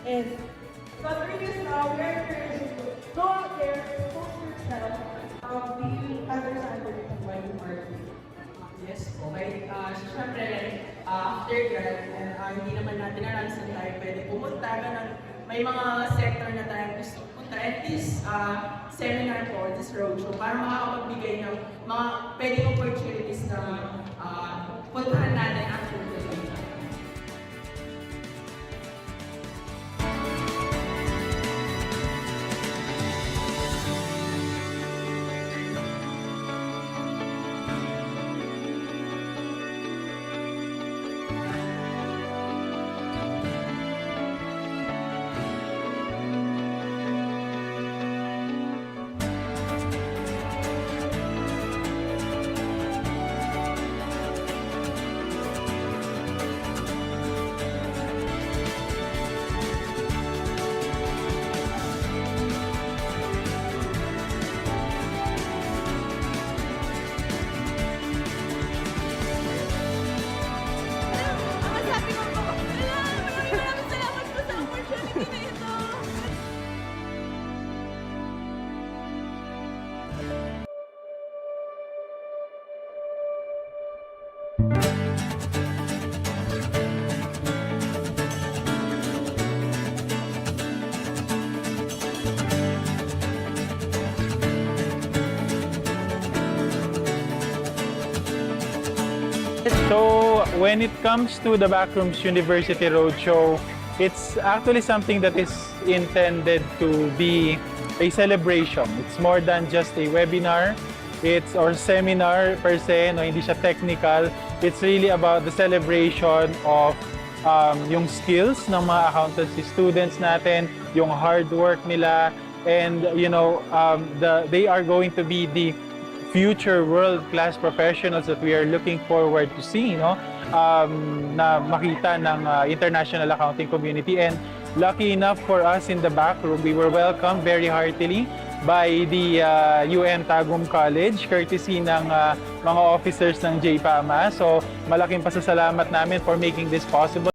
And but previous now, we are encouraging to go out there, expose yourself, be understanding of why you are doing. Yes, okay. Siyempre, after grad, hindi naman natin alam saan tayo pwede pumunta. Ganun. May mga sector na tayo gusto punta. And this seminar po, this roadshow, para makakapagbigay ng mga pwedeng opportunities na puntahan natin after grad. So when it comes to the Backrooms University Roadshow, it's actually something that is intended to be a celebration. It's more than just a webinar, it's or seminar per se, no, hindi siya technical. It's really about the celebration of yung skills ng mga accountancy students natin, yung hard work nila, and you know, they are going to be the future world-class professionals that we are looking forward to see, no? Na makita ng international accounting community. And lucky enough for us in the back room, we were welcomed very heartily by the UN Tagum College, courtesy ng mga officers ng JPAMA. So malaking pasasalamat namin for making this possible.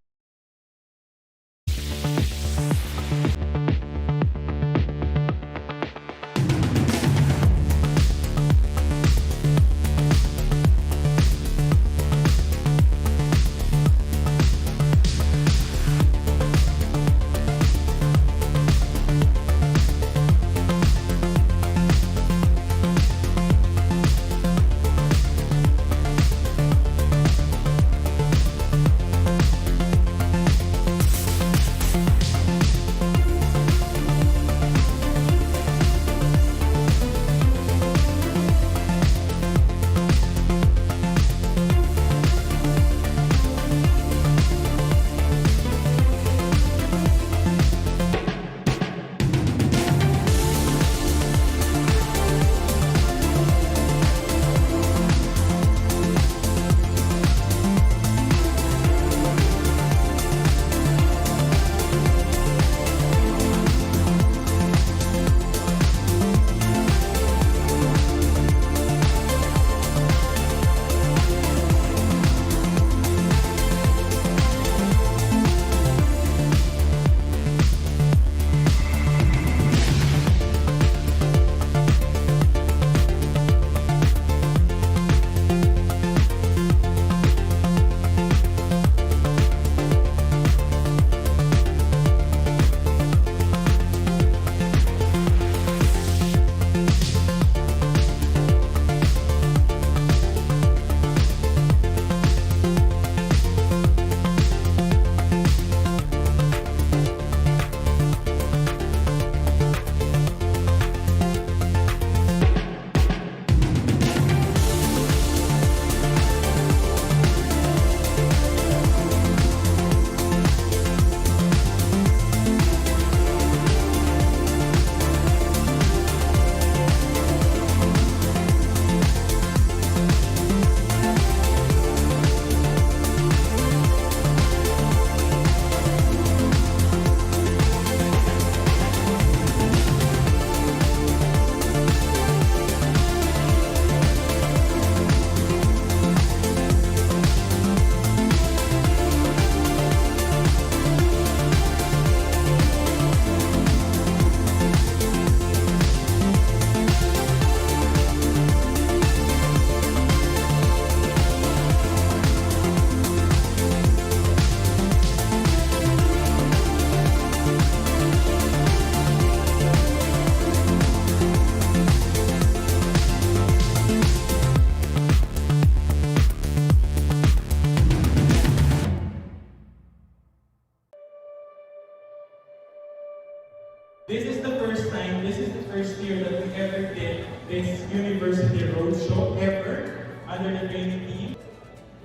this University Roadshow ever under the training team.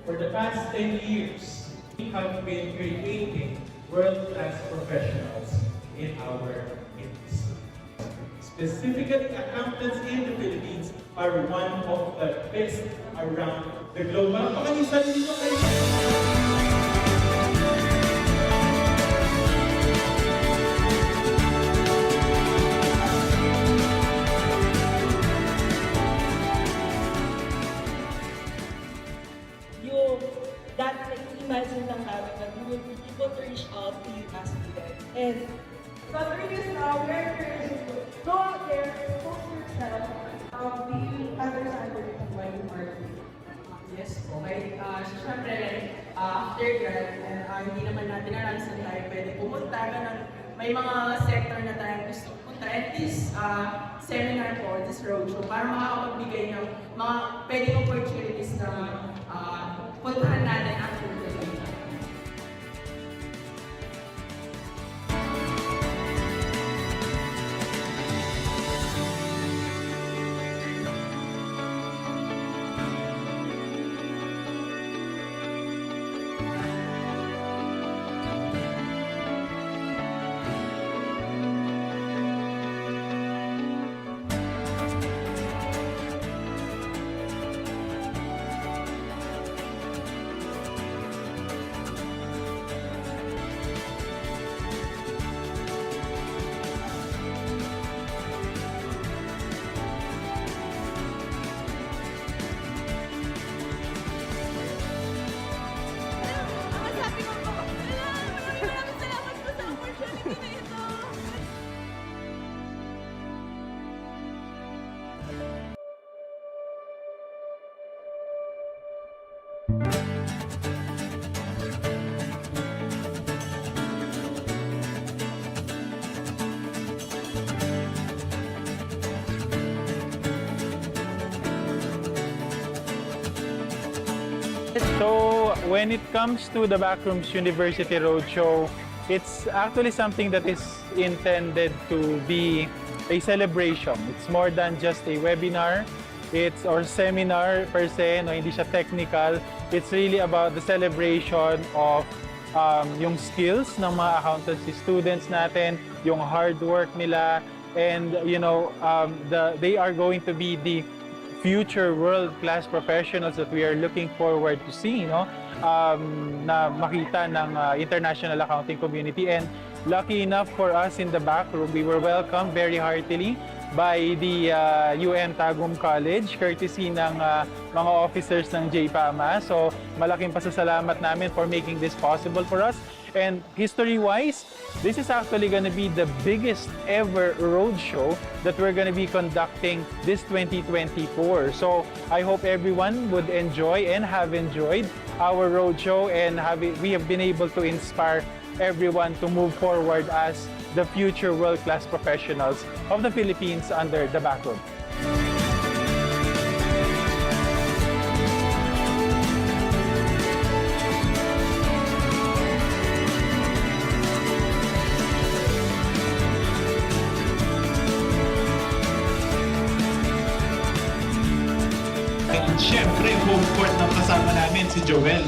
For the past 10 years, we have been creating world-class professionals in our industry. Specifically, accountants in the Philippines are one of the best around the globe. Pakalisan dito kayo! Imagine lang namin that we will be able to reach out to you as students. And so as early as now, we are encouraging you to go out there, expose yourself, be understanding of why you are doing. Yes po. Siyempre, after grad, hindi naman natin alam saan tayo pwede pumunta. Ganun. May mga sector na tayo gusto pumunta. At this seminar po, this roadshow, para makakapagbigay ng mga pwedeng opportunities na puntahan natin after grad. So when it comes to the Backrooms University Roadshow, it's actually something that is intended to be a celebration. It's more than just a webinar, or seminar per se, no, hindi siya technical. It's really about the celebration of yung skills ng mga accountancy students natin, yung hard work nila, and they are going to be the future world-class professionals that we are looking forward to see, no? Na makita ng international accounting community. And lucky enough for us in the back room, we were welcomed very heartily by the UM Tagum College, courtesy ng mga officers ng JPAMA. So malaking pasasalamat namin for making this possible for us. And history-wise, this is actually going to be the biggest ever roadshow that we're going to be conducting this 2024. So I hope everyone would enjoy and have enjoyed our roadshow, and we have been able to inspire everyone to move forward as the future world-class professionals of the Philippines under the backroom. And syempre, home court ng kasama namin si Joel.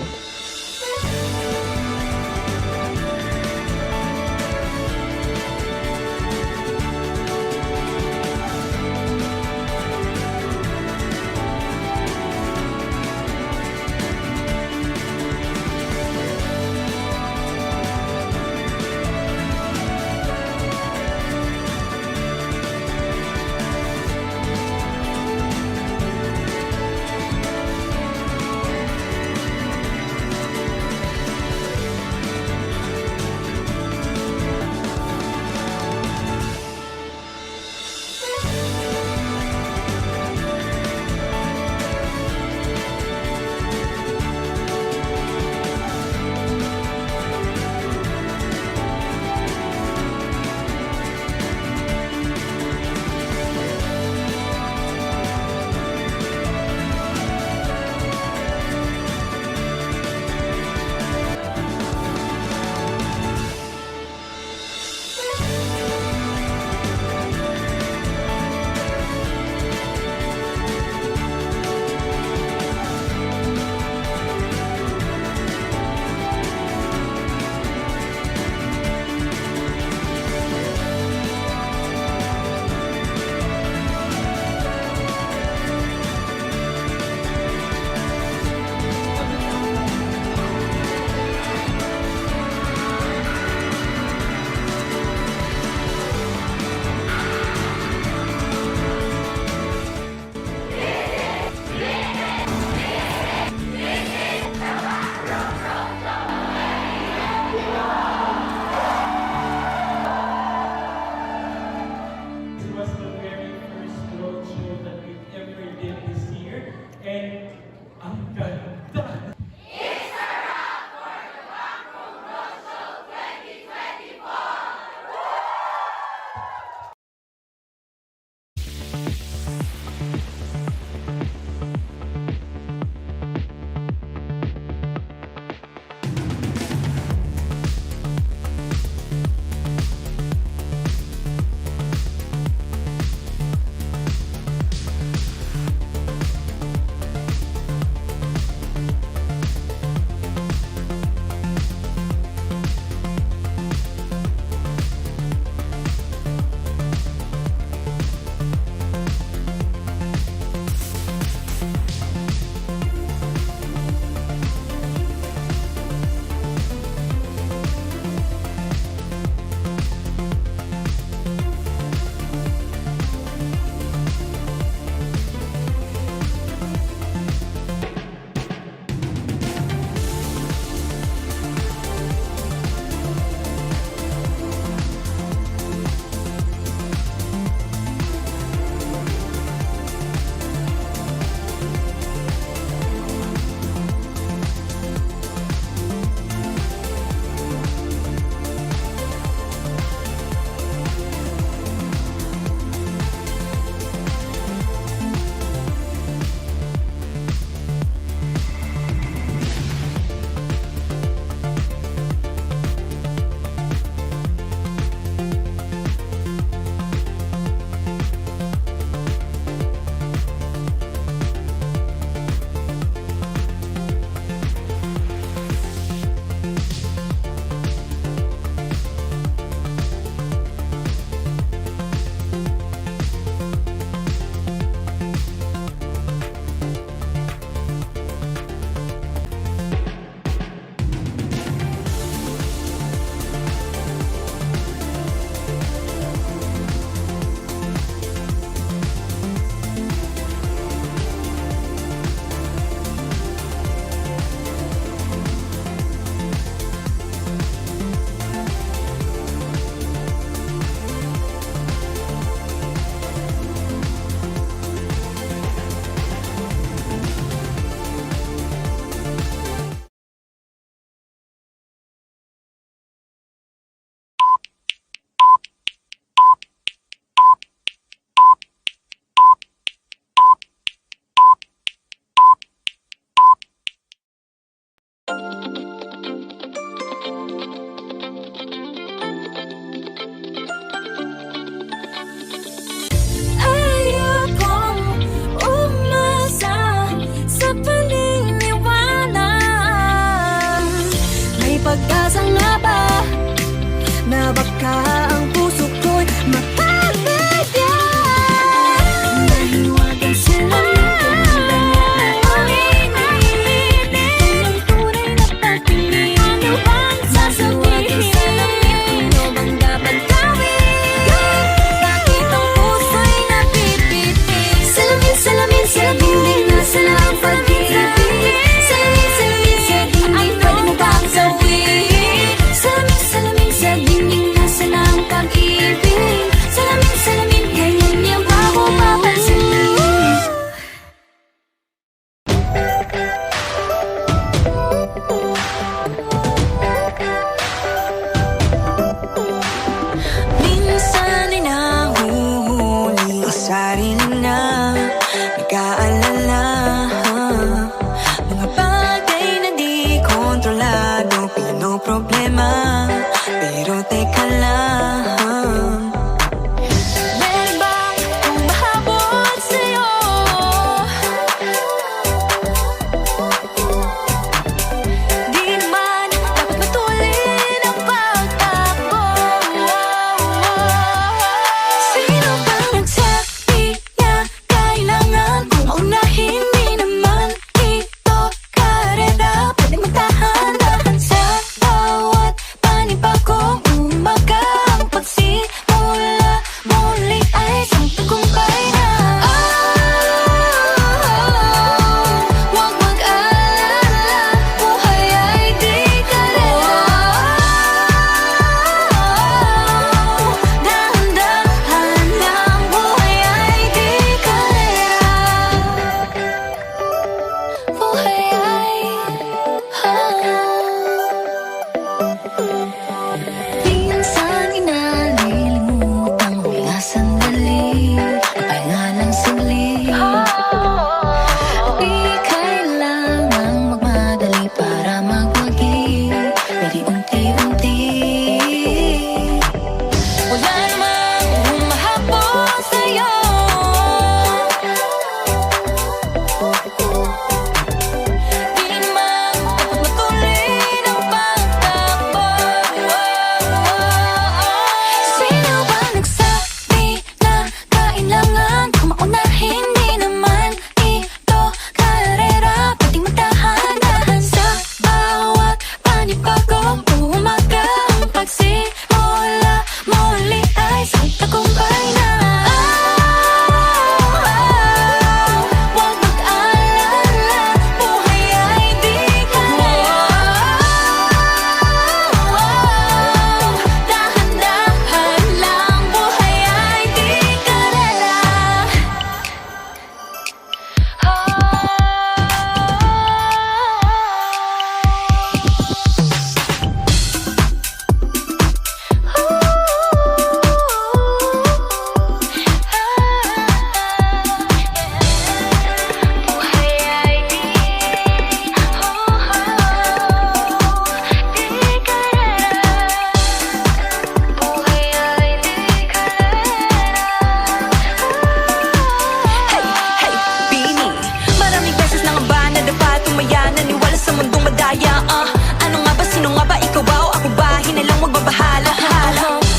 Ano nga ba, sino nga ba, ikaw ba o ako ba? Hinalang magbabahala.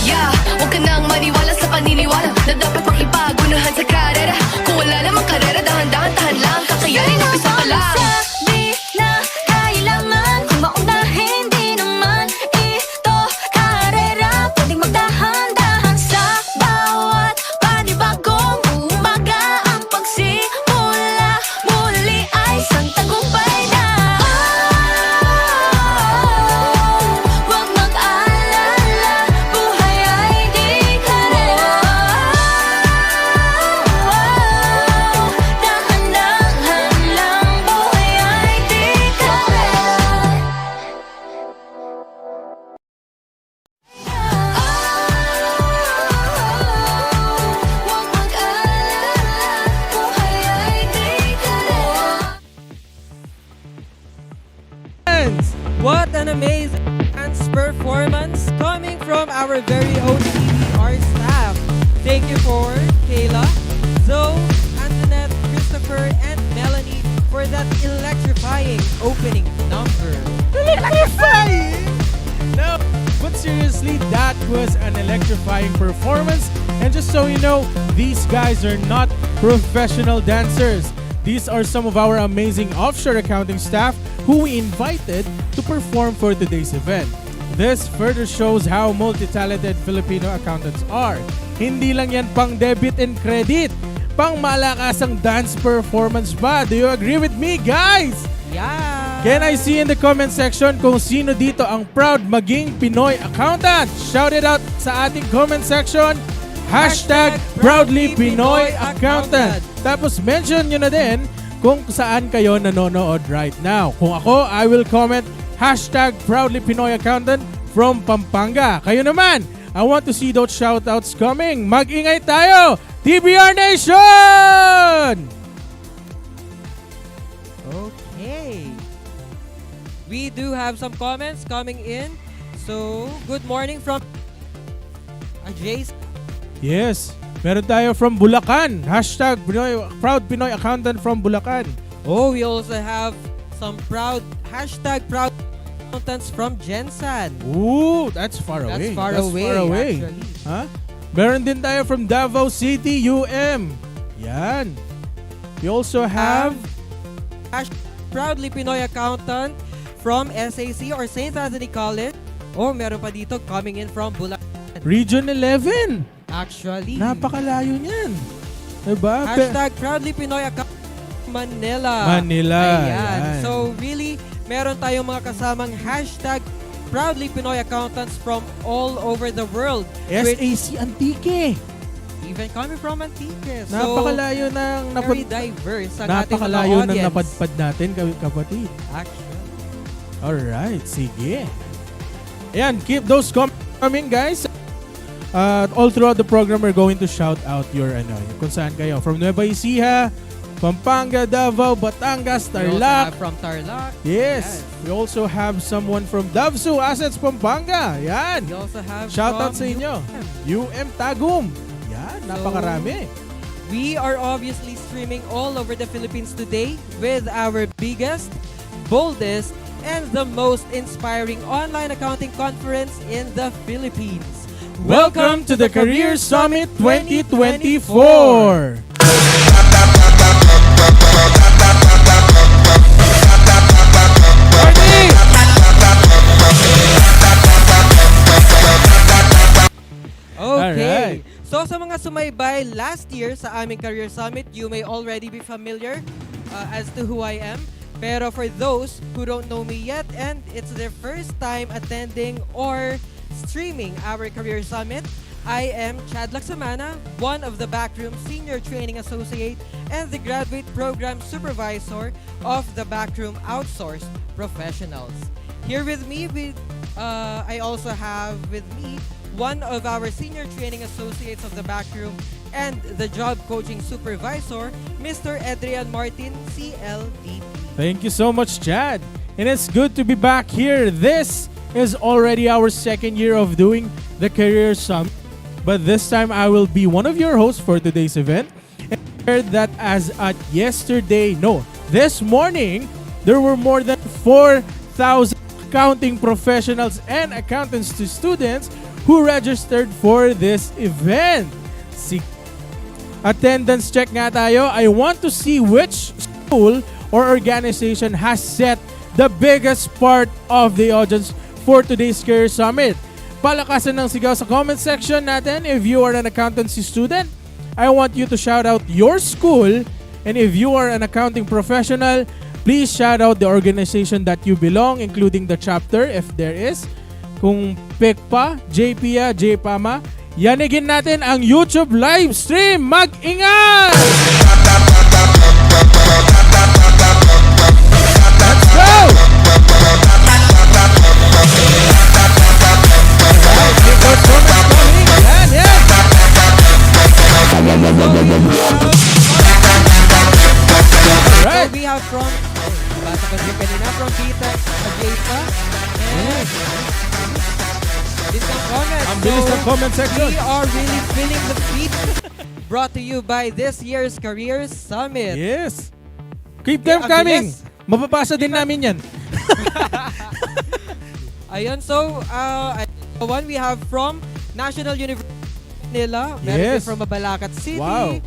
Yeah, huwag ka nang maniwala sa paniniwala na dapat makipagunahan sa karera. Kung wala namang karera, dahan-dahan, tahan lang. Kakayanin, umpisa pa lang. Sabi na kailangan kung maunahin, di naman ito karera. Pwedeng magdahan-dahan sa bawat panibagong umaga. Ang pagsimula muli ay isang tagumpay na. Huwag mag-alala, buhay ay di karera. Dahan-dahan lang, buhay ay di karera. Huwag mag-alala, buhay ay di karera. What an amazing dance performance coming from our very own CPR staff. Thank you for Kayla, Zoe, Antoinette, Christopher, and Melanie for that electrifying opening number. Electrifying! No, but seriously, that was an electrifying performance. And just so you know, these guys are not professional dancers. These are some of our amazing offshore accounting staff who we invited to perform for today's event. This further shows how multi-talented Filipino accountants are. Hindi lang yan pang debit and credit, pang malakasang dance performance ba? Do you agree with me, guys? Yeah! Can I see in the comment section kung sino dito ang proud maging Pinoy accountant? Shout it out sa ating comment section. Hashtag proudly Pinoy accountant. Tapos mention nyo na din kung saan kayo nanonood right now. Kung ako, I will comment hashtag proudly Pinoy accountant from Pampanga. Kayo naman, I want to see those shoutouts coming. Mag-ingay tayo! TBR Nation! Okay. We do have some comments coming in. So, good morning from Jace. Yes, meron tayo from Bulacan. Hashtag proud Pinoy accountant from Bulacan. Oh, we also have some hashtag proud accountants from Jensen. Ooh, that's far away. That's far away, actually. Huh? Meron din tayo from Davao City, UM. Yan. We also have Hashtag proudly Pinoy accountant from SAC or St. Anthony College. Oh, meron pa dito coming in from Bulacan. Region 11. Actually. Napakalayo niyan. Diba? Hashtag proudly Pinoy accountant Manila. Manila. Ayan. Yan. So really, meron tayong mga kasamang hashtag proudly Pinoy accountants from all over the world. SAC Antique. Even coming from Antique. So, Napakalayo ng very diverse ang ating mga napakalayo ng audience. napadpad natin, kapatid. Actually. Alright, sige. Ayan, keep those coming, guys. All throughout the program, we're going to shout out your kung saan kayo. From Nueva Ecija, Pampanga, Davao, Batangas, We also Tarlac. have from Tarlac. Yes. We also have someone from Davsu Assets, Pampanga. Yan. We also have Shout out from sa inyo. UM. UM Tagum. Yan, napakarami. We are obviously streaming all over the Philippines today with our biggest, boldest, and the most inspiring online accounting conference in the Philippines. Welcome to the Career Summit 2024. Okay. Alright. So sa mga sumaybay last year sa aming Career Summit, you may already be familiar as to who I am. Pero for those who don't know me yet and it's their first time attending or streaming our Career Summit, I am Chad Laksamana, one of the Backroom Senior Training Associate and the Graduate Program Supervisor of the Backroom Outsourced Professionals. Here with me, I also have with me one of our Senior Training Associates of the Backroom and the Job Coaching Supervisor, Mr. Adrian Martin, CLDP. Thank you so much, Chad. And it's good to be back here. This is already our second year of doing the Career Summit. But this time, I will be one of your hosts for today's event. And I heard that as at this morning, there were more than 4,000 accounting professionals and accountants to students who registered for this event. Attendance check nga tayo. I want to see which school or organization has set the biggest part of the audience for today's Career Summit. Palakasan ng sigaw sa comment section natin. If you are an accountancy student, I want you to shout out your school. And if you are an accounting professional, please shout out the organization that you belong, including the chapter if there is. Kung PICPA, JPA, JPAMA, yanigin natin ang YouTube live stream. Mag-ingat! Let's go! Alright, keep those comments coming. Yan, yan! Alright. So we have from, basa ko din kanina, from Peter Ageta. And bilis ng comment. Ang bilis ng comment section. We are really feeling the beat. Brought to you by this year's Career Summit. Yes. Keep them Ang coming. bilis. Mapapasa din namin yan. Ayun, so, one we have from National University nila. Meron Yes. din from Mabalacat City. Wow.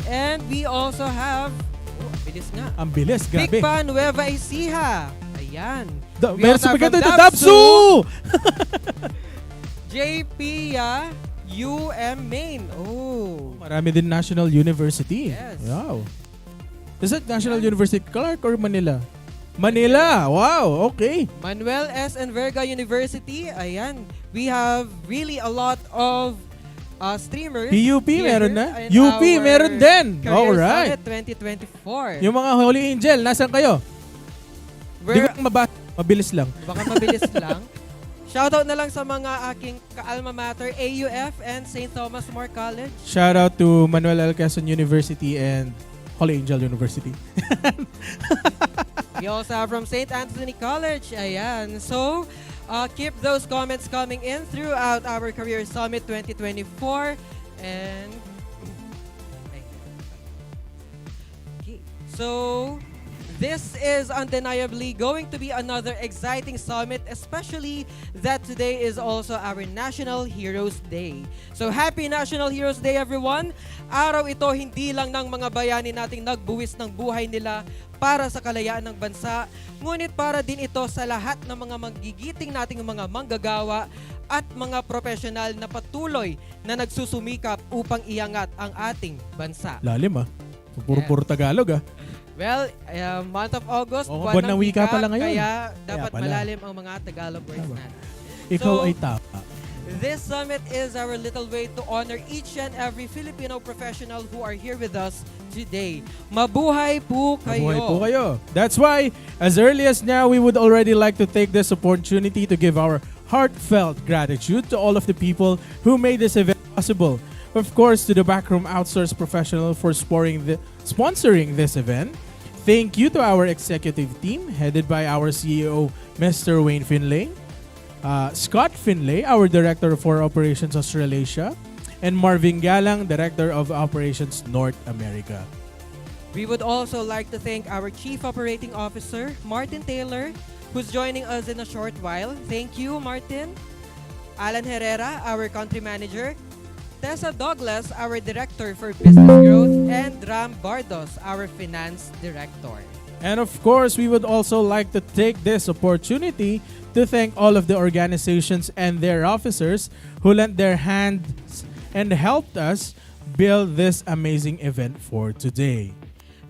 And we also have, bilis nga. Ang bilis, grabe. Bigpa Nueva Ecija. Ayan. We Meron also sa have pagkata from ito, Dabsu! JP UM Maine. Oh. Marami din National University. Yes. Wow. Is it National University Clark or Manila? Manila. Wow, okay. Manuel S. Enverga University. Ayan. We have really a lot of streamers. PUP here meron na. in UP our meron din. Career Alright. Summit 2024. Yung mga Holy Angel, nasan kayo? Di We're, ko mabasa. Mabilis lang. baka mabilis lang. Shoutout na lang sa mga aking ka-alma mater, AUF and St. Thomas More College. Shout out to Manuel L. Quezon University and Holy Angel University. We also have from St. Anthony College. Ayan. So, keep those comments coming in throughout our Career Summit 2024. And, okay. So, this is undeniably going to be another exciting summit, especially that today is also our National Heroes Day. So happy National Heroes Day, everyone! Araw ito hindi lang ng mga bayani nating nagbuwis ng buhay nila para sa kalayaan ng bansa, ngunit para din ito sa lahat ng mga magigiting nating mga manggagawa at mga profesional na patuloy na nagsusumikap upang iangat ang ating bansa. Lalim ah. Puro Tagalog ah. Well, month of August, Oo, buwan buwan ng ng wika pala ngayon. Kaya dapat pala. malalim ang mga Tagalog words Tama. natin. Ikaw So, ay tama. This summit is our little way to honor each and every Filipino professional who are here with us today. Mabuhay po kayo! Mabuhay po kayo. That's why, as early as now, we would already like to take this opportunity to give our heartfelt gratitude to all of the people who made this event possible. Of course, to the Backroom Outsource Professional for sponsoring this event. Thank you to our executive team, headed by our CEO, Mr. Wayne Finlay. Scott Finlay, our Director for Operations Australasia. And Marvin Galang, Director of Operations North America. We would also like to thank our Chief Operating Officer, Martin Taylor, who's joining us in a short while. Thank you, Martin. Alan Herrera, our Country Manager. Tessa Douglas, our Director for Business Growth, and Ram Bardos, our Finance Director. And of course, we would also like to take this opportunity to thank all of the organizations and their officers who lent their hands and helped us build this amazing event for today.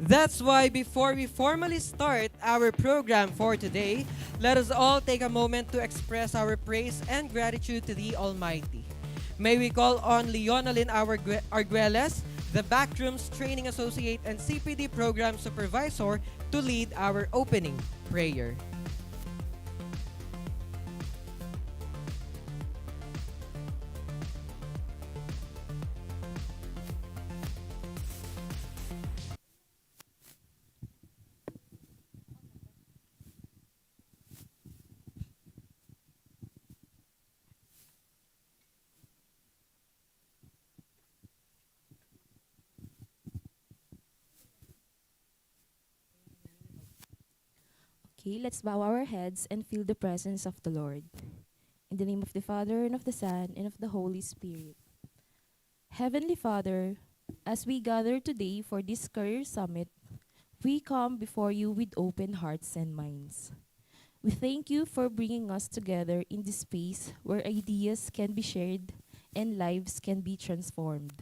That's why before we formally start our program for today, let us all take a moment to express our praise and gratitude to the Almighty. May we call on Leonalyn Arguelles, the Backrooms Training Associate and CPD Program Supervisor, to lead our opening prayer. Okay, let's bow our heads and feel the presence of the Lord. In the name of the Father, and of the Son, and of the Holy Spirit. Heavenly Father, as we gather today for this career summit, we come before you with open hearts and minds. We thank you for bringing us together in this space where ideas can be shared and lives can be transformed.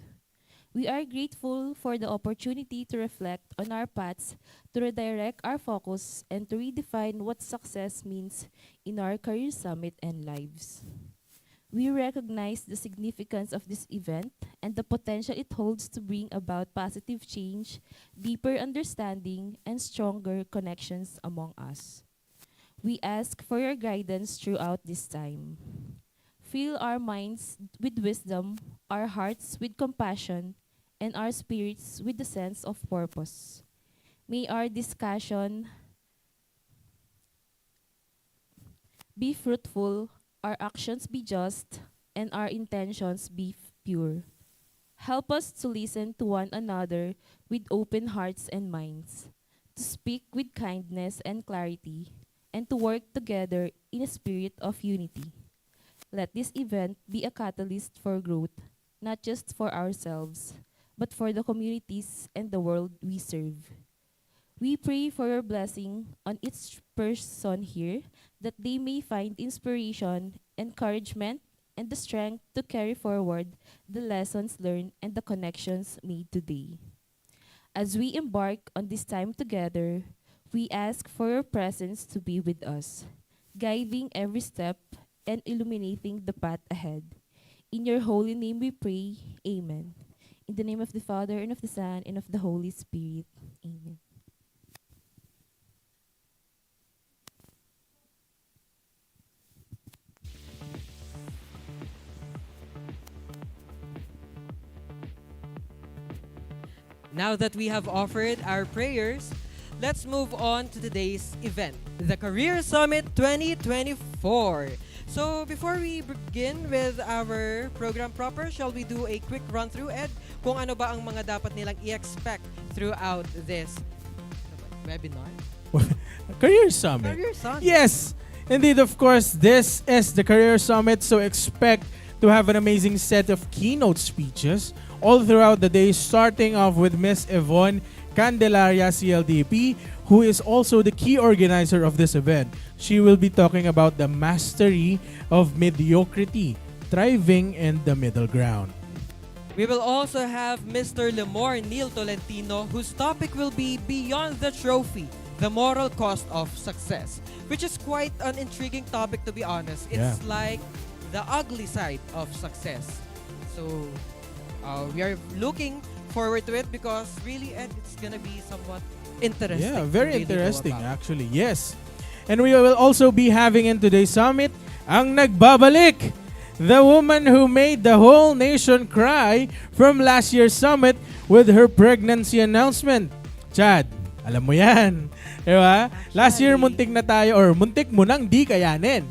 We are grateful for the opportunity to reflect on our paths, to redirect our focus, and to redefine what success means in our career summit and lives. We recognize the significance of this event and the potential it holds to bring about positive change, deeper understanding, and stronger connections among us. We ask for your guidance throughout this time. Fill our minds with wisdom, our hearts with compassion, and our spirits with the sense of purpose. May our discussion be fruitful, our actions be just, and our intentions be pure. Help us to listen to one another with open hearts and minds, to speak with kindness and clarity, and to work together in a spirit of unity. Let this event be a catalyst for growth, not just for ourselves, but for the communities and the world we serve. We pray for your blessing on each person here, that they may find inspiration, encouragement, and the strength to carry forward the lessons learned and the connections made today. As we embark on this time together, we ask for your presence to be with us, guiding every step and illuminating the path ahead. In your holy name we pray, Amen. In the name of the Father, and of the Son, and of the Holy Spirit. Amen. Now that we have offered our prayers, let's move on to today's event, the Career Summit 2024. So before we begin with our program proper, shall we do a quick run-through, Ed, kung ano ba ang mga dapat nilang i-expect throughout this webinar? Career Summit. Career Summit. Yes, indeed, of course, this is the Career Summit, so expect to have an amazing set of keynote speeches all throughout the day, starting off with Miss Yvonne Candelaria, CLDP, who is also the key organizer of this event. She will be talking about the mastery of mediocrity, thriving in the middle ground. We will also have Mr. Lemore Neil Tolentino, whose topic will be Beyond the Trophy, the Moral Cost of Success, which is quite an intriguing topic, to be honest. It's like the ugly side of success. So we are looking forward to it because really, Ed, it's gonna be somewhat interesting. Yeah, to very really know interesting about. actually. Yes. And we will also be having in today's summit ang nagbabalik, the woman who made the whole nation cry from last year's summit with her pregnancy announcement. Chad, alam mo yan. Diba? Last year muntik na tayo or muntik mo nang di kayanin.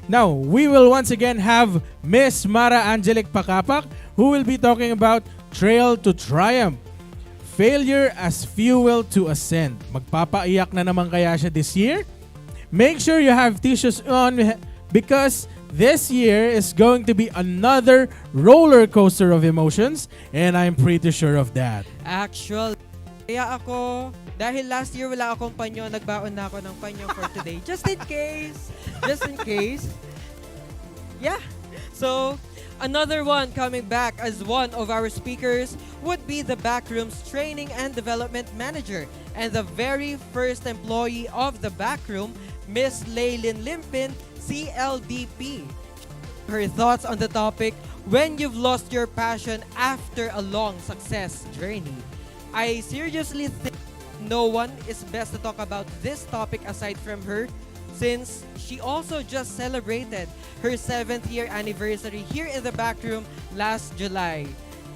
Now, we will once again have Miss Mara Angelic Pakapak, who will be talking about Trail to Triumph. Failure as fuel to ascend. Magpapaiyak na naman kaya siya this year? Make sure you have tissues on because this year is going to be another roller coaster of emotions, and I'm pretty sure of that. Actual, kaya ako, dahil last year wala akong panyo, nagbaon na ako ng panyo for today. Just in case. Just in case. Yeah. So, another one coming back as one of our speakers would be the Backrooms Training and Development Manager and the very first employee of the Backroom, Miss Laylin Limpin, CLDP. Her thoughts on the topic, when you've lost your passion after a long success journey. I seriously think no one is best to talk about this topic aside from her, since she also just celebrated her 7th year anniversary here in the Backroom last July.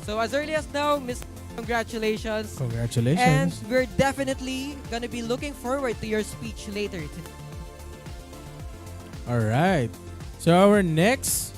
So as early as now, Miss, congratulations. Congratulations. And we're definitely gonna be looking forward to your speech later today. All right. So our next,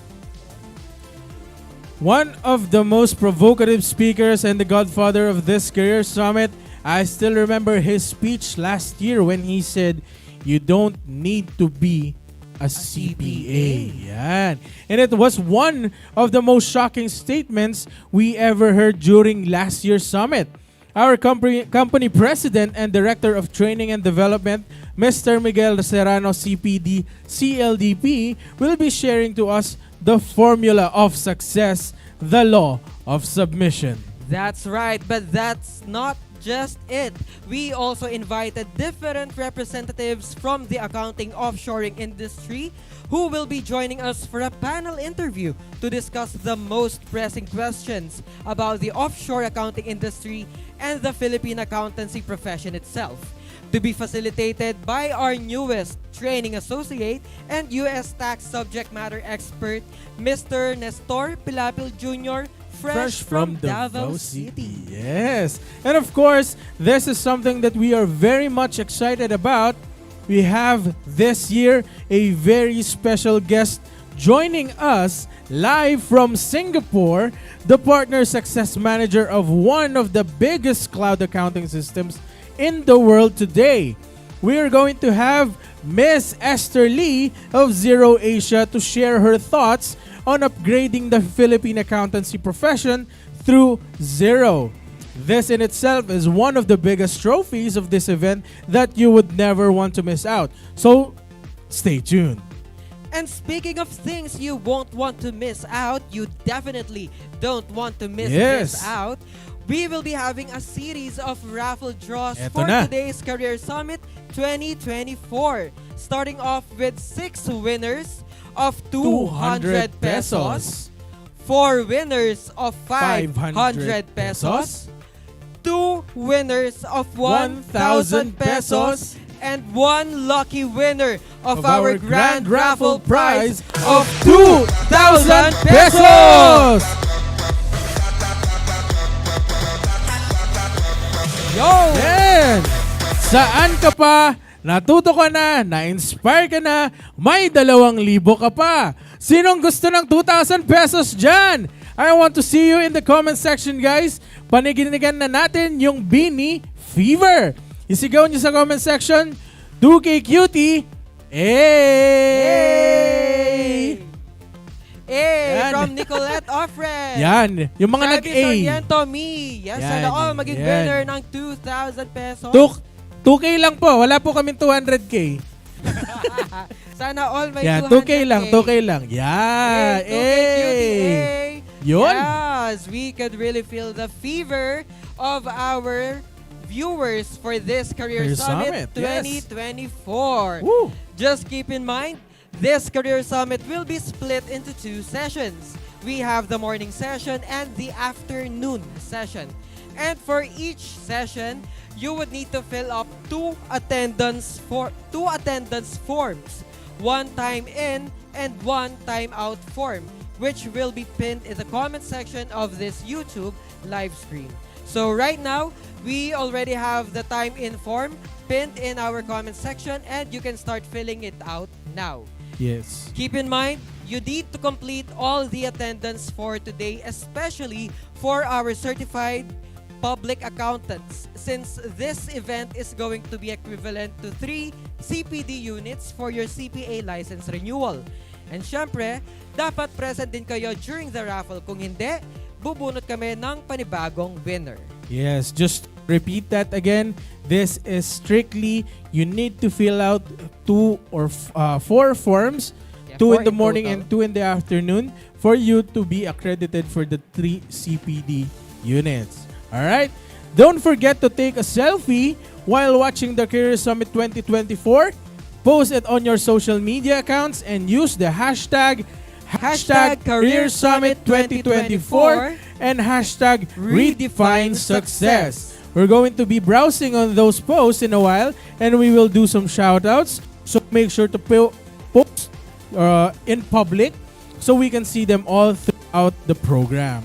one of the most provocative speakers and the godfather of this career summit, I still remember his speech last year when he said, you don't need to be a CPA. Yan. And it was one of the most shocking statements we ever heard during last year's summit. Our company president and director of training and development, Mr. Miguel Serrano, CPD, CLDP, will be sharing to us the formula of success, the law of submission. That's right, but that's not just it. We also invited different representatives from the accounting offshoring industry who will be joining us for a panel interview to discuss the most pressing questions about the offshore accounting industry and the Philippine accountancy profession itself. To be facilitated by our newest training associate and U.S. tax subject matter expert, Mr. Nestor Pilapil Jr., fresh from Davao City. Yes. And of course, this is something that we are very much excited about. We have this year a very special guest joining us live from Singapore, the partner success manager of one of the biggest cloud accounting systems in the world today. We are going to have Miss Esther Lee of Zero Asia to share her thoughts on upgrading the Philippine accountancy profession through Zero. This in itself is one of the biggest trophies of this event that you would never want to miss out. So, stay tuned. And speaking of things you won't want to miss out, you definitely don't want to miss this out. We will be having a series of raffle draws for today's Career Summit 2024. Starting off with 6 winners of 200 pesos, 4 winners of 500 pesos, 2 winners of 1,000 pesos, and 1 lucky winner of our grand raffle prize of 2,000 pesos! Yo! Yan! Saan ka pa? Natuto ka na? Na-inspire ka na? May 2,000 ka pa. Sinong gusto ng 2,000 pesos dyan? I want to see you in the comment section, guys. Paniginigan na natin yung BINI Fever. Isigaw nyo sa comment section, 2K Cutie, Hey! Yan. From Nicolette Offred. Yan, yung mga Sabi nag-A. Sarmiento, me. Yes, Yan, sana all maging yan. winner ng 2,000 pesos. 2K lang po, wala po kaming 200K. Sana all may Yan, 200K. 2K lang, 2K lang. Yan, 2K cutie, Yun. Yes, we could really feel the fever of our viewers for this Career Summit yes. 2024. Woo. Just keep in mind, this Career Summit will be split into 2 sessions. We have the morning session and the afternoon session. And for each session, you would need to fill up 2 attendance forms. 1 time in and 1 time out form, which will be pinned in the comment section of this YouTube live stream. So right now, we already have the time in form pinned in our comment section and you can start filling it out now. Yes. Keep in mind, you need to complete all the attendance for today, especially for our certified public accountants, since this event is going to be equivalent to 3 CPD units for your CPA license renewal. And syempre, dapat present din kayo during the raffle. Kung hindi, bubunot kami ng panibagong winner. Yes, just repeat that again. This is strictly, you need to fill out 2 or 4 forms, 2 in the morning and 2 in the afternoon for you to be accredited for the 3 CPD units. Alright? Don't forget to take a selfie while watching the Career Summit 2024. Post it on your social media accounts and use the hashtag Career Summit 2024 and hashtag Redefine Success. We're going to be browsing on those posts in a while and we will do some shoutouts. So make sure to post in public so we can see them all throughout the program.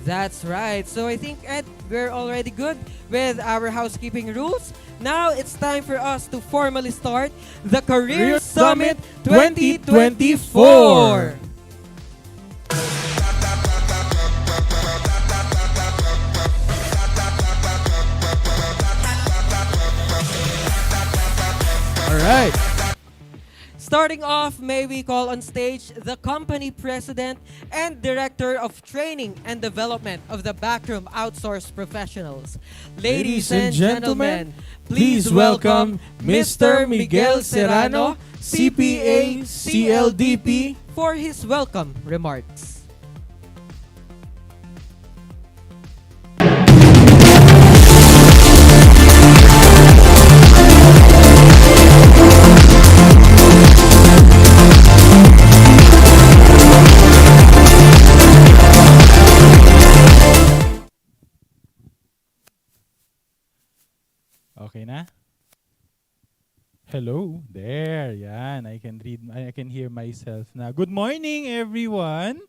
That's right. So I think, Ed, we're already good with our housekeeping rules. Now it's time for us to formally start the Career Summit 2024. All right. Starting off, may we call on stage the company president and director of training and development of the Backroom Outsourced Professionals. Ladies and gentlemen, please welcome Mr. Miguel Serrano, CPA, CLDP, for his welcome remarks. Okay na? Hello? There. Yan. I can hear myself na. Good morning, everyone.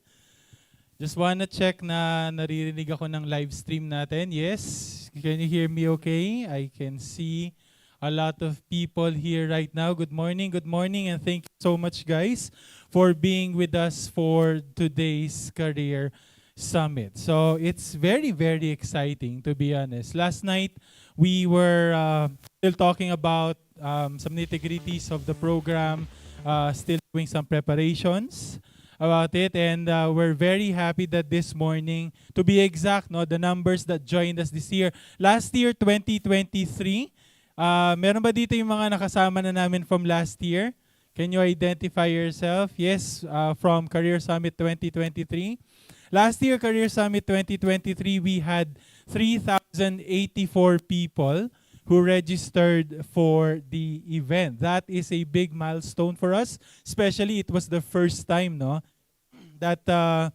Just wanna check na naririnig ako ng live stream natin. Yes? Can you hear me okay? I can see a lot of people here right now. Good morning, and thank you so much, guys, for being with us for today's Career Summit. So it's very, very exciting, to be honest. Last night, we were still talking about some nitty-gritties of the program, still doing some preparations about it, and we're very happy that this morning, to be exact, no, the numbers that joined us this year. Last year, 2023, meron ba dito yung mga nakasama na namin from last year? Can you identify yourself? Yes, from Career Summit 2023. Last year, Career Summit 2023, we had 3,084 people who registered for the event. That is a big milestone for us. Especially, it was the first time, no, that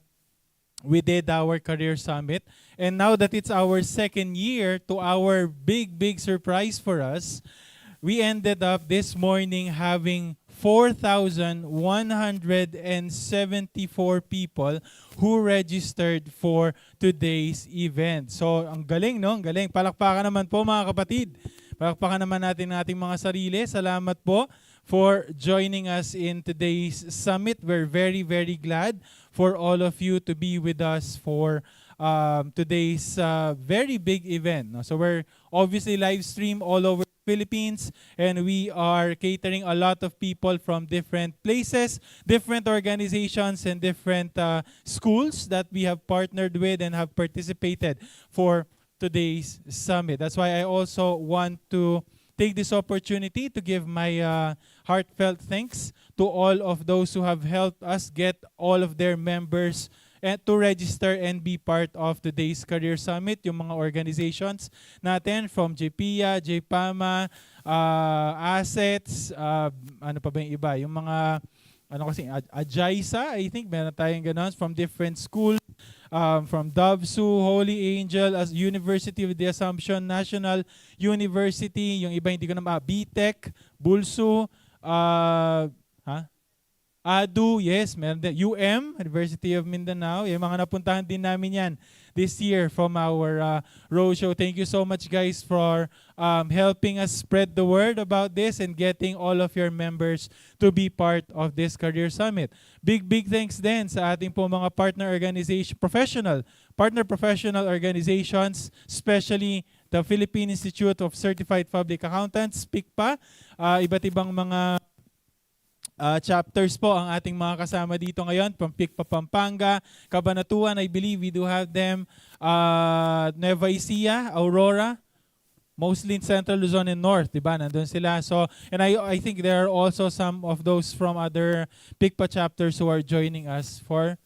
we did our Career Summit. And now that it's our second year, to our big, big surprise for us, we ended up this morning having 4,174 people who registered for today's event. So, ang galing, no? Ang galing. Palakpakan naman po, mga kapatid. Palakpakan naman natin ating mga sarili. Salamat po for joining us in today's summit. We're very, very glad for all of you to be with us for today's very big event. No? So, we're obviously live stream all over Philippines, and we are catering a lot of people from different places, different organizations, and different schools that we have partnered with and have participated for today's summit. That's why I also want to take this opportunity to give my heartfelt thanks to all of those who have helped us get all of their members to register and be part of today's Career Summit, yung mga organizations natin from JPIA, JPAMA, Assets, ano pa ba yung iba? Yung mga, Ajaisa, I think, meron tayong ganon, from different schools, from Davsu, Holy Angel, as University of the Assumption, National University, yung iba hindi ko na BTech, Bulsu, ADU, yes, meron din. University of Mindanao. Yung mga napuntahan din namin yan this year from our roadshow. Thank you so much, guys, for helping us spread the word about this and getting all of your members to be part of this Career Summit. Big, big thanks din sa ating po mga partner organization, partner professional organizations, especially the Philippine Institute of Certified Public Accountants, PICPA, iba't ibang mga chapters po ang ating mga kasama dito ngayon from PICPA Pampanga, Cabanatuan, I believe we do have them, Nueva Ecija, Aurora, mostly in Central Luzon and North, diba? Nandun sila. So, and I think there are also some of those from other PICPA chapters who are joining us for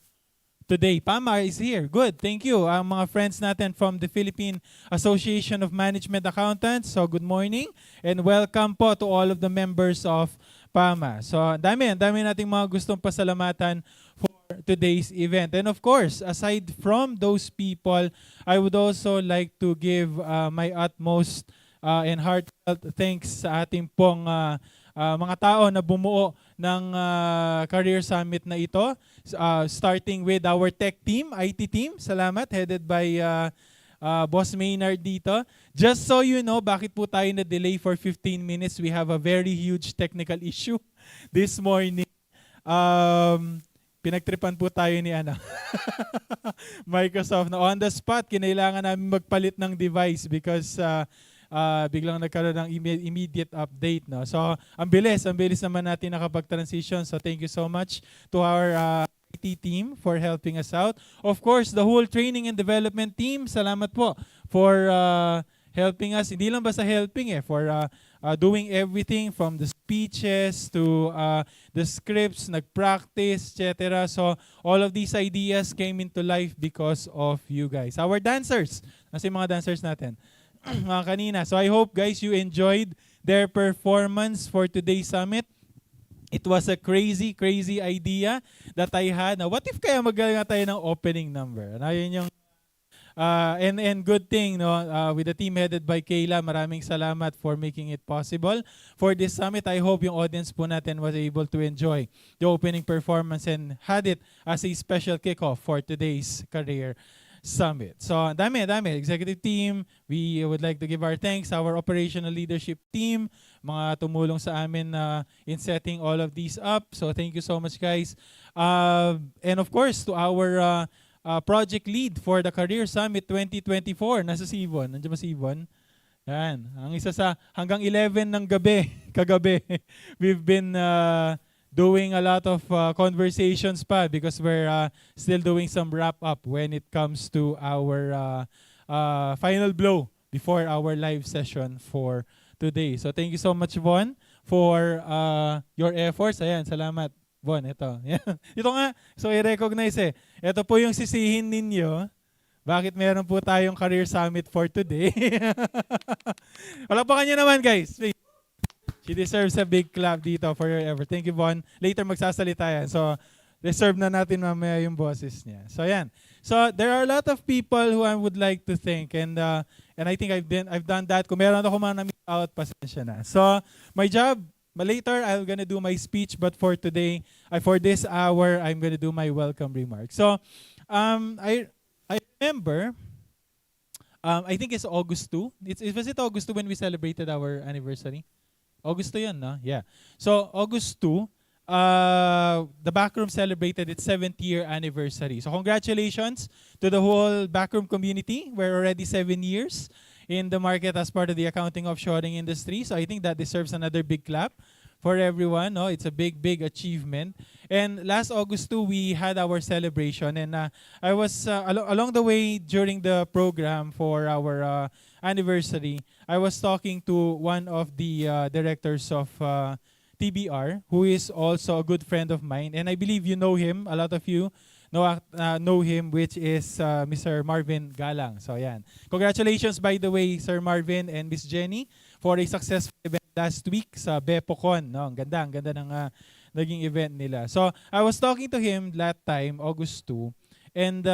today. PAMA is here. Good, thank you. Ang mga friends natin from the Philippine Association of Management Accountants. So, good morning and welcome po to all of the members of PAMA. So, dami nating mga gustong pasalamatan for today's event. And of course, aside from those people, I would also like to give my utmost and heartfelt thanks sa ating pong mga tao na bumuo ng Career Summit na ito. Starting with our tech team, IT team. Salamat, headed by Boss Maynard dito. Just so you know, bakit po tayo na-delay for 15 minutes? We have a very huge technical issue this morning. Pinagtripan po tayo ni Microsoft na on the spot, kinailangan namin magpalit ng device because biglang nagkaroon ng immediate update. No? So, ang bilis naman natin nakapag-transition. So, thank you so much to our IT team for helping us out. Of course, the whole training and development team, salamat po for helping us. Hindi lang basta helping for doing everything from the speeches to the scripts, nag-practice, etc. So, all of these ideas came into life because of you guys. Our dancers. Nasa yung mga dancers natin? Mga kanina. So, I hope guys you enjoyed their performance for today's summit. It was a crazy idea that I had. Now, what if kaya magaling tayo ng opening number? Ano, yun yung and good thing, no, with the team headed by Kayla, maraming salamat for making it possible for this summit. I hope yung audience po natin was able to enjoy the opening performance and had it as a special kickoff for today's career summit. So, dami. Executive team, we would like to give our thanks, our operational leadership team, mga tumulong sa amin in setting all of these up. So, thank you so much, guys. And of course, to our project lead for the Career Summit 2024. Nasa si Yvonne. Nandiyan ba si Yvonne? Yan. Ang isa sa hanggang 11 ng gabi, kagabi, we've been doing a lot of conversations pa because we're still doing some wrap-up when it comes to our final blow before our live session for today. So thank you so much, Von, for your efforts. Ayan, salamat. Von, ito. Ito nga, so i-recognize Ito po yung sisihin ninyo. Bakit meron po tayong Career Summit for today? Wala pa kanya naman, guys. She deserves a big clap dito for your effort. Thank you, Von. Later magsasalita yan. So, reserve na natin mamaya yung boses niya. So, yan. So, there are a lot of people who I would like to thank. And I think I've done that. Kung meron ako mga na-miss out, pasensya na. So, my job, later, I'm gonna do my speech. But for today, for this hour, I'm gonna do my welcome remarks. So, I remember, I think it's August 2. Was it August 2 when we celebrated our anniversary? August 2 yun, no? Yeah. So, August 2, the Backroom celebrated its 7th year anniversary. So, congratulations to the whole Backroom community. We're already 7 years in the market as part of the accounting offshoring industry. So, I think that deserves another big clap for everyone. No? It's a big achievement. And last August 2, we had our celebration. And I was, along the way during the program for our anniversary, I was talking to one of the directors of TBR, who is also a good friend of mine. And I believe you know him. A lot of you know him, which is Mr. Marvin Galang. So, yan. Congratulations, by the way, Sir Marvin and Miss Jenny, for a successful event last week sa BepoCon. No? Ang ganda ng naging event nila. So, I was talking to him that time, August 2, and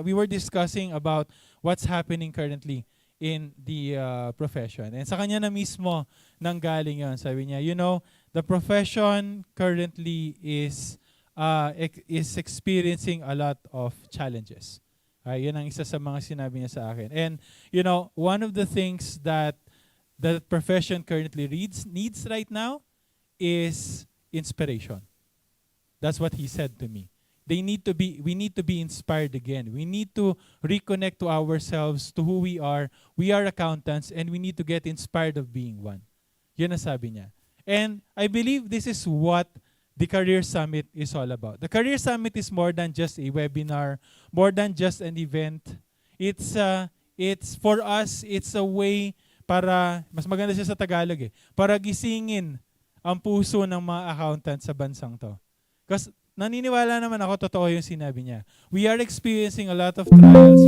we were discussing about what's happening currently in the profession. And sa kanya na mismo nanggaling yun. Sabi niya, you know, the profession currently is experiencing a lot of challenges. Yun ang isa sa mga sinabi niya sa akin. And, you know, one of the things that the profession currently needs right now is inspiration. That's what he said to me. We need to be inspired again. We need to reconnect to ourselves, to who we are. We are accountants, and we need to get inspired of being one. Yun ang sabi niya. And I believe this is what the Career Summit is all about. The Career Summit is more than just a webinar, more than just an event. It's for us, it's a way para, mas maganda siya sa Tagalog para gisingin ang puso ng mga accountants sa bansang to. Because naniniwala naman ako, totoo yung sinabi niya. We are experiencing a lot of trials,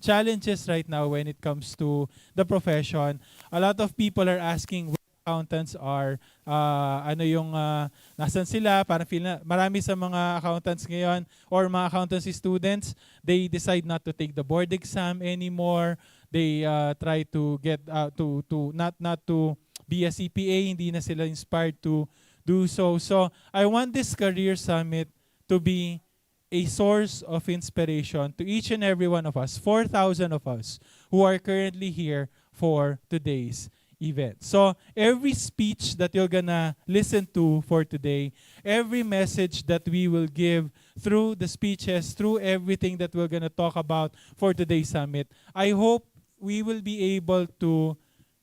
challenges right now when it comes to the profession. A lot of people are asking where accountants are, nasan sila, parang feel na, marami sa mga accountants ngayon or mga accountancy students, they decide not to take the board exam anymore. They try to get not to be a CPA, hindi na sila inspired to do so. So I want this Career Summit to be a source of inspiration to each and every one of us, 4,000 of us who are currently here for today's event. So every speech that you're gonna listen to for today, every message that we will give through the speeches, through everything that we're gonna talk about for today's summit, I hope we will be able to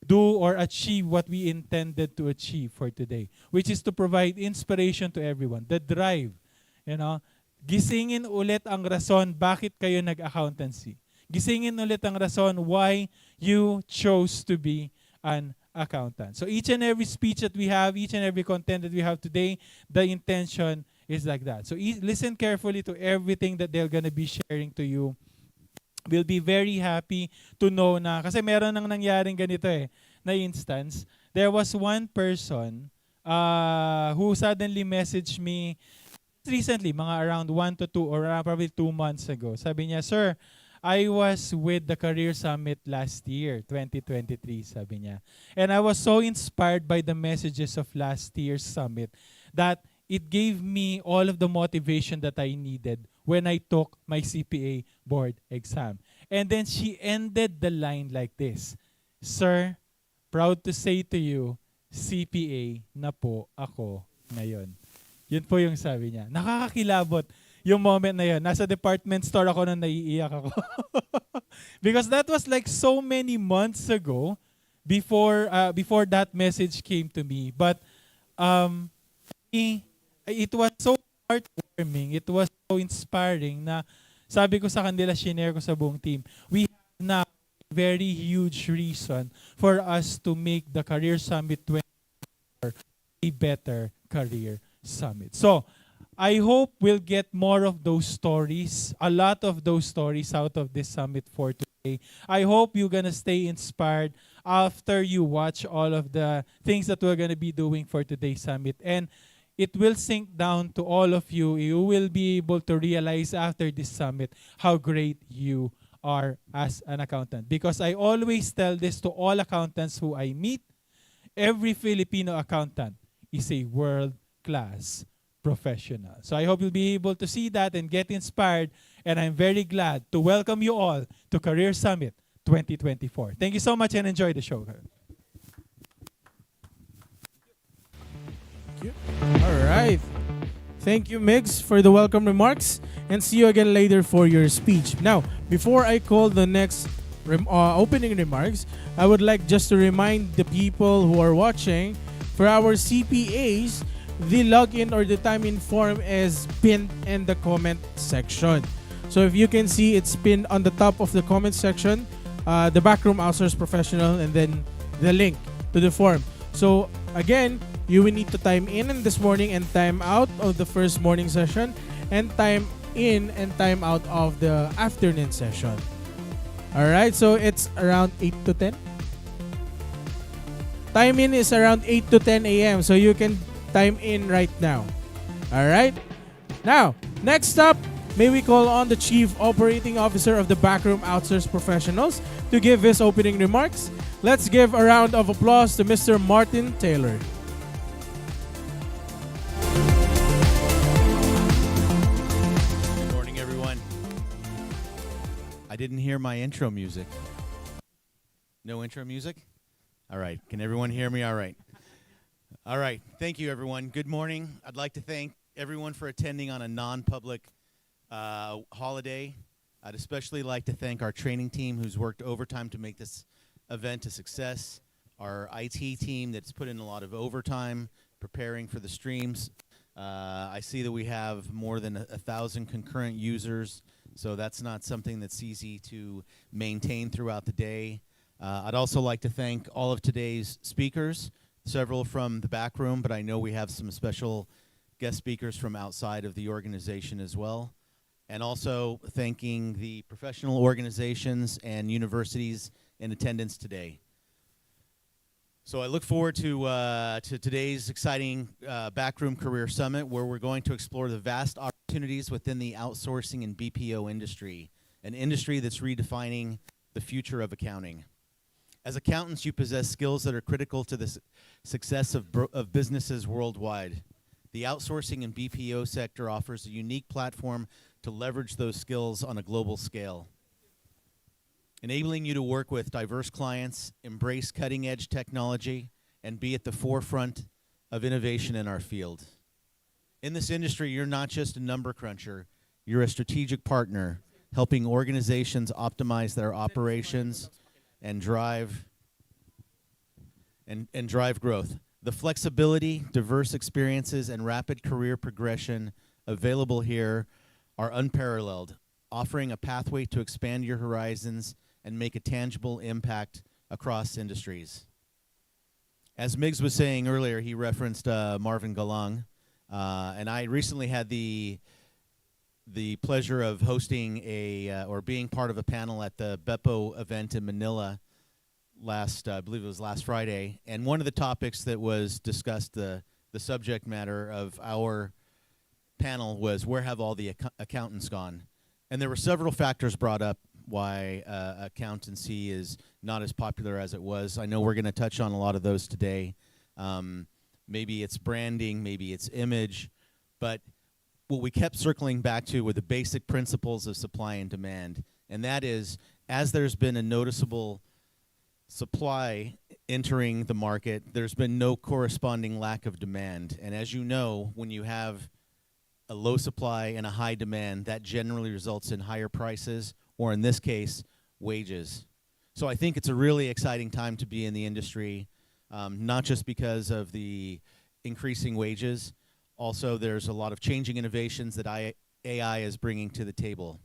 do or achieve what we intended to achieve for today, which is to provide inspiration to everyone, the drive, you know. Gisingin ulit ang rason bakit kayo nag-accountancy. Gisingin ulit ang rason why you chose to be an accountant. So each and every speech that we have, each and every content that we have today, the intention is like that. So listen carefully to everything that they're gonna be sharing to you. We'll be very happy to know na, kasi meron nang nangyaring ganito na instance. There was one person who suddenly messaged me recently, mga around 1 to 2 or probably 2 months ago. Sabi niya, "Sir, I was with the Career Summit last year, 2023, sabi niya. And I was so inspired by the messages of last year's summit that it gave me all of the motivation that I needed when I took my CPA board exam." And then she ended the line like this, "Sir, proud to say to you, CPA na po ako ngayon." Yun po yung sabi niya. Nakakakilabot yung moment na yun. Nasa department store ako nung naiiyak ako. Because that was like so many months ago before that message came to me. But it was so heartwarming. It was so inspiring na sabi ko sa kanila, shinare ko sa buong team, we have now a very huge reason for us to make the Career Summit 2024 a better career summit. So, I hope we'll get more of those stories, a lot of those stories out of this summit for today. I hope you're gonna stay inspired after you watch all of the things that we're gonna be doing for today's summit. And it will sink down to all of you. You will be able to realize after this summit how great you are as an accountant. Because I always tell this to all accountants who I meet, every Filipino accountant is a world-class professional. So I hope you'll be able to see that and get inspired. And I'm very glad to welcome you all to Career Summit 2024. Thank you so much and enjoy the show. All right. Thank you, Migs, for the welcome remarks, and see you again later for your speech. Now, before I call the next opening remarks, I would like just to remind the people who are watching, for our CPAs, the login or the time in form is pinned in the comment section. So if you can see, it's pinned on the top of the comment section, the backroom outsource professional, and then the link to the form. So again, you will need to time in this morning and time out of the first morning session, and time in and time out of the afternoon session. All right, so it's around 8 to 10. Time in is around 8 to 10 a.m. So you can time in right now. All right. Now, next up, may we call on the Chief Operating Officer of the Backroom Outsource Professionals to give his opening remarks. Let's give a round of applause to Mr. Martin Taylor. Good morning, everyone. I didn't hear my intro music. No intro music? All right. Can everyone hear me all right? All right. Thank you, everyone. Good morning. I'd like to thank everyone for attending on a non-public holiday. I'd especially like to thank our training team who's worked overtime to make this event a success, our IT team that's put in a lot of overtime preparing for the streams. I see that we have more than 1,000 concurrent users, so that's not something that's easy to maintain throughout the day. I'd also like to thank all of today's speakers, several from the back room, but I know we have some special guest speakers from outside of the organization as well. And also thanking the professional organizations and universities in attendance today. So I look forward to today's exciting Backroom Career Summit, where we're going to explore the vast opportunities within the outsourcing and BPO industry, an industry that's redefining the future of accounting. As accountants, you possess skills that are critical to the success of businesses worldwide. The outsourcing and BPO sector offers a unique platform to leverage those skills on a global scale, enabling you to work with diverse clients, embrace cutting-edge technology, and be at the forefront of innovation in our field. In this industry, you're not just a number cruncher, you're a strategic partner, helping organizations optimize their operations, and drive growth. The flexibility, diverse experiences, and rapid career progression available here are unparalleled, offering a pathway to expand your horizons and make a tangible impact across industries. As Miggs was saying earlier, he referenced Marvin Galang, and I recently had the pleasure of hosting or being part of a panel at the Beppo event in Manila I believe it was last Friday, and one of the topics that was discussed, the subject matter of our panel was, where have all the accountants gone? And there were several factors brought up why accountancy is not as popular as it was. I know we're going to touch on a lot of those today. Maybe it's branding, maybe it's image, but what we kept circling back to were the basic principles of supply and demand, and that is, as there's been a noticeable supply entering the market, there's been no corresponding lack of demand. And as you know, when you have a low supply and a high demand, that generally results in higher prices, or in this case, wages. So I think it's a really exciting time to be in the industry, not just because of the increasing wages. Also, there's a lot of changing innovations that AI is bringing to the table.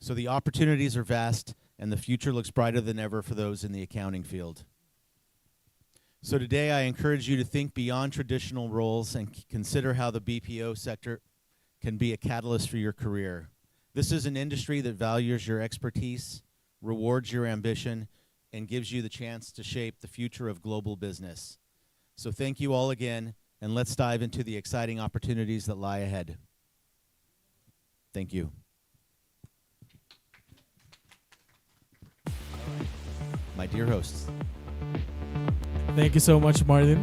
So the opportunities are vast, and the future looks brighter than ever for those in the accounting field. So today I encourage you to think beyond traditional roles and consider how the BPO sector can be a catalyst for your career. This is an industry that values your expertise, rewards your ambition, and gives you the chance to shape the future of global business. So thank you all again, and let's dive into the exciting opportunities that lie ahead. Thank you. My dear hosts. Thank you so much, Martin.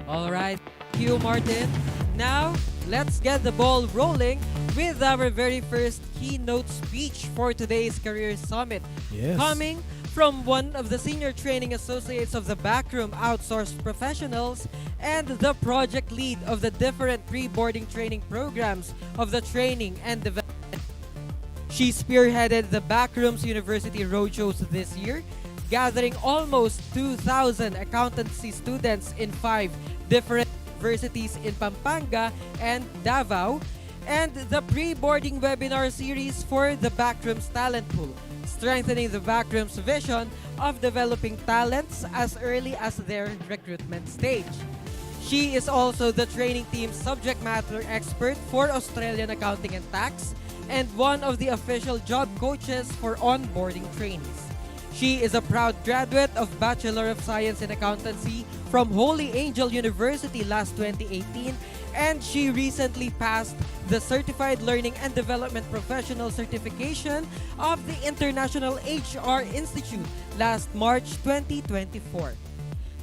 All right, thank you, Martin. Now, let's get the ball rolling with our very first keynote speech for today's Career Summit. Yes. Coming from one of the senior training associates of the Backroom Outsourced Professionals and the project lead of the different pre-boarding training programs of the Training and Development. She spearheaded the Backrooms University Roadshows this year, gathering almost 2,000 accountancy students in 5 different universities in Pampanga and Davao, and the pre-boarding webinar series for the Backrooms Talent Pool, strengthening the Backrooms vision of developing talents as early as their recruitment stage. She is also the training team's subject matter expert for Australian accounting and tax, and one of the official job coaches for onboarding trainees. She is a proud graduate of Bachelor of Science in Accountancy from Holy Angel University last 2018, and she recently passed the Certified Learning and Development Professional Certification of the International HR Institute last March 2024.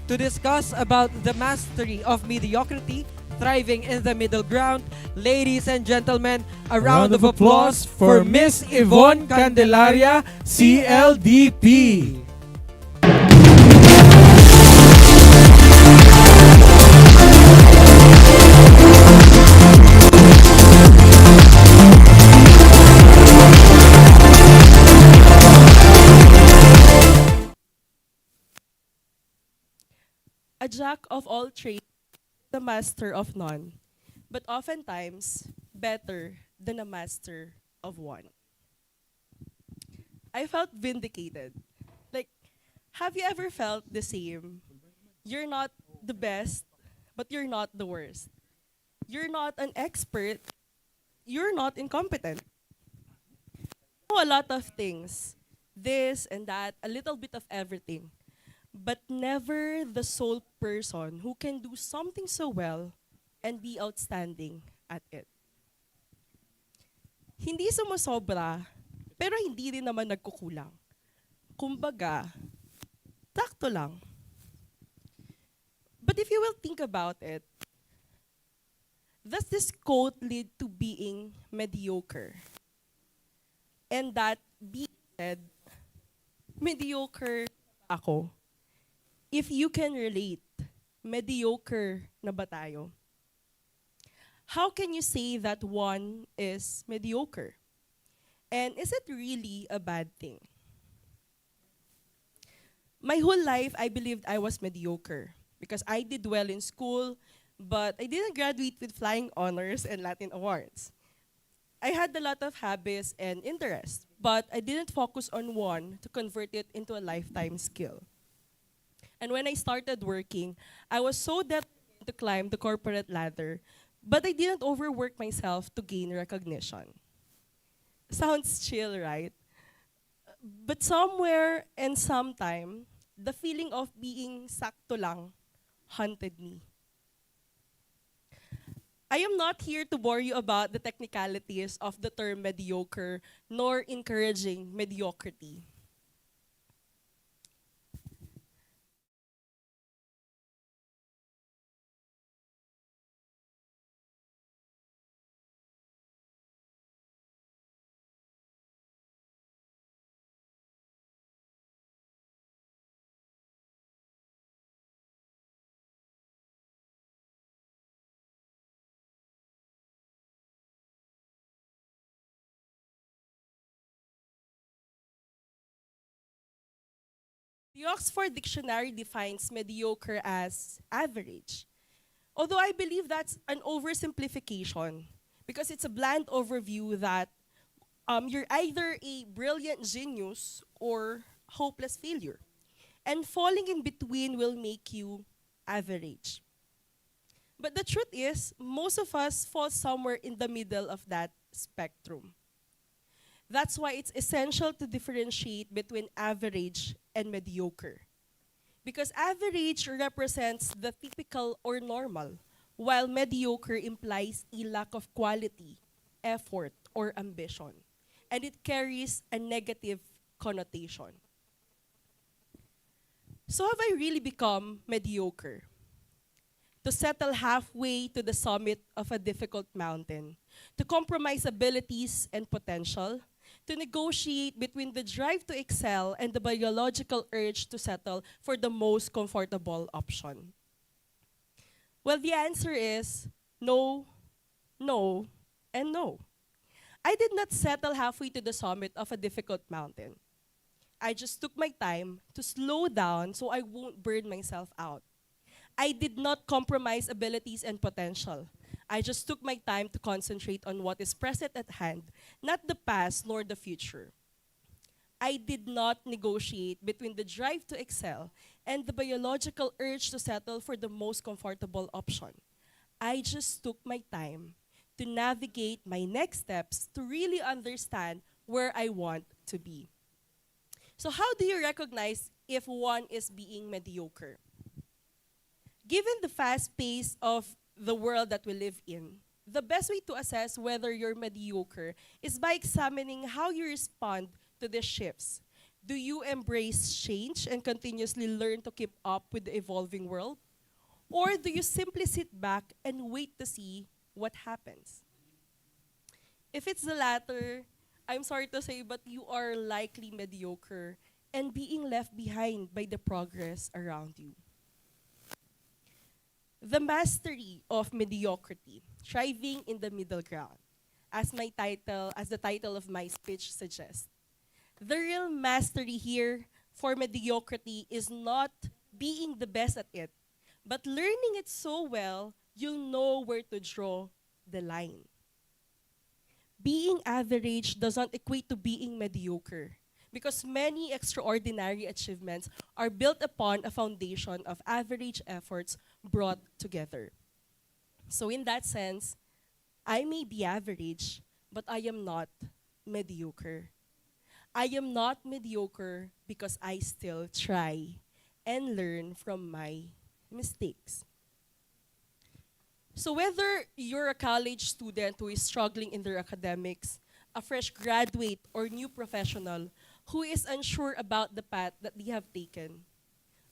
To discuss about the mastery of mediocrity, thriving in the middle ground, ladies and gentlemen, a round of applause for Miss Yvonne Candelaria, CLDP. A jack of all trades, the master of none, but oftentimes better than a master of one. I felt vindicated. Like, have you ever felt the same? You're not the best, but you're not the worst. You're not an expert, you're not incompetent. You know a lot of things, this and that, a little bit of everything, but never the sole person who can do something so well and be outstanding at it. Hindi sumusobra, pero hindi rin naman nagkukulang. Kumbaga, takto lang. But if you will think about it, does this quote lead to being mediocre? And that being said, mediocre ako. If you can relate, mediocre na ba tayo? How can you say that one is mediocre? And is it really a bad thing? My whole life, I believed I was mediocre because I did well in school, but I didn't graduate with flying honors and Latin awards. I had a lot of hobbies and interests, but I didn't focus on one to convert it into a lifetime skill. And when I started working, I was so determined to climb the corporate ladder, but I didn't overwork myself to gain recognition. Sounds chill, right? But somewhere and sometime, the feeling of being sakto lang haunted me. I am not here to bore you about the technicalities of the term mediocre, nor encouraging mediocrity. The Oxford Dictionary defines mediocre as average. Although I believe that's an oversimplification because it's a bland overview that you're either a brilliant genius or hopeless failure. And falling in between will make you average. But the truth is, most of us fall somewhere in the middle of that spectrum. That's why it's essential to differentiate between average and mediocre. Because average represents the typical or normal, while mediocre implies a lack of quality, effort, or ambition. And it carries a negative connotation. So have I really become mediocre? To settle halfway to the summit of a difficult mountain, to compromise abilities and potential, to negotiate between the drive to excel and the biological urge to settle for the most comfortable option? Well, the answer is no, no, and no. I did not settle halfway to the summit of a difficult mountain. I just took my time to slow down so I won't burn myself out. I did not compromise abilities and potential. I just took my time to concentrate on what is present at hand, not the past nor the future. I did not negotiate between the drive to excel and the biological urge to settle for the most comfortable option. I just took my time to navigate my next steps to really understand where I want to be. So how do you recognize if one is being mediocre? Given the fast pace of the world that we live in, the best way to assess whether you're mediocre is by examining how you respond to the shifts. Do you embrace change and continuously learn to keep up with the evolving world? Or do you simply sit back and wait to see what happens? If it's the latter, I'm sorry to say, but you are likely mediocre and being left behind by the progress around you. The mastery of mediocrity, thriving in the middle ground, as the title of my speech suggests. The real mastery here for mediocrity is not being the best at it, but learning it so well, you'll know where to draw the line. Being average does not equate to being mediocre, because many extraordinary achievements are built upon a foundation of average efforts brought together. So in that sense, I may be average, but I am not mediocre. I am not mediocre because I still try and learn from my mistakes. So whether you're a college student who is struggling in their academics, a fresh graduate or new professional who is unsure about the path that they have taken,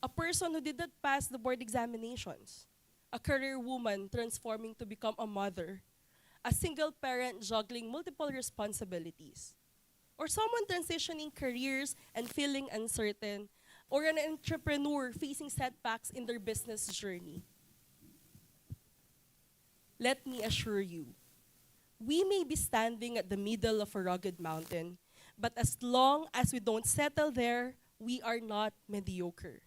a person who did not pass the board examinations, a career woman transforming to become a mother, a single parent juggling multiple responsibilities, or someone transitioning careers and feeling uncertain, or an entrepreneur facing setbacks in their business journey. Let me assure you, we may be standing at the middle of a rugged mountain, but as long as we don't settle there, we are not mediocre.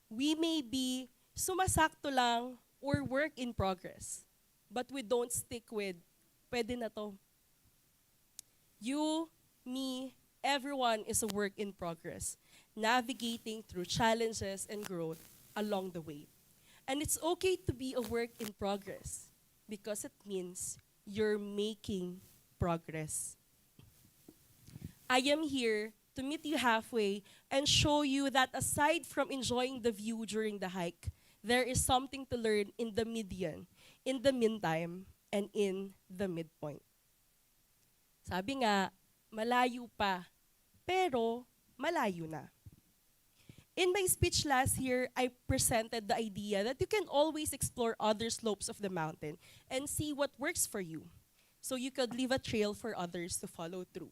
We may be sumasakto lang or work in progress, but we don't stick with, pwede na to. You, me, everyone is a work in progress, navigating through challenges and growth along the way. And it's okay to be a work in progress because it means you're making progress. I am here to meet you halfway and show you that aside from enjoying the view during the hike, there is something to learn in the median, in the meantime, and in the midpoint. Sabi nga, malayo pa, pero malayo na. In my speech last year, I presented the idea that you can always explore other slopes of the mountain and see what works for you, so you could leave a trail for others to follow through.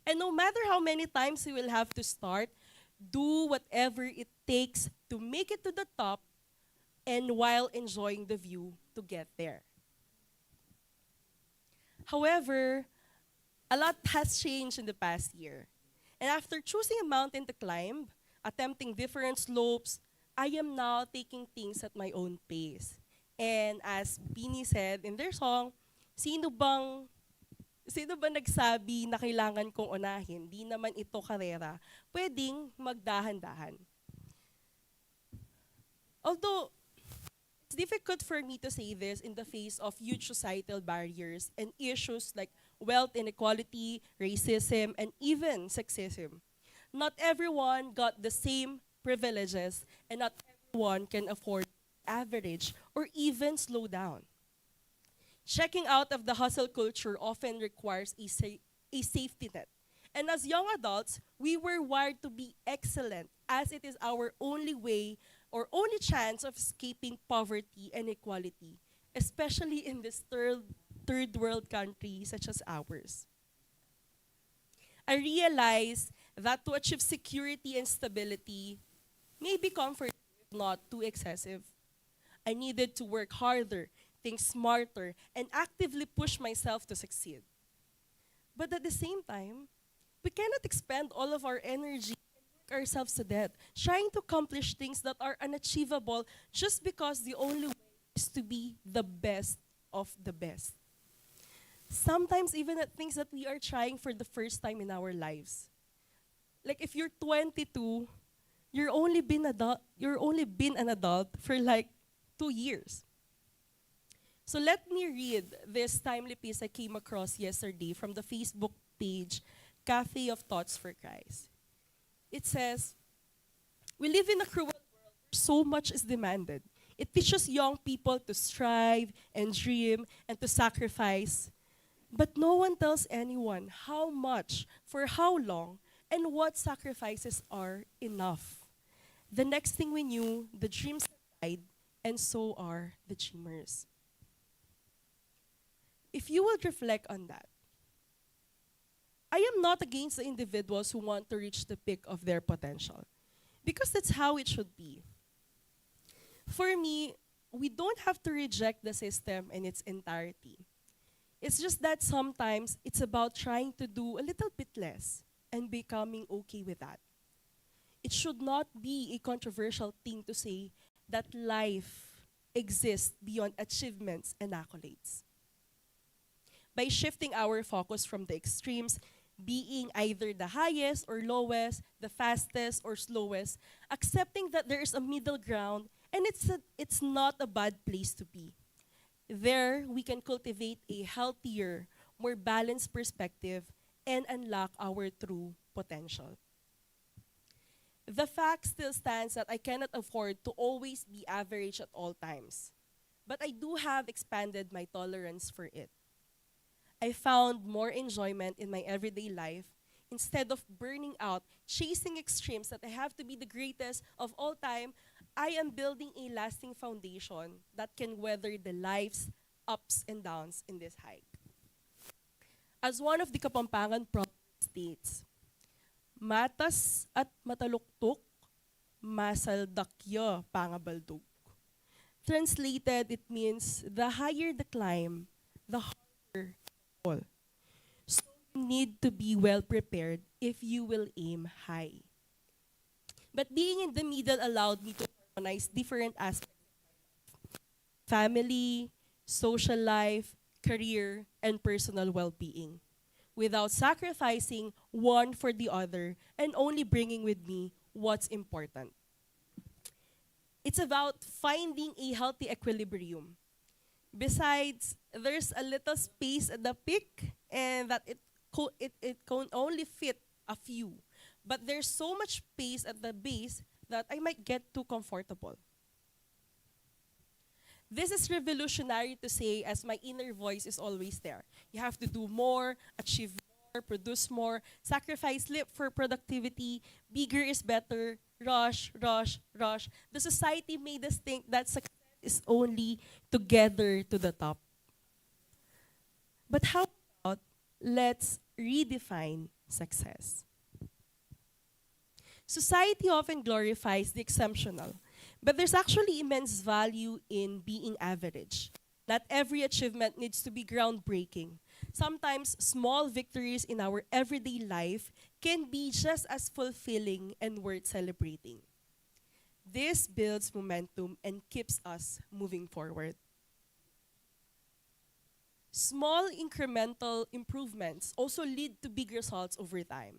And no matter how many times you will have to start, do whatever it takes to make it to the top and while enjoying the view to get there. However, a lot has changed in the past year. And after choosing a mountain to climb, attempting different slopes, I am now taking things at my own pace. And as BINI said in their song, sino ba nagsabi na kailangan kong unahin? Di naman ito karera. Pwedeng magdahan-dahan. Although, it's difficult for me to say this in the face of huge societal barriers and issues like wealth inequality, racism, and even sexism. Not everyone got the same privileges, and not everyone can afford average or even slow down. Checking out of the hustle culture often requires a safety net. And as young adults, we were wired to be excellent as it is our only way or only chance of escaping poverty and inequality, especially in this third world country such as ours. I realized that to achieve security and stability may be comfortable, not too excessive. I needed to work harder, think smarter, and actively push myself to succeed. But at the same time, we cannot expend all of our energy and work ourselves to death, trying to accomplish things that are unachievable just because the only way is to be the best of the best. Sometimes even at things that we are trying for the first time in our lives. Like if you're 22, you're only been an adult for like 2 years. So let me read this timely piece I came across yesterday from the Facebook page, Cafe of Thoughts for Christ. It says, we live in a cruel world where so much is demanded. It teaches young people to strive and dream and to sacrifice. But no one tells anyone how much, for how long, and what sacrifices are enough. The next thing we knew, the dreams died, and so are the dreamers. If you would reflect on that, I am not against the individuals who want to reach the peak of their potential, because that's how it should be. For me, we don't have to reject the system in its entirety. It's just that sometimes it's about trying to do a little bit less and becoming okay with that. It should not be a controversial thing to say that life exists beyond achievements and accolades. By shifting our focus from the extremes, being either the highest or lowest, the fastest or slowest, accepting that there is a middle ground, and it's not a bad place to be. There, we can cultivate a healthier, more balanced perspective and unlock our true potential. The fact still stands that I cannot afford to always be average at all times, but I do have expanded my tolerance for it. I found more enjoyment in my everyday life instead of burning out, chasing extremes that I have to be the greatest of all time. I am building a lasting foundation that can weather the life's ups and downs in this hike. As one of the Kapampangan province states, matas at mataluktok, masaldakya pangabaldog. Translated, it means the higher the climb, the harder the fall. So you need to be well prepared if you will aim high. But being in the middle allowed me to harmonize different aspects: family, social life, career, and personal well-being, without sacrificing one for the other and only bringing with me what's important. It's about finding a healthy equilibrium. Besides, there's a little space at the peak, and that it can only fit a few. But there's so much space at the base that I might get too comfortable. This is revolutionary to say, as my inner voice is always there. You have to do more, achieve more, produce more, sacrifice sleep for productivity, bigger is better, rush, rush, rush. The society made us think that success is only together to the top. But how about let's redefine success? Society often glorifies the exceptional, but there's actually immense value in being average. Not every achievement needs to be groundbreaking. Sometimes small victories in our everyday life can be just as fulfilling and worth celebrating. This builds momentum and keeps us moving forward. Small incremental improvements also lead to big results over time.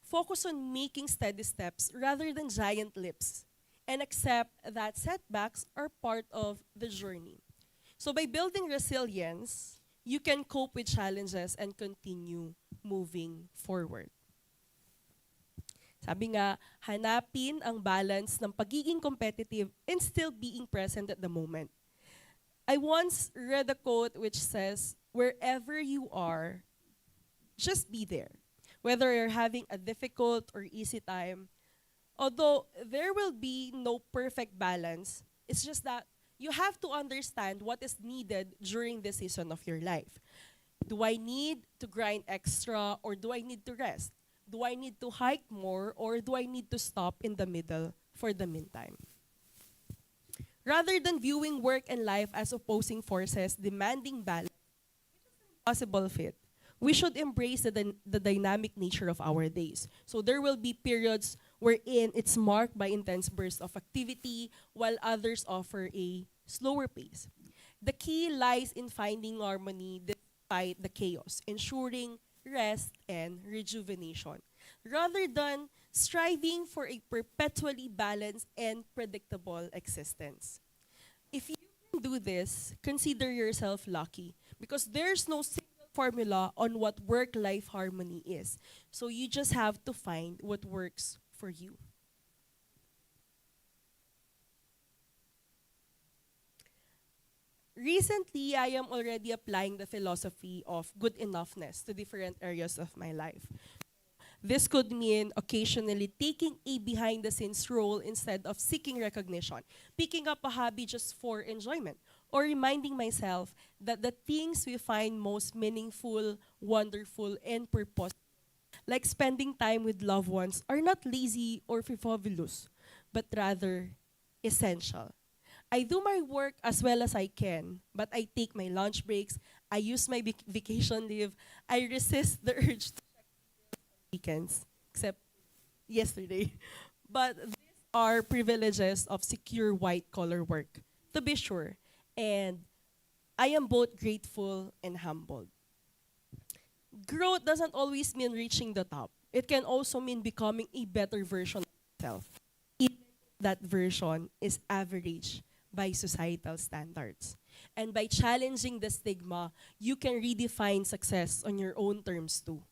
Focus on making steady steps rather than giant leaps, and accept that setbacks are part of the journey. So by building resilience, you can cope with challenges and continue moving forward. Sabi nga, hanapin ang balance ng pagiging competitive and still being present at the moment. I once read a quote which says, wherever you are, just be there. Whether you're having a difficult or easy time, although there will be no perfect balance, it's just that you have to understand what is needed during the season of your life. Do I need to grind extra or do I need to rest? Do I need to hike more or do I need to stop in the middle for the meantime? Rather than viewing work and life as opposing forces demanding balance, possible fit, we should embrace the dynamic nature of our days. So there will be periods wherein it's marked by intense bursts of activity, while others offer a slower pace. The key lies in finding harmony despite the chaos, ensuring rest and rejuvenation, rather than striving for a perpetually balanced and predictable existence. If you can do this, consider yourself lucky, because there's no single formula on what work-life harmony is. So you just have to find what works for you. Recently, I am already applying the philosophy of good enoughness to different areas of my life. This could mean occasionally taking a behind-the-scenes role instead of seeking recognition, picking up a hobby just for enjoyment, or reminding myself that the things we find most meaningful, wonderful, and purposeful, like spending time with loved ones, are not lazy or frivolous, but rather essential. I do my work as well as I can, but I take my lunch breaks, I use my vacation leave, I resist the urge to weekends, except yesterday. But these are privileges of secure white-collar work, to be sure. And I am both grateful and humbled. Growth doesn't always mean reaching the top. It can also mean becoming a better version of yourself, even if that version is average by societal standards. And by challenging the stigma, you can redefine success on your own terms too.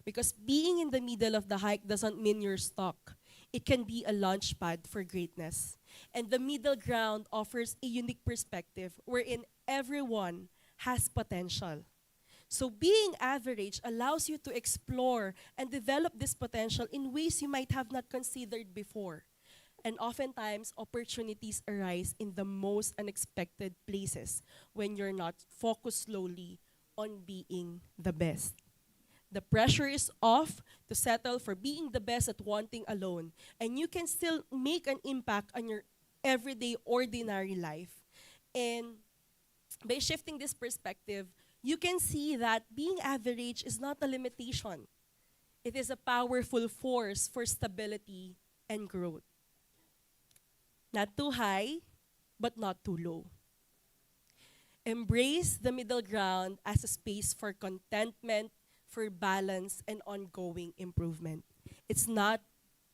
Because being in the middle of the hike doesn't mean you're stuck. It can be a launch pad for greatness. And the middle ground offers a unique perspective wherein everyone has potential. So being average allows you to explore and develop this potential in ways you might have not considered before. And oftentimes, opportunities arise in the most unexpected places when you're not focused slowly on being the best. The pressure is off to settle for being the best at one thing alone, and you can still make an impact on your everyday, ordinary life. And by shifting this perspective, you can see that being average is not a limitation. It is a powerful force for stability and growth. Not too high, but not too low. Embrace the middle ground as a space for contentment, for balance, and ongoing improvement. It's not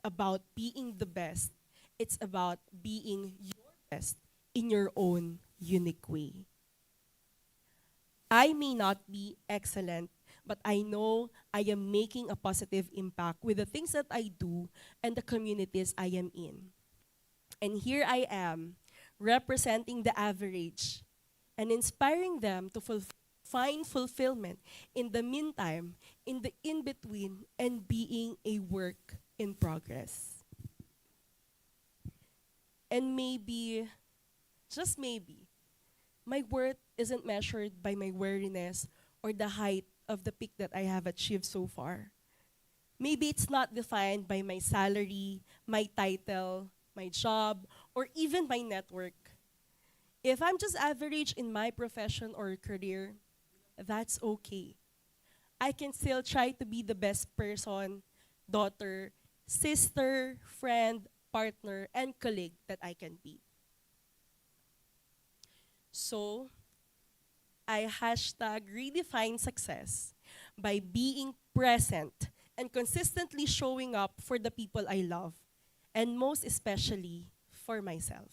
about being the best, it's about being your best in your own unique way. I may not be excellent, but I know I am making a positive impact with the things that I do and the communities I am in. And here I am, representing the average and inspiring them to find fulfillment in the meantime, in the in-between, and being a work in progress. And maybe, just maybe, my worth isn't measured by my weariness or the height of the peak that I have achieved so far. Maybe it's not defined by my salary, my title, my job, or even my network. If I'm just average in my profession or career, that's okay. I can still try to be the best person, daughter, sister, friend, partner, and colleague that I can be. So, I #redefine success by being present and consistently showing up for the people I love, and most especially for myself.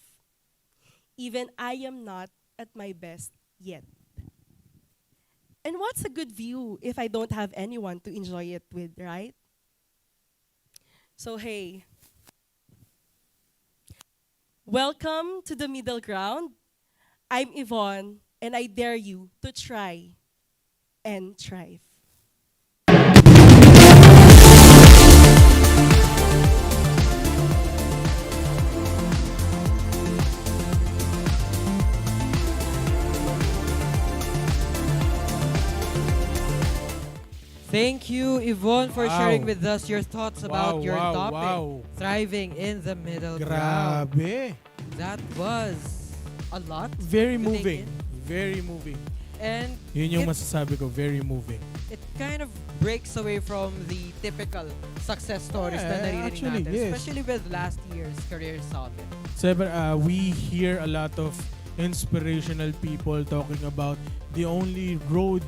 Even I am not at my best yet. And what's a good view if I don't have anyone to enjoy it with, right? So hey, welcome to the middle ground. I'm Yvonne, and I dare you to try and thrive. Thank you, Yvonne, for Wow. sharing with us your thoughts about your topic, Wow. thriving in the middle ground. Grabe. That was a lot. Very to take moving. in. Very moving. And Yun yung it, masasabi ko, very moving. it kind of breaks away from the typical success stories na Yeah, naririnig actually, natin, yes. especially with last year's Career Summit. So, we hear a lot of inspirational people talking about the only road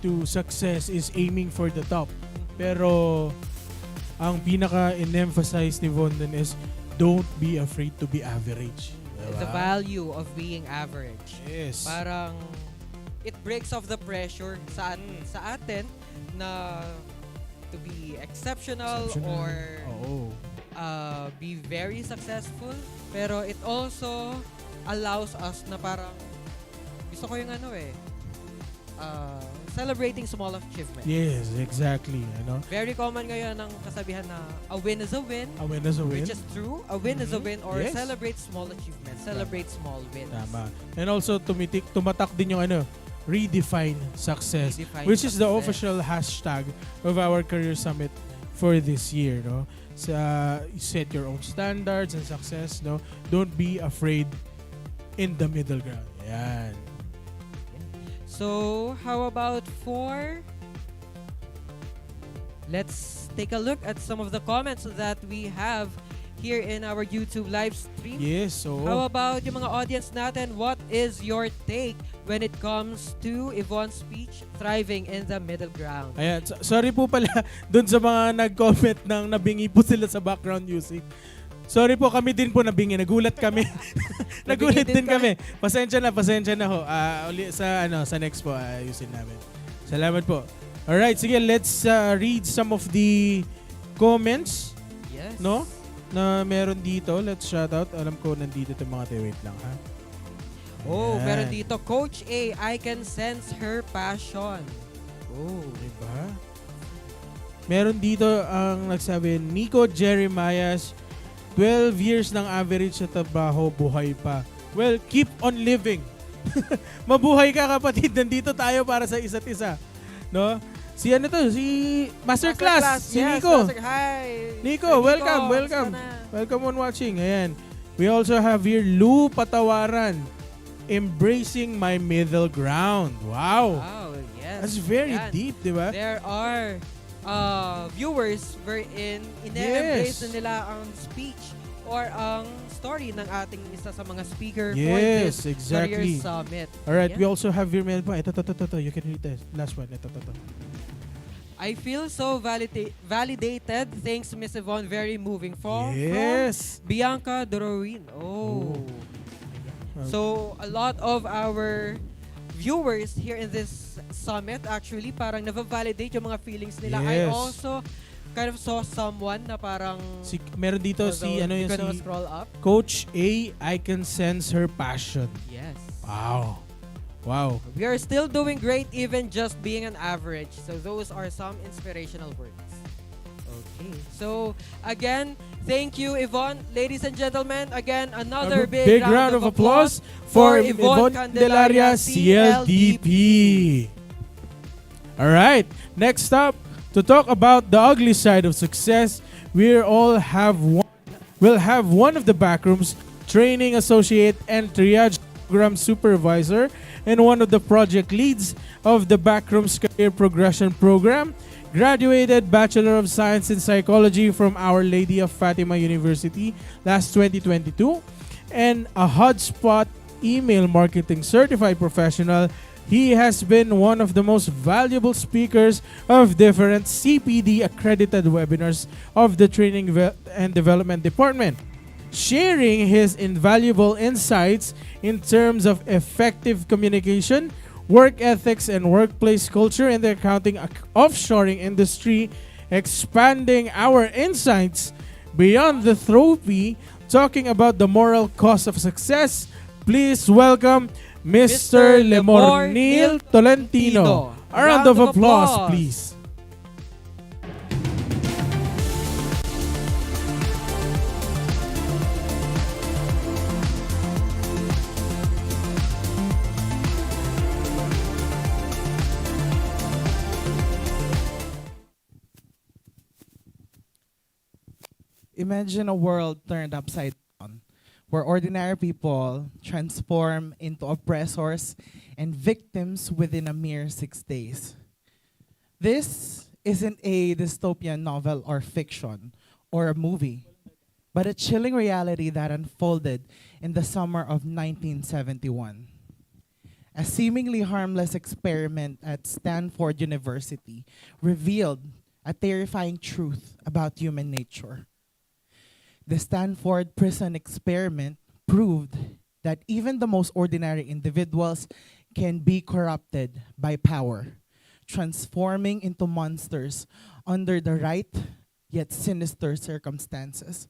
to success is aiming for the top. Pero ang pinaka-in-emphasize ni Von dun is don't be afraid to be average. The Diba? value of being average. Yes. Parang it breaks off the pressure sa atin na to be exceptional. Or Oo. be very successful, pero it also allows us na parang gusto ko yung celebrating small achievements. Yes, exactly. Very common ngayon ang kasabihan na a win is a win. A win is a win. Which is true. A win is a win, or Yes. celebrate small achievements. Celebrate small wins. Tama. And also tumatak din yung redefine success, Redefine which is the success. official hashtag of our Career Summit for this year, no? Set your own standards and success, no? Don't be afraid in the middle ground. Yan. So, how about let's take a look at some of the comments that we have here in our YouTube live stream. Yes, so How about yung mga audience natin? What is your take when it comes to Yvonne's speech, thriving in the middle ground? ayan, sorry po pala dun sa mga nag-comment nang nabingi po sila sa background music. Sorry po, kami din po nabingi. Nagulat kami. Nagulat din kami. Pasensya na ho. Uli sa next po ayusin namin. Salamat po. Alright, sige, let's read some of the comments, Yes. no? Na meron dito. Let's shout out. Alam ko nandito itong mga tayo. Wait lang, ha? Oh, Ayan. meron dito. Coach A, I can sense her passion. Oh. Diba? Meron dito ang nagsabi, Nico Jeremias, 12 years ng average sa trabaho, buhay pa. Well, keep on living. Mabuhay ka, kapatid. Nandito tayo para sa isa't isa. No? Si Masterclass. Si Yes, Nico. Hi. Nico, Hey, welcome. kamusta na? Welcome on watching. Ayan. We also have here Lou Patawaran. Embracing my middle ground. Wow. Wow, yes. That's very Yan. deep, di ba? There are viewers wherein ine-embrace na nila ang speech or ang story ng ating isa sa mga speaker for Yes, this exactly. Career Summit. Alright, we Yeah. also have your mail pa. Ito. You can read the last one. Ito. I feel so validated. Thanks, Miss Yvonne. Very moving. From Yes. Bianca Dorowin. Oh. So, a lot of our viewers here in this summit actually parang na-validate yung mga feelings nila. I Yes. also kind of saw someone na parang Meron dito si although ano you yung can si scroll up. Coach A, I can sense her passion. Yes. Wow. We are still doing great even just being an average. So those are some inspirational words. Okay. So again, thank you Yvonne. Ladies and gentlemen, again another Big round of applause for Yvonne Candelaria, CLDP. All right. Next up, to talk about the ugly side of success, we'll have one of the backrooms training associate and triage program supervisor and one of the project leads of the Backrooms Career Progression Program, graduated Bachelor of Science in Psychology from Our Lady of Fatima University last 2022, and a Hotspot email marketing certified professional. He has been one of the most valuable speakers of different CPD accredited webinars of the Training and Development Department, sharing his invaluable insights in terms of effective communication, work ethics, and workplace culture in the accounting offshoring industry, expanding our insights beyond the trophy, talking about the moral cost of success. Please welcome Mr. Lemornil Tolentino. A round of applause, please. Imagine a world turned upside down, where ordinary people transform into oppressors and victims within a mere 6 days. This isn't a dystopian novel or fiction or a movie, but a chilling reality that unfolded in the summer of 1971. A seemingly harmless experiment at Stanford University revealed a terrifying truth about human nature. The Stanford prison experiment proved that even the most ordinary individuals can be corrupted by power, transforming into monsters under the right yet sinister circumstances.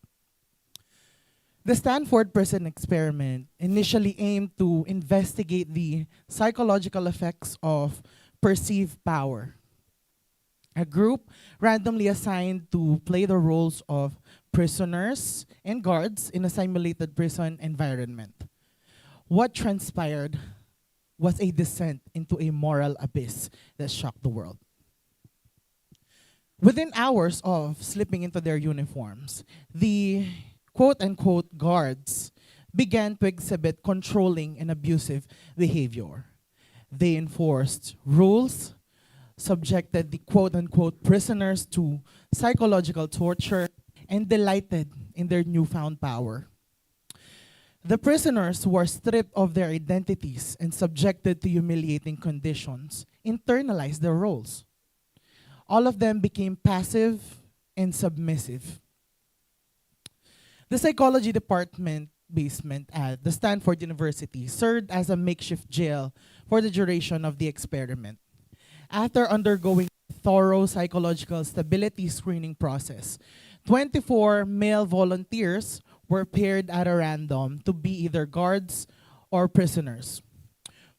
The Stanford prison experiment initially aimed to investigate the psychological effects of perceived power. A group randomly assigned to play the roles of prisoners and guards in a simulated prison environment. What transpired was a descent into a moral abyss that shocked the world. Within hours of slipping into their uniforms, the quote-unquote guards began to exhibit controlling and abusive behavior. They enforced rules, subjected the quote-unquote prisoners to psychological torture, and delighted in their newfound power. The prisoners were stripped of their identities and subjected to humiliating conditions, internalized their roles. All of them became passive and submissive. The psychology department basement at the Stanford University served as a makeshift jail for the duration of the experiment. After undergoing a thorough psychological stability screening process, 24 male volunteers were paired at a random to be either guards or prisoners.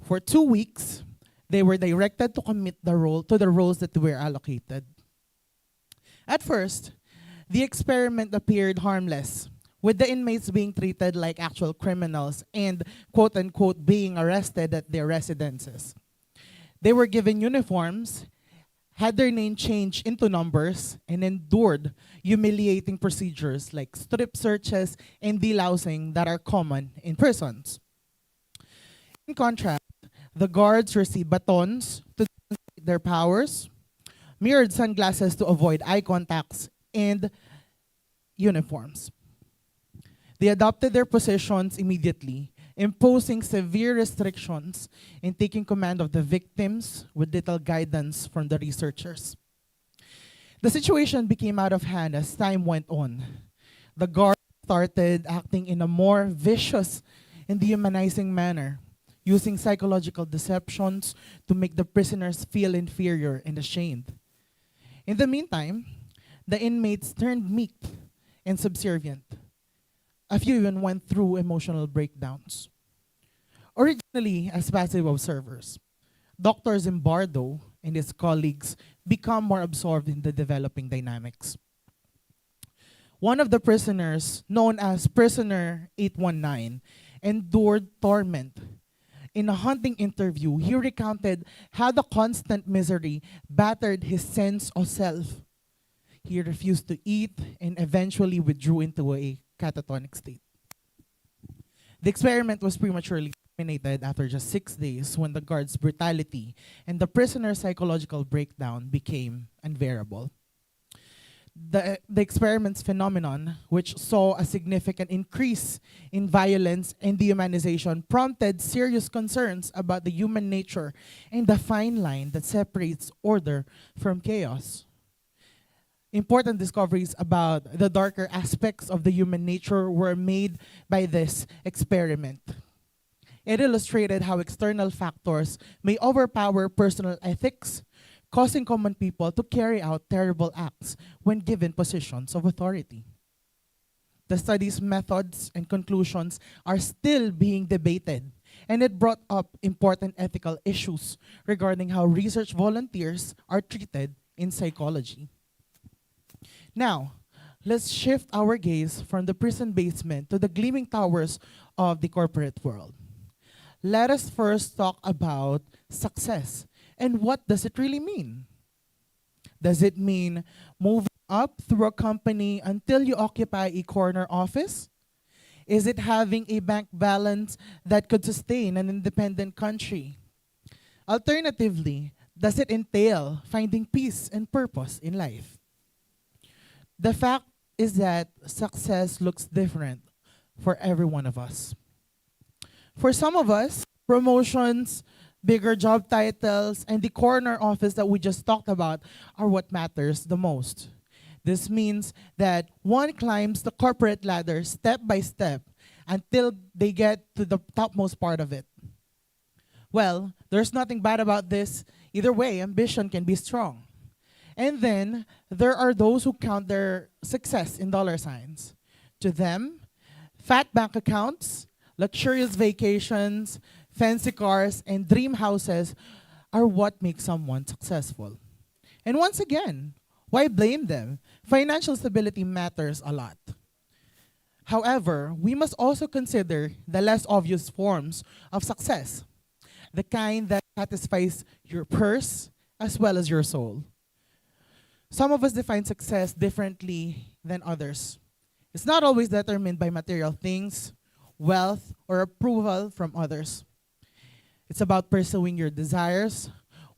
For 2 weeks, they were directed to commit the roles that were allocated. At first, the experiment appeared harmless, with the inmates being treated like actual criminals and quote-unquote being arrested at their residences. They were given uniforms, had their name changed into numbers, and endured humiliating procedures like strip searches and delousing that are common in prisons. In contrast, the guards received batons to demonstrate their powers, mirrored sunglasses to avoid eye contacts, and uniforms. They adopted their positions immediately, imposing severe restrictions and taking command of the victims with little guidance from the researchers. The situation became out of hand as time went on. The guards started acting in a more vicious and dehumanizing manner, using psychological deceptions to make the prisoners feel inferior and ashamed. In the meantime, the inmates turned meek and subservient. A few even went through emotional breakdowns. Originally as passive observers, Dr. Zimbardo and his colleagues become more absorbed in the developing dynamics. One of the prisoners, known as Prisoner 819, endured torment. In a haunting interview, he recounted how the constant misery battered his sense of self. He refused to eat and eventually withdrew into a catatonic state. The experiment was prematurely terminated after just 6 days when the guards' brutality and the prisoner's psychological breakdown became unbearable. The experiment's phenomenon, which saw a significant increase in violence and dehumanization, prompted serious concerns about the human nature and the fine line that separates order from chaos. Important discoveries about the darker aspects of the human nature were made by this experiment. It illustrated how external factors may overpower personal ethics, causing common people to carry out terrible acts when given positions of authority. The study's methods and conclusions are still being debated, and it brought up important ethical issues regarding how research volunteers are treated in psychology. Now, let's shift our gaze from the prison basement to the gleaming towers of the corporate world. Let us first talk about success. And what does it really mean? Does it mean moving up through a company until you occupy a corner office? Is it having a bank balance that could sustain an independent country? Alternatively, does it entail finding peace and purpose in life? The fact is that success looks different for every one of us. For some of us, promotions, bigger job titles, and the corner office that we just talked about are what matters the most. This means that one climbs the corporate ladder step by step until they get to the topmost part of it. Well, there's nothing bad about this. Either way, ambition can be strong. And then there are those who count their success in dollar signs. To them, fat bank accounts, luxurious vacations, fancy cars, and dream houses are what makes someone successful. And once again, why blame them? Financial stability matters a lot. However, we must also consider the less obvious forms of success, the kind that satisfies your purse as well as your soul. Some of us define success differently than others. It's not always determined by material things, wealth, or approval from others. It's about pursuing your desires,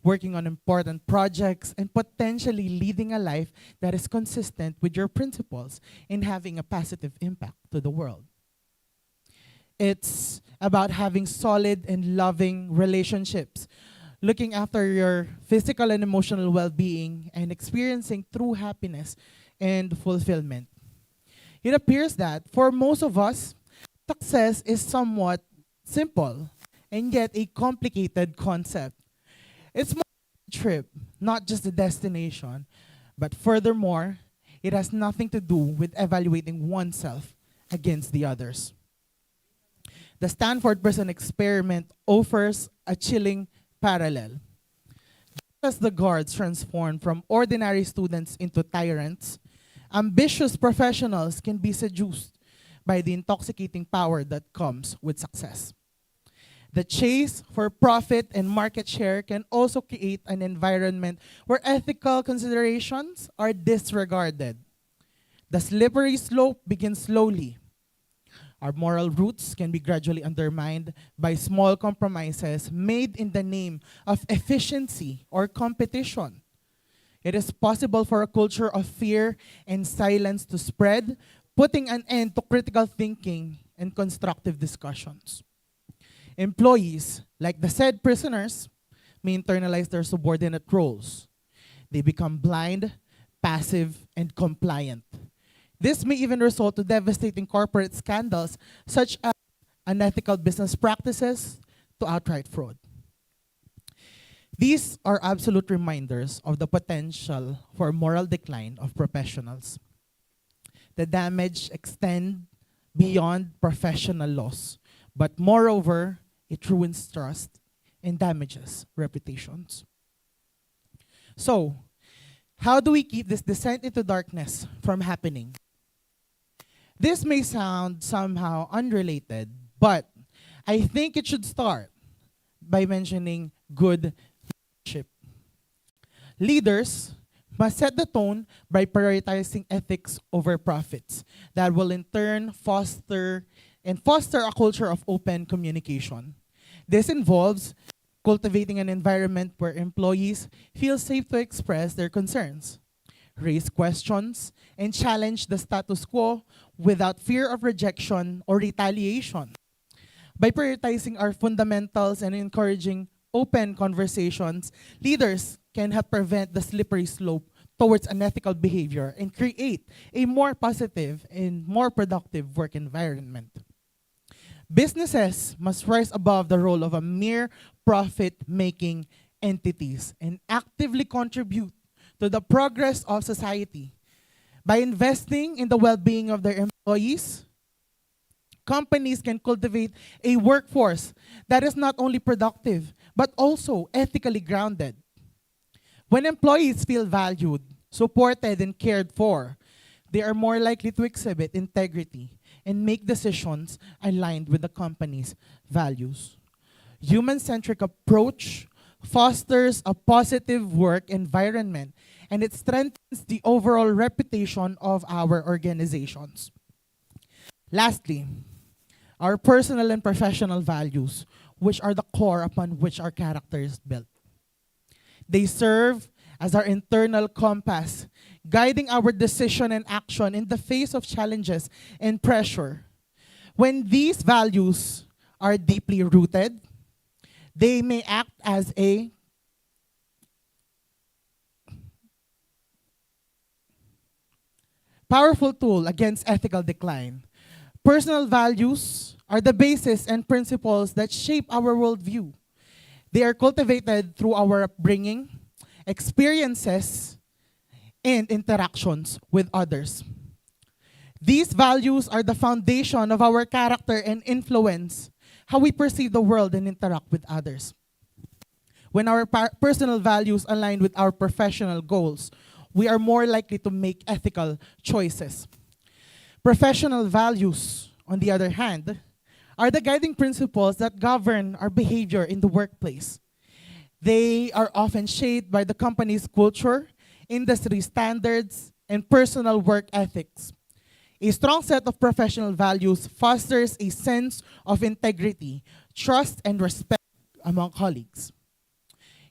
working on important projects, and potentially leading a life that is consistent with your principles and having a positive impact to the world. It's about having solid and loving relationships, looking after your physical and emotional well-being, and experiencing true happiness and fulfillment. It appears that for most of us, success is somewhat simple and yet a complicated concept. It's more a trip, not just a destination, but furthermore, it has nothing to do with evaluating oneself against the others. The Stanford Prison Experiment offers a chilling parallel. As the guards transform from ordinary students into tyrants, ambitious professionals can be seduced by the intoxicating power that comes with success. The chase for profit and market share can also create an environment where ethical considerations are disregarded. The slippery slope begins slowly. Our moral roots can be gradually undermined by small compromises made in the name of efficiency or competition. It is possible for a culture of fear and silence to spread, putting an end to critical thinking and constructive discussions. Employees, like the said prisoners, may internalize their subordinate roles. They become blind, passive, and compliant. This may even result to devastating corporate scandals such as unethical business practices to outright fraud. These are absolute reminders of the potential for moral decline of professionals. The damage extends beyond professional loss, but moreover, it ruins trust and damages reputations. So, how do we keep this descent into darkness from happening? This may sound somehow unrelated, but I think it should start by mentioning good leadership. Leaders must set the tone by prioritizing ethics over profits that will in turn foster a culture of open communication. This involves cultivating an environment where employees feel safe to express their concerns, raise questions, and challenge the status quo without fear of rejection or retaliation. By prioritizing our fundamentals and encouraging open conversations, leaders can help prevent the slippery slope towards unethical behavior and create a more positive and more productive work environment. Businesses must rise above the role of a mere profit-making entities and actively contribute to the progress of society. By investing in the well-being of their employees, companies can cultivate a workforce that is not only productive, but also ethically grounded. When employees feel valued, supported, and cared for, they are more likely to exhibit integrity and make decisions aligned with the company's values. Human-centric approach fosters a positive work environment, and it strengthens the overall reputation of our organizations. Lastly, our personal and professional values, which are the core upon which our character is built. They serve as our internal compass, guiding our decision and action in the face of challenges and pressure. When these values are deeply rooted, they may act as a powerful tool against ethical decline. Personal values are the basis and principles that shape our worldview. They are cultivated through our upbringing, experiences, and interactions with others. These values are the foundation of our character and influence how we perceive the world and interact with others. When our personal values align with our professional goals, we are more likely to make ethical choices. Professional values, on the other hand, are the guiding principles that govern our behavior in the workplace. They are often shaped by the company's culture, industry standards, and personal work ethics. A strong set of professional values fosters a sense of integrity, trust, and respect among colleagues.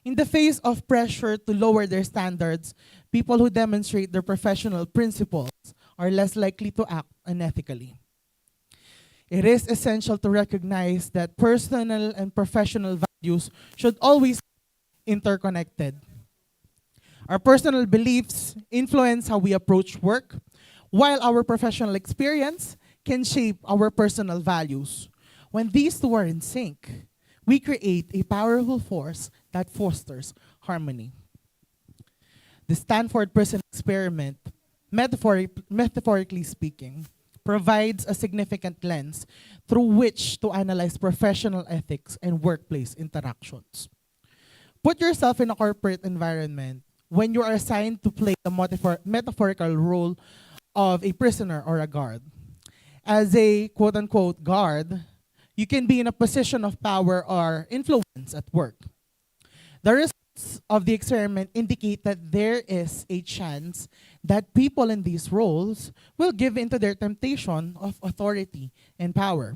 In the face of pressure to lower their standards, people who demonstrate their professional principles are less likely to act unethically. It is essential to recognize that personal and professional values should always be interconnected. Our personal beliefs influence how we approach work, while our professional experience can shape our personal values. When these two are in sync, we create a powerful force that fosters harmony. The Stanford Prison Experiment, metaphorically speaking, provides a significant lens through which to analyze professional ethics and workplace interactions. Put yourself in a corporate environment when you are assigned to play the metaphorical role of a prisoner or a guard. As a quote-unquote guard, you can be in a position of power or influence at work. The results of the experiment indicate that there is a chance that people in these roles will give into their temptation of authority and power,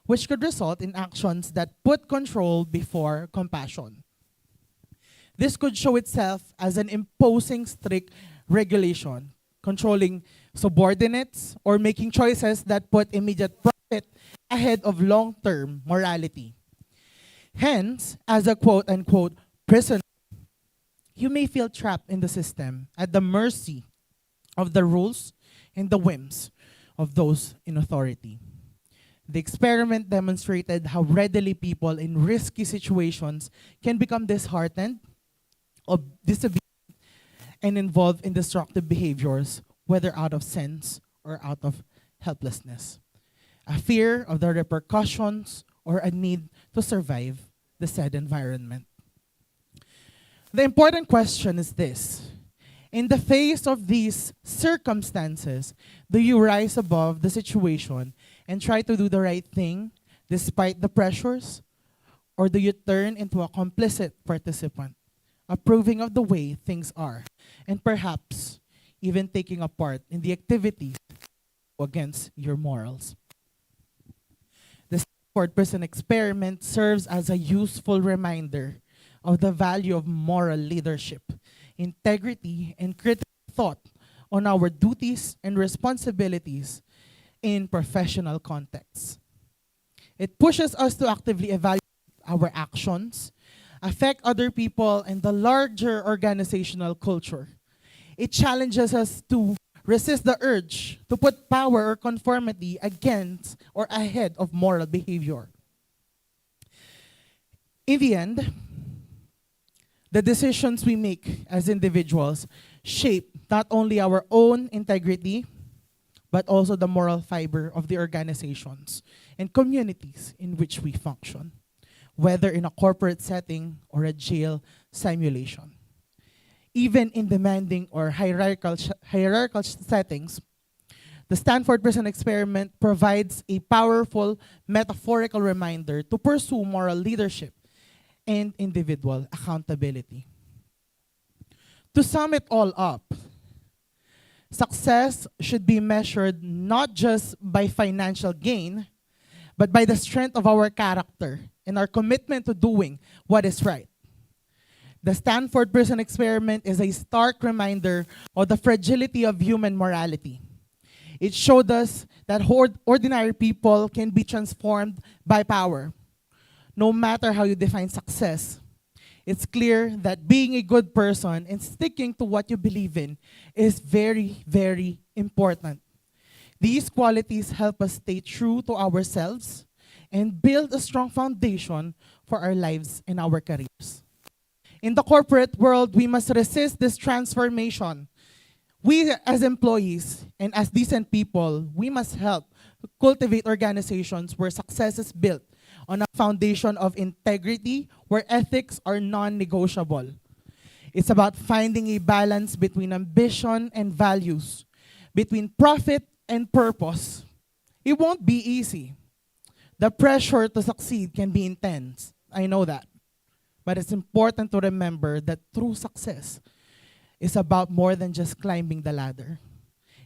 which could result in actions that put control before compassion. This could show itself as an imposing strict regulation, controlling subordinates, or making choices that put immediate profit ahead of long-term morality. Hence, as a quote-unquote prisoner, you may feel trapped in the system at the mercy of the rules and the whims of those in authority. The experiment demonstrated how readily people in risky situations can become disheartened or disobedient and involved in destructive behaviors, whether out of sense or out of helplessness, a fear of the repercussions, or a need to survive the said environment. The important question is this: in the face of these circumstances, do you rise above the situation and try to do the right thing despite the pressures? Or do you turn into a complicit participant, approving of the way things are, and perhaps even taking a part in the activities against your morals? The Stanford Prison Experiment serves as a useful reminder of the value of moral leadership, integrity, and critical thought on our duties and responsibilities in professional contexts. It pushes us to actively evaluate our actions, affect other people, and the larger organizational culture. It challenges us to resist the urge to put power or conformity against or ahead of moral behavior. In the end, the decisions we make as individuals shape not only our own integrity, but also the moral fiber of the organizations and communities in which we function, whether in a corporate setting or a jail simulation. Even in demanding or hierarchical settings, the Stanford Prison Experiment provides a powerful metaphorical reminder to pursue moral leadership and individual accountability. To sum it all up, success should be measured not just by financial gain, but by the strength of our character and our commitment to doing what is right. The Stanford Prison Experiment is a stark reminder of the fragility of human morality. It showed us that ordinary people can be transformed by power. No matter how you define success, it's clear that being a good person and sticking to what you believe in is very, very important. These qualities help us stay true to ourselves and build a strong foundation for our lives and our careers. In the corporate world, we must resist this transformation. We as employees and as decent people, we must help cultivate organizations where success is built on a foundation of integrity, where ethics are non-negotiable. It's about finding a balance between ambition and values, between profit and purpose. It won't be easy. The pressure to succeed can be intense. I know that. But it's important to remember that true success is about more than just climbing the ladder.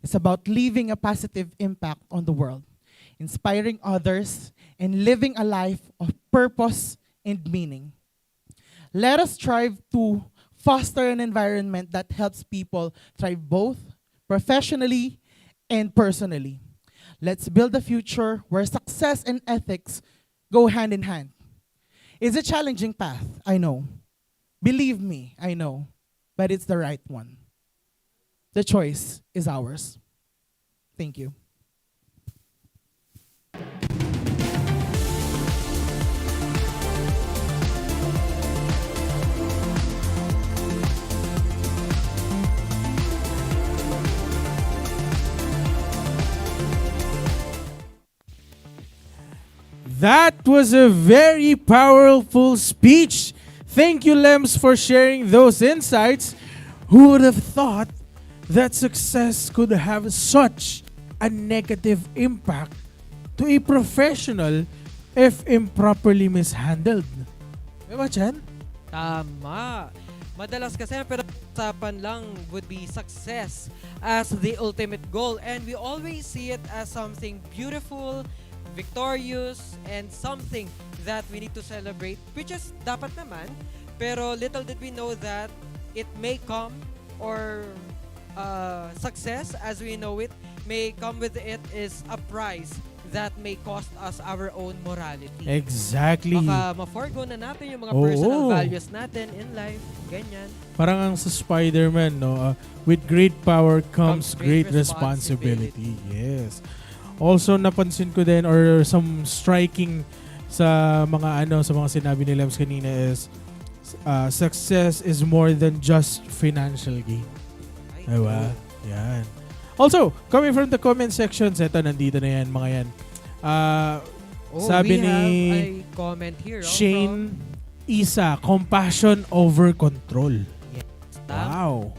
It's about leaving a positive impact on the world, inspiring others, and living a life of purpose and meaning. Let us strive to foster an environment that helps people thrive both professionally and personally. Let's build a future where success and ethics go hand in hand. It's a challenging path, I know. Believe me, I know. But it's the right one. The choice is ours. Thank you. That was a very powerful speech. Thank you, Lems, for sharing those insights. Who would have thought that success could have such a negative impact to a professional if improperly mishandled? Diba, Chan? Tama. Madalas kasi ang pinag-usapan lang would be success as the ultimate goal, and we always see it as something beautiful, victorious, and something that we need to celebrate, which is dapat naman. Pero little did we know that it may come, or success as we know it may come with it is a price that may cost us our own morality. Exactly. Baka ma-forgo na natin yung mga Oo. personal values natin in life. Ganyan. Parang ang sa Spider-Man, no? With great power comes great responsibility. Yes. Also, napansin ko din, or some striking sa mga sa mga sinabi ni Lems kanina is, success is more than just financial gain. Diba? Yan. Also, coming from the comment sections, eto, nandito na yan, mga yan. Sabi we ni have a comment here Shane Isa, compassion over control. Yes. Wow.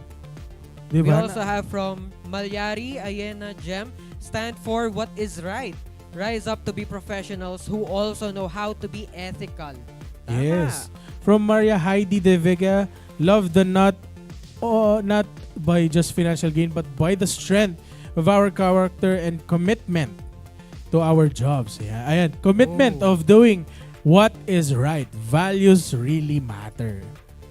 We Diba? also have from Malyari Ayena Gem, stand for what is right. Rise up to be professionals who also know how to be ethical. Tama. Yes. From Maria Heidi De Vega, love the not by just financial gain, but by the strength of our character and commitment to our jobs. Yeah. Ayan. Commitment of doing what is right. Values really matter.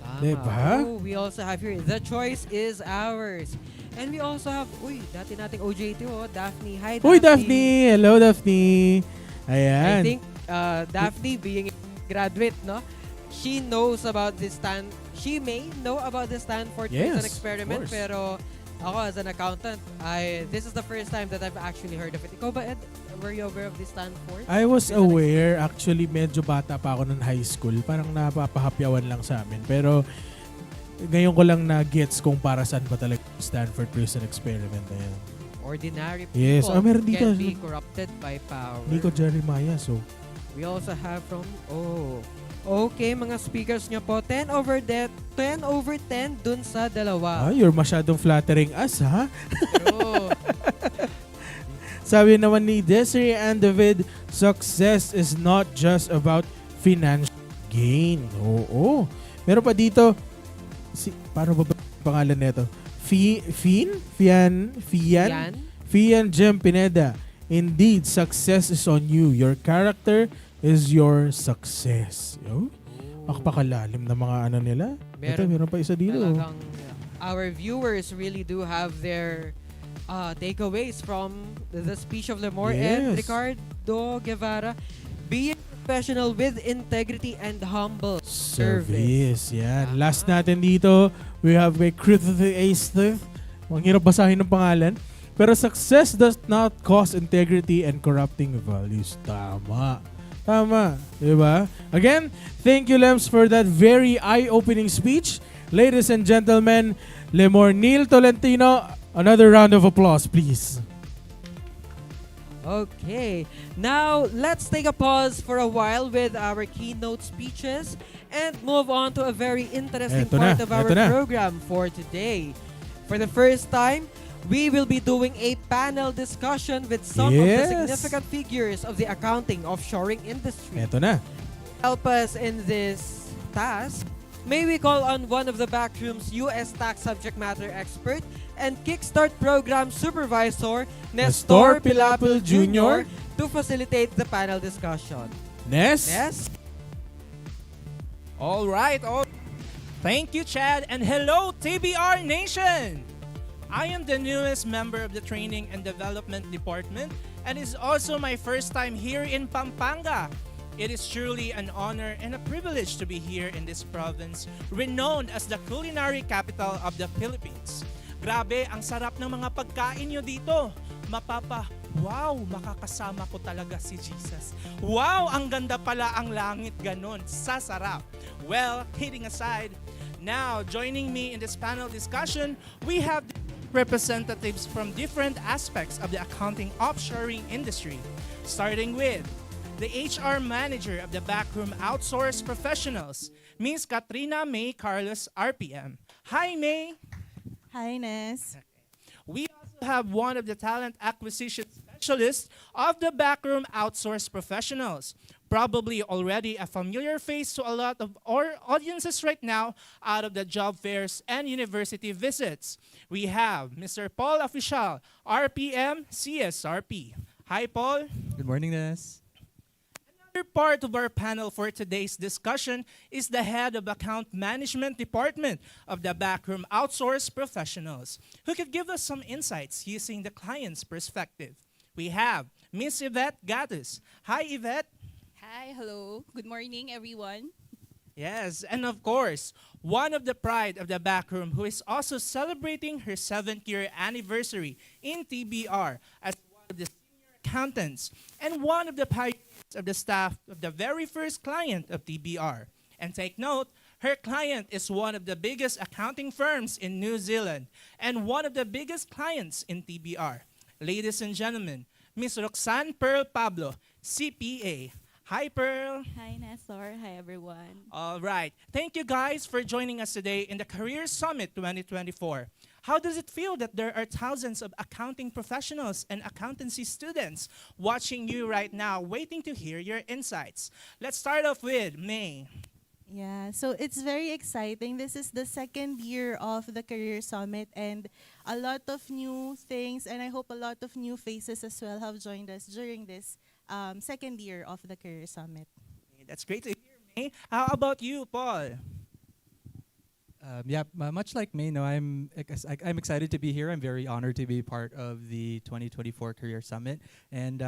Tama. Diba? Oh, we also have here, the choice is ours. And we also have, dati nating OJT, Daphne. Hi, Daphne. Uy, Daphne! Hello, Daphne! Ayan. I think Daphne, being a graduate, no? She knows about this she may know about the Stanford quiz and experiment, pero ako as an accountant, this is the first time that I've actually heard of it. Ikaw ba, Ed? Were you aware of the Stanford? I was aware. Actually, medyo bata pa ako ng high school. Parang napapahapyawan lang sa amin. Pero ngayon ko lang na-gets kung para saan ba talaga Stanford quiz and experiment na yan. Ordinary people Yes. Meron dito. can be corrupted by power. Nico Jeremiah, so. We also have from, okay, mga speakers nyo po, 10 over 10 dun sa dalawa. You're masyadong flattering us, ha? True. Sabi naman ni Desiree and David, success is not just about financial gain. Oo. Meron pa dito, paano ba pangalan nito? Fian Jem Pineda. Indeed, success is on you. Your character is your success. Pakalalim na mga nila. Meron pa isa dito. Talagang, our viewers really do have their takeaways from the speech of Lemore and Ricardo Guevara. Being professional with integrity and humble service. Yan. Last natin dito, we have a critical ace. Ang hirap basahin ng pangalan. Pero success does not cause integrity and corrupting values. Tama. Diba? Again, thank you, Lems, for that very eye-opening speech. Ladies and gentlemen, Lemore Neil Tolentino, another round of applause, please. Okay, now let's take a pause for a while with our keynote speeches and move on to a very interesting part of our program for today. For the first time, we will be doing a panel discussion with some of the significant figures of the accounting offshoring industry. Eto na. Help us in this task. May we call on one of the Backroom's U.S. tax subject matter expert and Kickstart Program Supervisor, Nestor Pilapil Jr., to facilitate the panel discussion. Nes? All right. Thank you, Chad, and hello, TBR Nation! I am the newest member of the Training and Development Department, and it's also my first time here in Pampanga. It is truly an honor and a privilege to be here in this province, renowned as the culinary capital of the Philippines. Grabe, ang sarap ng mga pagkain nyo dito. Wow, makakasama ko talaga si Jesus. Wow, ang ganda pala ang langit ganon. Sasarap. Well, kidding aside, now joining me in this panel discussion, we have representatives from different aspects of the accounting offshoring industry, starting with the HR manager of the Backroom Outsource Professionals, Ms. Katrina May Carlos, RPM. Hi, May. Hi, Nes. We also have one of the talent acquisition specialists of the Backroom Outsource Professionals, probably already a familiar face to a lot of our audiences right now out of the job fairs and university visits. We have Mr. Paul Official, RPM CSRP. Hi, Paul. Good morning, Nes. Another part of our panel for today's discussion is the head of account management department of the backroom outsource professionals, who could give us some insights using the client's perspective. We have Miss Yvette Gatus. Hi, Yvette. Hi, hello. Good morning, everyone. Yes, and of course, one of the pride of the backroom who is also celebrating her 7th year anniversary in TBR as one of the senior accountants and one of the pioneers of the staff of the very first client of TBR. And take note, her client is one of the biggest accounting firms in New Zealand and one of the biggest clients in TBR. Ladies and gentlemen, Miss Roxanne Pearl Pablo, CPA. Hi, Pearl. Hi, Nestor. Hi, everyone. All right. Thank you guys for joining us today in the Career Summit 2024. How does it feel that there are thousands of accounting professionals and accountancy students watching you right now, waiting to hear your insights? Let's start off with May. Yeah, so it's very exciting. This is the second year of the Career Summit, and a lot of new things, and I hope a lot of new faces as well have joined us during this second year of the Career Summit. That's great to hear, May. How about you, Paul? Much like May, no, I'm excited to be here. I'm very honored to be part of the 2024 Career Summit. And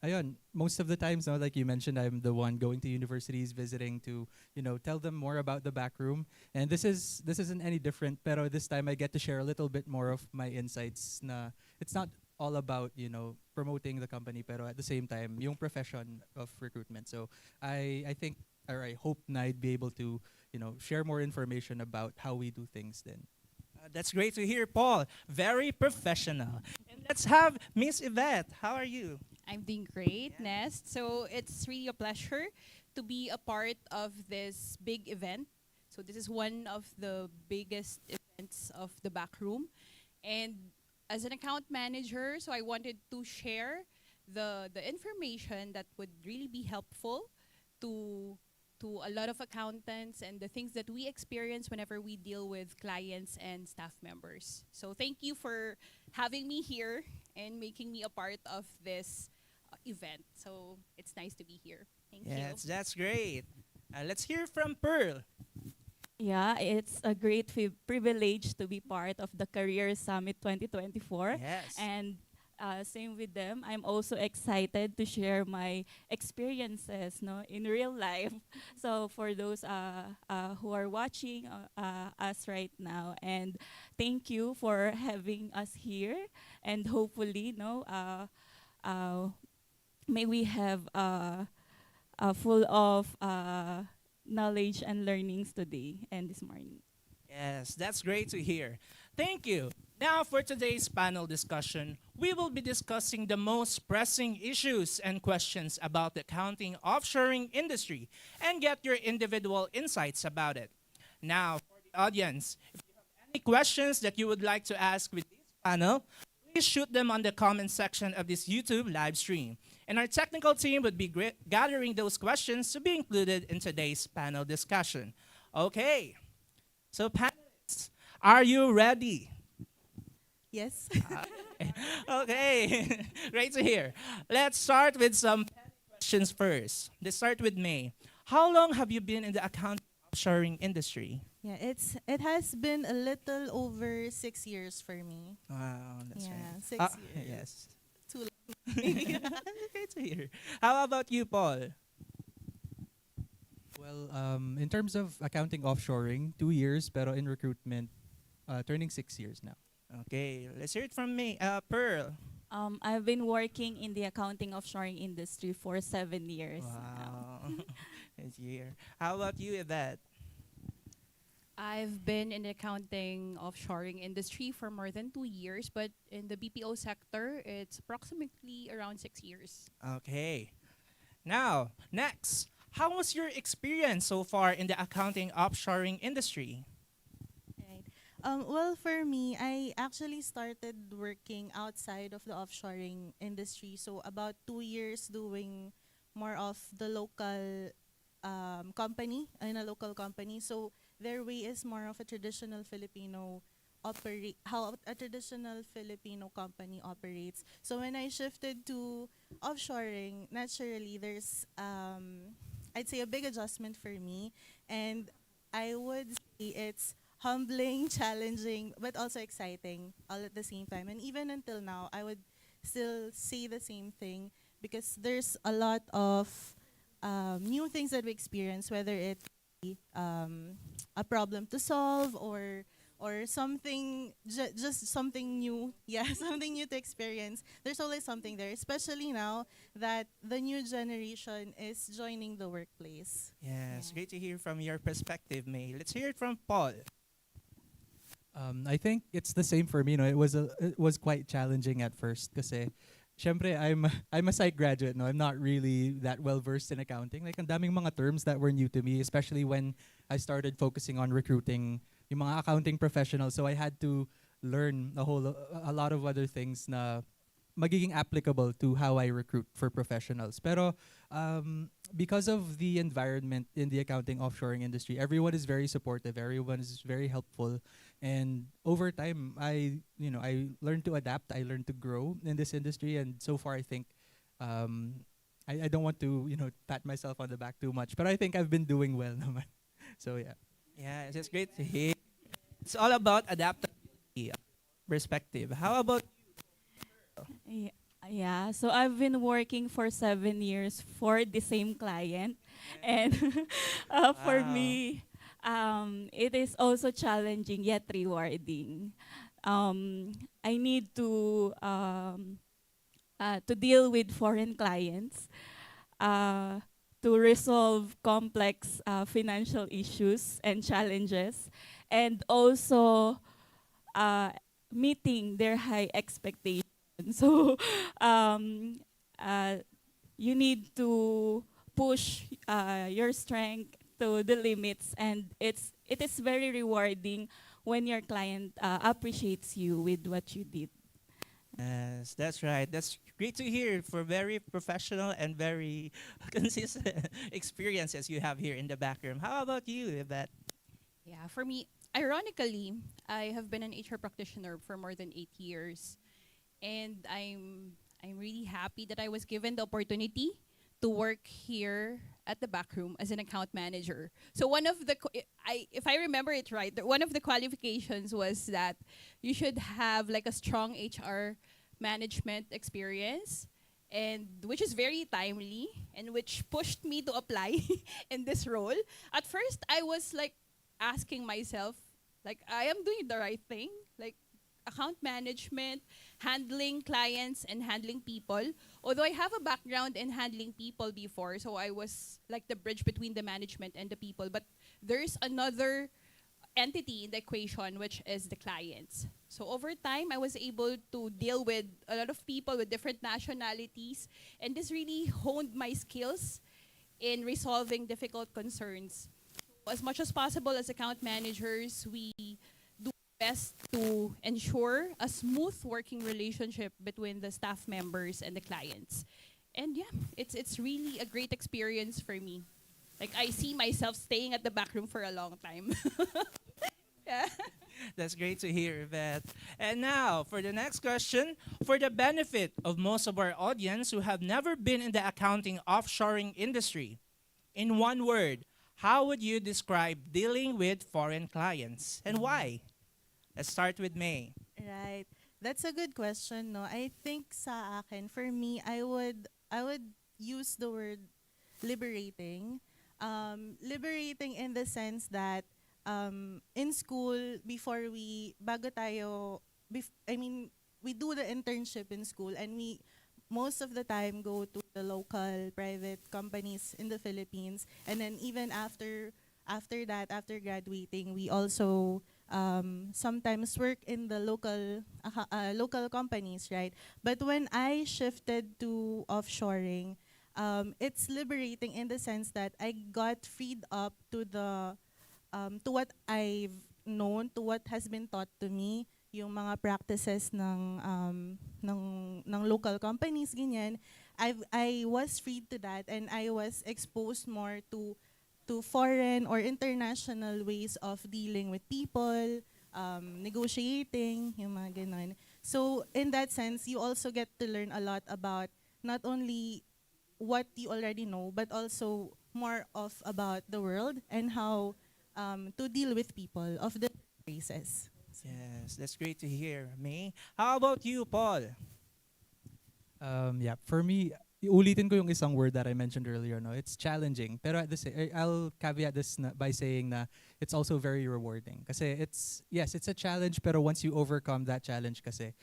ayun, most of the times, no, like you mentioned, I'm the one going to universities, visiting to, tell them more about the back room. And this isn't any different, pero this time I get to share a little bit more of my insights. Na it's not all about, promoting the company, pero at the same time, yung profession of recruitment. So I think, or I hope na I'd be able to, share more information about how we do things then. That's great to hear, Paul. Very professional. And let's have Miss Yvette. How are you? I'm doing great, Nest. So it's really a pleasure to be a part of this big event. So this is one of the biggest events of the back room. And as an account manager, so I wanted to share the information that would really be helpful to a lot of accountants and the things that we experience whenever we deal with clients and staff members. So thank you for having me here and making me a part of this event. So it's nice to be here. Thank you. Yes, that's great. Let's hear from Pearl. Yeah, it's a great privilege to be part of the Career Summit 2024. Yes. And same with them. I'm also excited to share my experiences, in real life. So for those who are watching us right now, and thank you for having us here. And hopefully, may we have full of knowledge and learnings today and this morning. Yes, that's great to hear. Thank you. Now for today's panel discussion, we will be discussing the most pressing issues and questions about the accounting offshoring industry and get your individual insights about it. Now, for the audience, if you have any questions that you would like to ask with this panel, please shoot them on the comment section of this YouTube live stream. And our technical team would be gathering those questions to be included in today's panel discussion. Okay, so panelists, are you ready? Yes. Okay, great to hear. Let's start with some questions first. Let's start with May. How long have you been in the accounting offshoring industry? Yeah, it has been a little over 6 years for me. Wow, that's right. 6 years. Yes. Too long. Great to hear. How about you, Paul? Well, in terms of accounting offshoring, 2 years, pero in recruitment, turning 6 years now. Okay, let's hear it from me. Pearl. I've been working in the accounting offshoring industry for 7 years now. Wow. This year. How about you, Yvette? I've been in the accounting offshoring industry for more than 2 years, but in the BPO sector, it's approximately around 6 years. Okay. Now, next, how was your experience so far in the accounting offshoring industry? Well, for me, I actually started working outside of the offshoring industry. So about 2 years doing more of the local company, in a local company. So their way is more of a traditional Filipino operate, how a traditional Filipino company operates. So when I shifted to offshoring, naturally there's I'd say a big adjustment for me, and I would say it's humbling, challenging, but also exciting all at the same time. And even until now, I would still say the same thing because there's a lot of new things that we experience, whether it be a problem to solve or something, just something new. Yeah, something new to experience. There's always something there, especially now that the new generation is joining the workplace. Yes, great to hear from your perspective, May. Let's hear it from Paul. I think it's the same for me. No, it was quite challenging at first kasi syempre I'm a psych graduate. No, I'm not really that well versed in accounting. Like ang daming mga terms that were new to me, especially when I started focusing on recruiting yung mga accounting professionals. So I had to learn a lot of other things na magiging applicable to how I recruit for professionals. Pero because of the environment in the accounting offshoring industry, everyone is very supportive, everyone is very helpful, and over time I learned to adapt, I learned to grow in this industry, and so far I think I don't want to pat myself on the back too much, but I think I've been doing well naman. So yeah. Yeah, it's just great to hear. It's all about adaptability, perspective. How about Yeah, so I've been working for 7 years for the same client, and for me, it is also challenging yet rewarding. I need to deal with foreign clients, to resolve complex financial issues and challenges, and also meeting their high expectations. So you need to push your strength to the limits, and it is very rewarding when your client appreciates you with what you did. Yes, that's right. That's great to hear for very professional and very consistent experiences you have here in the back room. How about you, Yvette? Yeah, for me, ironically, I have been an HR practitioner for more than 8 years. And I'm really happy that I was given the opportunity to work here at the back room as an account manager. So one of the, if I remember it right, one of the qualifications was that you should have like a strong HR management experience, and which is very timely and which pushed me to apply in this role. At first, I was like asking myself, like, I am doing the right thing, like account management, handling clients and handling people. Although I have a background in handling people before, so I was like the bridge between the management and the people. But there's another entity in the equation, which is the clients. So over time, I was able to deal with a lot of people with different nationalities, and this really honed my skills in resolving difficult concerns. As much as possible as account managers, we do best to ensure a smooth working relationship between the staff members and the clients. And yeah, it's really a great experience for me. Like, I see myself staying at the back room for a long time. Yeah. That's great to hear, Yvette. And now, for the next question, for the benefit of most of our audience who have never been in the accounting offshoring industry, in one word, how would you describe dealing with foreign clients and why? Let's start with May. Right. That's a good question, no? I think sa akin, for me, I would use the word liberating. Liberating in the sense that in school, we do the internship in school, and we most of the time go to the local private companies in the Philippines, and then even after that, after graduating, we also sometimes work in the local companies, right? But when I shifted to offshoring, it's liberating in the sense that I got freed up to the to what I've known, to what has been taught to me, yung mga practices ng local companies, ganyan. I was freed to that, and I was exposed more to foreign or international ways of dealing with people, negotiating, yung mga ganon. So in that sense, you also get to learn a lot about not only what you already know, but also more of about the world and how to deal with people of the races. Yes, that's great to hear, May. How about you, Paul? Yeah, for me, ulitin ko yung isang word that I mentioned earlier. No, it's challenging. Pero at the I'll caveat this by saying na it's also very rewarding. Kasi it's a challenge. Pero once you overcome that challenge, kasi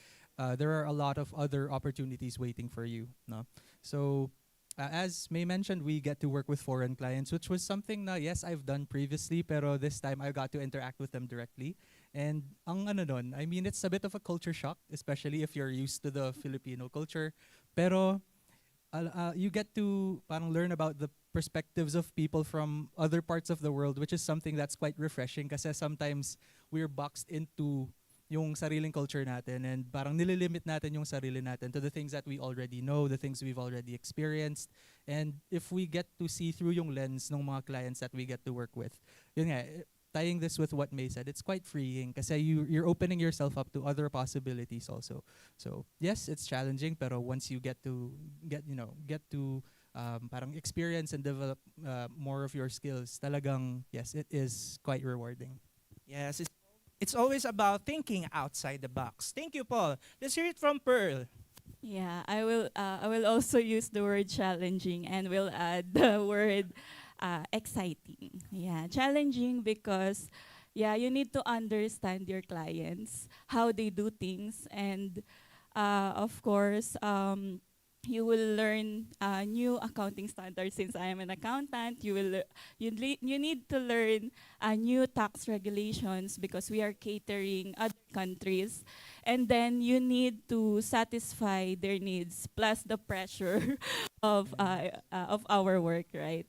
there are a lot of other opportunities waiting for you. No, so. As May mentioned, we get to work with foreign clients, which was something na yes, I've done previously, pero this time I got to interact with them directly. And ang ano nun, I mean, it's a bit of a culture shock, especially if you're used to the Filipino culture. Pero you get to parang learn about the perspectives of people from other parts of the world, which is something that's quite refreshing kasi sometimes we're boxed into yung sariling culture natin and parang nililimit natin yung sarili natin to the things that we already know, the things we've already experienced. And if we get to see through yung lens ng mga clients that we get to work with, yun nga, tying this with what May said, it's quite freeing kasi you're opening yourself up to other possibilities also. So yes, it's challenging, pero once you get to parang experience and develop more of your skills, talagang yes, it is quite rewarding. Yes, it's always about thinking outside the box. Thank you, Paul. Let's hear it from Pearl. Yeah, I will also use the word challenging and will add the word exciting. Yeah, challenging because you need to understand your clients, how they do things, and of course you will learn new accounting standards. Since I am an accountant, you need to learn new tax regulations because we are catering other countries, and then you need to satisfy their needs plus the pressure of our work, right?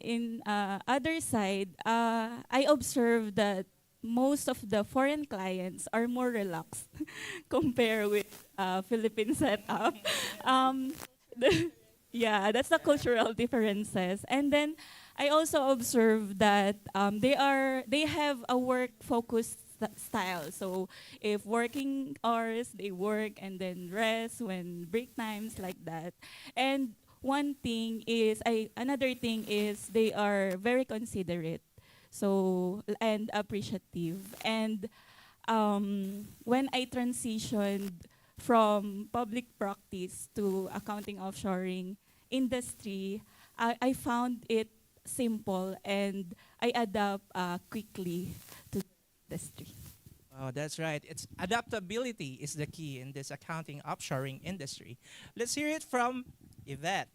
In other side, I observed that most of the foreign clients are more relaxed compared with Philippine setup. That's the cultural differences. And then I also observed that they have a work focused style. So if working hours, they work and then rest when break times, like that. And another thing is they are very considerate. So, and appreciative. And when I transitioned from public practice to accounting offshoring industry, I found it simple and I adapt quickly to the industry. Oh, that's right. It's adaptability is the key in this accounting offshoring industry. Let's hear it from Yvette.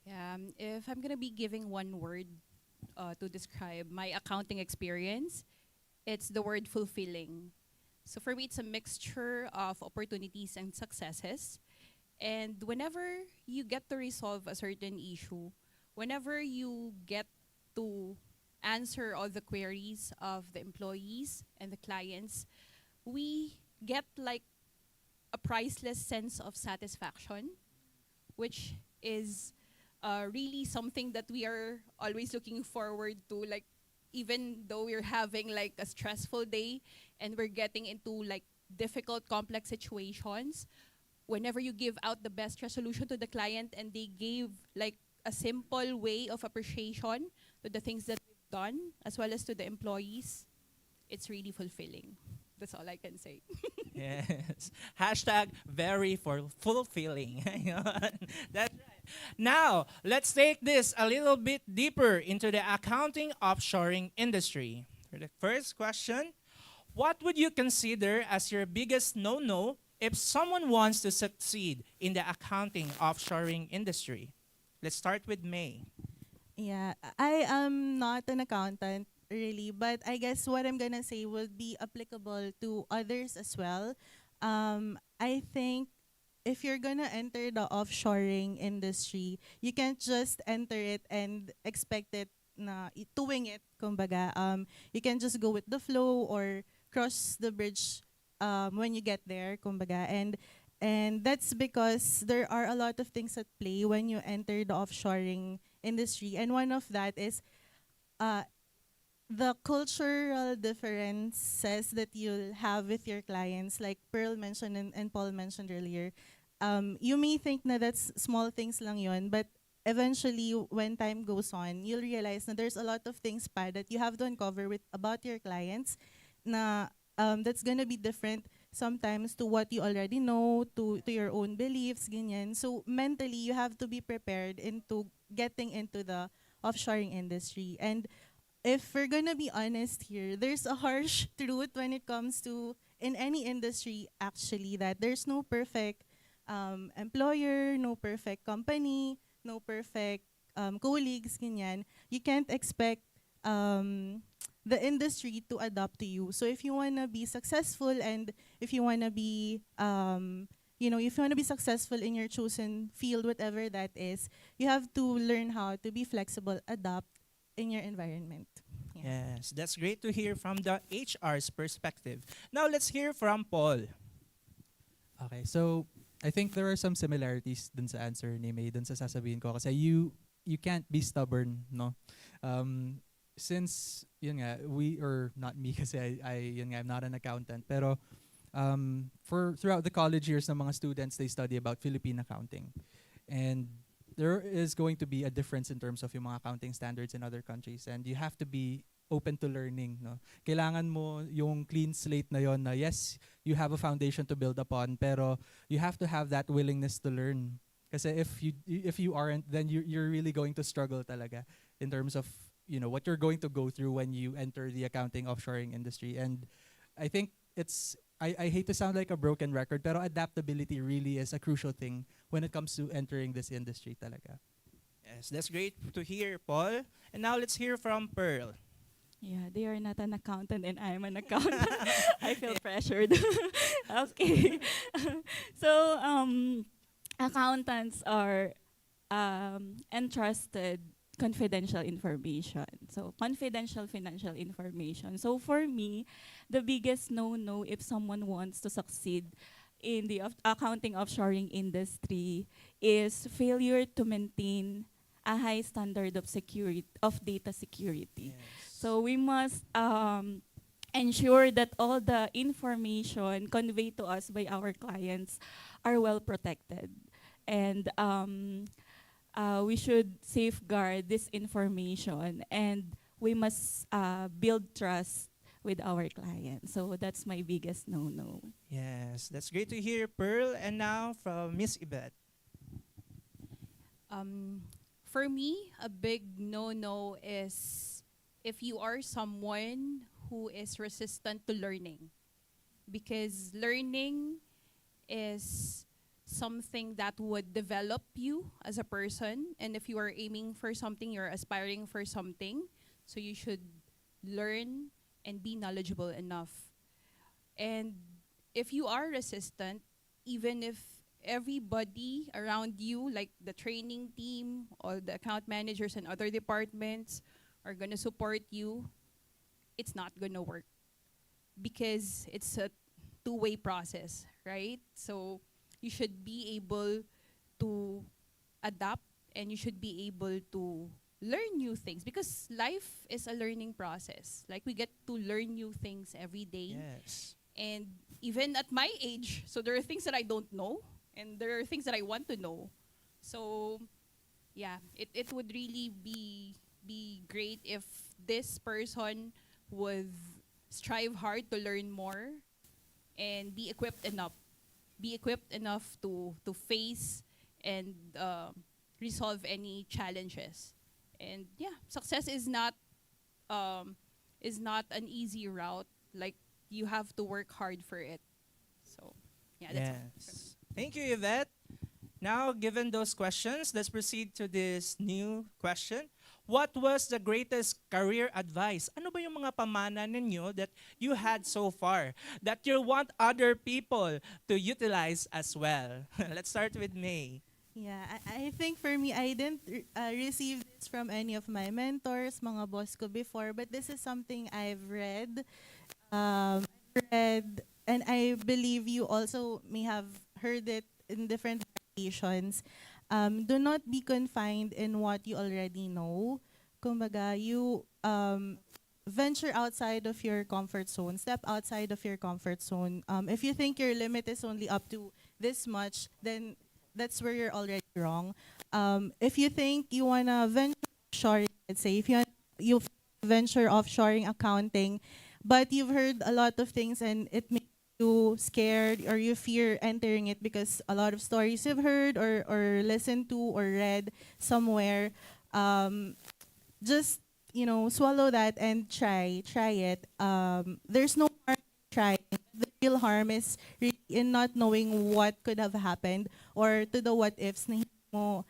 Yeah, if I'm gonna be giving one word to describe my accounting experience, it's the word fulfilling. So for me, it's a mixture of opportunities and successes. And whenever you get to resolve a certain issue, whenever you get to answer all the queries of the employees and the clients, we get like a priceless sense of satisfaction, which is really something that we are always looking forward to, like even though we're having like a stressful day and we're getting into like difficult complex situations, whenever you give out the best resolution to the client and they gave like a simple way of appreciation to the things that we've done as well as to the employees, it's really fulfilling. That's all I can say. Yes. Hashtag very fulfilling. That's right. Now, let's take this a little bit deeper into the accounting offshoring industry. For the first question, what would you consider as your biggest no-no if someone wants to succeed in the accounting offshoring industry? Let's start with May. Yeah, I am not an accountant really, but I guess what I'm gonna say would be applicable to others as well. I think if you're gonna enter the offshoring industry, you can't just enter it and expect it to wing it, kumbaga. You can just go with the flow or cross the bridge when you get there, kumbaga. And that's because there are a lot of things at play when you enter the offshoring industry. And one of that is the cultural differences that you'll have with your clients, like Pearl mentioned and Paul mentioned earlier, you may think na that's small things lang yon, but eventually, when time goes on, you'll realize that there's a lot of things pa that you have to uncover with about your clients na that's gonna be different sometimes to what you already know, to your own beliefs, ganyan. So mentally, you have to be prepared into getting into the offshoring industry. And if we're gonna be honest here, there's a harsh truth when it comes to in any industry actually that there's no perfect employer, no perfect company, no perfect colleagues, ganyan. You can't expect the industry to adapt to you. So if you wanna be successful and if you wanna be if you wanna be successful in your chosen field, whatever that is, you have to learn how to be flexible, adapt in your environment. Yes, that's great to hear from the HR's perspective. Now let's hear from Paul. Okay, so I think there are some similarities dun sa answer ni May dun sa sasabihin ko kasi you can't be stubborn, no? Since yun nga, we or not me kasi yun nga, I'm not an accountant, pero for throughout the college years ng mga students, they study about Philippine accounting. And there is going to be a difference in terms of yung mga accounting standards in other countries, and you have to be open to learning, no? Kailangan mo yung clean slate na yon na yes, you have a foundation to build upon, pero you have to have that willingness to learn. Kasi if you aren't, then you're really going to struggle talaga in terms of what you're going to go through when you enter the accounting offshoring industry. And I think I hate to sound like a broken record, pero adaptability really is a crucial thing when it comes to entering this industry talaga. Yes, that's great to hear, Paul. And now let's hear from Pearl. Yeah, they are not an accountant and I'm an accountant. I feel pressured. Okay. So, accountants are entrusted confidential information. So, confidential financial information. So, for me, the biggest no-no if someone wants to succeed in the accounting offshoring industry is failure to maintain a high standard of security, of data security. Yes. So we must ensure that all the information conveyed to us by our clients are well protected. And we should safeguard this information, and we must build trust with our clients. So that's my biggest no-no. Yes, that's great to hear, Pearl. And now from Miss Yvette. For me, a big no-no is if you are someone who is resistant to learning. Because learning is something that would develop you as a person. And if you are aiming for something, you're aspiring for something, so you should learn and be knowledgeable enough. And if you are resistant, even if everybody around you, like the training team or the account managers and other departments, are gonna support you, it's not gonna work. Because it's a two-way process, right? So you should be able to adapt and you should be able to learn new things, because life is a learning process. Like, we get to learn new things every day. Yes. And even at my age, so there are things that I don't know and there are things that I want to know. So yeah, it would really be great if this person would strive hard to learn more and be equipped enough. Be equipped enough to face and resolve any challenges. And yeah, success is not an easy route. Like, you have to work hard for it. So yeah, that's all. Yes. Thank you, Yvette. Now, given those questions, let's proceed to this new question. What was the greatest career advice? Ano ba yung mga pamana ninyo that you had so far that you want other people to utilize as well? Let's start with May. Yeah, I think for me, I didn't receive this from any of my mentors, mga boss ko before, but this is something I've read, and I believe you also may have heard it in different variations. Do not be confined in what you already know. Kumbaga, venture outside of your comfort zone, step outside of your comfort zone. If you think your limit is only up to this much, then that's where you're already wrong. If you think you wanna venture offshoring, let's say, if you venture offshoring accounting, but you've heard a lot of things and it makes you scared or you fear entering it because a lot of stories you've heard or listened to or read somewhere, just swallow that and try it. There's no harm in trying. The real harm is really in not knowing what could have happened or to the what ifs na hindi mo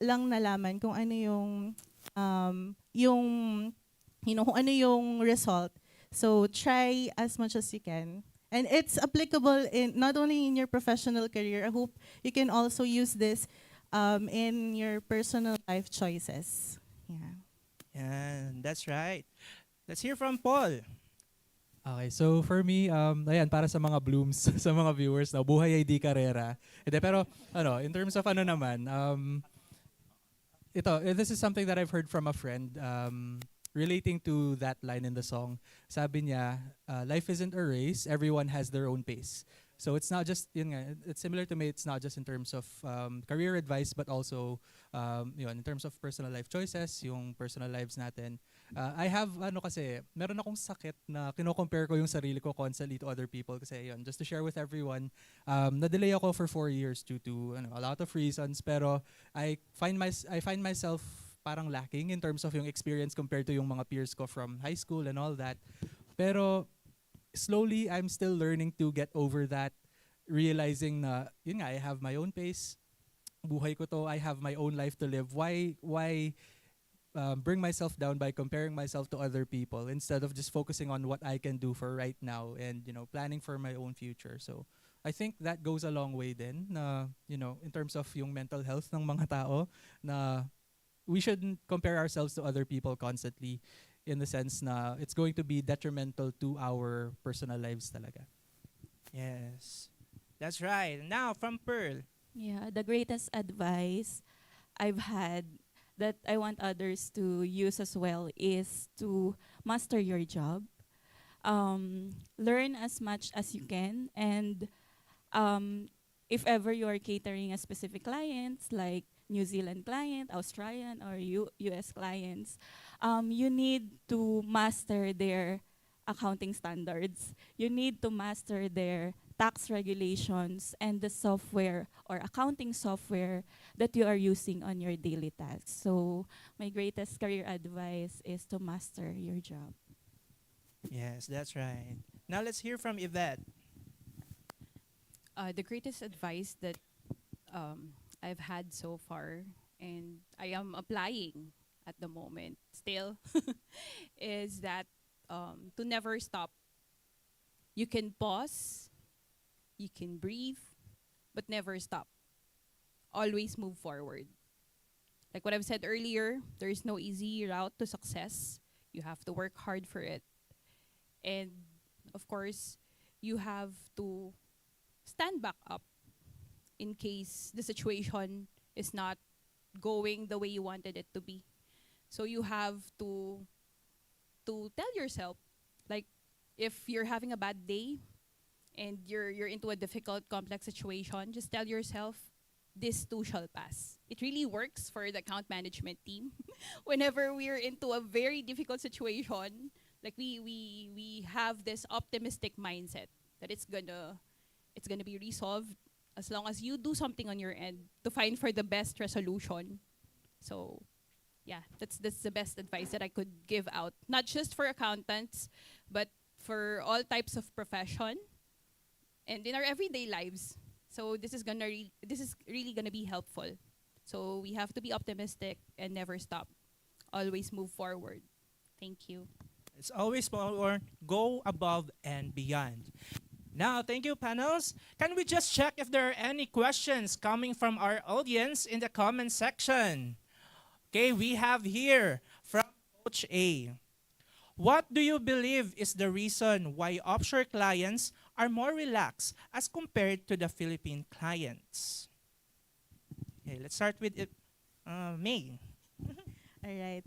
lang nalaman kung ano kung ano yung result. So try as much as you can. And it's applicable in not only in your professional career. I hope you can also use this in your personal life choices. Yeah. Yeah, that's right. Let's hear from Paul. Okay, so for me, ayan, para sa mga blooms, sa mga viewers, na buhay ay di karera. Hindi, pero in terms of this is something that I've heard from a friend relating to that line in the song. Sabi niya, life isn't a race, everyone has their own pace. So it's not just, it's similar to me, it's not just in terms of career advice, but also in terms of personal life choices, yung personal lives natin. I have, meron akong sakit na kino-compare ko yung sarili ko constantly to other people. Kasi just to share with everyone, na-delay ako for 4 years due to a lot of reasons. Pero I find myself parang lacking in terms of yung experience compared to yung mga peers ko from high school and all that. Pero slowly, I'm still learning to get over that, realizing na, I have my own pace, buhay ko to, I have my own life to live. Why bring myself down by comparing myself to other people instead of just focusing on what I can do for right now and, planning for my own future. So I think that goes a long way din na, in terms of yung mental health ng mga tao, na we shouldn't compare ourselves to other people constantly, in the sense na it's going to be detrimental to our personal lives talaga. Yes, that's right. Now from Pearl. Yeah, the greatest advice I've had that I want others to use as well is to master your job. Learn as much as you can, and if ever you are catering a specific clients like New Zealand client, Australian, or US clients, you need to master their accounting standards. You need to master their tax regulations and the software or accounting software that you are using on your daily tasks. So my greatest career advice is to master your job. Yes, that's right. Now let's hear from Yvette. The greatest advice that I've had so far, and I am applying at the moment still, is that to never stop. You can pause, you can breathe, but never stop. Always move forward. Like what I've said earlier, there is no easy route to success. You have to work hard for it. And of course, you have to stand back up in case the situation is not going the way you wanted it to be. So you have to tell yourself, like, if you're having a bad day and you're into a difficult, complex situation, just tell yourself, this too shall pass. It really works for the account management team. Whenever we're into a very difficult situation, like we have this optimistic mindset that it's gonna be resolved as long as you do something on your end to find for the best resolution. So yeah, that's the best advice that I could give out. Not just for accountants, but for all types of profession and in our everyday lives. So this is really gonna be helpful. So we have to be optimistic and never stop. Always move forward. Thank you. It's always more go above and beyond. Now, thank you, panels. Can we just check if there are any questions coming from our audience in the comment section? Okay, we have here from Coach A. What do you believe is the reason why offshore clients are more relaxed as compared to the Philippine clients? Okay, let's start with May. All right.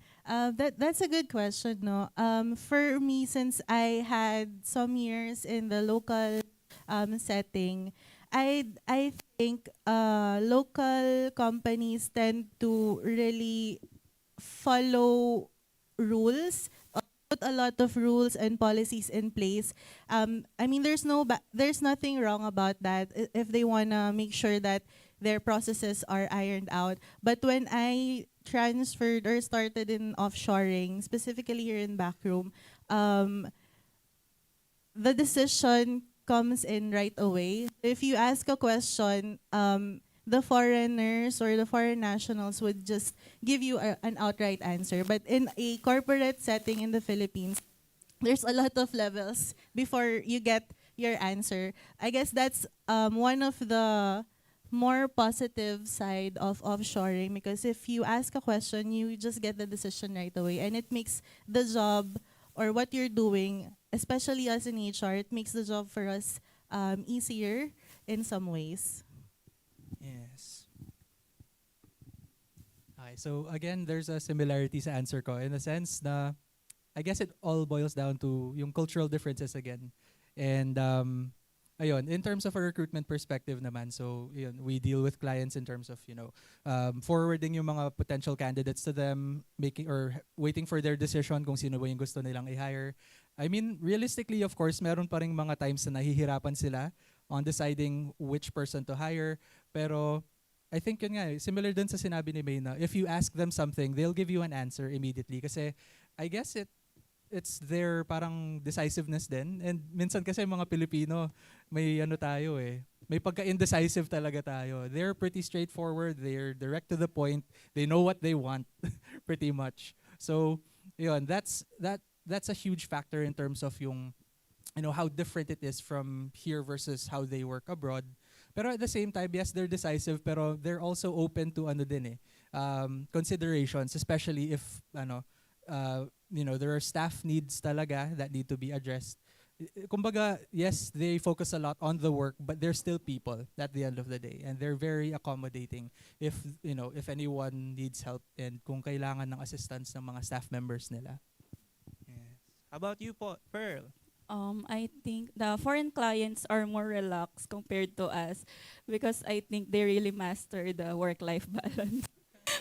That's a good question, no? For me, since I had some years in the local setting, I think local companies tend to really follow rules, put a lot of rules and policies in place. I mean, there's nothing wrong about that if they wanna make sure that their processes are ironed out. But when I transferred or started in offshoring, specifically here in Backroom, the decision comes in right away. If you ask a question, the foreigners or the foreign nationals would just give you an outright answer. But in a corporate setting in the Philippines, there's a lot of levels before you get your answer. I guess that's one of the more positive side of offshoring, because if you ask a question, you just get the decision right away, and it makes the job or what you're doing, especially as an HR, it makes the job for us easier in some ways. Yes. Okay, so again, there's a similarity sa answer ko in the sense na I guess it all boils down to yung cultural differences again. And ayun, in terms of a recruitment perspective naman, so yun, we deal with clients in terms of, forwarding yung mga potential candidates to them, making or waiting for their decision kung sino ba yung gusto nilang i-hire. I mean, realistically, of course, meron pa ring mga times na nahihirapan sila on deciding which person to hire. Pero I think yun nga, similar dun sa sinabi ni May na if you ask them something, they'll give you an answer immediately. Kasi I guess it's their parang decisiveness din. And minsan kasi mga Pilipino, may ano tayo may pagka-indecisive talaga tayo. They're pretty straightforward, they're direct to the point, they know what they want pretty much. So, yun, that's a huge factor in terms of yung, how different it is from here versus how they work abroad. Pero at the same time, yes, they're decisive, pero they're also open to considerations, especially if there are staff needs talaga that need to be addressed. Kumbaga, yes, they focus a lot on the work, but they're still people at the end of the day, and they're very accommodating if anyone needs help and kung kailangan ng assistance ng mga staff members nila. Yes. How about you, Pearl? I think the foreign clients are more relaxed compared to us because I think they really master the work-life balance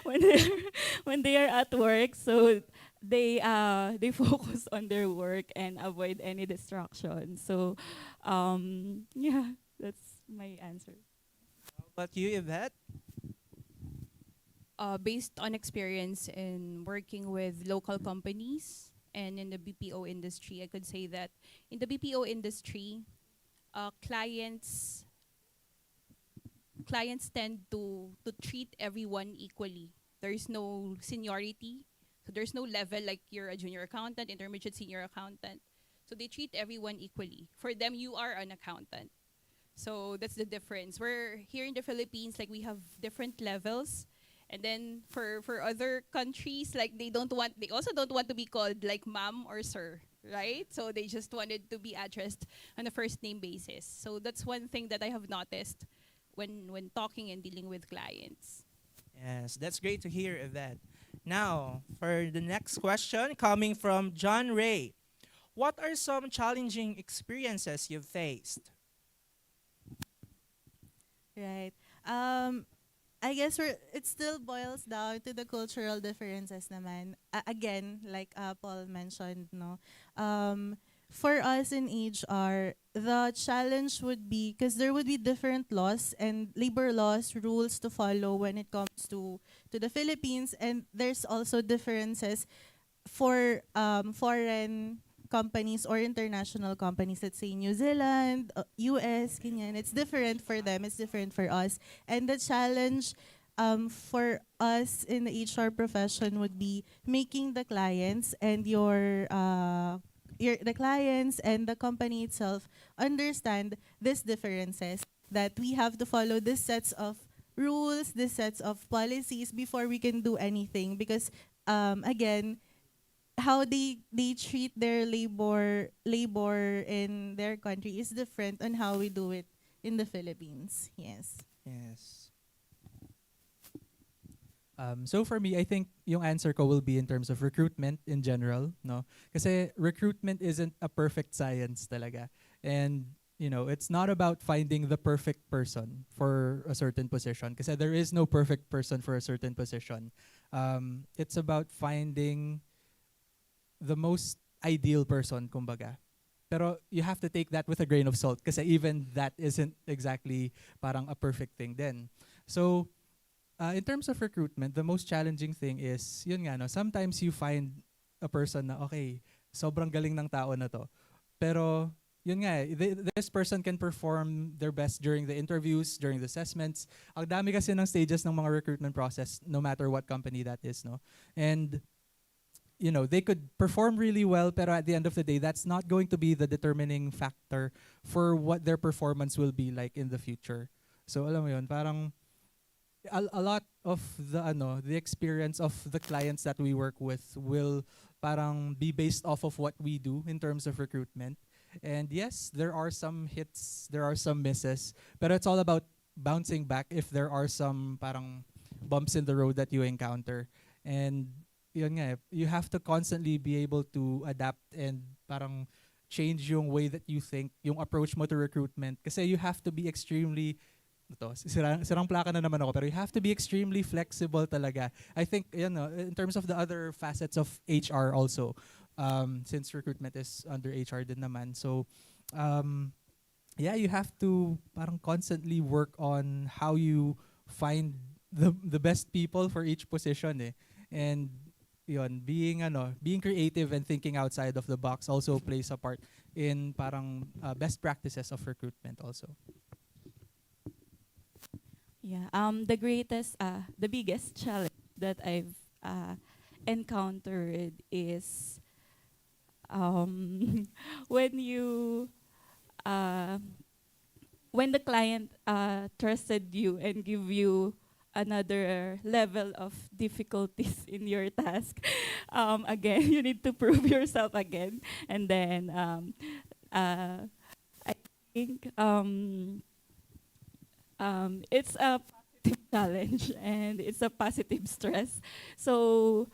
when they are at work. So they focus on their work and avoid any distraction. So yeah, that's my answer. How about you, Yvette? Based on experience in working with local companies and in the BPO industry, I could say that in the BPO industry, clients tend to treat everyone equally. There's no seniority, so there's no level like you're a junior accountant, intermediate, senior accountant. So they treat everyone equally. For them, you are an accountant. So that's the difference. We're here in the Philippines, like we have different levels. And then for other countries, like they also don't want to be called like ma'am or sir, right? So they just wanted to be addressed on a first name basis. So that's one thing that I have noticed when talking and dealing with clients. Yes, that's great to hear, Yvette. Now, for the next question, coming from John Ray. What are some challenging experiences you've faced? Right. I guess it still boils down to the cultural differences naman. Again, like Paul mentioned, no. For us in HR, the challenge would be because there would be different laws and labor laws, rules to follow when it comes to the Philippines, and there's also differences for foreign companies or international companies, let's say New Zealand, US, ganyan. It's different for them, it's different for us. And the challenge for us in the HR profession would be making the clients and the clients and the company itself understand these differences, that we have to follow these sets of rules, these sets of policies before we can do anything. Because again, how they treat their labor in their country is different on how we do it in the Philippines. Yes. Yes. So for me, I think yung answer ko will be in terms of recruitment in general, no? Kasi recruitment isn't a perfect science talaga. And it's not about finding the perfect person for a certain position kasi there is no perfect person for a certain position. It's about finding the most ideal person, kumbaga. Pero you have to take that with a grain of salt kasi even that isn't exactly parang a perfect thing then. So, in terms of recruitment, the most challenging thing is, yun nga, no, sometimes you find a person na, okay, sobrang galing ng tao na to. Pero, yun nga, this person can perform their best during the interviews, during the assessments. Ang dami kasi ng stages ng mga recruitment process, no matter what company that is, no? And, they could perform really well, pero at the end of the day, that's not going to be the determining factor for what their performance will be like in the future. So, alam mo yun, parang, a lot of the experience of the clients that we work with will parang be based off of what we do in terms of recruitment. And yes, there are some hits, there are some misses, but it's all about bouncing back if there are some parang bumps in the road that you encounter. And yun nga, you have to constantly be able to adapt and parang change yung way that you think, yung approach mo to recruitment. Kasi you have to be extremely sirang plaka na naman ako, pero you have to be extremely flexible talaga. I think, in terms of the other facets of HR also, since recruitment is under HR din naman. So, you have to parang constantly work on how you find the best people for each position eh. And being creative and thinking outside of the box also plays a part in parang best practices of recruitment also. Yeah, the biggest challenge that I've encountered is when the client trusted you and give you another level of difficulties in your task. Again, you need to prove yourself again, and then I think. It's a positive challenge and it's a positive stress. So,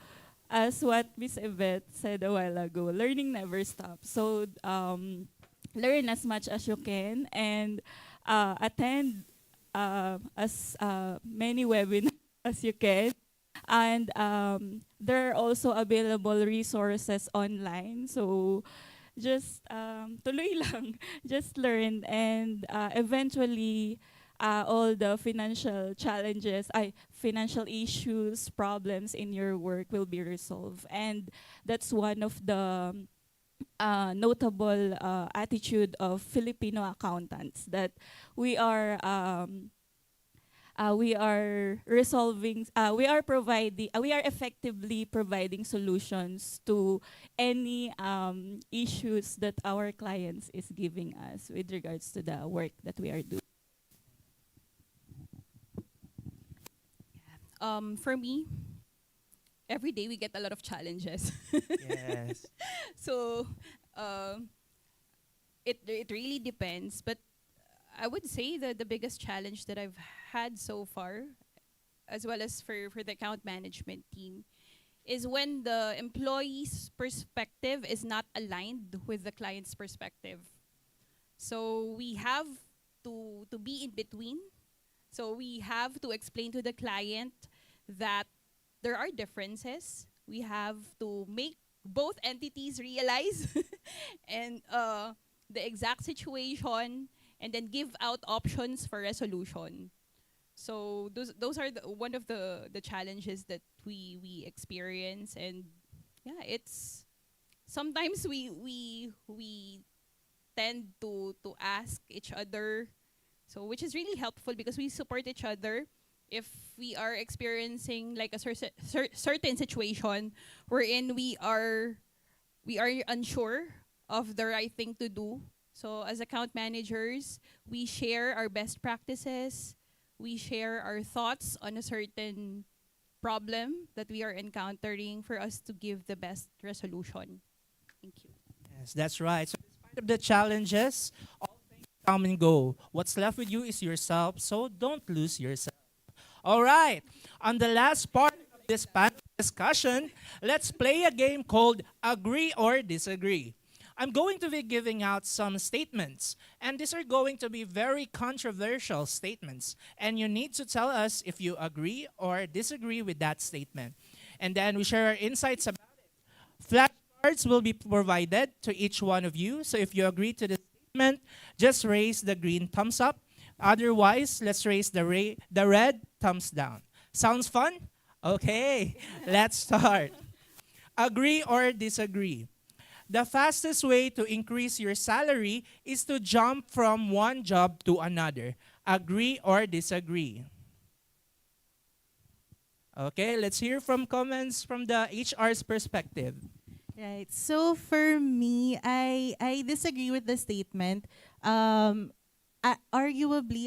as what Miss Yvette said a while ago, learning never stops. So, learn as much as you can and attend as many webinars as you can. And there are also available resources online. So, just tuloy lang, just learn and eventually all the financial challenges, financial issues, problems in your work will be resolved. And that's one of the notable attitude of Filipino accountants, that we are effectively providing solutions to any issues that our clients is giving us with regards to the work that we are doing. For me, every day we get a lot of challenges. Yes. So it really depends, but I would say that the biggest challenge that I've had so far, as well as for the account management team, is when the employee's perspective is not aligned with the client's perspective. So we have to be in between. So we have to explain to the client that there are differences. We have to make both entities realize and the exact situation, and then give out options for resolution. So those are one of the challenges that we experience, and yeah, it's sometimes we tend to ask each other, so which is really helpful because we support each other. If we are experiencing like a certain situation wherein we are unsure of the right thing to do, so as account managers, we share our best practices, we share our thoughts on a certain problem that we are encountering for us to give the best resolution. Thank you. Yes, that's right. So despite of the challenges, all things come and go. What's left with you is yourself, so don't lose yourself. All right. On the last part this panel discussion, let's play a game called Agree or Disagree. I'm going to be giving out some statements, and these are going to be very controversial statements, and you need to tell us if you agree or disagree with that statement. And then we share our insights about it. Flashcards will be provided to each one of you, so if you agree to the statement, just raise the green thumbs up. Otherwise, let's raise the red thumbs down. Sounds fun? Okay, let's start. Agree or disagree? The fastest way to increase your salary is to jump from one job to another. Agree or disagree? Okay, let's hear from comments from the HR's perspective. Right. So for me, I disagree with the statement. Arguably,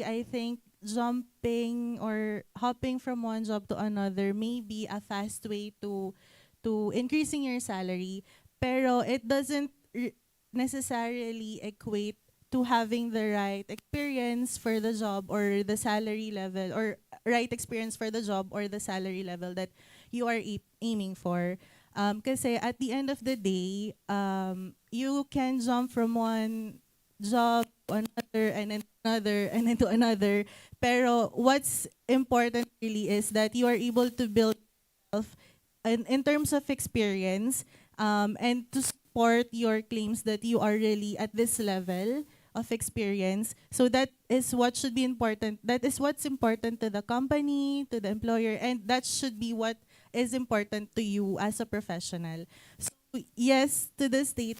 I think jumping or hopping from one job to another may be a fast way to increasing your salary, pero it doesn't necessarily equate to having the right experience for the job or the salary level, or right experience for the job or the salary level that you are aiming for. Kasi at the end of the day, you can jump from one job to another and then another and then to another. Pero what's important really is that you are able to build yourself in terms of experience, and to support your claims that you are really at this level of experience. So that is what should be important. That is what's important to the company, to the employer, and that should be what is important to you as a professional. So yes to the state,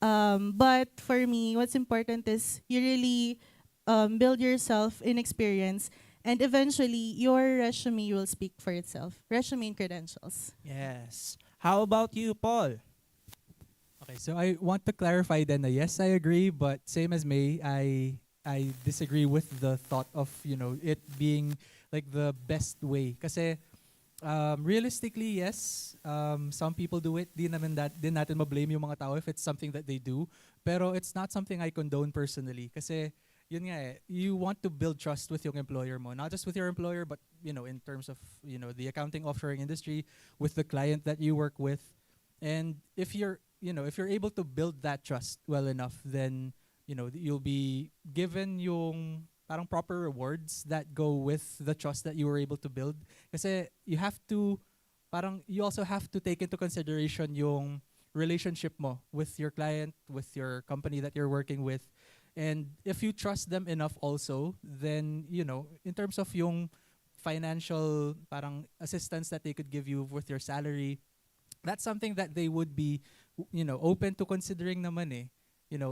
but for me, what's important is you really build yourself in experience, and eventually your resume will speak for itself. Resume and credentials. Yes. How about you, Paul? Okay, so I want to clarify then na yes, I agree, but same as May, I disagree with the thought of, it being like the best way. Kasi realistically, yes, some people do it. Di natin ma-blame yung mga tao if it's something that they do. Pero it's not something I condone personally. Kasi yun nga you want to build trust with your employer mo. Not just with your employer, but in terms of the accounting offshoring industry, with the client that you work with. And if you're able to build that trust well enough, then you'll be given yung parang proper rewards that go with the trust that you were able to build. Kasi you also have to take into consideration yung relationship mo with your client, with your company that you're working with. And if you trust them enough also, then, in terms of yung financial parang assistance that they could give you with your salary, that's something that they would be, open to considering naman eh.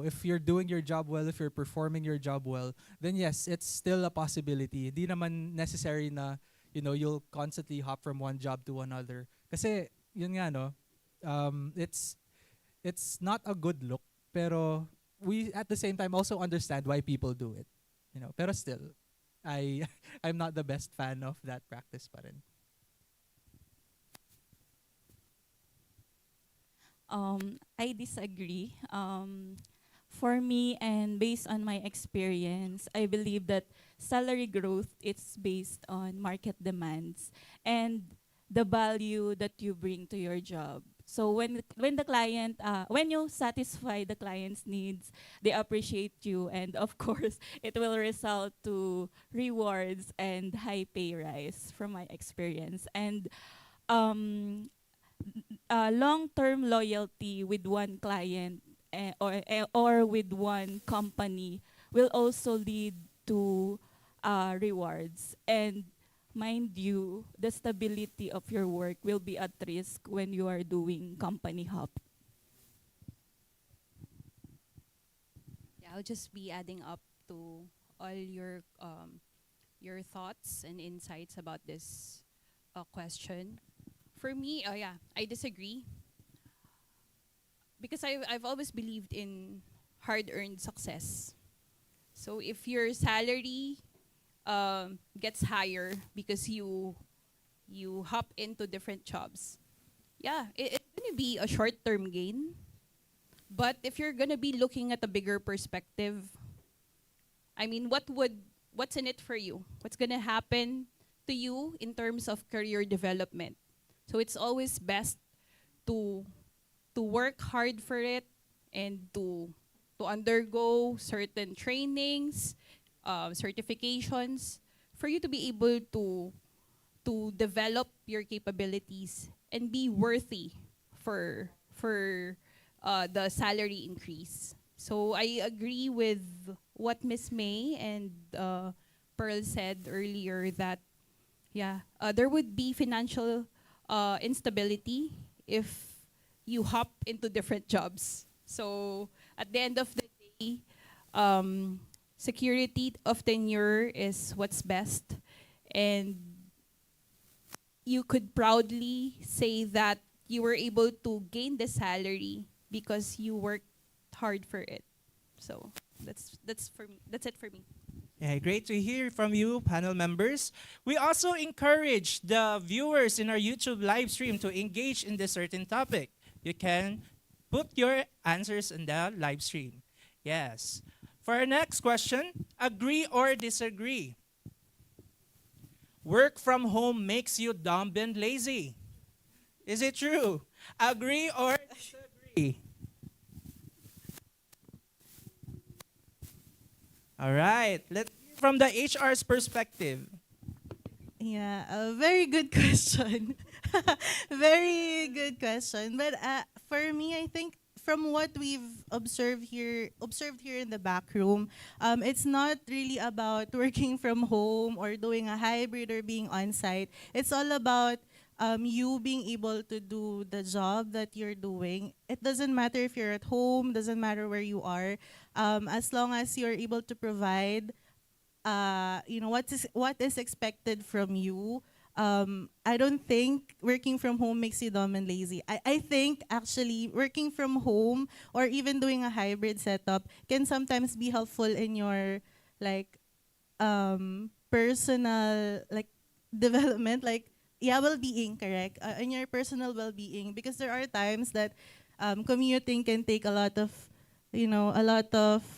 If you're doing your job well, if you're performing your job well, then yes, it's still a possibility. Di naman necessary na, you'll constantly hop from one job to another. Kasi, yun nga, it's not a good look, pero we at the same time also understand why people do it. Pero still, I'm not the best fan of that practice pa rin. I disagree. For me, and based on my experience, I believe that salary growth is based on market demands and the value that you bring to your job. So when you satisfy the client's needs, they appreciate you, and of course, it will result to rewards and high pay rise from my experience. And long-term loyalty with one client or with one company will also lead to rewards. And mind you, the stability of your work will be at risk when you are doing company hop. Yeah, I'll just be adding up to all your thoughts and insights about this question. For me, I disagree. Because I've always believed in hard-earned success. So if your salary gets higher because you hop into different jobs, it's gonna be a short-term gain. But if you're gonna be looking at a bigger perspective, I mean, what's in it for you? What's gonna happen to you in terms of career development? So it's always best to work hard for it and to undergo certain trainings, certifications for you to be able to develop your capabilities and be worthy for the salary increase. So I agree with what Miss May and Pearl said earlier that there would be financial instability if you hop into different jobs. So at the end of the day, security of tenure is what's best, and you could proudly say that you were able to gain the salary because you worked hard for it. So that's for me. That's it for me. Yeah, great to hear from you, panel members. We also encourage the viewers in our YouTube live stream to engage in this certain topic. You can put your answers in the live stream. Yes. For our next question, agree or disagree? Work from home makes you dumb and lazy. Is it true? Agree or disagree? All right. Let's hear from the HR's perspective. Yeah, a very good question. Very good question. But for me, I think from what we've observed here in the back room, it's not really about working from home or doing a hybrid or being on site. It's all about you being able to do the job that you're doing. It doesn't matter if you're at home, doesn't matter where you are, as long as you're able to provide, what is expected from you. I don't think working from home makes you dumb and lazy. I think actually working from home or even doing a hybrid setup can sometimes be helpful in your personal development, well-being, correct? In your personal well-being, because there are times that commuting can take a lot of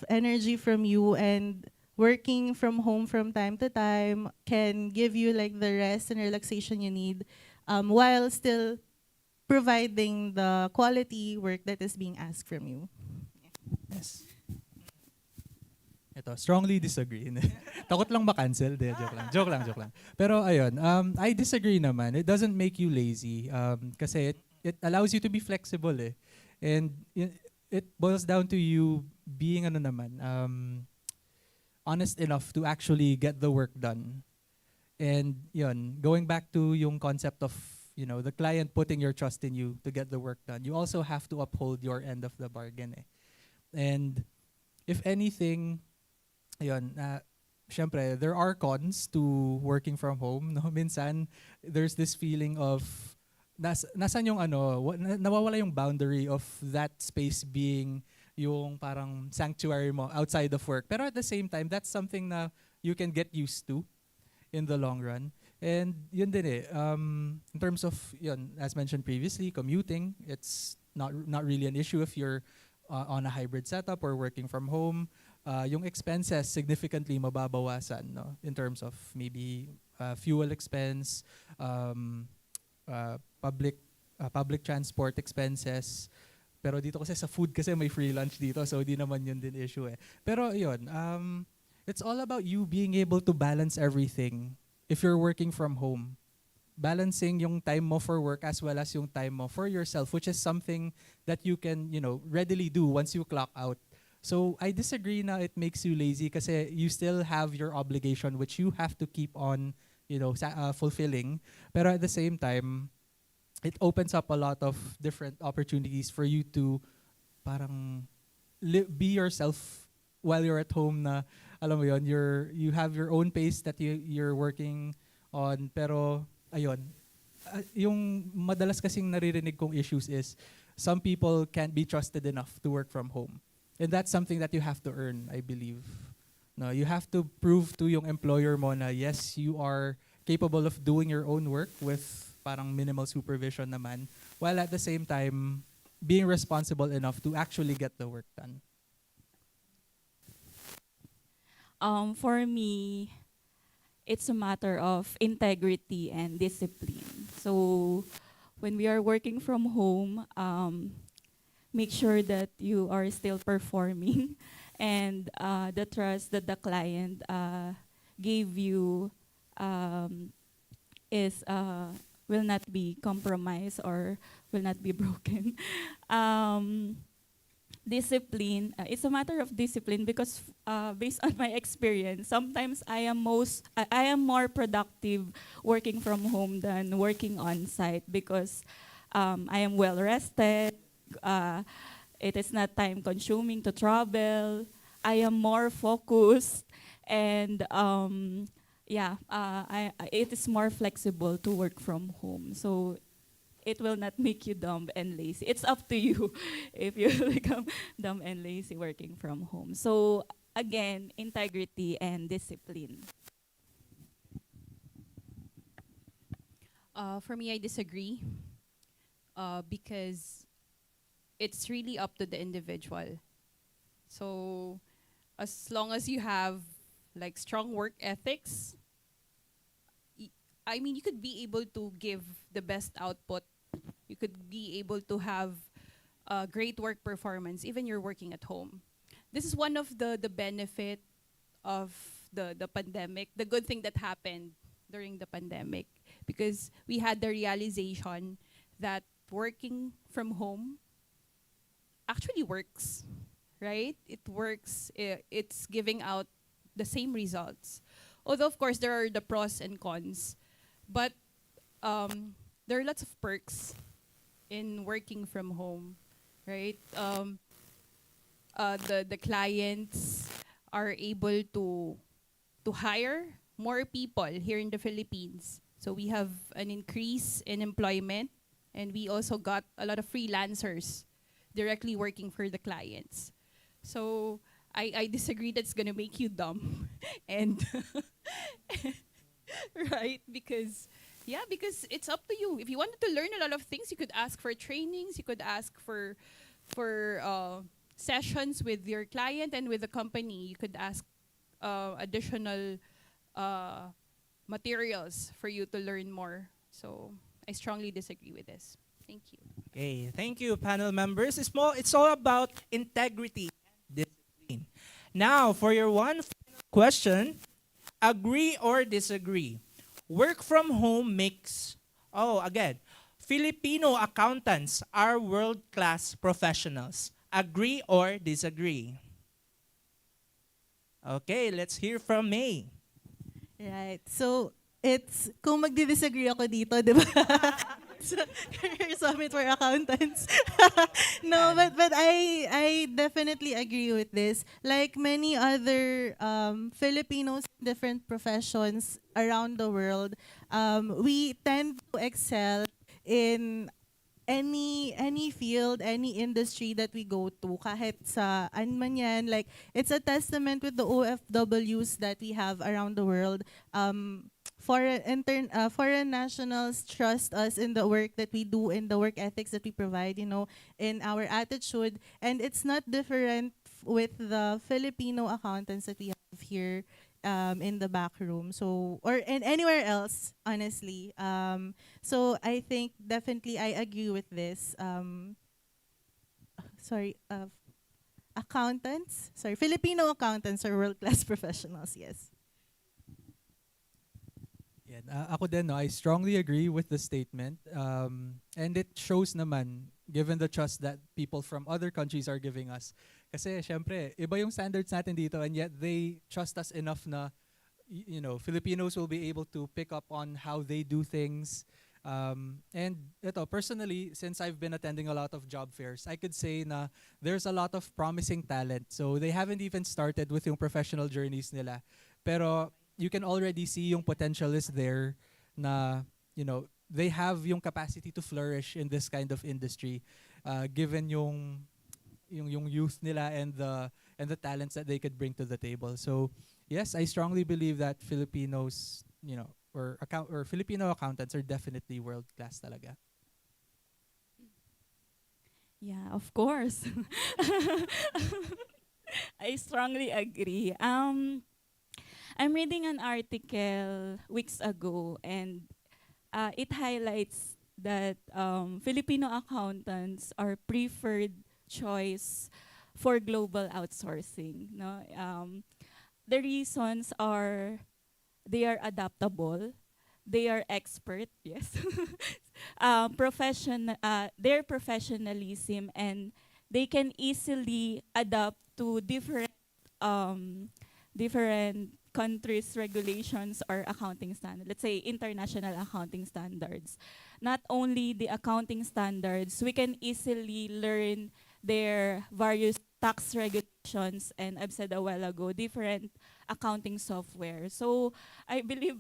energy from you, and working from home from time to time can give you the rest and relaxation you need, while still providing the quality work that is being asked from you. Yes. Ito, strongly disagree. Takot lang ma-cancel. Joke lang. Pero ayun, I disagree naman. It doesn't make you lazy, kasi it allows you to be flexible eh. And it boils down to you being honest enough to actually get the work done. And yun, going back to yung concept of the client putting your trust in you to get the work done, you also have to uphold your end of the bargain eh. And if anything, syempre, there are cons to working from home. No? Minsan, there's this feeling of nasan yung nawawala yung boundary of that space being yung parang sanctuary mo outside of work. Pero at the same time, that's something na you can get used to in the long run. And yun din eh, in terms of, as mentioned previously, commuting, it's not really an issue if you're on a hybrid setup or working from home. Yung expenses significantly mababawasan, no? In terms of maybe fuel expense, public transport expenses. Pero dito kasi sa food kasi may free lunch dito, so di naman yun din issue eh. Pero yun, it's all about you being able to balance everything if you're working from home. Balancing yung time mo for work as well as yung time mo for yourself, which is something that you can, readily do once you clock out. So I disagree na it makes you lazy kasi you still have your obligation which you have to keep on, fulfilling. Pero at the same time, it opens up a lot of different opportunities for you to parang be yourself while you're at home na, alam mo yun, you have your own pace that you're working on. Pero, ayun, yung madalas kasing naririnig kong issues is some people can't be trusted enough to work from home. And that's something that you have to earn, I believe. No, you have to prove to yung employer mo na yes, you are capable of doing your own work with parang minimal supervision naman, while at the same time being responsible enough to actually get the work done. For me, it's a matter of integrity and discipline. So when we are working from home, make sure that you are still performing and the trust that the client gave you is will not be compromised or will not be broken. Discipline, it's a matter of discipline because based on my experience, sometimes I am more productive working from home than working on site because I am well rested. It is not time consuming to travel. I am more focused and it is more flexible to work from home. So it will not make you dumb and lazy. It's up to you if you become dumb and lazy working from home. So again, integrity and discipline. For me, I disagree because it's really up to the individual. So as long as you have like strong work ethics, I mean, you could be able to give the best output. You could be able to have great work performance, even you're working at home. This is one of the benefit of the pandemic, the good thing that happened during the pandemic, because we had the realization that working from home actually works, right? It works. It's giving out the same results. Although, of course, there are the pros and cons. But there are lots of perks in working from home, right? The clients are able to hire more people here in the Philippines. So we have an increase in employment, and we also got a lot of freelancers directly working for the clients. So I disagree that's gonna make you dumb and right? Because it's up to you. If you wanted to learn a lot of things, you could ask for trainings. You could ask for sessions with your client and with the company. You could ask additional materials for you to learn more. So I strongly disagree with this. Thank you. Okay, thank you, panel members. It's all about integrity and discipline. Now, for your one final question, agree or disagree? Work from home makes, Filipino accountants are world-class professionals. Agree or disagree? Okay, let's hear from May. Right. So, kung magdi-disagree ako dito, di ba? Career Summit for Accountants. No, but I definitely agree with this. Like many other Filipinos in different professions around the world, we tend to excel in any field, any industry that we go to, kahit sa man yan, like it's a testament with the OFWs that we have around the world. Foreign nationals trust us in the work that we do, in the work ethics that we provide, in our attitude. And it's not different with the Filipino accountants that we have here in the back room. So, or in anywhere else, honestly. So I think definitely I agree with this. Filipino accountants are world-class professionals, yes. Yeah, ako din, no, I strongly agree with the statement. And it shows naman, given the trust that people from other countries are giving us. Kasi, syempre, iba yung standards natin dito, and yet they trust us enough na, Filipinos will be able to pick up on how they do things. And personally, since I've been attending a lot of job fairs, I could say na there's a lot of promising talent. So they haven't even started with yung professional journeys nila. Pero you can already see yung potential is there na, they have yung capacity to flourish in this kind of industry, given yung youth nila and the talents that they could bring to the table. So yes, I strongly believe that Filipinos, or Filipino accountants are definitely world class talaga. Yeah, of course. I strongly agree. I'm reading an article weeks ago, and it highlights that Filipino accountants are preferred choice for global outsourcing. No, the reasons are they are adaptable, they are expert, yes, their professionalism, and they can easily adapt to different countries' regulations or accounting standards. Let's say international accounting standards. Not only the accounting standards, we can easily learn their various tax regulations, and I've said a while ago, different accounting software. So I believe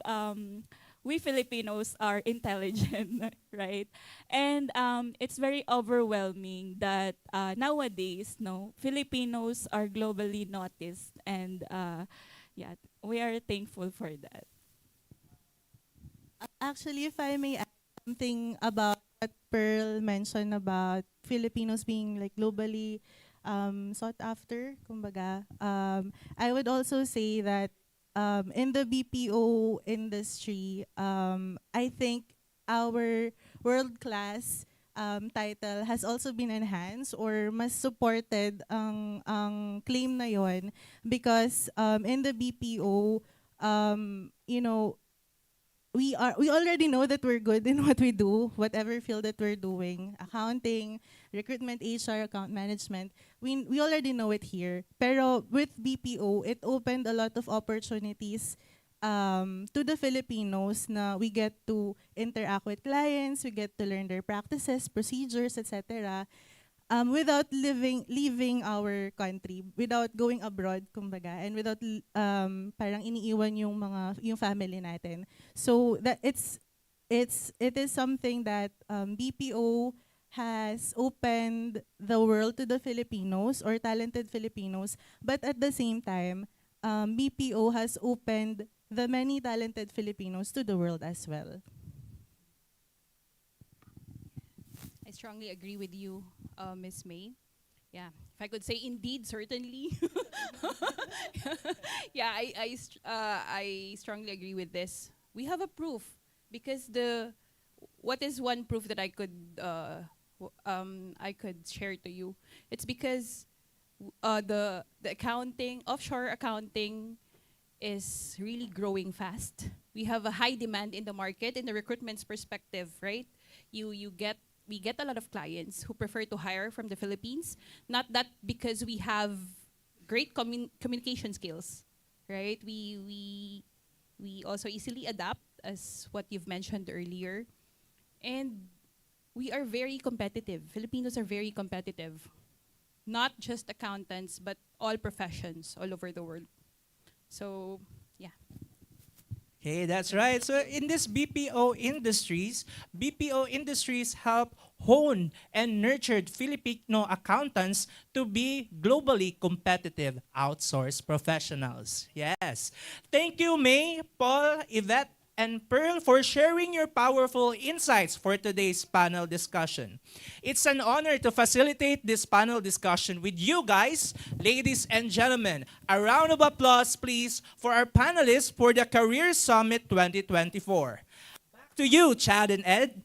we Filipinos are intelligent, right? And it's very overwhelming that nowadays, no, Filipinos are globally noticed, and yeah, we are thankful for that. Actually, if I may add something about what Pearl mentioned about Filipinos being like globally sought after, kumbaga, I would also say that in the BPO industry, I think our world-class title has also been enhanced or mas supported ang claim na yon because in the BPO, you know, we already know that we're good in what we do, whatever field that we're doing, accounting, recruitment, HR, account management. We already know it here. Pero with BPO, it opened a lot of opportunities to the Filipinos na we get to interact with clients, we get to learn their practices, procedures, etc. Without leaving our country, without going abroad, kumbaga, and without parang iniiwan yung family natin. So that it is something that BPO has opened the world to the Filipinos or talented Filipinos, but at the same time, BPO has opened the many talented Filipinos to the world as well. I strongly agree with you, Miss May. Yeah, if I could say indeed, certainly. Yeah, I strongly agree with this. We have a proof because what is one proof that I could share to you? It's because the accounting, offshore accounting, is really growing fast. We have a high demand in the market in the recruitment's perspective, right? We get a lot of clients who prefer to hire from the Philippines, not that because we have great communication skills, right? We also easily adapt, as what you've mentioned earlier, and we are very competitive. Filipinos are very competitive, not just accountants, but all professions all over the world. So, yeah. Okay, that's right. So in this BPO industries help hone and nurtured Filipino accountants to be globally competitive outsourced professionals. Yes. Thank you, May, Paul, Yvette, and Pearl for sharing your powerful insights for today's panel discussion. It's an honor to facilitate this panel discussion with you guys, ladies and gentlemen. A round of applause, please, for our panelists for the Career Summit 2024. Back to you, Chad and Ed.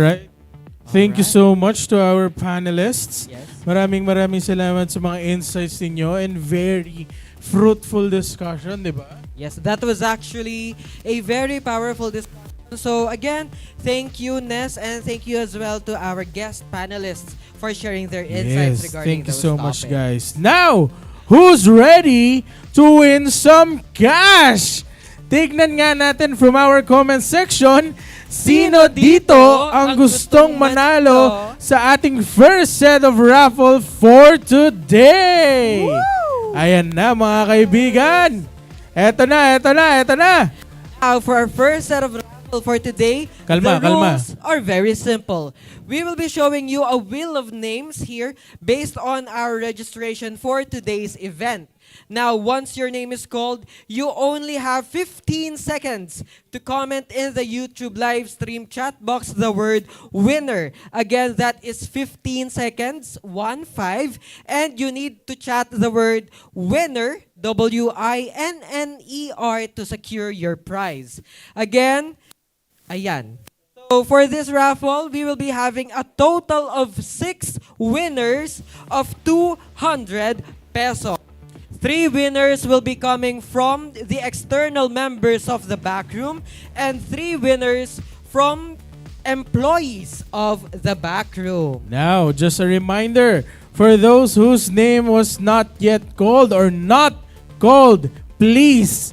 Right. Thank you so much to our panelists. Yes. Maraming salamat sa mga insights ninyo and very fruitful discussion, di ba? Yes, that was actually a very powerful discussion. So again, thank you, Ness, and thank you as well to our guest panelists for sharing their insights regarding thank you those so much, topics. guys. Now, who's ready to win some cash? Tignan nga natin from our comment section, sino dito ang gustong manalo sa ating first set of raffle for today? Woo! Ayan na mga kaibigan. Eto na. Now, for our first set of raffle for today, the rules are very simple. We will be showing you a wheel of names here based on our registration for today's event. Now, once your name is called, you only have 15 seconds to comment in the YouTube live stream chat box the word winner. Again, that is 15 seconds, 1-5, and you need to chat the word winner, WINNER, to secure your prize. Again, ayan. So for this raffle, we will be having a total of 6 winners of 200 pesos. 3 winners will be coming from the external members of the backroom and 3 winners from employees of the backroom. Now, just a reminder, for those whose name was not yet called or not called, please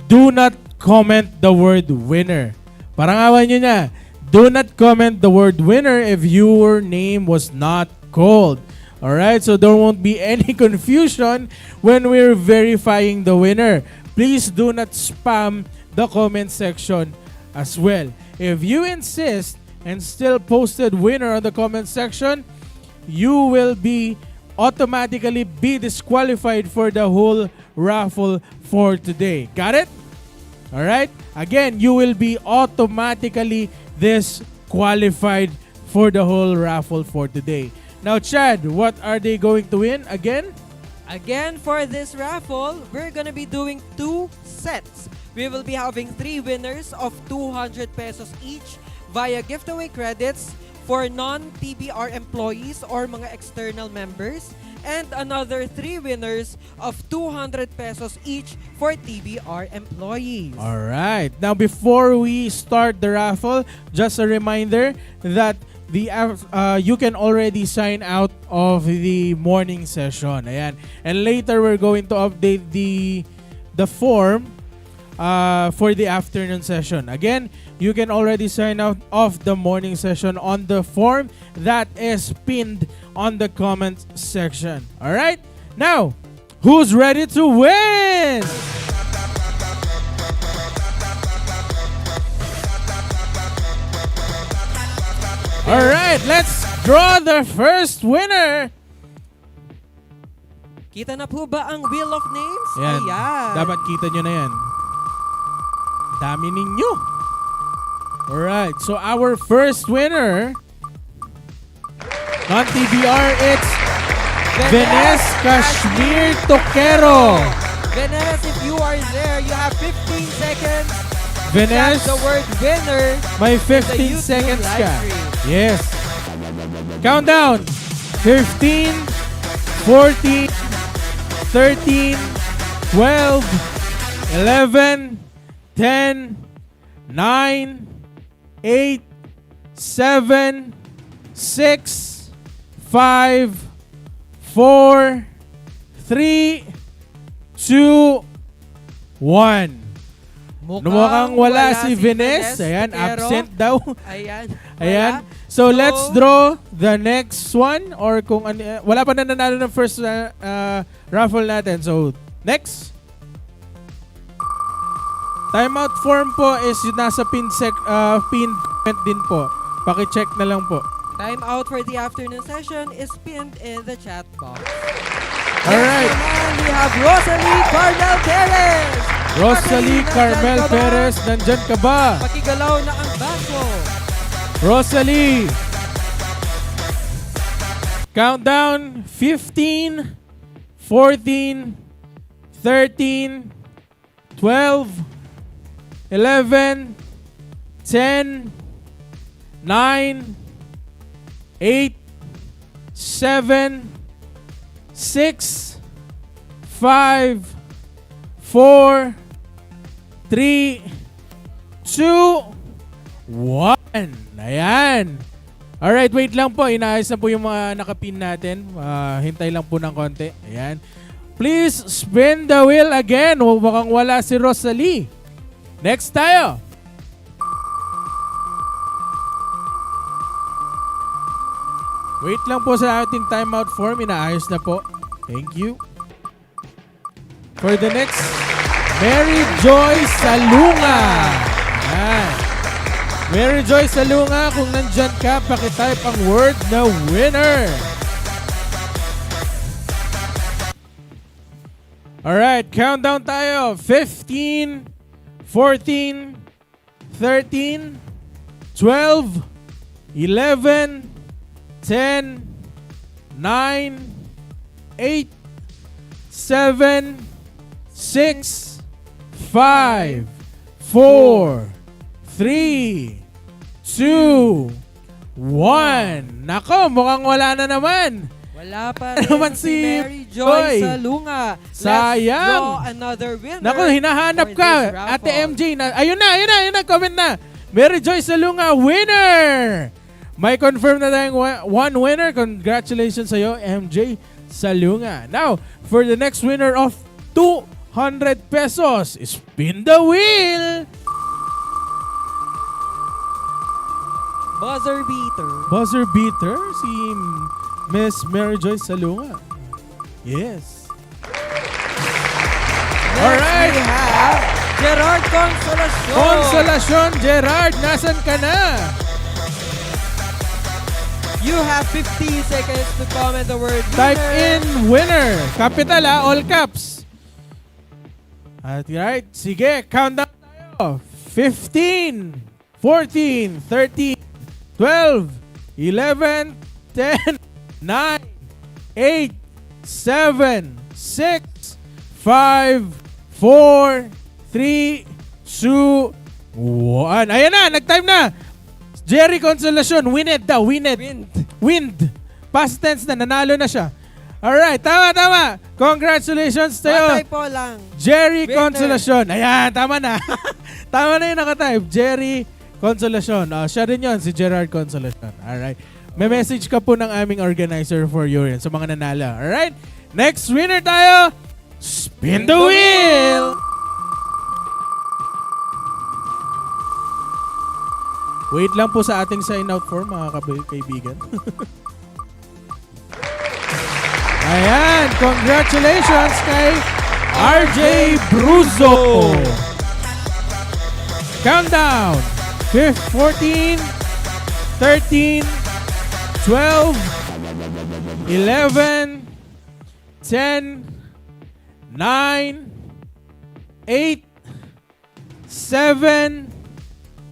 do not comment the word winner. Parang awan nyo na. Do not comment the word winner if your name was not called. Alright, so there won't be any confusion when we're verifying the winner. Please do not spam the comment section as well. If you insist and still posted winner on the comment section, you will be automatically be disqualified for the whole raffle for today. Got it? Alright? Again, you will be automatically disqualified for the whole raffle for today. Now, Chad, what are they going to win again? Again, for this raffle, we're gonna be doing 2 sets. We will be having 3 winners of 200 pesos each via giveaway credits for non-TBR employees or mga external members, and another 3 winners of 200 pesos each for TBR employees. Alright. Now, before we start the raffle, just a reminder that you can already sign out of the morning session. Ayan. And later, we're going to update the form for the afternoon session. Again, you can already sign out of the morning session on the form that is pinned on the comment section. Alright? Now, who's ready to win? Alright, let's draw the first winner. Kita na po ba ang Wheel of Names? Ayan. Ayan. Dapat kita nyo na yan. Dami ninyo. Alright, so our first winner, non-TBR, it's Venes Kashmir Toquero. Venes, if you are there, you have 15 seconds. Venes, the word winner. may 15 seconds ka. Yes. Countdown. 15, 14, 13, 12, 11, 10, 9, 8, 7, 6, 5, 4, 3, 2, 1. Mukhang wala si Venes. Ayan, absent daw. Ayan. Ayan. So, let's draw the next one. Or kung wala pa na nanalo ng first raffle natin. So, next. Timeout form po is yung nasa pinned comment din po. Paki-check na lang po. Time out for the afternoon session is pinned in the chat box. Alright. We have Rosalie Carmel Perez. Rosalie Carmel Perez, nandyan ka ba? Pakigalaw na ang baso. Rosalie. Countdown. 15, 14, 13, 12, 11, 10, 9, 8, 7, 6, 5, 4, 3, 2, 1. Ayan. Alright, wait lang po. Inaayos na po yung mga nakapin natin. Hintay lang po ng konti. Ayan. Please spin the wheel again. Mukhang wala si Rosalie. Next tayo. Wait lang po sa ating timeout form. Inaayos na po. Thank you. For the next, Mary Joy Salunga. Ayan. Mary Joy Salunga, kung nandyan ka, pakitype ang word na winner. Alright, countdown tayo. 15, 14, 13, 12, 11, 10, 9, 8, 7, 6, 5, 4, 3, 2, 1. Nako, mukhang wala na naman. Wala pa rin naman si Mary Joy Salunga. Sayang. Let's draw another winner. Nako, hinahanap for ka. this raffle. Ate MJ, ayun na, comment na. Mary Joy Salunga, winner! May confirm na tayong one winner. Congratulations sa'yo, MJ Salunga. Now, for the next winner of 200 pesos, spin the wheel! Buzzer beater. Buzzer beater, si Miss Mary Joy Salunga. Yes. Alright. We have Gerard Consolacion. Consolacion, Gerard, nasan ka na? You have 15 seconds to comment the word winner. Type in winner. Capital all caps. At right, sige, countdown tayo. 15, 14, 13, 12, 11, 10, 9, 8, 7, 6, 5, 4, 3, 2, 1. Ayan na, nag-time na. Jerry Consolacion, wined daw, wind. Past tense na, nanalo na siya. Alright, tama. Congratulations tayo. Patay po lang. Jerry Winner. Consolacion. Ayan, tama na. Tama na yung nakatype. Jerry Consolacion. Siya rin yun, si Gerard Consolacion. Alright. May message ka po ng aming organizer for you rin, sa mga nanalo. Alright? Next winner tayo. Spin the wheel! Wait lang po sa ating sign-out form, mga kaibigan. Ayan, congratulations kay RJ Bruzo. Countdown. 14, 13, 12, 11, 10, 9, 8, 7,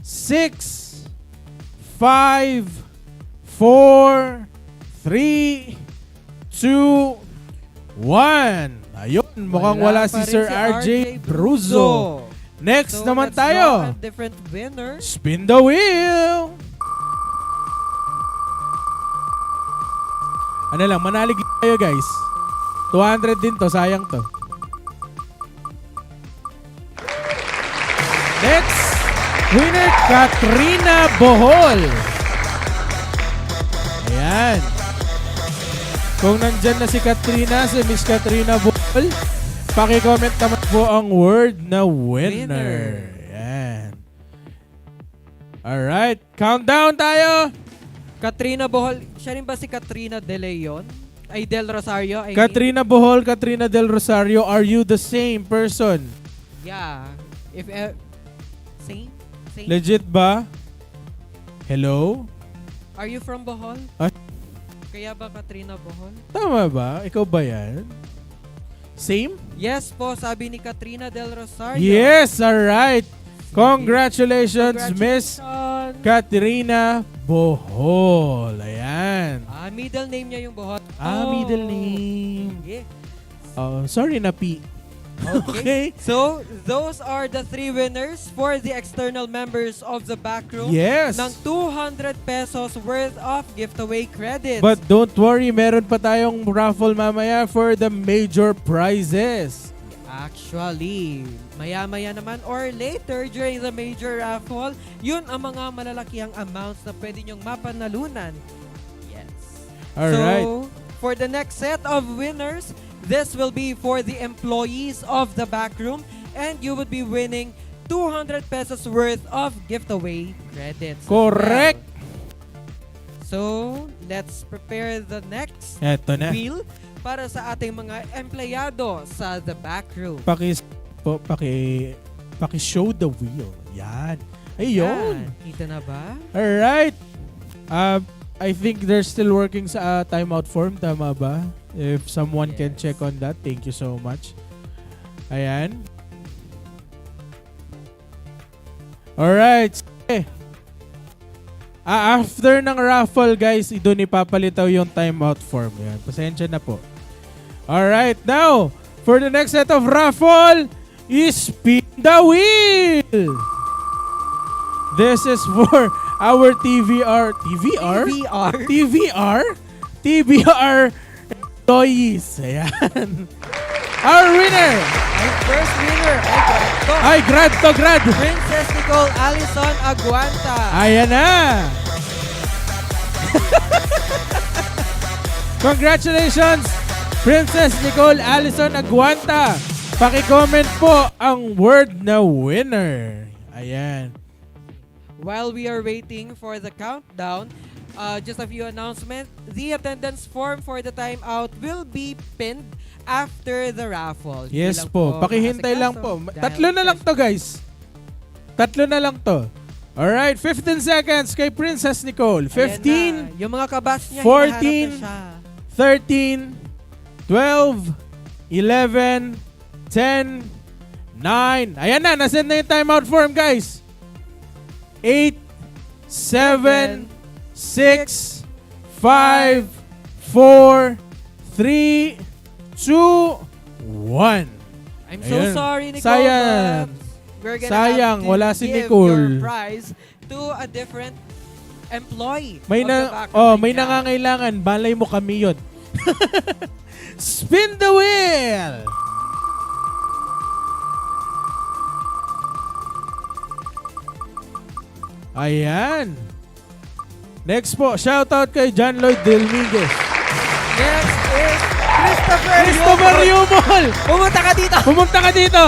6, 5, 4, 3, 2, 1. Ayun, mukhang wala si Sir RJ Bruzo. Next So, naman let's draw tayo. a different winner. Spin the wheel. Ano lang, manalig tayo guys. 200 din to, sayang to. Next, winner Katrina Bohol. Ayan. Kung nandyan na si Katrina, si Miss Katrina Bohol, paki-comment naman po ang word na winner. Ayan. Alright, countdown tayo. Katrina Bohol. Siya rin ba si Katrina De Leon? Ay, Del Rosario? I mean. Katrina Bohol, Katrina Del Rosario, are you the same person? Yeah. If same? Legit ba? Hello? Are you from Bohol? Ah, Kaya ba Katrina Bohol? tama ba? Ikaw ba yan? Same? Yes po, sabi ni Katrina Del Rosario. Yes, alright. Congratulations, Miss Katrina Bohol. Ayan. Middle name niya yung Bohol. Middle name. Yeah. Sorry na, P. Okay. So, those are the 3 winners for the external members of the backroom. Yes. Ng 200 pesos worth of giveaway credits. But don't worry, meron pa tayong raffle mamaya for the major prizes. Actually, maya-maya naman or later during the major raffle, yun ang mga malalakihang amounts na pwede nyong mapanalunan. Yes. Alright. So, for the next set of winners, this will be for the employees of the backroom and you would be winning 200 pesos worth of giveaway credits. Correct. So, let's prepare the next Eto na. wheel para sa ating mga empleyado sa the backroom. Paki-show the wheel. Yan. Ayun. Kita na ba? Alright. I think they're still working sa timeout form. Tama ba? If someone can check on that, thank you so much. Ayan. Alright. Sige. After ng raffle, guys, doon ipapalitaw yung timeout form. Yan. Pasensya na po. Alright, now, for the next set of raffle, is spin the wheel! This is for our TVR employees. Ayan. Our winner! Ang first winner Ay, grad. Princess Nicole Allison Aguanta. Ayan na! Congratulations, Princess Nicole Allison Aguanta. Paki-comment po ang word na winner. Ayan. While we are waiting for the countdown, just a few announcements. The attendance form for the timeout will be pinned after the raffle. Yes po. Pakihintay lang po. Tatlo na lang to, guys. Tatlo na lang to. Alright, 15 seconds kay Princess Nicole. 15, yung mga kabats niya, 14, 13, 12, 11, 10, 9. Ayan na, nasend na yung timeout form, guys. 8, 7, 6, 5, 4, 3, 2, 1. I'm so sorry, Nicole. Sayang. We're gonna Sayang, have to wala si give Nicole. your prize to a different employee. May may nangangailangan, balay mo kami 'yon. Spin the wheel. Ayan. Next po, shoutout kay John Lloyd Delmiguez. Next is Christopher Yumol. Pumunta ka dito.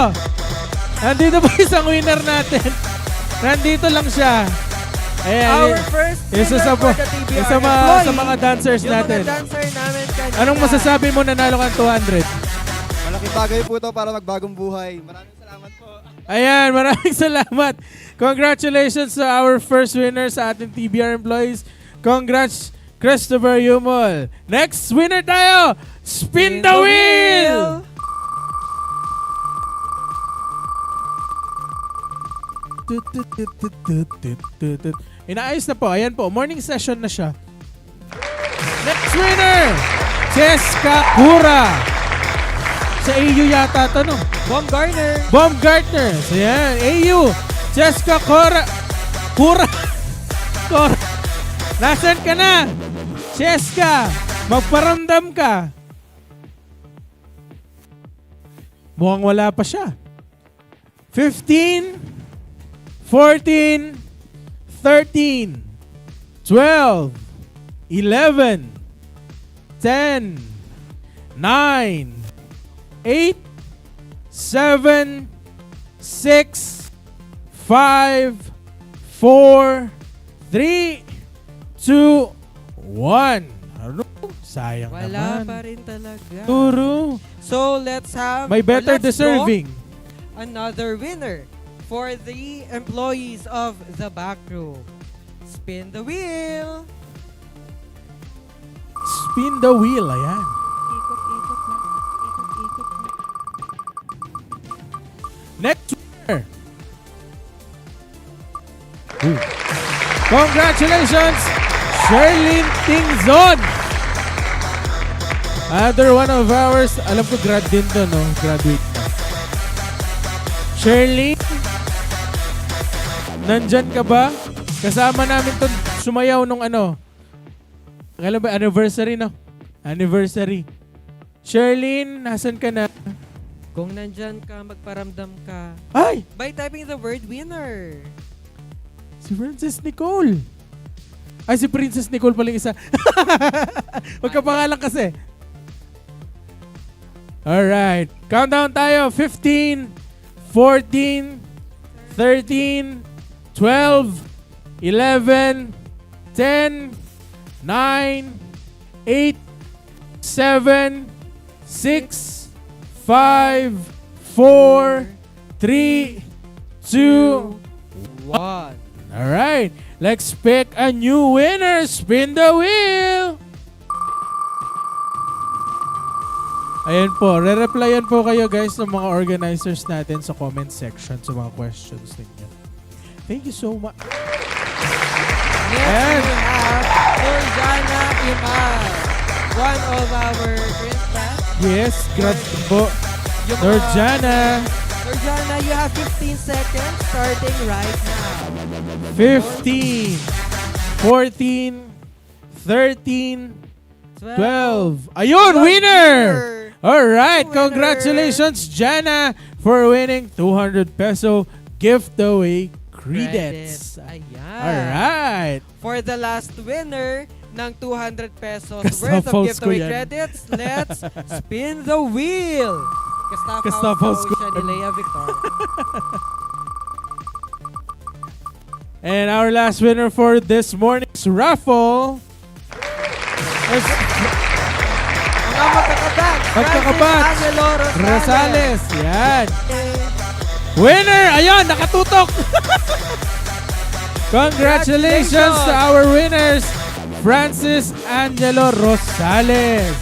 Nandito po isang winner natin. Nandito lang siya. Ayan, Our first isa winner for the TBR employee. sa mga dancers yung natin. Mga dancer namin kanina. Anong masasabi mo, nanalo kang 200? Malaking bagay po ito para magbagong buhay. Maraming salamat po. Ayan, maraming salamat. Congratulations sa our first winner sa ating TBR employees. Congrats, Christopher Yumol. Next winner tayo. Spin the wheel! Inaayos na po. Ayan po. Morning session na siya. Next winner! Cheska Kura. Sa AU yata ito, no? Baumgartner. So yan. AU. Cheska Kura. Kura. Nasaan ka na? Cheska. Magparamdam ka. Mukhang wala pa siya. 15, 14, 13, 12, 11, 10, 9, 8, 7, 6, 5, 4, 3, 2, 1. Ano? Sayang Wala naman. pa rin talaga. Turo. So let's have May better let's deserving. draw another winner for the employees of the back room. Spin the wheel. Spin the wheel. Ayan. Next winner. Ooh. Congratulations, Sherlyn Tingzon. Another one of ours. Alam ko grad din to, no? Graduate na. Sherlyn, nandyan ka ba? Kasama namin to sumayaw nung ano. Kailan ba? Anniversary, no? Anniversary. Sherlyn, nasan ka na? Kung nandyan ka, magparamdam ka. Ay! By typing the word winner. Si Princess Nicole. Ay, si Princess Nicole pala yung isa. Magkapangalan kasi. Alright. Countdown tayo. 15, 14, 13, 12, 11, 10, 9, 8, 7, 6, 5, 4, 3, 2, 1. Alright. Let's pick a new winner. Spin the wheel. Ayan po, re-replyan po kayo guys ng mga organizers natin sa comment section sa mga questions ninyo. Thank you so much. Next, we have Norjana Imal, one of our green class. Yes, grabe po. Norjana. Norjana, you have 15 seconds starting right now. 15, 14, 13, 12. Ayun, winner! Alright, congratulations, Jana, for winning 200 peso giveaway credits. Ayan. Alright. For the last winner ng 200 pesos worth of Kastapos ko giveaway yan. credits, let's spin the wheel. Kastapos ko siya ni Lea Victoria. And our last winner for this morning's raffle is Mga magkakabatch. Magkakabatch. Angelo Rosales. Yan. Winner! Ayun, nakatutok! Congratulations to our winners, Francis Angelo Rosales.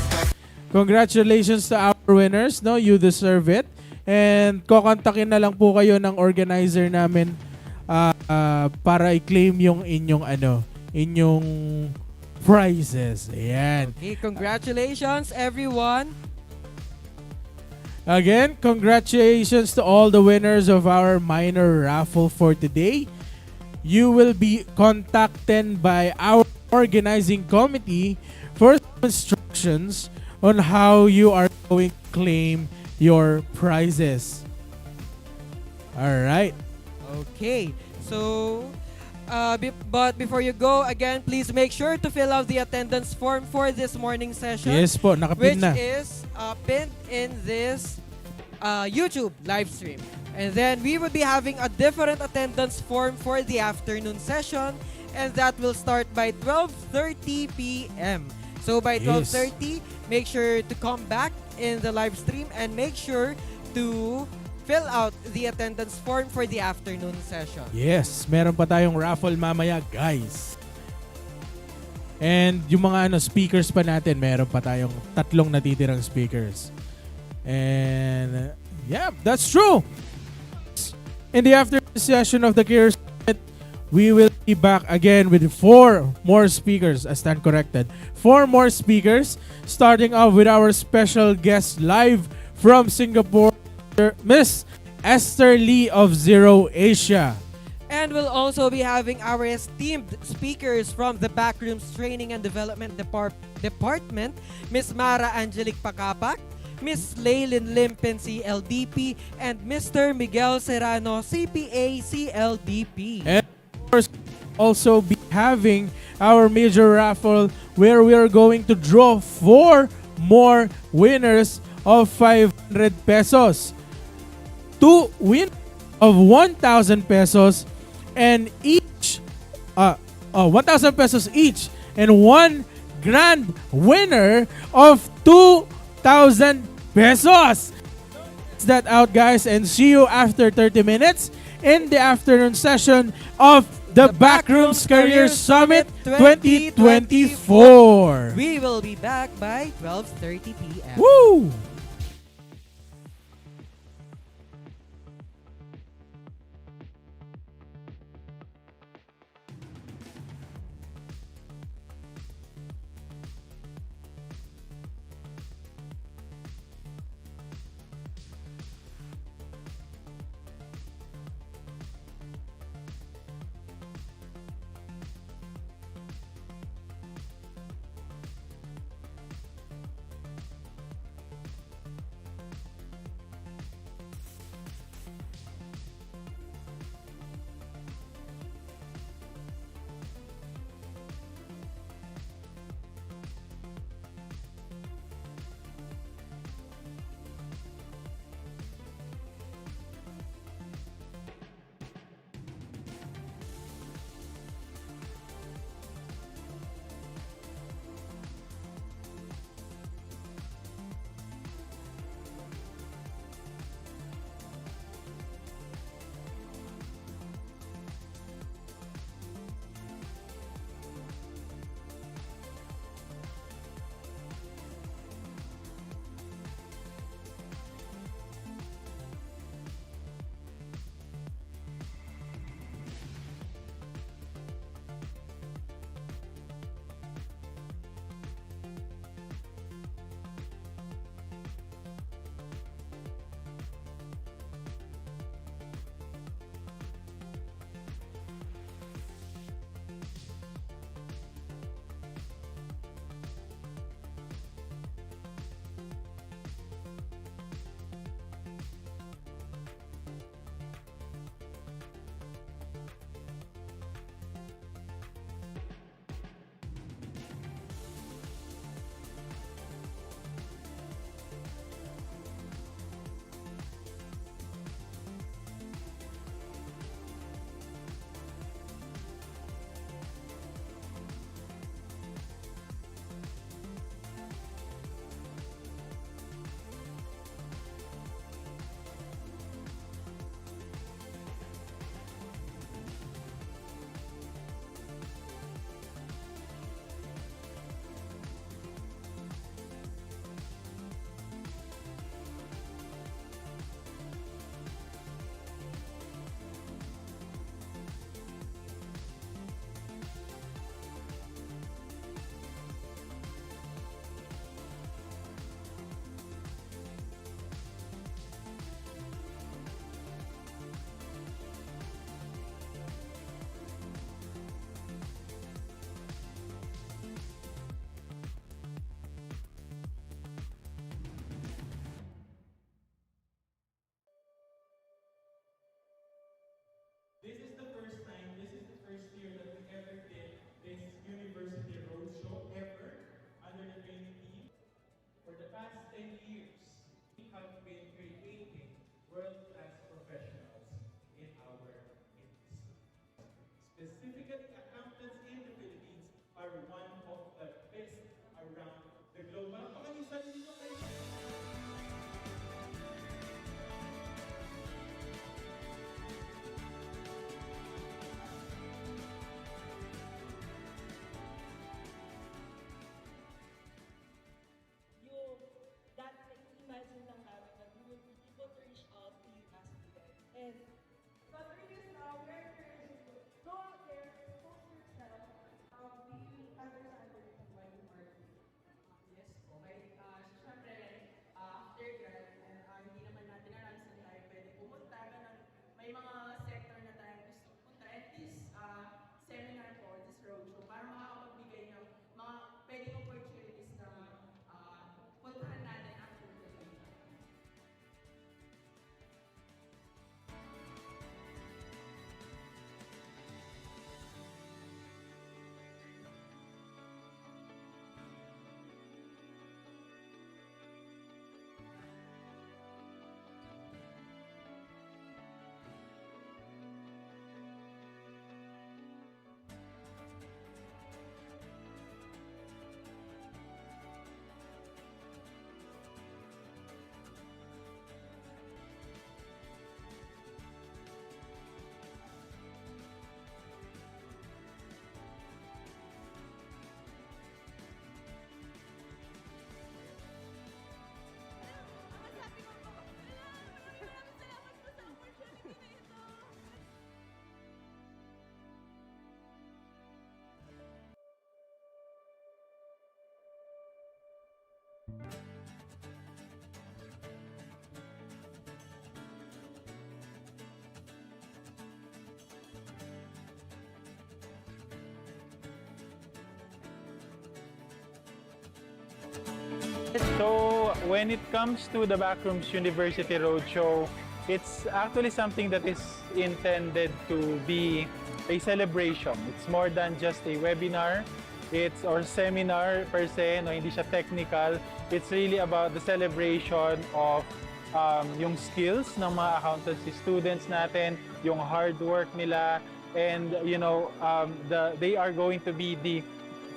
Congratulations to our winners. No, you deserve it. And kokontakin na lang po kayo ng organizer namin para i-claim yung inyong prizes. Ayan. Okay, congratulations everyone. Again, congratulations to all the winners of our minor raffle for today. You will be contacted by our organizing committee for instructions on how you are going to claim your prizes. All right. Okay, so but before you go, again, please make sure to fill out the attendance form for this morning session. Yes po, nakapin na. Which is pinned in this YouTube live stream. And then we will be having a different attendance form for the afternoon session, and that will start by 12:30 p.m. So by 12:30, make sure to come back in the live stream and make sure to fill out the attendance form for the afternoon session. Yes, meron pa tayong raffle mamaya, guys. And yung mga speakers pa natin, meron pa tayong 3 natitirang speakers. And yeah, that's true. In the afternoon session of the Career Summit, we will be back again with 4 more speakers. I stand corrected. 4 more speakers, starting off with our special guest live from Singapore, Miss Esther Lee of Zero Asia. And we'll also be having our esteemed speakers from the Backrooms Training and Development Department, Miss Mara Angelic Pacapac, Miss Laylin Limpen, CLDP, and Mr. Miguel Serrano, CPA, CLDP. And of course, also be having our major raffle where we are going to draw 4 more winners of 500 pesos. 2 winners of 1,000 pesos and each 1,000 pesos each, and 1 grand winner of 2,000 pesos. That's that out, guys, and see you after 30 minutes in the afternoon session of the Backrooms Career Summit 2024. We will be back by 12:30 p.m. Woo! world-class professionals in our industry. Specifically, accountants in the Philippines are one of the best around the globe. Baka yung sarili nyo kayo. That imagine lang namin that we will be able to reach out to you as students. And but really now, we're encouraging you, go out there, expose yourself, be understanding of why you are here. Yes, okay. Siyempre, after grad, hindi naman natin alam saan tayo pwede pumunta. Ganun. May mga sector na tayo gusto pumunta. And this seminar po, this roadshow, para makakapagbigay ng mga pwedeng opportunities na puntahan natin after grad. So when it comes to the Backrooms University Roadshow, it's actually something that is intended to be a celebration. It's more than just a webinar, it's or seminar per se, no, hindi siya technical. It's really about the celebration of yung skills ng mga accountancy students natin, yung hard work nila, and you know, they are going to be the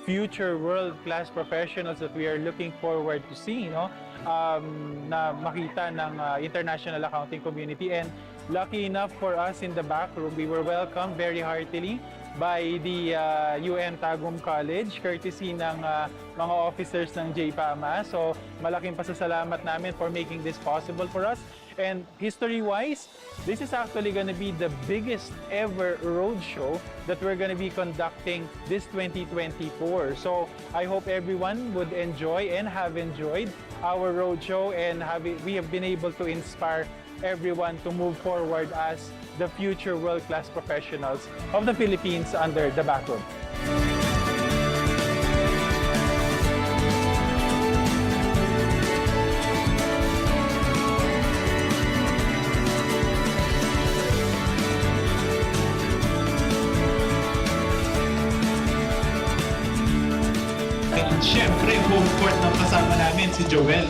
future world-class professionals that we are looking forward to see, no? Na makita ng international accounting community. And lucky enough for us in the back room, we were welcomed very heartily by the UM Tagum College, courtesy ng mga officers ng JPAMA. So malaking pasasalamat namin for making this possible for us. And history-wise, this is actually going to be the biggest ever roadshow that we're going to be conducting this 2024. So I hope everyone would enjoy and have enjoyed our roadshow, and we have been able to inspire everyone to move forward as the future world-class professionals of the Philippines under the backroom. And syempre, home court ng kasama namin si Joel.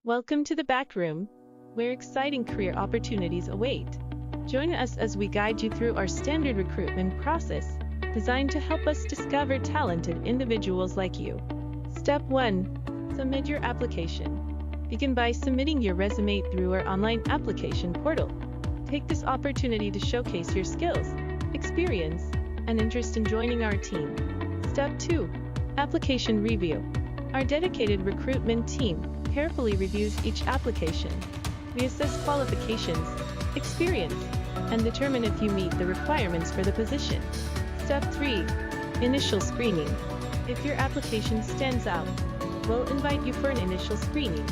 Welcome to the back room, where exciting career opportunities await. Join us as we guide you through our standard recruitment process, designed to help us discover talented individuals like you. Step 1. Submit your application. Begin by submitting your resume through our online application portal. Take this opportunity to showcase your skills, experience, and interest in joining our team. Step 2. Application review. Our dedicated recruitment team carefully reviews each application. We assess qualifications, experience, and determine if you meet the requirements for the position. Step 3. Initial screening. If your application stands out, we'll invite you for an initial screening.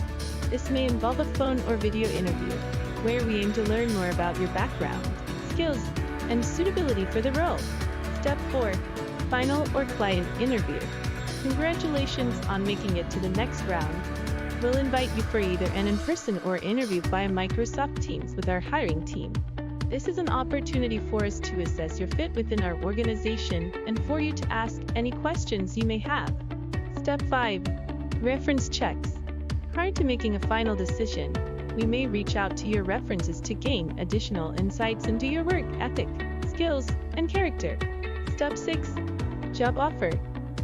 This may involve a phone or video interview, where we aim to learn more about your background, skills, and suitability for the role. Step 4. Final or client interview. Congratulations on making it to the next round. We'll invite you for either an in-person or interview via Microsoft Teams with our hiring team. This is an opportunity for us to assess your fit within our organization and for you to ask any questions you may have. Step 5. Reference checks. Prior to making a final decision, we may reach out to your references to gain additional insights into your work ethic, skills, and character. Step 6. Job offer.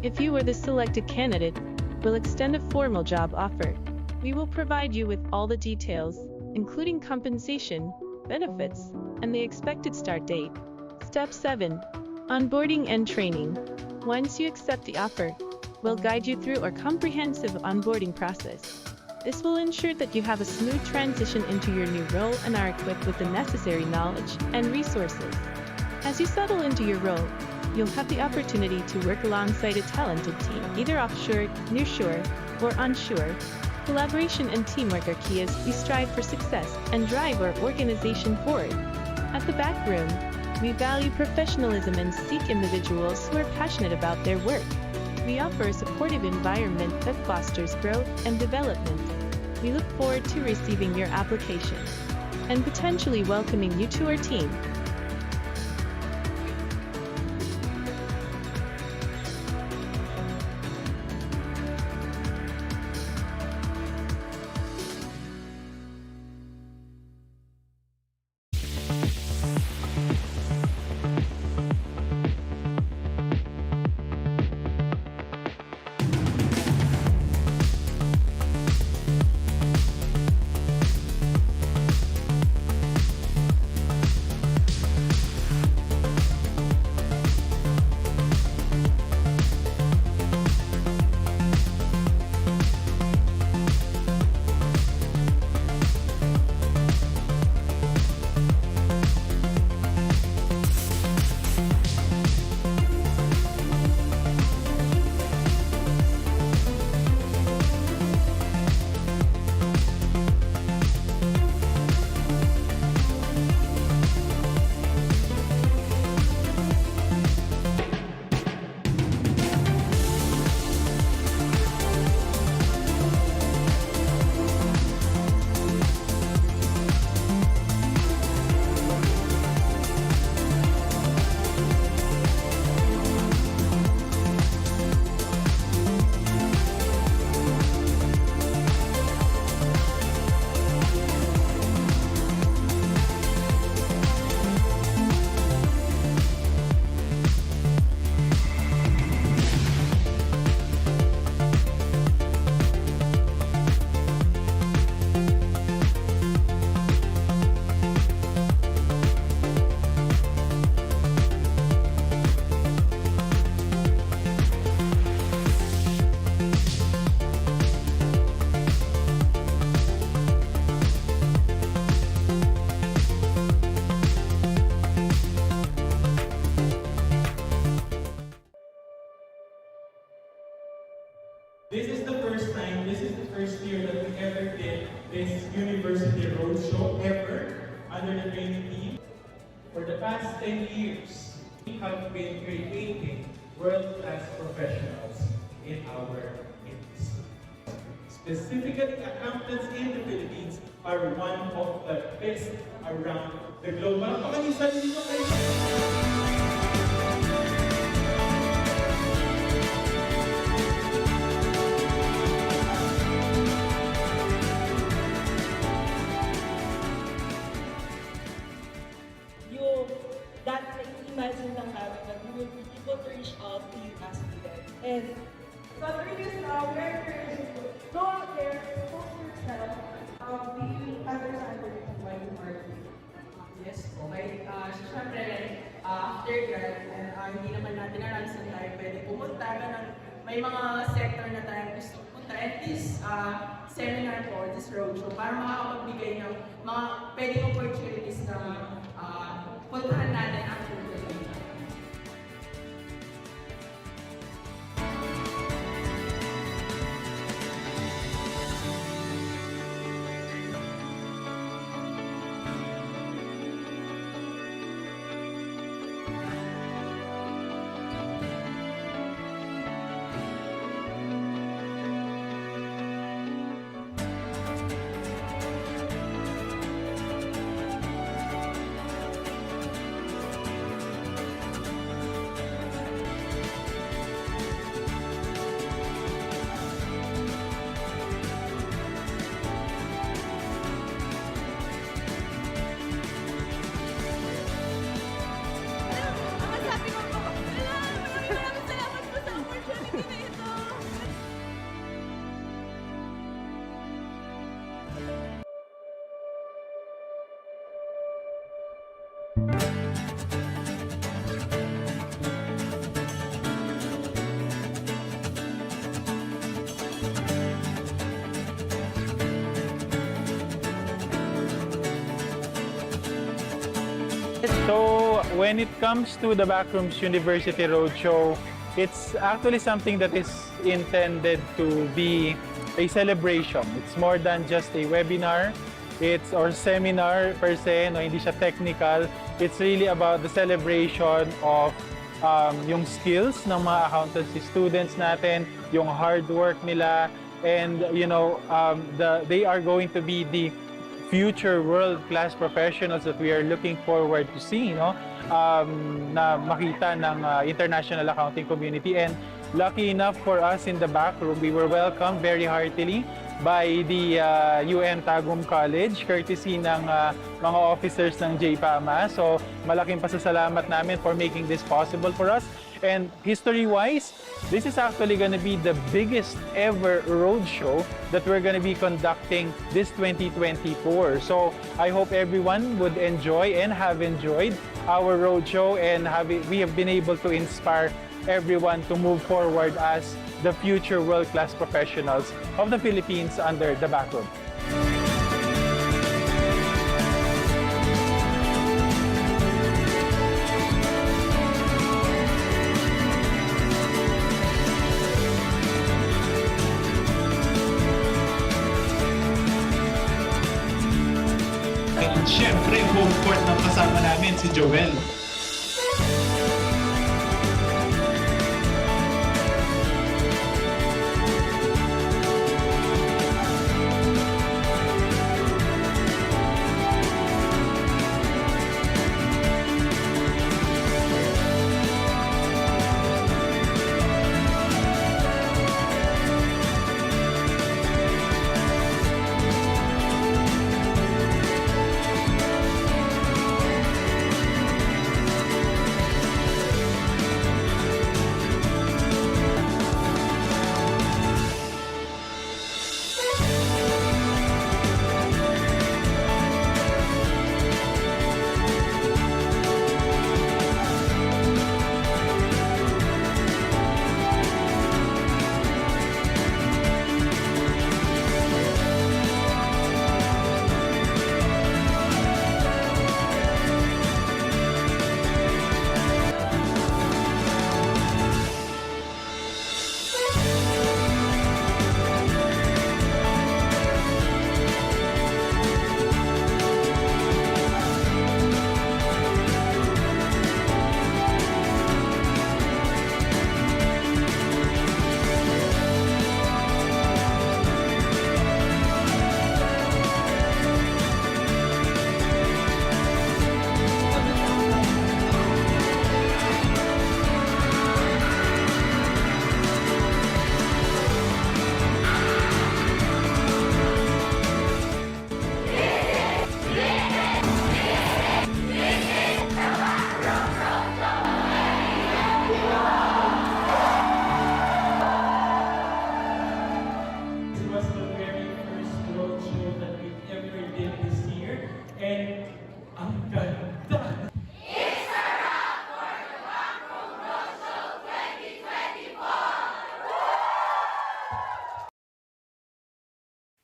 If you are the selected candidate, we'll extend a formal job offer. We will provide you with all the details, including compensation, benefits, and the expected start date. Step 7. Onboarding and training. Once you accept the offer, we'll guide you through our comprehensive onboarding process. This will ensure that you have a smooth transition into your new role and are equipped with the necessary knowledge and resources. As you settle into your role, you'll have the opportunity to work alongside a talented team, either offshore, nearshore, or onshore. Collaboration and teamwork are key as we strive for success and drive our organization forward. At the back room, we value professionalism and seek individuals who are passionate about their work. We offer a supportive environment that fosters growth and development. We look forward to receiving your application and potentially welcoming you to our team. This is the first year that we ever did this university roadshow ever under the training team. For the past 10 years, we have been creating world-class professionals in our industry. Specifically, accountants in the Philippines are one of the best around the globe. Baka niyo sarili nyo kayo. And but earliest now, we're encouraging you to go out there, expose yourself, be understanding of why you are doing. Yes, okay. Siyempre, after grad, hindi naman natin alam saan tayo pwede pumunta. Ganun. May mga sector na tayo gusto pumunta. At this seminar po, this roadshow, para makakapagbigay ng mga pwedeng opportunities na puntahan natin after grad. So when it comes to the Backrooms University Roadshow, it's actually something that is intended to be a celebration. It's more than just a webinar, or seminar per se, no, hindi siya technical. It's really about the celebration of yung skills ng mga accountancy students natin, yung hard work nila, and they are going to be the future world-class professionals that we are looking forward to see, no? Na makita ng international accounting community. And lucky enough for us in the back room, we were welcomed very heartily by the UN Tagum College, courtesy ng mga officers ng JPAMA. So malaking pasasalamat namin for making this possible for us. And history-wise, this is actually going to be the biggest ever roadshow that we're going to be conducting this 2024. So I hope everyone would enjoy and have enjoyed our roadshow, and we have been able to inspire everyone to move forward as the future world-class professionals of the Philippines under the backroom. And syempre, home court ng kasama namin si Joel.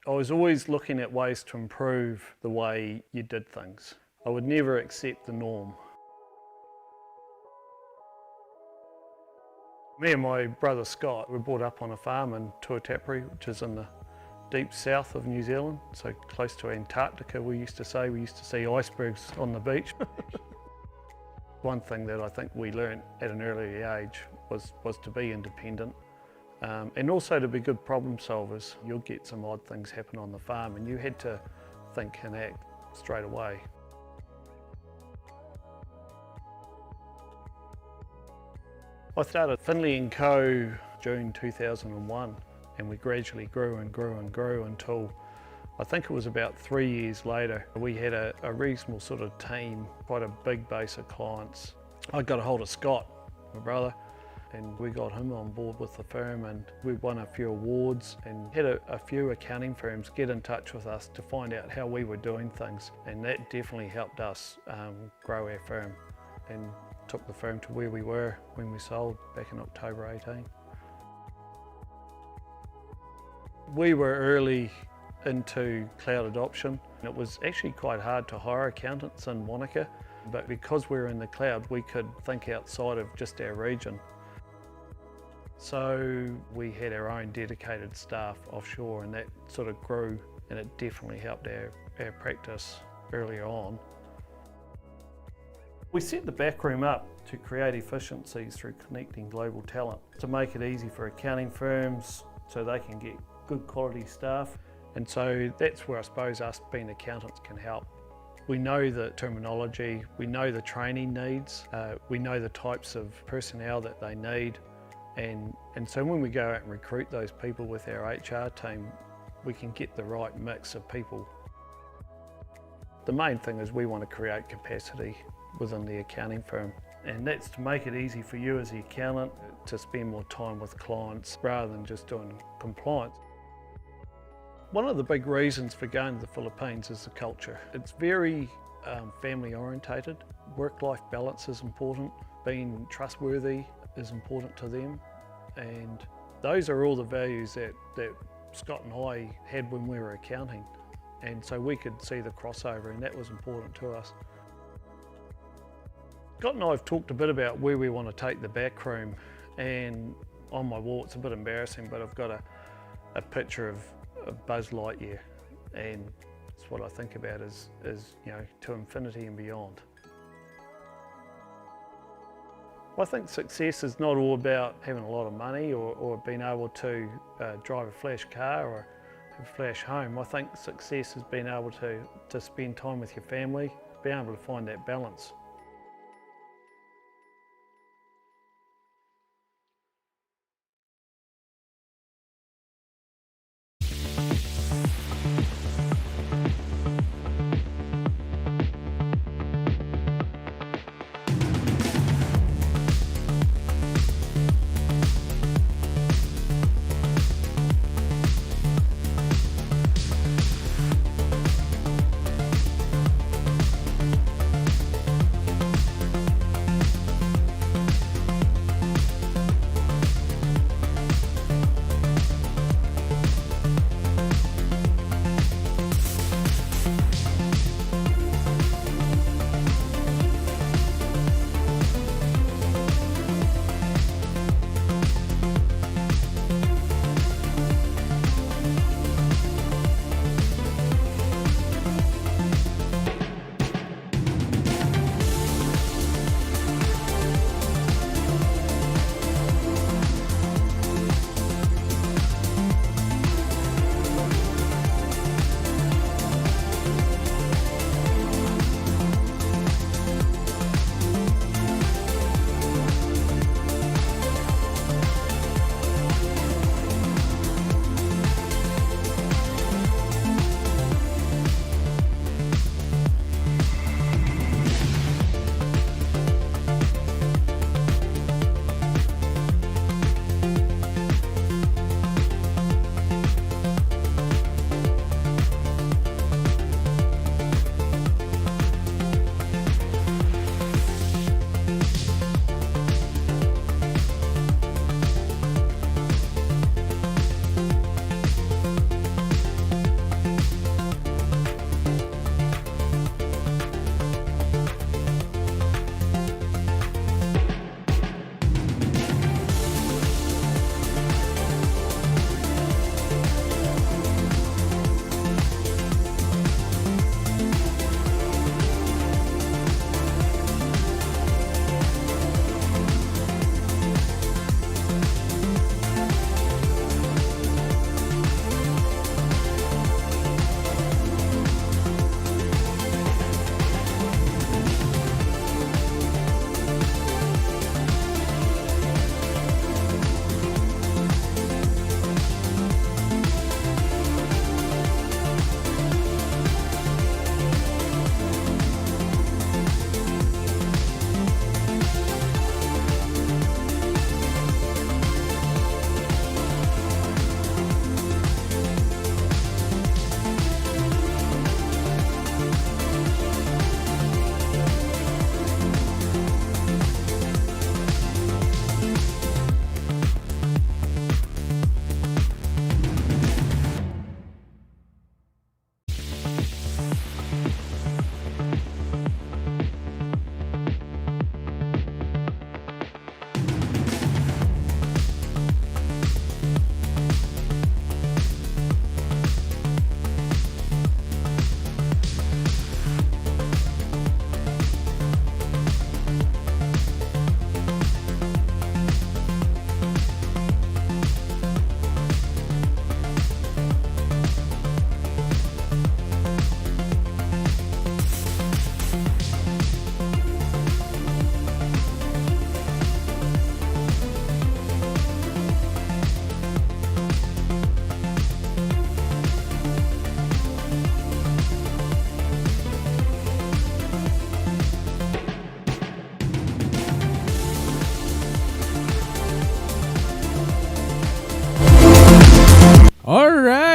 I was always looking at ways to improve the way you did things. I would never accept the norm. Me and my brother Scott were brought up on a farm in Tuatapere, which is in the deep south of New Zealand, so close to Antarctica we used to say. We used to see icebergs on the beach. One thing that I think we learnt at an early age was to be independent and also to be good problem solvers. You'll get some odd things happen on the farm and you had to think and act straight away. I started Finley & Co. June 2001 and we gradually grew and grew and grew until I think it was about 3 years later. We had a reasonable sort of team, quite a big base of clients. I got a hold of Scott, my brother, and we got him on board with the firm and we won a few awards and had a few accounting firms get in touch with us to find out how we were doing things, and that definitely helped us grow our firm and took the firm to where we were when we sold back in October 18. We were early into cloud adoption. It was actually quite hard to hire accountants in Wanaka, but because we were in the cloud, we could think outside of just our region. So we had our own dedicated staff offshore and that sort of grew, and it definitely helped our practice earlier on. We set the backroom up to create efficiencies through connecting global talent, to make it easy for accounting firms so they can get good quality staff. And so that's where I suppose us being accountants can help. We know the terminology, we know the training needs, we know the types of personnel that they need. And so when we go out and recruit those people with our HR team, we can get the right mix of people. The main thing is we want to create capacity within the accounting firm. And that's to make it easy for you as the accountant to spend more time with clients rather than just doing compliance. One of the big reasons for going to the Philippines is the culture. It's very family orientated. Work-life balance is important. Being trustworthy is important to them. And those are all the values that Scott and I had when we were accounting. And so we could see the crossover, and that was important to us. Scott and I have talked a bit about where we want to take the backroom, and on my wall, it's a bit embarrassing, but I've got a picture of Buzz Lightyear, and it's what I think about is you know, to infinity and beyond. I think success is not all about having a lot of money or being able to drive a flash car or have a flash home. I think success is being able to spend time with your family, being able to find that balance.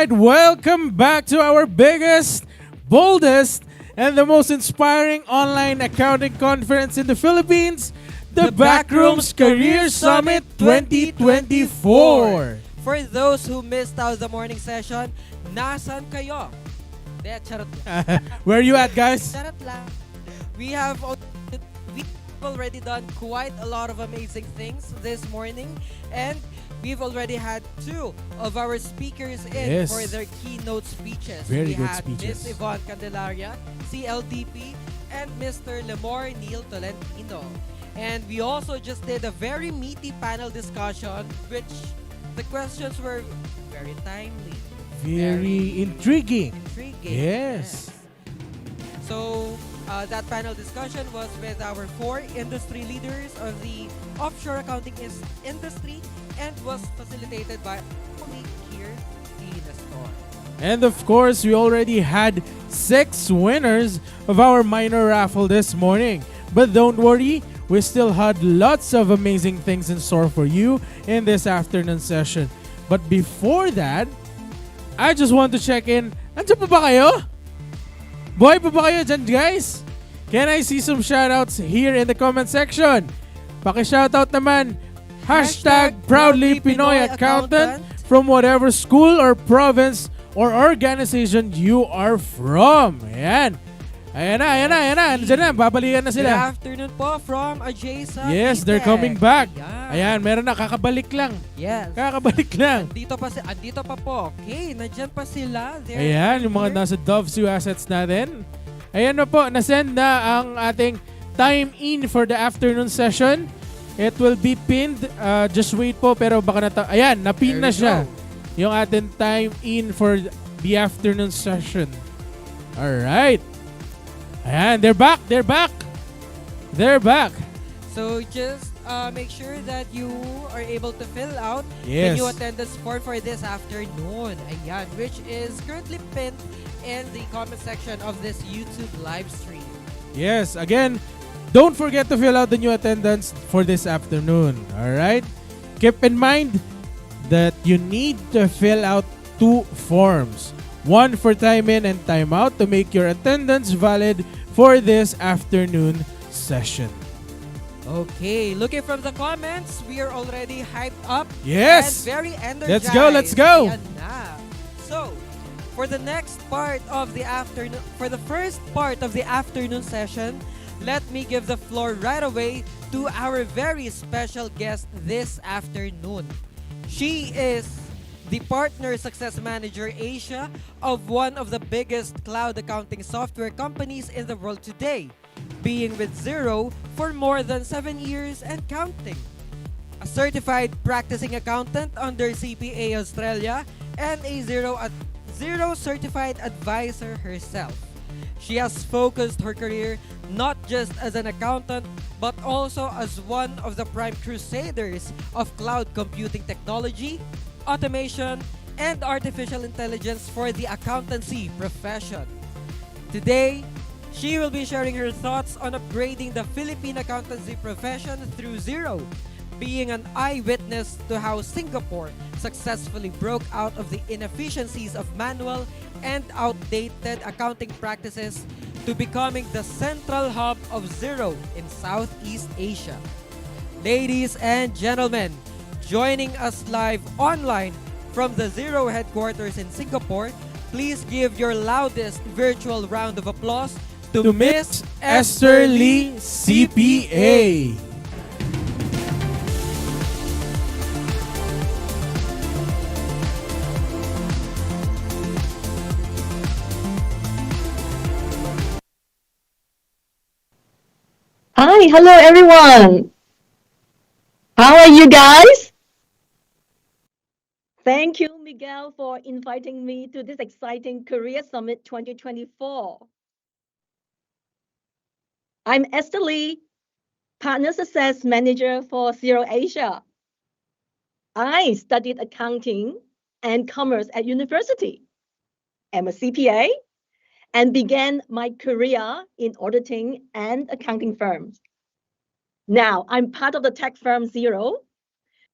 right, welcome back to our biggest, boldest, and the most inspiring online accounting conference in the Philippines, the Backrooms Career Summit 2024. For those who missed out the morning session, nasan kayo? De, charot lang. Where are you at, guys? Charot lang. We've already done quite a lot of amazing things this morning, and we've already had two of our speakers in for their keynote speeches. Very we good had speeches. Miss Yvonne Candelaria, CLDP, and Mr. Lemore Neil Tolentino. And we also just did a very meaty panel discussion, which the questions were very timely. Very intriguing. Intriguing. Yes. So, that panel discussion was with our 4 industry leaders of the offshore accounting industry and was facilitated by our colleague here in the store. And of course, we already had 6 winners of our minor raffle this morning. But don't worry, we still had lots of amazing things in store for you in this afternoon session. But before that, I just want to check in. Andiyan pa ba kayo? Buhay pa ba kayo dyan, guys? Can I see some shoutouts here in the comment section? Paki-shoutout naman. Hashtag proudly Pinoy accountant from whatever school or province or organization you are from. Ayan. Ayan na. Andiyan na. Babalikan na sila. Good afternoon po from adjacent. Yes, they're coming back. Ayan, meron na. Kakabalik lang. Yes. Kakabalik lang. Andito pa po. Okay, nandyan pa sila. Ayan, yung mga nasa Dove2 assets natin. Ayan na po, nasend na ang ating time in for the afternoon session. It will be pinned. Just wait po, pero baka ayan, napin na siya. Yung ating time in for the afternoon session. Alright. Ayan, they're back. So just make sure that you are able to fill out Yes. the new attendance form for this afternoon. Ayan, which is currently pinned in the comment section of this YouTube live stream. Yes, again, don't forget to fill out the new attendance for this afternoon. Alright? Keep in mind that you need to fill out 2 forms. One for time in and time out to make your attendance valid for this afternoon session. Okay, looking from the comments, we are already hyped up Yes! and very energized. Let's go! Ayan na. So, for the next part of the afternoon, for the first part of the afternoon session, let me give the floor right away to our very special guest this afternoon. She is the Partner Success Manager Asia of one of the biggest cloud accounting software companies in the world today, being with Xero for more than 7 years and counting. A certified practicing accountant under CPA Australia and a Xero certified advisor herself. She has focused her career not just as an accountant, but also as one of the prime crusaders of cloud computing technology, automation, and artificial intelligence for the accountancy profession. Today, she will be sharing her thoughts on upgrading the Philippine accountancy profession through Xero, being an eyewitness to how Singapore successfully broke out of the inefficiencies of manual and outdated accounting practices to becoming the central hub of Xero in Southeast Asia. Ladies and gentlemen, joining us live online from the Xero headquarters in Singapore, please give your loudest virtual round of applause to Miss Esther Lee, CPA. Hi, hello everyone. How are you guys? Thank you, Miguel, for inviting me to this exciting Career Summit 2024. I'm Esther Lee, Partner Success Manager for Xero Asia. I studied accounting and commerce at university. I'm a CPA and began my career in auditing and accounting firms. Now, I'm part of the tech firm Xero,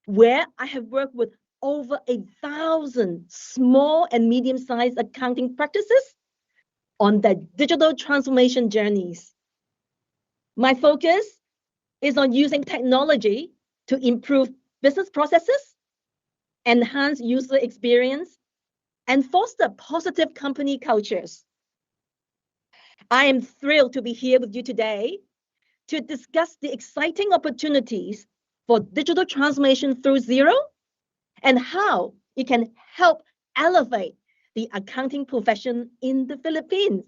where I have worked with over 1,000 small and medium-sized accounting practices on their digital transformation journeys. My focus is on using technology to improve business processes, enhance user experience, and foster positive company cultures. I am thrilled to be here with you today to discuss the exciting opportunities for digital transformation through Xero and how it can help elevate the accounting profession in the Philippines.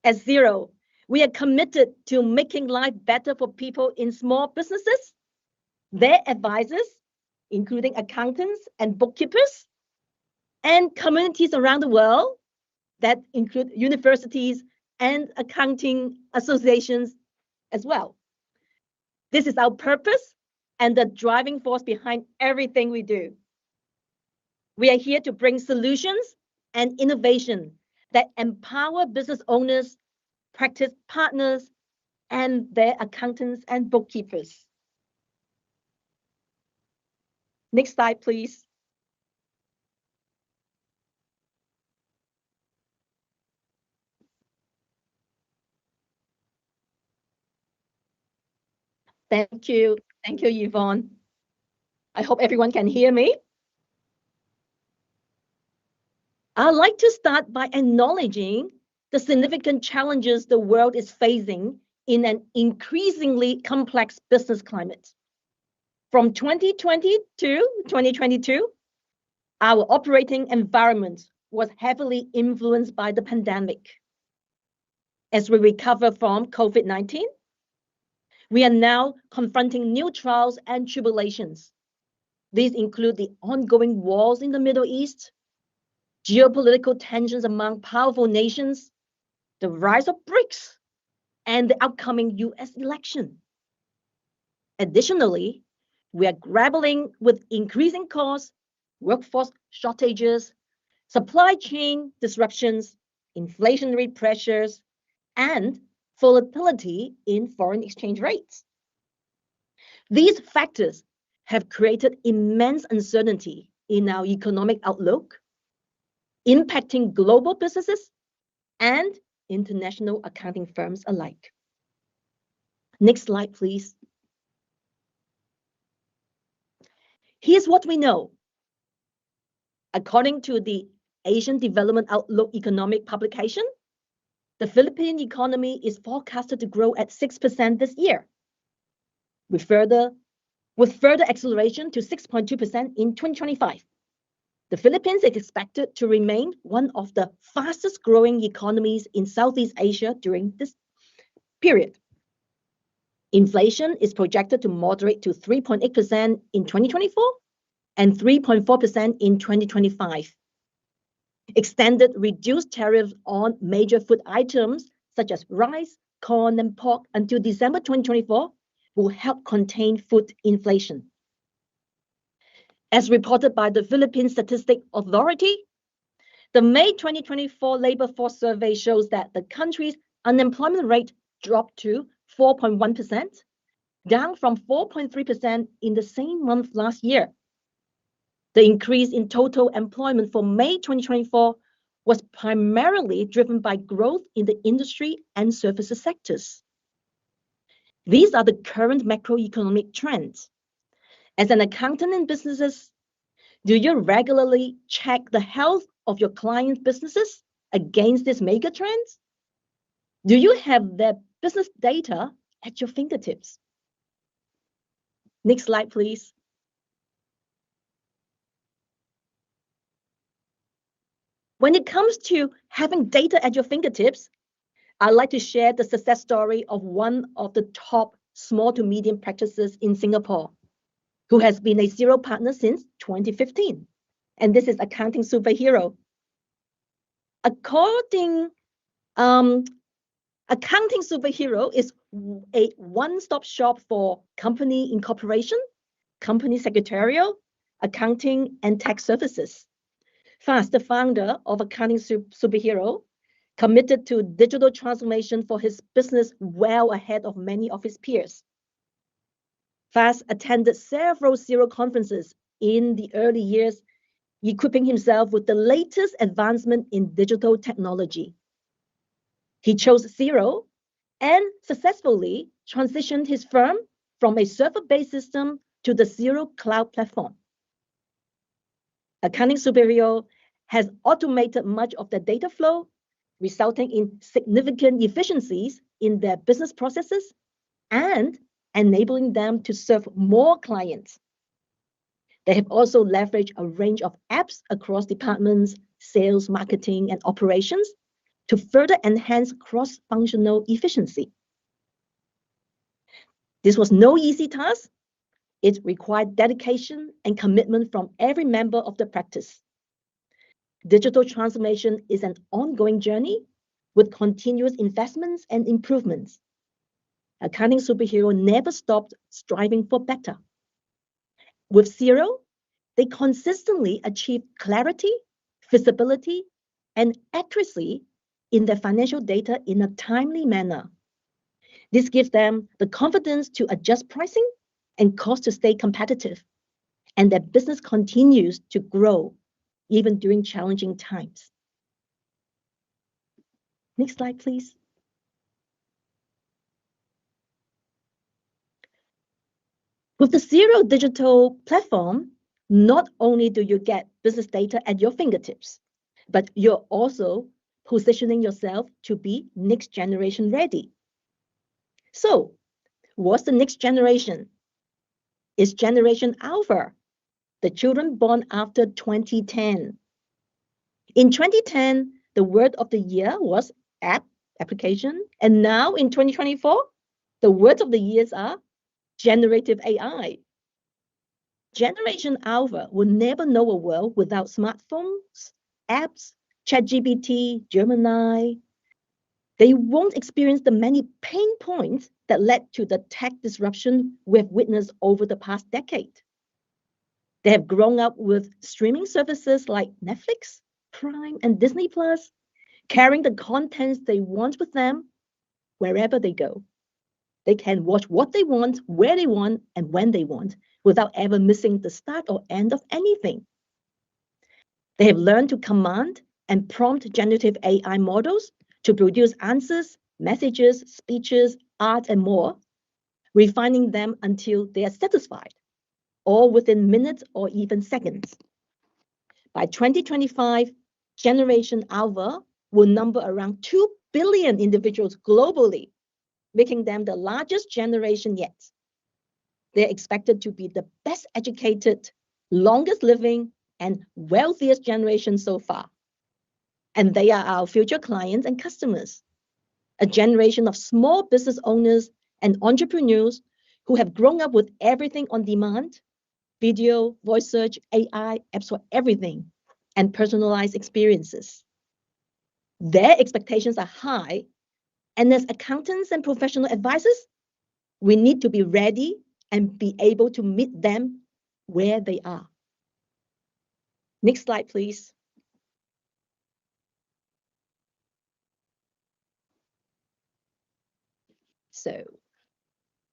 At Xero, we are committed to making life better for people in small businesses, their advisors, including accountants and bookkeepers, and communities around the world that include universities and accounting associations as well. This is our purpose and the driving force behind everything we do. We are here to bring solutions and innovation that empower business owners, practice partners, and their accountants and bookkeepers. Next slide, please. Thank you. Thank you, Yvonne. I hope everyone can hear me. I'd like to start by acknowledging the significant challenges the world is facing in an increasingly complex business climate. From 2020 to 2022, our operating environment was heavily influenced by the pandemic. As we recover from COVID-19, we are now confronting new trials and tribulations. These include the ongoing wars in the Middle East, geopolitical tensions among powerful nations, the rise of BRICS, and the upcoming US election. Additionally, we are grappling with increasing costs, workforce shortages, supply chain disruptions, inflationary pressures, and volatility in foreign exchange rates. These factors have created immense uncertainty in our economic outlook, impacting global businesses and international accounting firms alike. Next slide, please. Here's what we know. According to the Asian Development Outlook economic publication, the Philippine economy is forecasted to grow at 6% this year, with further acceleration to 6.2% in 2025. The Philippines is expected to remain one of the fastest growing economies in Southeast Asia during this period. Inflation is projected to moderate to 3.8% in 2024 and 3.4% in 2025. Extended reduced tariffs on major food items such as rice, corn, and pork until December 2024 will help contain food inflation. As reported by the Philippine Statistics Authority, the May 2024 labor force survey shows that the country's unemployment rate dropped to 4.1%, down from 4.3% in the same month last year. The increase in total employment for May 2024 was primarily driven by growth in the industry and services sectors. These are the current macroeconomic trends. As an accountant in businesses, do you regularly check the health of your clients' businesses against these mega trends? Do you have their business data at your fingertips? Next slide, please. When it comes to having data at your fingertips, I'd like to share the success story of one of the top small to medium practices in Singapore, who has been a Xero partner since 2015. And this is Accounting Superhero. Accounting Superhero is a one-stop shop for company incorporation, company secretarial, accounting, and tax services. Fast, the founder of Accounting Superhero, committed to digital transformation for his business well ahead of many of his peers. Fast attended several Xero conferences in the early years, equipping himself with the latest advancement in digital technology. He chose Xero and successfully transitioned his firm from a server-based system to the Xero cloud platform. Accounting Superior has automated much of the data flow, resulting in significant efficiencies in their business processes and enabling them to serve more clients. They have also leveraged a range of apps across departments, sales, marketing, and operations to further enhance cross-functional efficiency. This was no easy task. It required dedication and commitment from every member of the practice. Digital transformation is an ongoing journey with continuous investments and improvements. Accounting Superhero never stopped striving for better. With Xero, they consistently achieve clarity, visibility, and accuracy in their financial data in a timely manner. This gives them the confidence to adjust pricing and cost to stay competitive, and their business continues to grow even during challenging times. Next slide, please. With the Xero digital platform, not only do you get business data at your fingertips, but you're also positioning yourself to be next generation ready. So, what's the next generation? It's Generation Alpha, the children born after 2010. In 2010, the word of the year was application, and now in 2024, the words of the years are generative AI. Generation Alpha will never know a world without smartphones, apps, ChatGPT, Gemini. They won't experience the many pain points that led to the tech disruption we've witnessed over the past decade. They have grown up with streaming services like Netflix, Prime, and Disney Plus, carrying the contents they want with them wherever they go. They can watch what they want, where they want, and when they want, without ever missing the start or end of anything. They have learned to command and prompt generative AI models to produce answers, messages, speeches, art, and more, refining them until they are satisfied, all within minutes or even seconds. By 2025, Generation Alpha will number around 2 billion individuals globally, making them the largest generation yet. They're expected to be the best educated, longest living, and wealthiest generation so far. And they are our future clients and customers, a generation of small business owners and entrepreneurs who have grown up with everything on demand, video, voice search, AI, apps for everything, and personalized experiences. Their expectations are high, and as accountants and professional advisors, we need to be ready and be able to meet them where they are. Next slide, please. So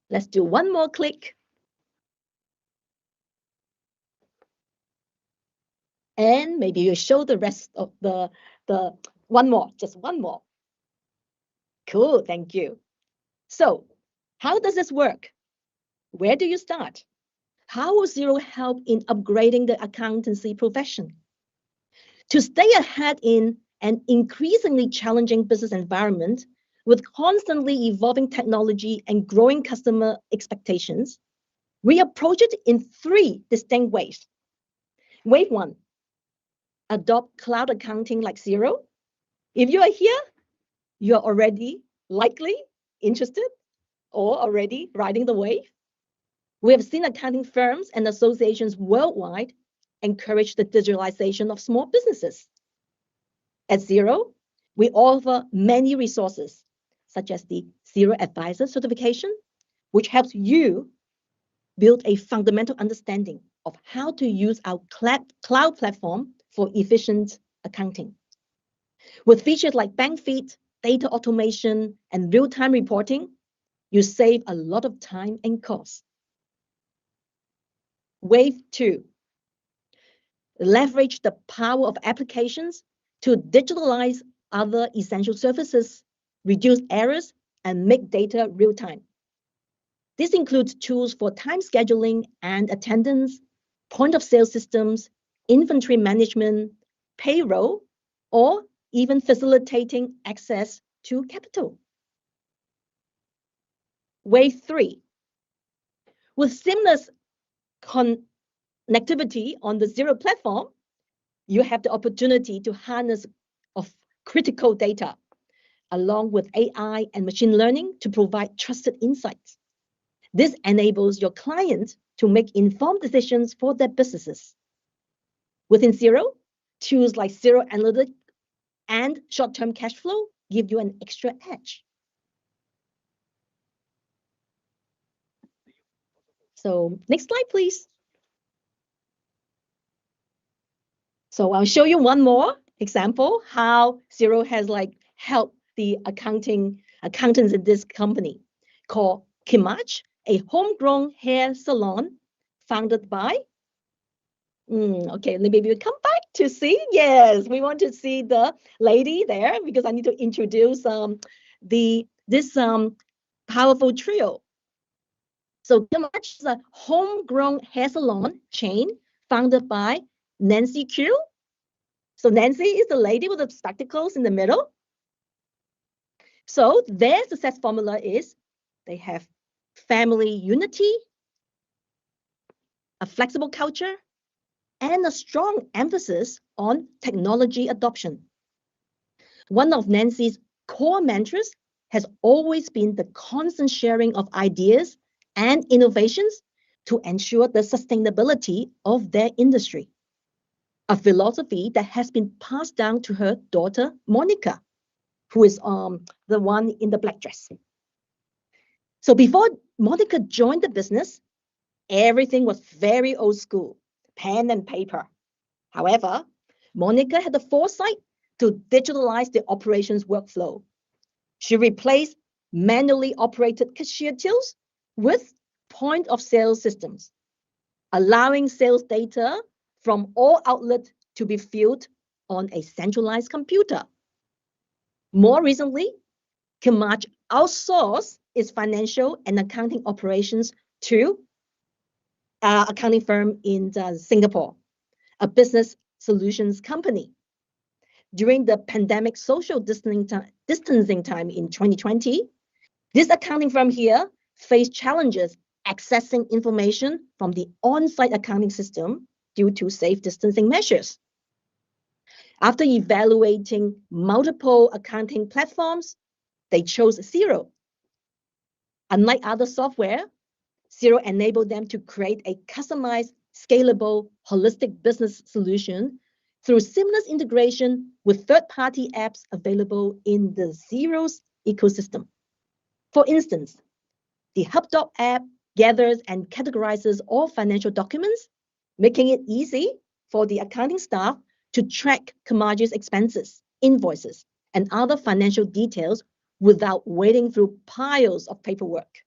let's do one more click. And maybe you show the rest of the one more, just one more. Cool, thank you. So how does this work? Where do you start? How will Xero help in upgrading the accountancy profession? To stay ahead in an increasingly challenging business environment with constantly evolving technology and growing customer expectations, we approach it in 3 distinct ways. Wave 1, adopt cloud accounting like Xero. If you are here, you're already likely interested or already riding the wave. We have seen accounting firms and associations worldwide encourage the digitalization of small businesses. At Xero, we offer many resources, such as the Xero Advisor certification, which helps you build a fundamental understanding of how to use our cloud platform for efficient accounting. With features like bank feed, data automation, and real-time reporting, you save a lot of time and cost. Wave 2, leverage the power of applications to digitalize other essential services, reduce errors, and make data real-time. This includes tools for time scheduling and attendance, point-of-sale systems, inventory management, payroll, or even facilitating access to capital. Wave 3. With seamless connectivity on the Xero platform, you have the opportunity to harness of critical data along with AI and machine learning to provide trusted insights. This enables your client to make informed decisions for their businesses. Within Xero, tools like Xero Analytics and short-term cash flow give you an extra edge. So next slide, please. So I'll show you one more example how Xero has helped the accountants in this company called Kimach, a homegrown hair salon founded by. Okay, maybe we'll come back to see. Yes, we want to see the lady there because I need to introduce this powerful trio. So Kimach is a homegrown hair salon chain founded by Nancy Q. So Nancy is the lady with the spectacles in the middle. So their success formula is they have family unity, a flexible culture, and a strong emphasis on technology adoption. One of Nancy's core mantras has always been the constant sharing of ideas and innovations to ensure the sustainability of their industry. A philosophy that has been passed down to her daughter, Monica, who is the one in the black dress. So before Monica joined the business, everything was very old school, pen and paper. However, Monica had the foresight to digitalize the operations workflow. She replaced manually operated cashier tills with point-of-sale systems, allowing sales data from all outlets to be viewed on a centralized computer. More recently, Kimach outsourced its financial and accounting operations to an accounting firm in Singapore, a business solutions company. During the pandemic social distancing time in 2020, this accounting firm here faced challenges accessing information from the on-site accounting system due to safe distancing measures. After evaluating multiple accounting platforms, they chose Xero. Unlike other software, Xero enabled them to create a customized, scalable, holistic business solution through seamless integration with third-party apps available in the Xero's ecosystem. For instance, the HubDoc app gathers and categorizes all financial documents, making it easy for the accounting staff to track Kimach's expenses, invoices, and other financial details without wading through piles of paperwork.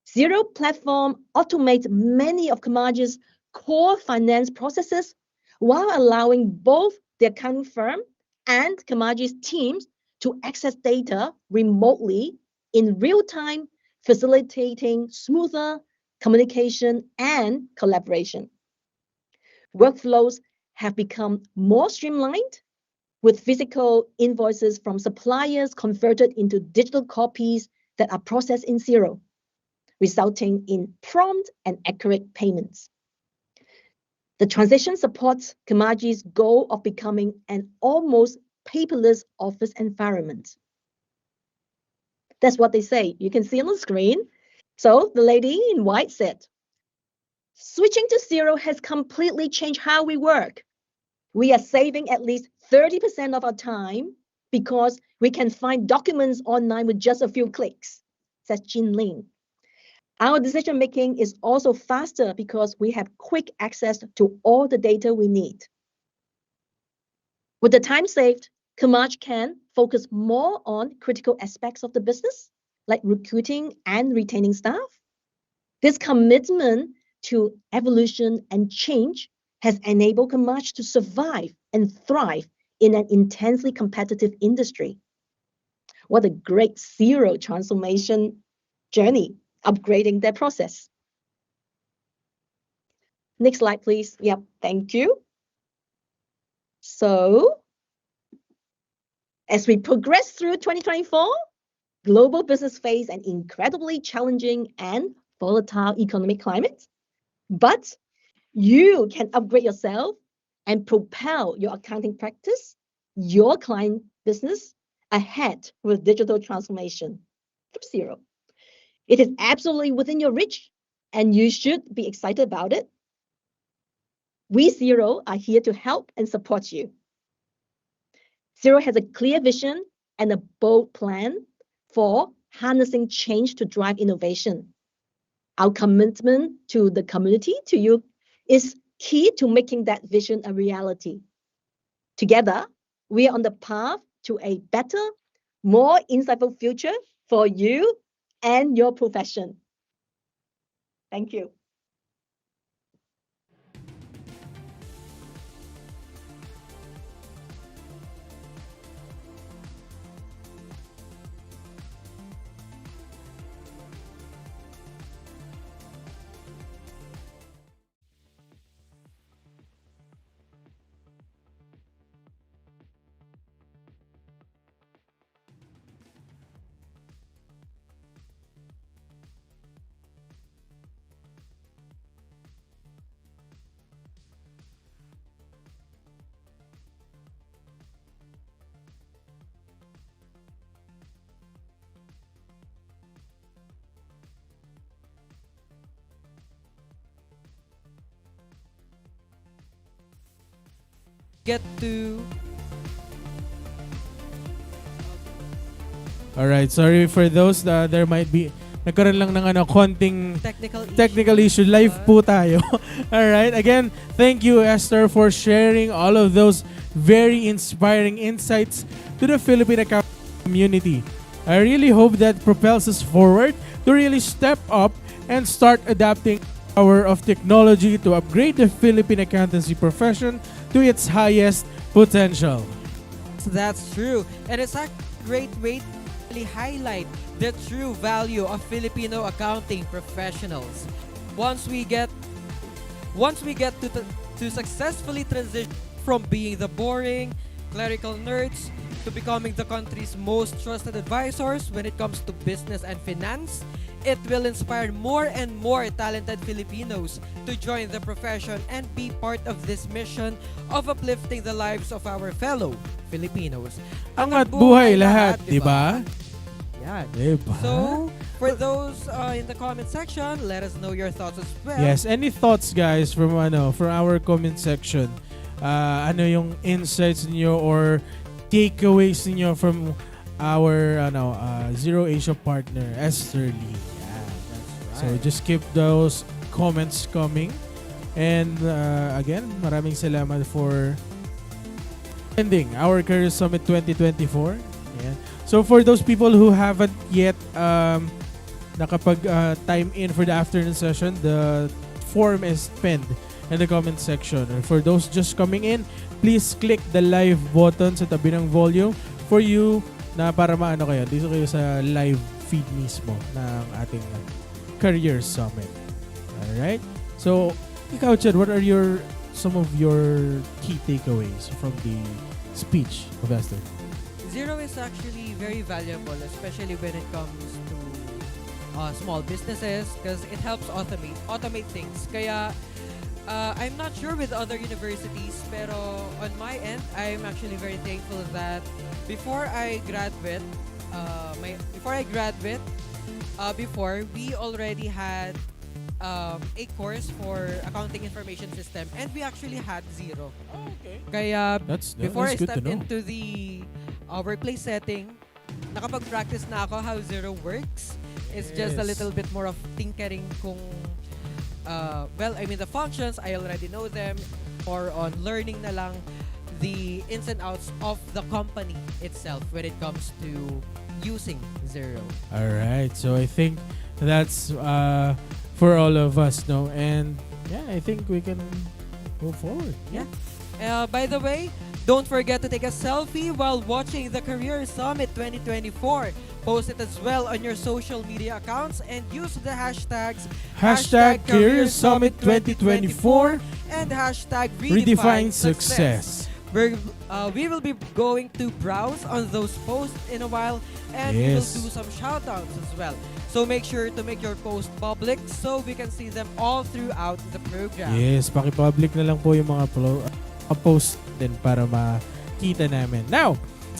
Xero platform automates many of Kimach's core finance processes while allowing both the accounting firm and Kimach's teams to access data remotely in real time, facilitating smoother communication and collaboration. Workflows have become more streamlined, with physical invoices from suppliers converted into digital copies that are processed in Xero, resulting in prompt and accurate payments. The transition supports Kimach's goal of becoming an almost paperless office environment. That's what they say. You can see on the screen. So the lady in white said, switching to Xero has completely changed how we work. We are saving at least 30% of our time because we can find documents online with just a few clicks, says Jin Ling. Our decision making is also faster because we have quick access to all the data we need. With the time saved, Kimach can focus more on critical aspects of the business, like recruiting and retaining staff. This commitment to evolution and change has enabled Kamash to survive and thrive in an intensely competitive industry. What a great zero transformation journey, upgrading their process. Next slide, please. Yep, thank you. So, as we progress through 2024, global business face an incredibly challenging and volatile economic climate. But you can upgrade yourself and propel your accounting practice, your client business ahead with digital transformation from zero. It is absolutely within your reach, and you should be excited about it. We Xero are here to help and support you. Xero has a clear vision and a bold plan for harnessing change to drive innovation. Our commitment to the community, to you, is key to making that vision a reality. Together, we are on the path to a better, more insightful future for you and your profession. Thank you. Get to Alright, sorry for those that there might be nagkaroon lang ng konting technical issue. Live po tayo. Alright, again, thank you Esther for sharing all of those very inspiring insights to the Philippine accounting community. I really hope that propels us forward to really step up and start adapting the power of technology to upgrade the Philippine accountancy profession to its highest potential. That's true. And it's a great way to really highlight the true value of Filipino accounting professionals. Once we get to successfully transition from being the boring, clerical nerds to becoming the country's most trusted advisors when it comes to business and finance, it will inspire more and more talented Filipinos to join the profession and be part of this mission of uplifting the lives of our fellow Filipinos. Angat buhay lahat, di ba? Yeah. Diba? So, for those in the comment section, let us know your thoughts as well. Yes, any thoughts guys from our comment section? Ano yung insights niyo or takeaways niyo from our Zero Asia partner Esther Lee? So just keep those comments coming. And again, maraming salamat for attending our Career Summit 2024. Yeah. So for those people who haven't yet nakapag-time in for the afternoon session, the form is pinned in the comment section. And for those just coming in, please click the live button sa tabi ng volume for you na para maano kayo. Dito kayo sa live feed mismo ng ating Career Summit. Alright? So, ikaw, Chad, what are some of your key takeaways from the speech of Esther? Zero is actually very valuable, especially when it comes to small businesses because it helps automate things. Kaya, I'm not sure with other universities, pero on my end, I'm actually very thankful that before we already had a course for accounting information system and we actually had zero. Oh, okay. Kaya before I good to stepped know. into the workplace setting, nakapag-practice na ako how zero works. It's just a little bit more of tinkering kung the functions, I already know them, or on learning na lang the ins and outs of the company itself when it comes to using zero. Alright, so I think that's for all of us, no? And yeah, I think we can Go forward. Yeah. By the way, don't forget to take a selfie while watching the Career Summit 2024. Post it as well on your social media accounts and use the hashtags Career Summit 2024 and hashtag Redefine Success. We will be going to browse on those posts in a while, and we will do some shoutouts as well. So make sure to make your post public so we can see them all throughout the program. Yes, paki-public na lang po yung mga post din para makita namin. Now,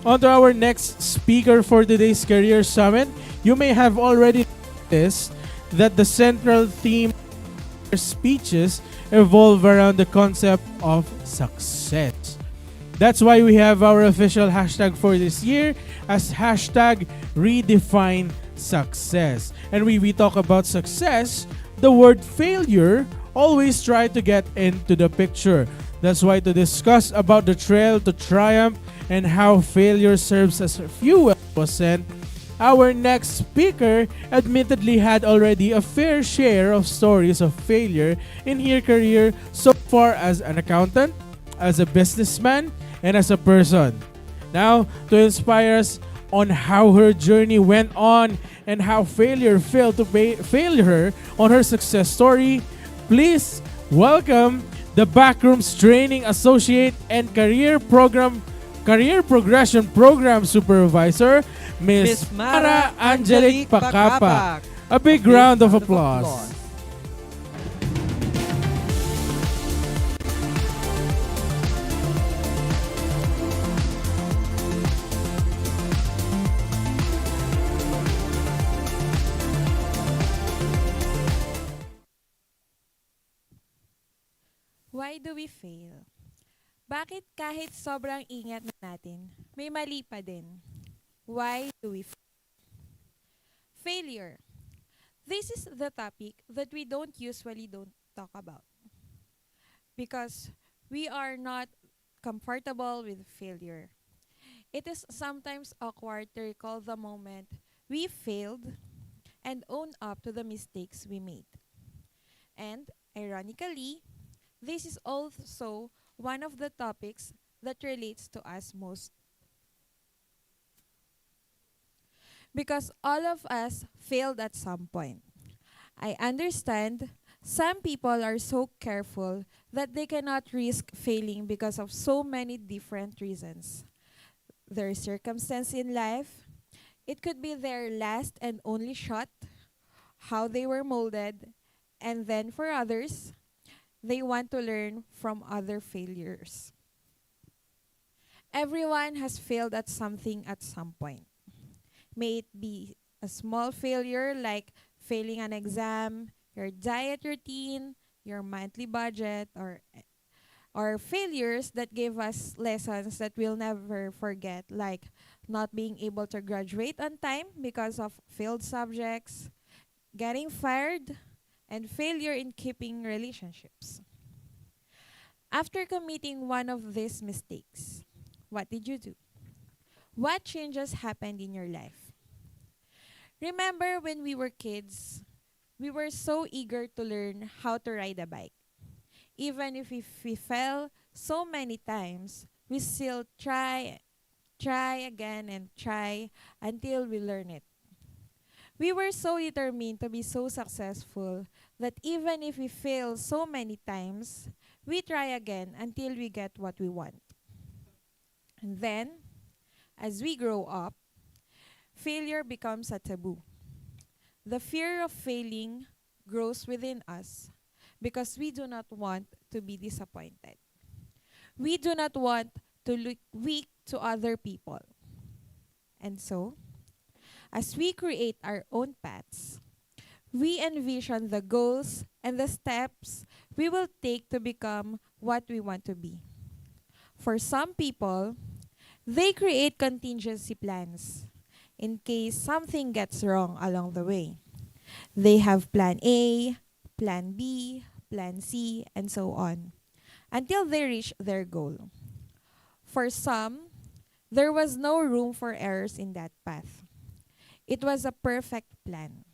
on to our next speaker for today's Career Summit. You may have already noticed that the central theme of their speeches evolve around the concept of success. That's why we have our official hashtag for this year as hashtag Redefine Success. And when we talk about success, the word failure always try to get into the picture. That's why to discuss about the trail to triumph and how failure serves as fuel was sent, our next speaker admittedly had already a fair share of stories of failure in her career so far as an accountant, as a businessman, and as a person. Now, to inspire us on how her journey went on and how failure failed to fail her on her success story, please welcome the Backrooms Training Associate and Career Progression Program Supervisor, Miss Mara Angelique Pacapac. A big round of applause. Why do we fail? Bakit kahit sobrang ingat na natin, may mali pa din? Why do we fail? Failure. This is the topic that we usually don't talk about. Because we are not comfortable with failure. It is sometimes awkward to recall the moment we failed and own up to the mistakes we made. And, ironically, this is also one of the topics that relates to us most. Because all of us failed at some point. I understand some people are so careful that they cannot risk failing because of so many different reasons. Their circumstance in life, it could be their last and only shot, how they were molded, and then for others, they want to learn from other failures. Everyone has failed at something at some point. May it be a small failure like failing an exam, your diet routine, your monthly budget, or failures that give us lessons that we'll never forget, like not being able to graduate on time because of failed subjects, getting fired, and failure in keeping relationships. After committing one of these mistakes, what did you do? What changes happened in your life? Remember when we were kids, we were so eager to learn how to ride a bike. Even if we fell so many times, we still try again and try until we learn it. We were so determined to be so successful that even if we fail so many times, we try again until we get what we want. And then, as we grow up, failure becomes a taboo. The fear of failing grows within us because we do not want to be disappointed. We do not want to look weak to other people. And so, as we create our own paths, we envision the goals and the steps we will take to become what we want to be. For some people, they create contingency plans in case something gets wrong along the way. They have plan A, plan B, plan C, and so on, until they reach their goal. For some, there was no room for errors in that path. It was a perfect plan.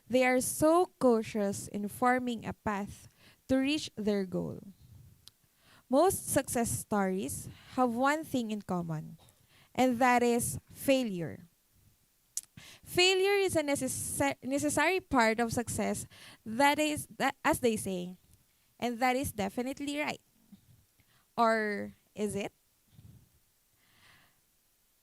They are so cautious in forming a path to reach their goal. Most success stories have one thing in common, and that is failure. Failure is a necessary part of success, that is that, as they say, and that is definitely right. Or is it?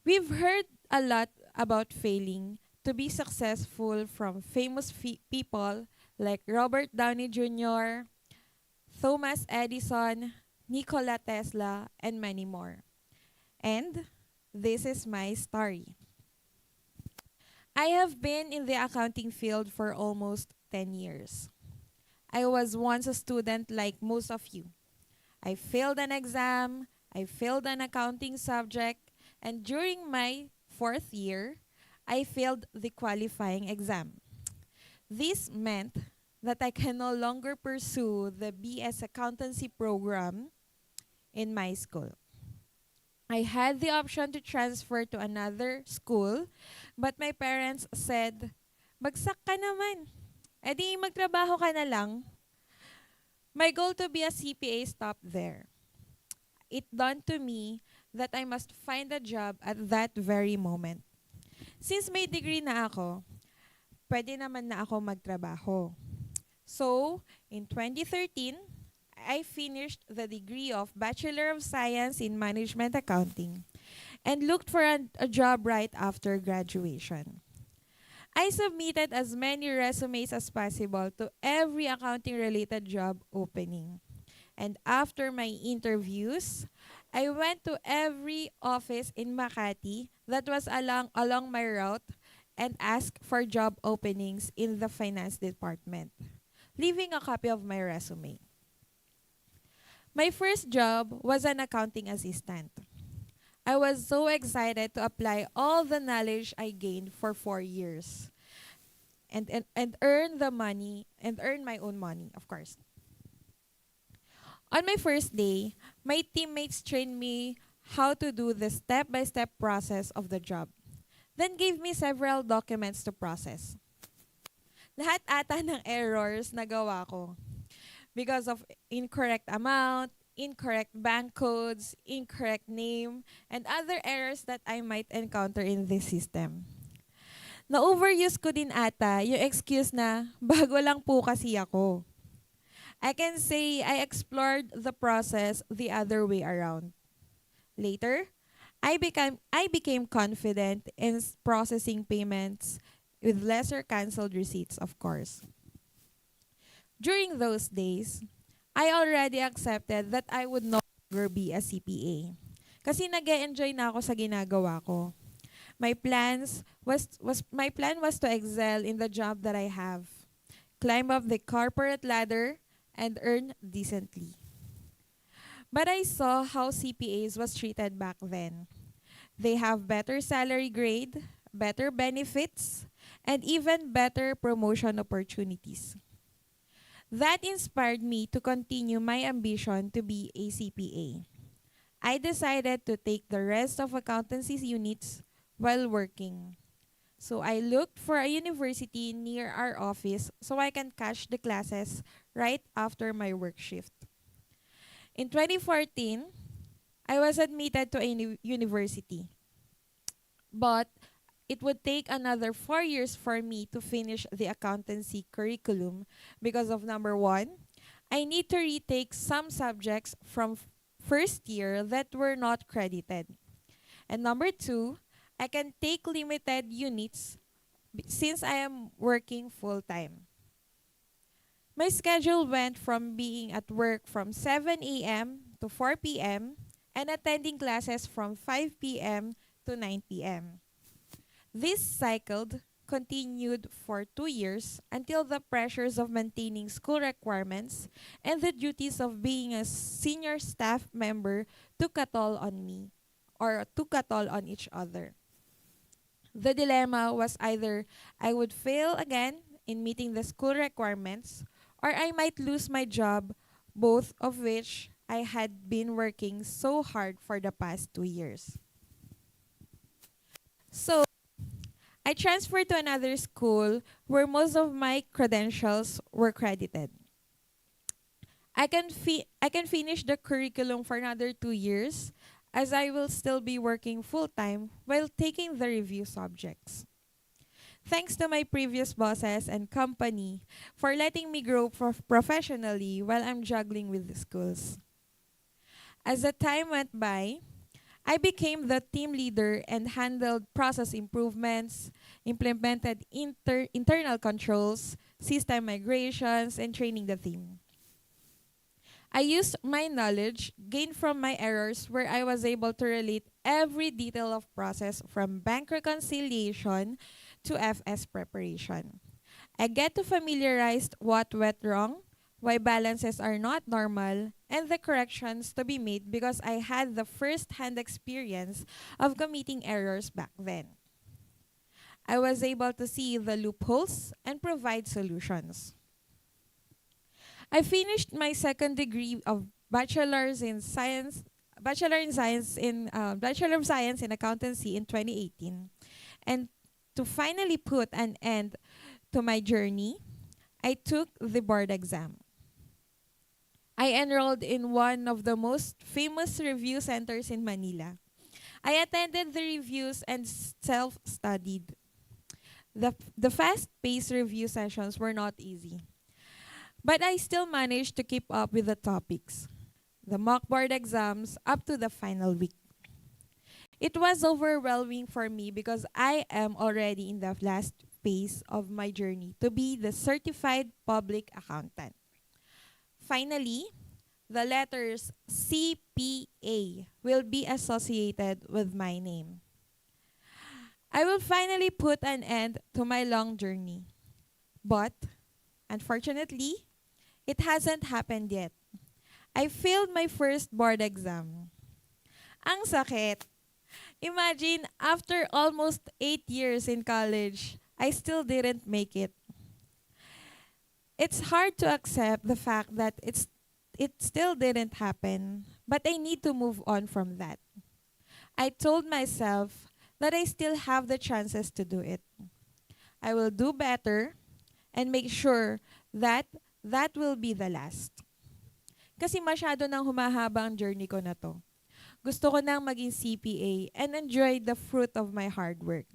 We've heard a lot about failing to be successful from famous people like Robert Downey Jr., Thomas Edison, Nikola Tesla, and many more. And this is my story. I have been in the accounting field for almost 10 years. I was once a student like most of you. I failed an exam, I failed an accounting subject, and during my fourth year, I failed the qualifying exam. This meant that I can no longer pursue the BS accountancy program in my school. I had the option to transfer to another school, but my parents said, bagsak ka naman. E di magtrabaho ka na lang. My goal to be a CPA stopped there. It dawned to me that I must find a job at that very moment. Since may degree na ako, pwede naman na ako magtrabaho. So, in 2013, I finished the degree of Bachelor of Science in Management Accounting and looked for a job right after graduation. I submitted as many resumes as possible to every accounting-related job opening. And after my interviews, I went to every office in Makati that was along my route and asked for job openings in the finance department, leaving a copy of my resume. My first job was an accounting assistant. I was so excited to apply all the knowledge I gained for 4 years and earn the money and earn my own money, of course. On my first day, my teammates trained me how to do the step-by-step process of the job, then gave me several documents to process. Lahat ata ng errors na gawa ko because of incorrect amount, incorrect bank codes, incorrect name, and other errors that I might encounter in this system. Na-overuse ko din ata yung excuse na bago lang po kasi ako. I can say I explored the process the other way around. Later, I became confident in processing payments with lesser canceled receipts, of course. During those days, I already accepted that I would no longer be a CPA. Kasi nag-e-enjoy na ako sa ginagawa ko. My plan was to excel in the job that I have, climb up the corporate ladder, and earn decently. But I saw how CPAs was treated back then. They have better salary grade, better benefits, and even better promotion opportunities. That inspired me to continue my ambition to be a CPA. I decided to take the rest of accountancy units while working. So I looked for a university near our office so I can catch the classes right after my work shift. In 2014, I was admitted to a university. But it would take another 4 years for me to finish the accountancy curriculum because of number one, I need to retake some subjects from first year that were not credited. And number two, I can take limited units since I am working full-time. My schedule went from being at work from 7 a.m. to 4 p.m. and attending classes from 5 p.m. to 9 p.m. This cycle continued for 2 years until the pressures of maintaining school requirements and the duties of being a senior staff member took a toll on me or took a toll on each other. The dilemma was either I would fail again in meeting the school requirements or I might lose my job, both of which I had been working so hard for the past 2 years. So, I transferred to another school where most of my credentials were credited. I can finish the curriculum for another 2 years, as I will still be working full-time while taking the review subjects. Thanks to my previous bosses and company for letting me grow professionally while I'm juggling with the schools. As the time went by, I became the team leader and handled process improvements, implemented internal controls, system migrations, and training the team. I used my knowledge gained from my errors where I was able to relate every detail of process from bank reconciliation to FS preparation. I get to familiarize what went wrong, why balances are not normal, and the corrections to be made because I had the first-hand experience of committing errors back then. I was able to see the loopholes and provide solutions. I finished my second degree of Bachelor of Science in Accountancy in 2018. And to finally put an end to my journey, I took the board exam. I enrolled in one of the most famous review centers in Manila. I attended the reviews and self-studied. The fast-paced review sessions were not easy. But I still managed to keep up with the topics, the mock board exams up to the final week. It was overwhelming for me because I am already in the last phase of my journey to be the certified public accountant. Finally, the letters CPA will be associated with my name. I will finally put an end to my long journey. But, unfortunately, it hasn't happened yet. I failed my first board exam. Ang sakit. Imagine, after almost 8 years in college, I still didn't make it. It's hard to accept the fact that it still didn't happen, but I need to move on from that. I told myself that I still have the chances to do it. I will do better and make sure that that will be the last. Kasi masyado nang humahaba ang journey ko na to. Gusto ko nang maging CPA and enjoy the fruit of my hard work.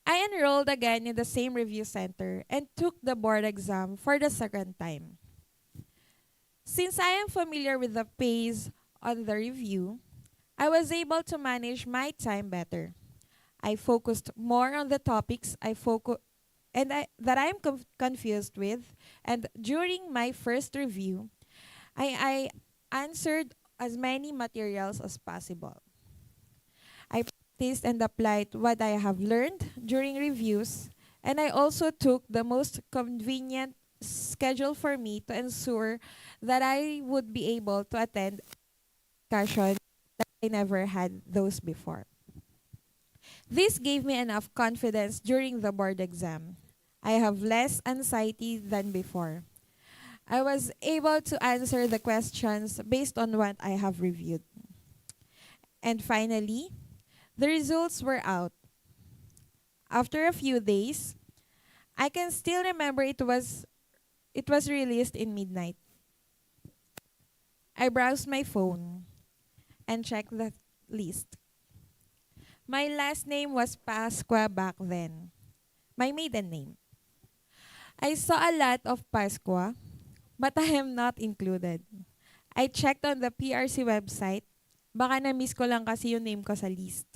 I enrolled again in the same review center and took the board exam for the second time. Since I am familiar with the pace on the review, I was able to manage my time better. I focused more on the topics that I'm confused with, and during my first review, I answered as many materials as possible. I practiced and applied what I have learned during reviews, and I also took the most convenient schedule for me to ensure that I would be able to attend discussion that I never had those before. This gave me enough confidence during the board exam. I have less anxiety than before. I was able to answer the questions based on what I have reviewed. And finally, the results were out. After a few days, I can still remember it was released in midnight. I browsed my phone and checked the list. My last name was Pascua back then, my maiden name. I saw a lot of Pascua, but I am not included. I checked on the PRC website. Baka na-miss ko lang kasi yung name ko sa list.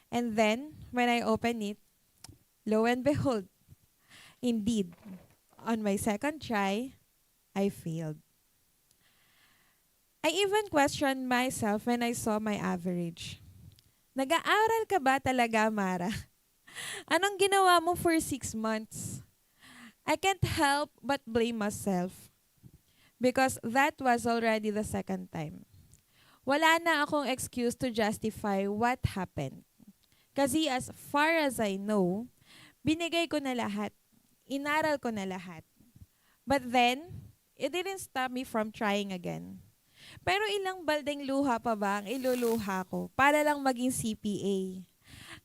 And then, when I opened it, lo and behold, indeed, on my second try, I failed. I even questioned myself when I saw my average. Nag-aaral ka ba talaga, Mara? Anong ginawa mo for 6 months? I can't help but blame myself because that was already the second time. Wala na akong excuse to justify what happened. Kasi as far as I know, binigay ko na lahat. Inaral ko na lahat. But then, it didn't stop me from trying again. Pero ilang baldeng luha pa ba ang iluluha ko para lang maging CPA?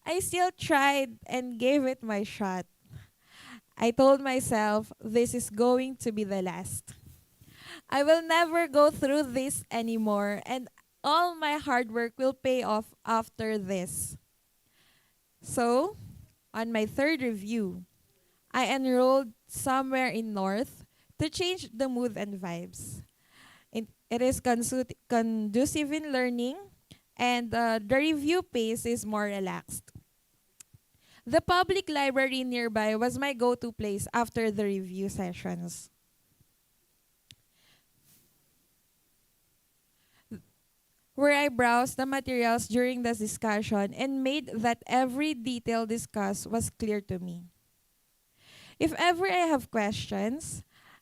I still tried and gave it my shot. I told myself this is going to be the last. I will never go through this anymore, and all my hard work will pay off after this. So, on my third review, I enrolled somewhere in North to change the mood and vibes. It is conducive in learning, and the review pace is more relaxed. The public library nearby was my go-to place after the review sessions. Where I browsed the materials during the discussion and made that every detail discussed was clear to me. If ever I have questions,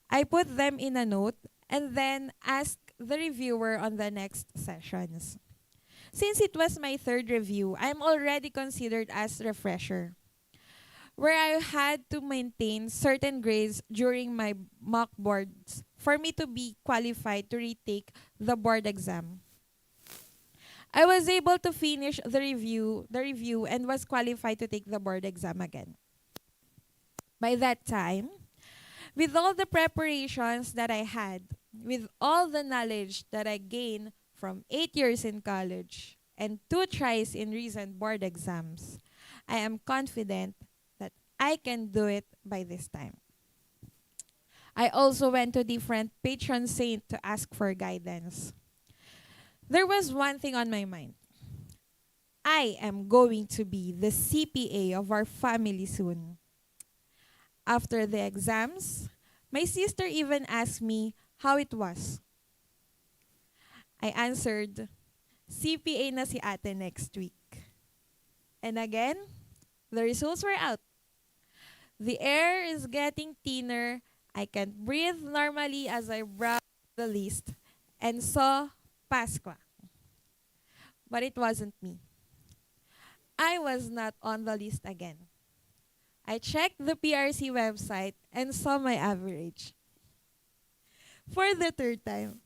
I put them in a note and then ask the reviewer on the next sessions. Since it was my third review, I'm already considered as refresher, where I had to maintain certain grades during my mock boards for me to be qualified to retake the board exam. I was able to finish the review and was qualified to take the board exam again. By that time, with all the preparations that I had, with all the knowledge that I gained from 8 years in college and 2 tries in recent board exams, I am confident that I can do it by this time. I also went to different patron saints to ask for guidance. There was one thing on my mind. I am going to be the CPA of our family soon. After the exams, my sister even asked me how it was. I answered, CPA na si ate next week. And again, the results were out. The air is getting thinner. I can't breathe normally as I browsed the list and saw Pasqua. But it wasn't me. I was not on the list again. I checked the PRC website and saw my average. For the third time,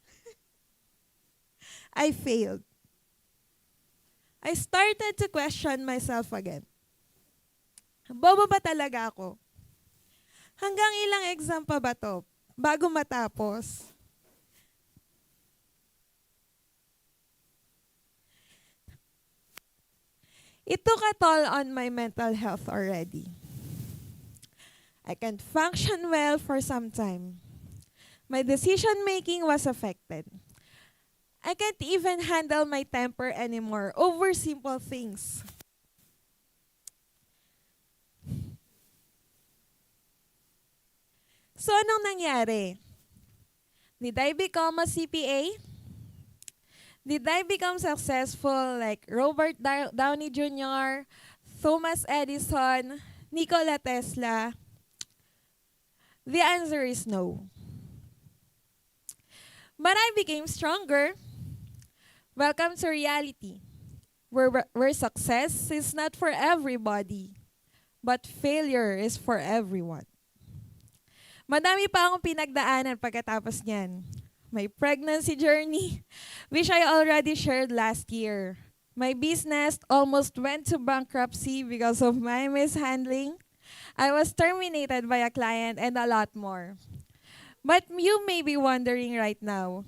I failed. I started to question myself again. Bobo ba talaga ako? Hanggang ilang exam pa ba to bago matapos? It took a toll on my mental health already. I can't function well for some time. My decision making was affected. I can't even handle my temper anymore over simple things. So anong nangyari? Did I become a CPA? Did I become successful like Robert Downey Jr., Thomas Edison, Nikola Tesla? The answer is no. But I became stronger. Welcome to reality, where success is not for everybody, but failure is for everyone. Madami pa akong pinagdaanan pagkatapos niyan. My pregnancy journey, which I already shared last year. My business almost went to bankruptcy because of my mishandling. I was terminated by a client and a lot more. But you may be wondering right now,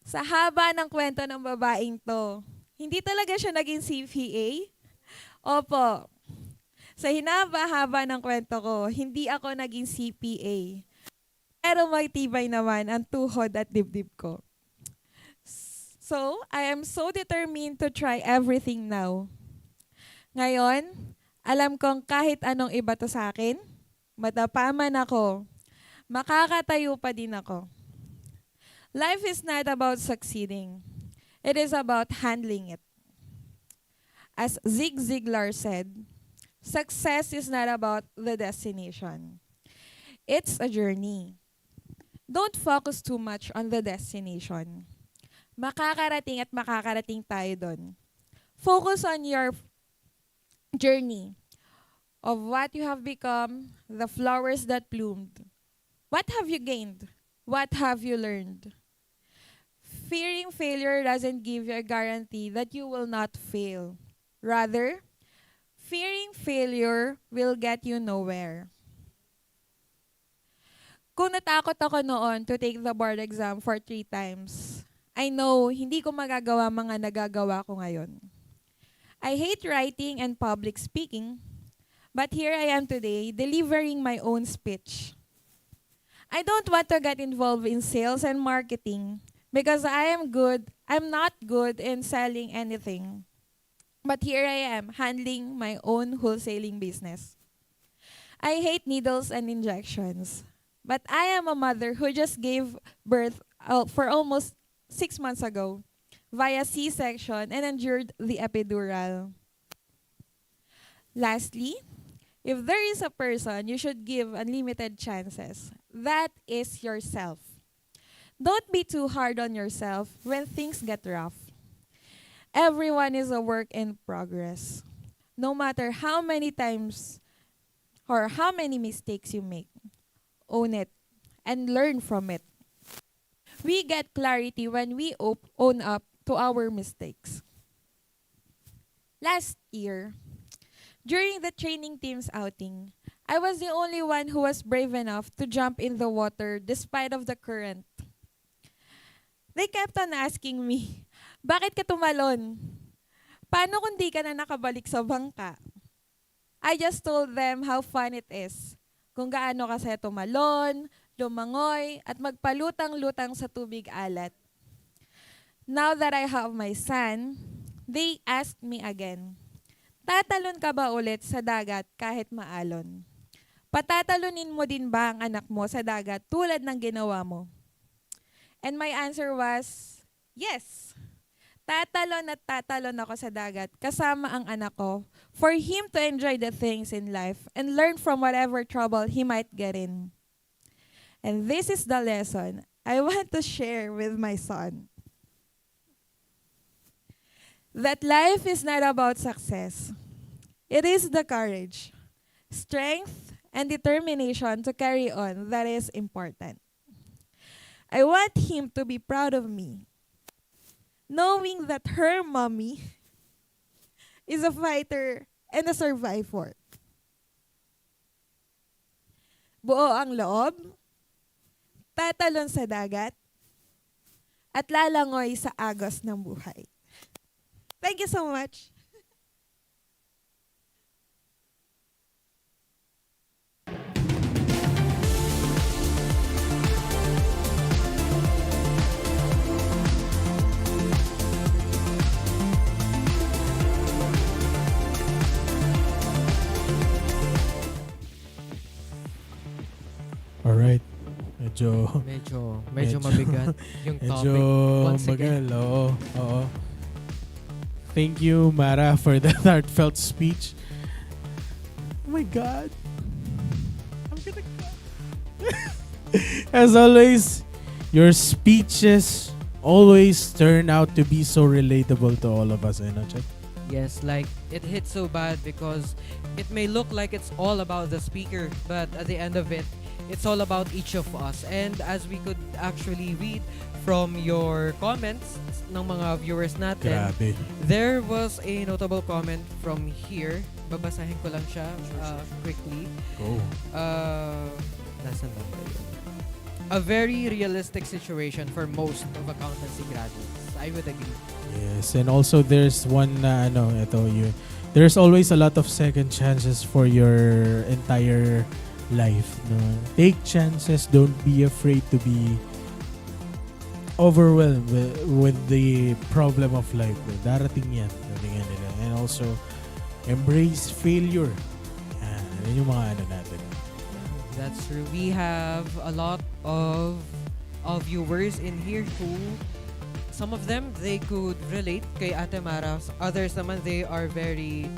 sa haba ng kwento ng babaeng to, hindi talaga siya naging CPA? Opo. Sa hinaba-haba ng kwento ko, hindi ako naging CPA. Pero magtibay naman ang tuhod at dibdib ko. So, I am so determined to try everything now. Ngayon, alam kong kahit anong iba to sa akin, matapaman ako, makakatayo pa din ako. Life is not about succeeding. It is about handling it. As Zig Ziglar said, success is not about the destination. It's a journey. Don't focus too much on the destination. Makakarating at makakarating tayo doon. Focus on your journey of what you have become, the flowers that bloomed. What have you gained? What have you learned? Fearing failure doesn't give you a guarantee that you will not fail. Rather, fearing failure will get you nowhere. Kung natakot ako noon to take the board exam for 3 times, I know hindi ko magagawa mga nagagawa ko ngayon. I hate writing and public speaking, but here I am today delivering my own speech. I don't want to get involved in sales and marketing because I'm not good in selling anything. But here I am handling my own wholesaling business. I hate needles and injections. But I am a mother who just gave birth for almost 6 months ago via C-section and endured the epidural. Lastly, if there is a person you should give unlimited chances, that is yourself. Don't be too hard on yourself when things get rough. Everyone is a work in progress. No matter how many times or how many mistakes you make, own it and learn from it. We get clarity when we own up to our mistakes. Last year, during the training team's outing, I was the only one who was brave enough to jump in the water despite of the current. They kept on asking me, bakit ka tumalon? Paano kung di ka na nakabalik sa bangka? I just told them how fun it is. Kung gaano kasi tumalon, lumangoy, at magpalutang-lutang sa tubig alat. Now that I have my son, they asked me again, tatalon ka ba ulit sa dagat kahit maalon? Patatalunin mo din ba ang anak mo sa dagat tulad ng ginawa mo? And my answer was, yes. Tatalon at tatalon ako sa dagat kasama ang anak ko for him to enjoy the things in life and learn from whatever trouble he might get in. And this is the lesson I want to share with my son. That life is not about success. It is the courage, strength, and determination to carry on that is important. I want him to be proud of me, knowing that her mommy is a fighter and a survivor. Buo ang loob, tatalon sa dagat, at lalangoy sa agos ng buhay. Thank you so much. Alright. Medyo mabigat yung topic. Medyo Once again. Oo. Thank you, Mara, for that heartfelt speech. Oh my God. I'm gonna As always, your speeches always turn out to be so relatable to all of us, Chet? Yes, like it hits so bad because it may look like it's all about the speaker, but at the end of it, it's all about each of us. And as we could actually read from your comments ng mga viewers natin, Grabe. there was a notable comment from here. Babasahin ko lang siya quickly. Go. Nasaan na ba yun? A very realistic situation for most of accountancy graduates. I would agree. Yes, and also there's one there's always a lot of second chances for your entire life. No? Take chances, don't be afraid to be overwhelmed with the problem of life. Darating yan nila. And also embrace failure. Yan yung mga natin. That's true. We have a lot of viewers in here who some of them they could relate kay Ate Mara. Others naman they are very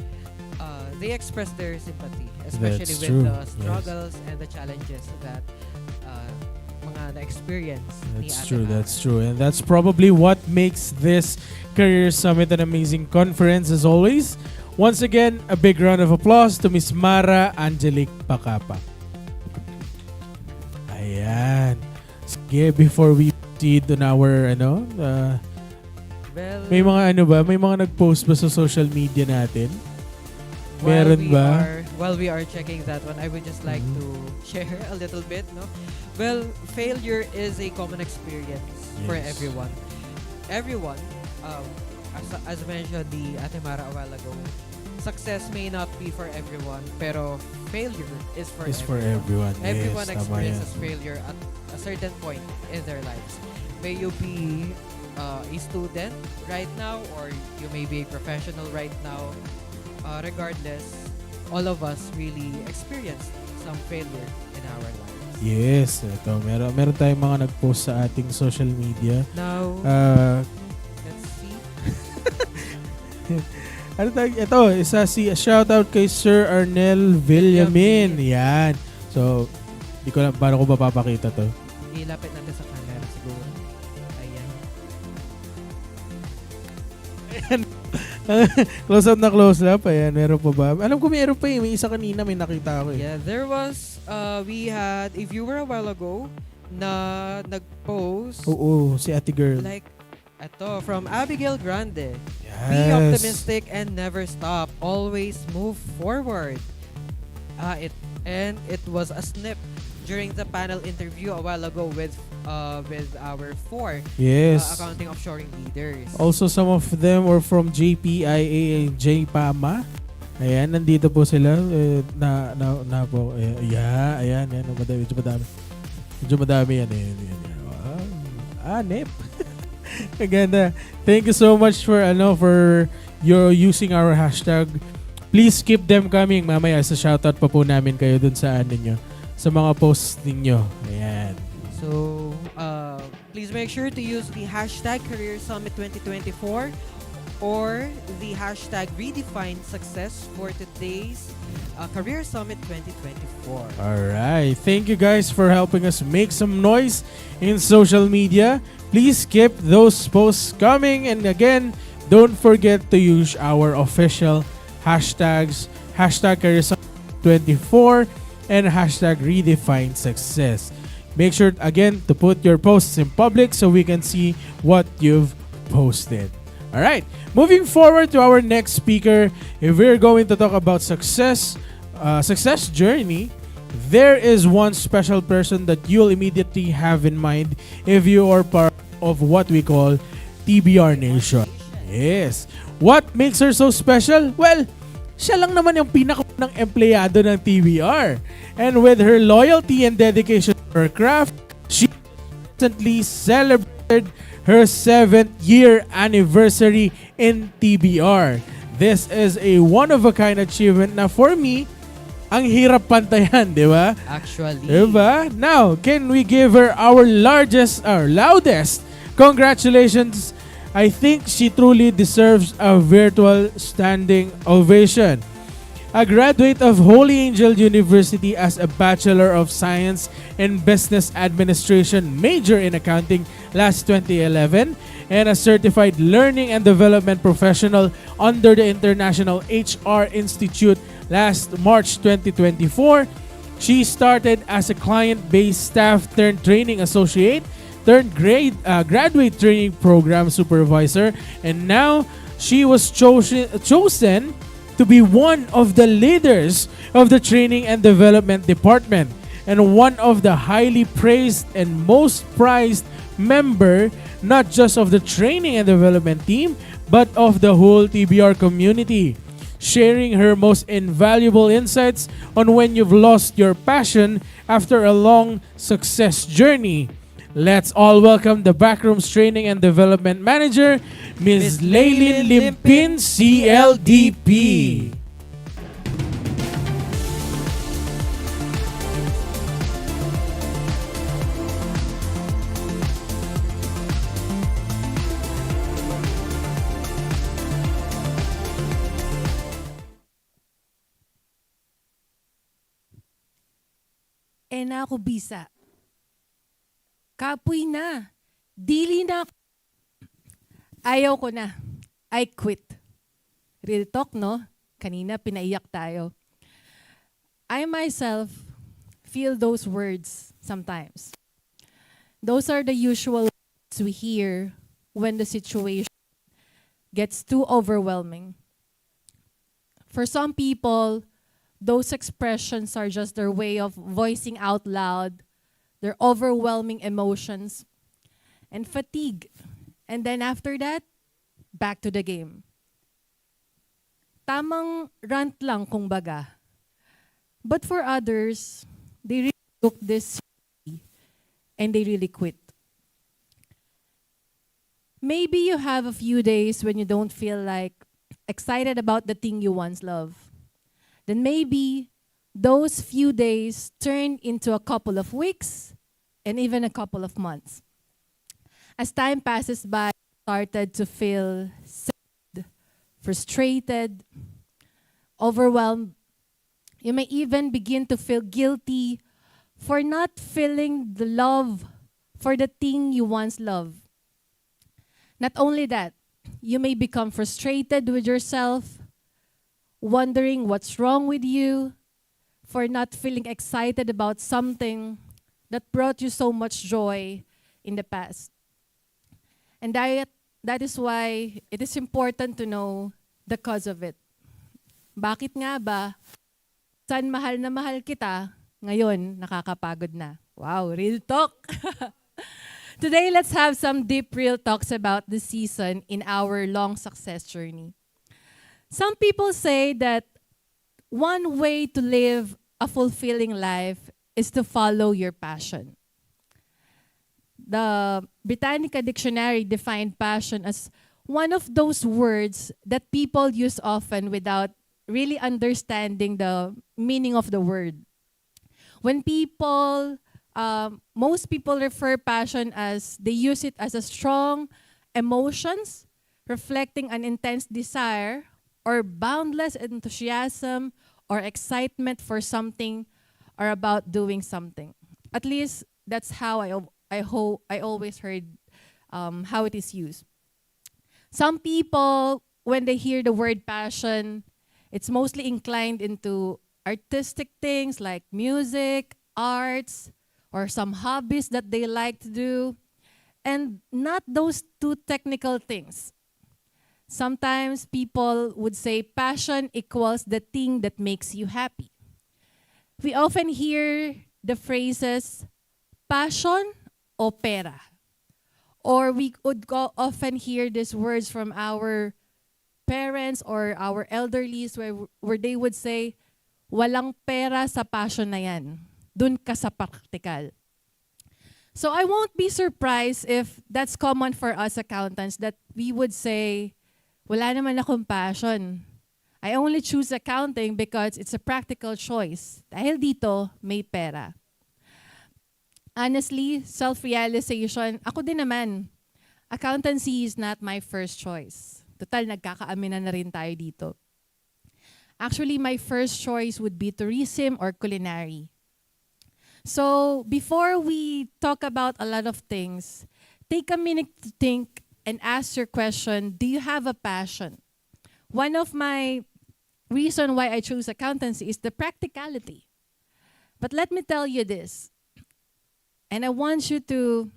they express their sympathy, especially That's with true. the struggles and the challenges that mga na-experience ni Ate Mara. That's true. And that's probably what makes this Career Summit an amazing conference as always. Once again, a big round of applause to Miss Mara Angelique Pacapa. Ayan. Sige, before we proceed on our may mga may mga nag-post ba sa social media natin? Meron ba? While we are checking that one, I would just like to share a little bit, no? Well, failure is a common experience for Yes. everyone. Everyone, as mentioned the Ate Mara a while ago, success may not be for everyone, pero failure is for Is for everyone. everyone. Yes, Everyone tama experiences yan. failure at a certain point in their lives. May you be a student right now, or you may be a professional right now. Regardless, all of us really experienced some failure in our lives. Yes, ito. Meron tayong mga nag-post sa ating social media. Now, let's see. Ano tawag? Ito, shoutout kay Sir Arnel Villamin. Yan. So, di ko lang, paano ko ba papakita to? Ilapit natin sa camera siguro. Ayan. Close up na close up. Ayan, meron pa ba? Alam ko meron pa eh. May isa kanina, may nakita ako eh. Yeah, there was, we had a viewer a while ago na nag-post. Oo, si ate girl. Like, ito, from Abigail Grande. Yes. Be optimistic and never stop. Always move forward. It was a snip during the panel interview a while ago with our 4 Yes. accounting offshoring leaders. Also, some of them were from JPIA and JPAMA. Ayan, nandito po sila. Na po. Ayan. Medyo madami yan. Wow. Nip. Maganda. Thank you so much for your using our hashtag. Please keep them coming. Mamaya sa shoutout pa po namin kayo dun sa ninyo. Sa mga posts ninyo. Ayan. So, please make sure to use the hashtag Career Summit 2024 or the hashtag Redefine Success for today's Career Summit 2024. Alright. Thank you guys for helping us make some noise in social media. Please keep those posts coming. And again, don't forget to use our official hashtags. Hashtag Career Summit 24 and hashtag Redefine Success. Make sure, again, to put your posts in public so we can see what you've posted. All right, moving forward to our next speaker. If we're going to talk about success journey, there is one special person that you'll immediately have in mind if you are part of what we call TBR Nation. Yes. What makes her so special? Well, siya lang naman yung pinakaunang empleyado ng TBR. And with her loyalty and dedication to her craft, she recently celebrated her 7th year anniversary in TBR. This is a one-of-a-kind achievement na for me, ang hirap pantayan, di ba? Actually. Diba? Now, can we give her our loudest congratulations? I think she truly deserves a virtual standing ovation. A graduate of Holy Angel University as a Bachelor of Science in Business Administration, major in accounting last 2011, and a certified learning and development professional under the International HR Institute last March 2024. She started as a client-based staff turned training associate, turned graduate training program supervisor, and now she was chosen to be one of the leaders of the training and development department and one of the highly praised and most prized member not just of the training and development team but of the whole TBR community, sharing her most invaluable insights on when you've lost your passion after a long success journey. Let's all welcome the Backrooms Training and Development Manager, Ms. Laylin Limpin, CLDP. Na ako bisa. Kapoy na. Dili na. Ayaw ko na. I quit. Real talk, no? Kanina pinaiyak tayo. I myself feel those words sometimes. Those are the usual words we hear when the situation gets too overwhelming. For some people, those expressions are just their way of voicing out loud their overwhelming emotions and fatigue. And then after that, back to the game. Tamang rant lang kung baga. But for others, they really took this seriously and they really quit. Maybe you have a few days when you don't feel like excited about the thing you once loved. Then maybe those few days turn into a couple of weeks and even a couple of months. As time passes by, you started to feel sad, frustrated, overwhelmed. You may even begin to feel guilty for not feeling the love for the thing you once loved. Not only that, you may become frustrated with yourself, wondering what's wrong with you for not feeling excited about something that brought you so much joy in the past. And that is why it is important to know the cause of it. Bakit nga ba, saan mahal na mahal kita, ngayon nakakapagod na? Wow, real talk! Today, let's have some deep, real talks about the season in our long success journey. Some people say that one way to live a fulfilling life is to follow your passion. The Britannica Dictionary defined passion as one of those words that people use often without really understanding the meaning of the word. When most people refer passion as, they use it as a strong emotions, reflecting an intense desire or boundless enthusiasm or excitement for something or about doing something. At least that's how I always heard how it is used. Some people, when they hear the word passion, it's mostly inclined into artistic things like music, arts, or some hobbies that they like to do, and not those two technical things. Sometimes people would say passion equals the thing that makes you happy. We often hear the phrases passion o pera. Or we would often hear these words from our parents or our elderlies where they would say, walang pera sa passion na yan. Dun ka sa practical. So I won't be surprised if that's common for us accountants, that we would say, wala naman akong passion. I only choose accounting because it's a practical choice. Dahil dito, may pera. Honestly, self-realization, ako din naman. Accountancy is not my first choice. Total, nagkakaaminan na rin tayo dito. Actually, my first choice would be tourism or culinary. So, before we talk about a lot of things, take a minute to think and ask your question, do you have a passion? One of my reasons why I chose accountancy is the practicality. But let me tell you this, and I want you to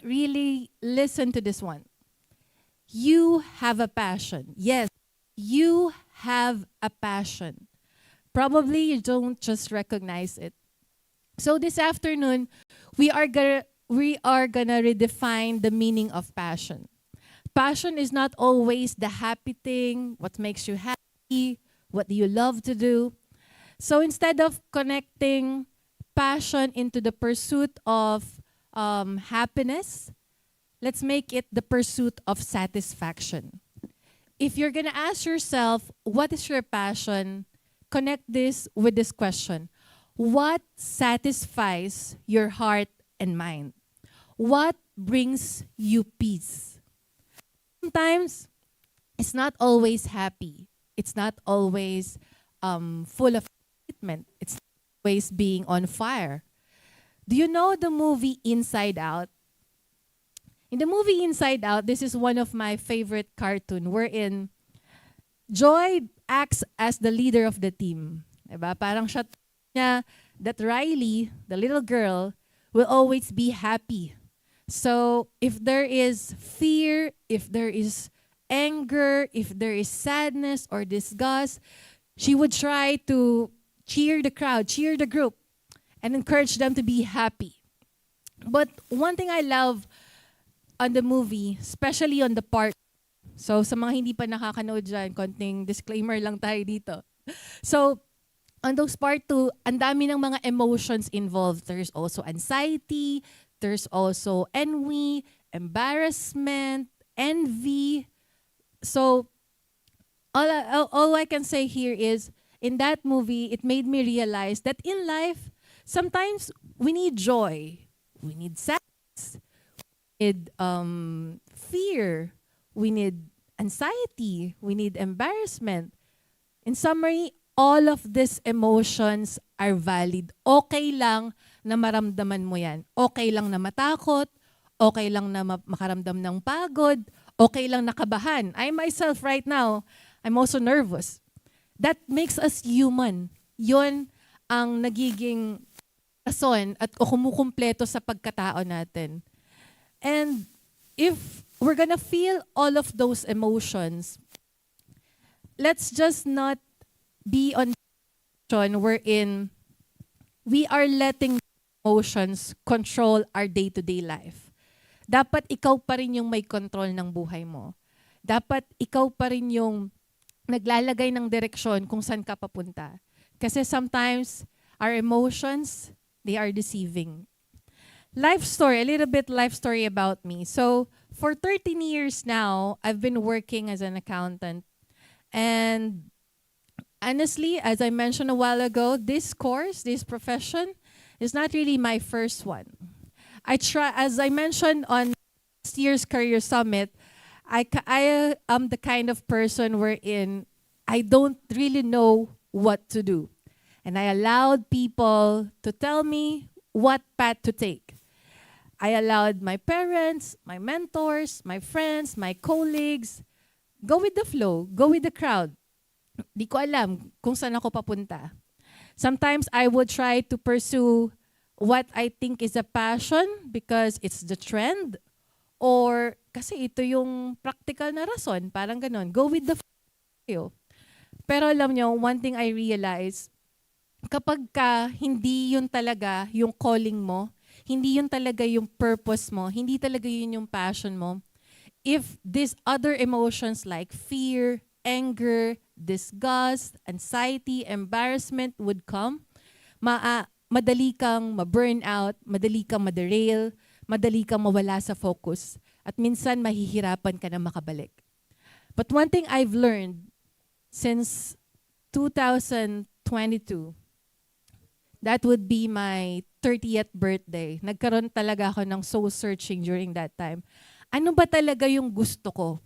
really listen to this one. You have a passion. Yes, you have a passion. Probably you don't just recognize it. So this afternoon, we are gonna redefine the meaning of passion. Passion is not always the happy thing, what makes you happy, what you love to do. So instead of connecting passion into the pursuit of happiness, let's make it the pursuit of satisfaction. If you're gonna ask yourself, what is your passion? Connect this with this question. What satisfies your heart and mind? What brings you peace? Sometimes, it's not always happy. It's not always full of excitement. It's not always being on fire. Do you know the movie Inside Out? In the movie Inside Out, this is one of my favorite cartoons wherein Joy acts as the leader of the team. Diba? Parang siya niya that Riley, the little girl, will always be happy. So if there is fear, if there is anger, if there is sadness or disgust, She would try to cheer the crowd, cheer the group, and encourage them to be happy. But one thing I love on the movie, especially on the part, so sa mga hindi pa nakakanood dyan, konting disclaimer lang tayo dito. So, on those part 2, ang dami ng mga emotions involved. There's also anxiety, there's also ennui, embarrassment, envy. So, all I can say here is, in that movie, it made me realize that in life, sometimes we need joy, we need sadness, we need fear, we need anxiety, we need embarrassment. In summary, all of these emotions are valid. Okay lang na maramdaman mo yan. Okay lang na matakot, okay lang na makaramdam ng pagod, okay lang nakabahan. I myself right now, I'm also nervous. That makes us human. Yun ang nagiging rason at kumukumpleto sa pagkatao natin. And if we're gonna feel all of those emotions, let's just not be on wherein we are letting emotions control our day-to-day life. Dapat ikaw pa rin yung may control ng buhay mo. Dapat ikaw pa rin yung naglalagay ng direksyon kung saan ka papunta. Kasi sometimes, our emotions, they are deceiving. Life story, a little bit life story about me. So, for 13 years now, I've been working as an accountant. And honestly, as I mentioned a while ago, this course, this profession, is not really my first one. As I mentioned on last year's Career Summit, I am the kind of person wherein I don't really know what to do. And I allowed people to tell me what path to take. I allowed my parents, my mentors, my friends, my colleagues, go with the flow, go with the crowd. Di ko alam kung saan ako papunta. Sometimes I would try to pursue what I think is a passion because it's the trend, or kasi ito yung practical na rason, parang ganon. Go with the flow. Pero alam nyo, one thing I realize, kapag ka hindi yun talaga yung calling mo, hindi yun talaga yung purpose mo, hindi talaga yun yung passion mo, if these other emotions like fear, anger, disgust, anxiety, embarrassment would come, madali kang ma-burn out, madali kang ma-derail, madali kang mawala sa focus, at minsan mahihirapan ka na makabalik. But one thing I've learned since 2022, that would be my 30th birthday. Nagkaroon talaga ako ng soul searching during that time. Ano ba talaga yung gusto ko?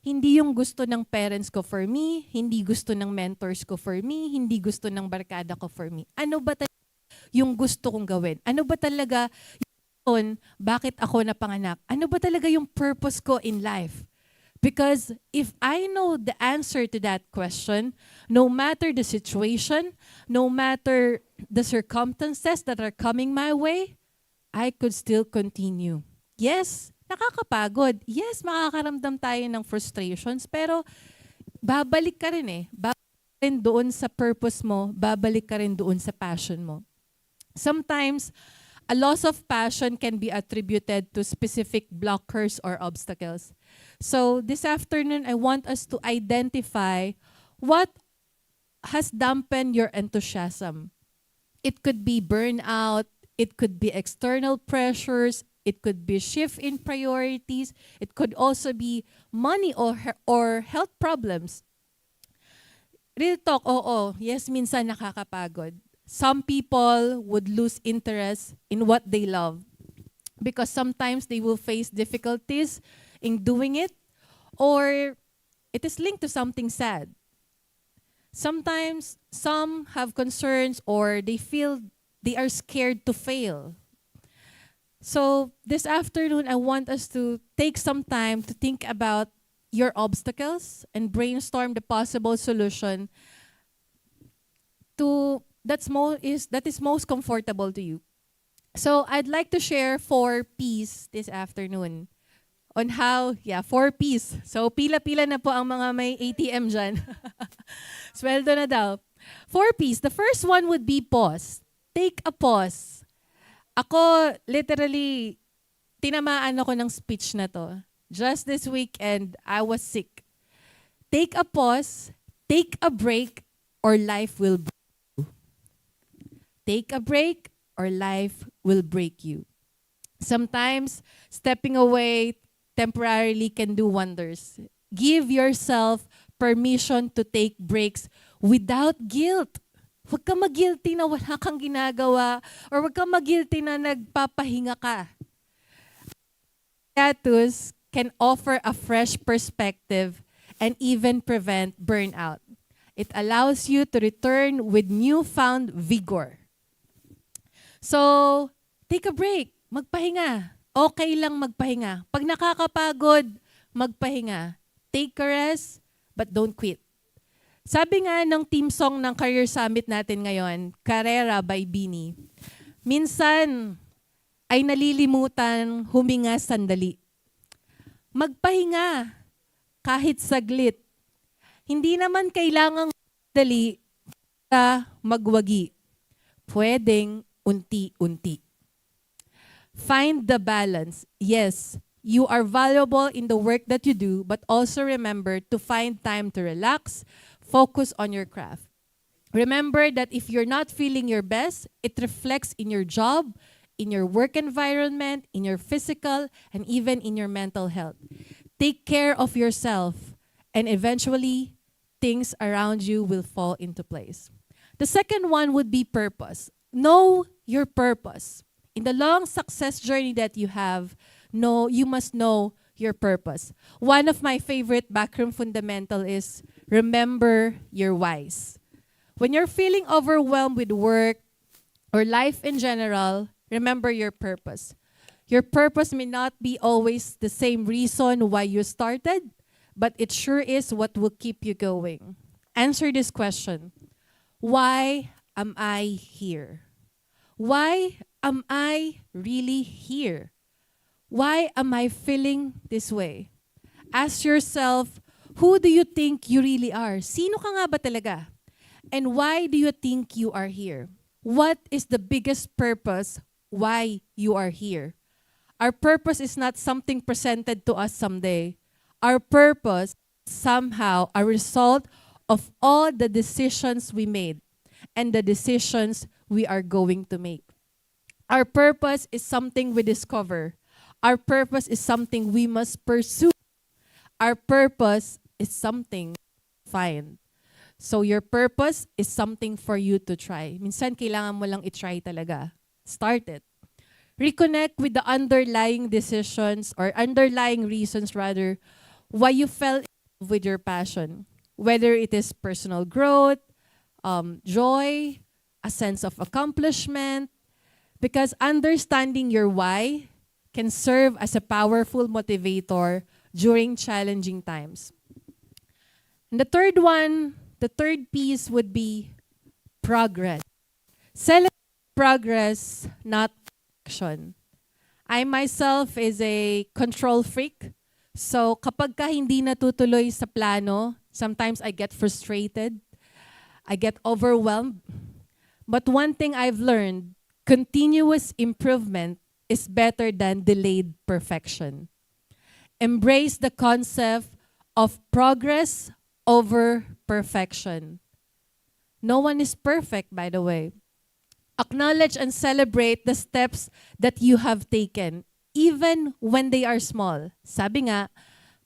Hindi yung gusto ng parents ko for me, hindi gusto ng mentors ko for me, hindi gusto ng barkada ko for me. Ano ba talaga yung gusto kong gawin? Ano ba talaga yung bakit ako napanganak? Ano ba talaga yung purpose ko in life? Because if I know the answer to that question, no matter the situation, no matter the circumstances that are coming my way, I could still continue. Yes, nakakapagod. Yes, makakaramdam tayo ng frustrations, pero babalik ka rin eh. Babalik ka rin doon sa purpose mo, babalik ka rin doon sa passion mo. Sometimes, a loss of passion can be attributed to specific blockers or obstacles. So this afternoon, I want us to identify what has dampened your enthusiasm. It could be burnout, it could be external pressures, it could be shift in priorities, it could also be money or health problems. Real talk, oo, yes, minsan nakakapagod. Some people would lose interest in what they love because sometimes they will face difficulties in doing it, or it is linked to something sad. Sometimes some have concerns or they feel they are scared to fail. So this afternoon, I want us to take some time to think about your obstacles and brainstorm the possible solution to that is most comfortable to you. So I'd like to share 4 P's this afternoon on how, 4 P's. So pila-pila na po ang mga may ATM dyan. Sweldo na daw. 4 Ps. The first one would be pause. Take a pause. Ako, literally, tinamaan ako ng speech na to. Just this weekend, I was sick. Take a pause, take a break, or life will break you. Take a break, or life will break you. Sometimes, stepping away temporarily can do wonders. Give yourself permission to take breaks without guilt. Huwag kang mag-guilty na wala kang ginagawa or huwag kang mag-guilty na nagpapahinga ka. Hiatus can offer a fresh perspective and even prevent burnout. It allows you to return with newfound vigor. So, take a break. Magpahinga. Okay lang magpahinga. Pag nakakapagod, magpahinga. Take a rest, but don't quit. Sabi nga ng team song ng Career Summit natin ngayon, Karera by BINI, minsan ay nalilimutan huminga sandali. Magpahinga kahit saglit. Hindi naman kailangang dali para magwagi. Pwedeng unti-unti. Find the balance. Yes, you are valuable in the work that you do, but also remember to find time to relax, focus on your craft. Remember that if you're not feeling your best, it reflects in your job, in your work environment, in your physical, and even in your mental health. Take care of yourself, and eventually, things around you will fall into place. The second one would be purpose. Know your purpose. In the long success journey that you have, you must know your purpose. One of my favorite backroom fundamental is remember your whys. When you're feeling overwhelmed with work or life in general, remember your purpose. Your purpose may not be always the same reason why you started, but it sure is what will keep you going. Answer this question. Why am I here? Why am I really here? Why am I feeling this way? Ask yourself, who do you think you really are? Sino ka nga ba talaga? And why do you think you are here? What is the biggest purpose why you are here? Our purpose is not something presented to us someday. Our purpose is somehow a result of all the decisions we made and the decisions we are going to make. Our purpose is something we discover. Our purpose is something we must pursue. Our purpose is something we find. So your purpose is something for you to try. Minsan kailangan mo lang i-try talaga. Start it. Reconnect with the underlying decisions or underlying reasons rather why you fell in love with your passion. Whether it is personal growth, joy, a sense of accomplishment, because understanding your why can serve as a powerful motivator during challenging times. And the third piece would be progress. Celebrate progress, not action. I myself is a control freak. So kapag ka hindi natutuloy sa plano, sometimes I get frustrated. I get overwhelmed. But one thing I've learned, continuous improvement is better than delayed perfection. Embrace the concept of progress over perfection. No one is perfect, by the way. Acknowledge and celebrate the steps that you have taken, even when they are small. Sabi nga,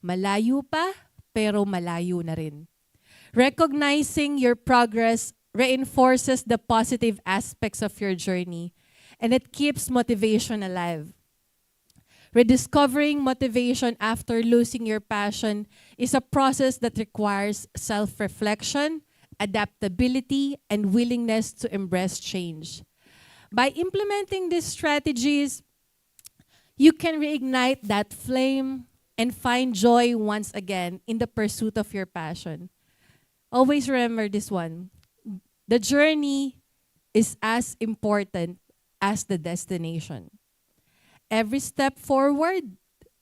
malayo pa, pero malayo na rin. Recognizing your progress reinforces the positive aspects of your journey, and it keeps motivation alive. Rediscovering motivation after losing your passion is a process that requires self-reflection, adaptability, and willingness to embrace change. By implementing these strategies, you can reignite that flame and find joy once again in the pursuit of your passion. Always remember this one. The journey is as important as the destination. Every step forward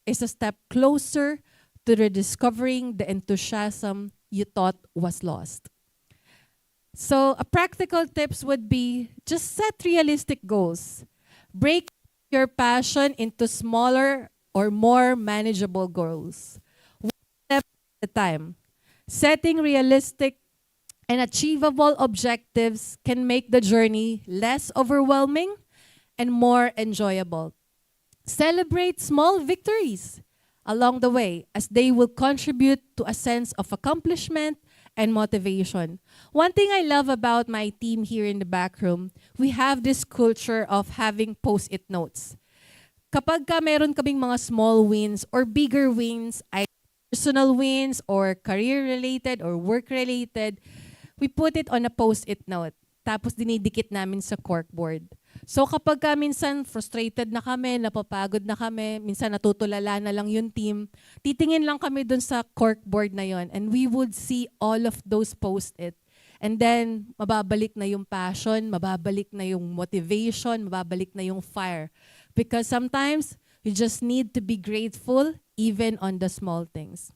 is a step closer to rediscovering the enthusiasm you thought was lost. So a practical tips would be just set realistic goals. Break your passion into smaller or more manageable goals. One step at a time. Setting realistic and achievable objectives can make the journey less overwhelming and more enjoyable. Celebrate small victories along the way as they will contribute to a sense of accomplishment and motivation. One thing I love about my team here in the back room, we have this culture of having post-it notes. Kapag ka meron kaming mga small wins or bigger wins, ay personal wins or career-related or work-related, we put it on a post-it note. Tapos dinidikit namin sa corkboard. So kapag ka minsan frustrated na kami, napapagod na kami, minsan natutulala na lang yung team, titingin lang kami dun sa corkboard na yon and we would see all of those post-it. And then mababalik na yung passion, mababalik na yung motivation, mababalik na yung fire. Because sometimes you just need to be grateful even on the small things.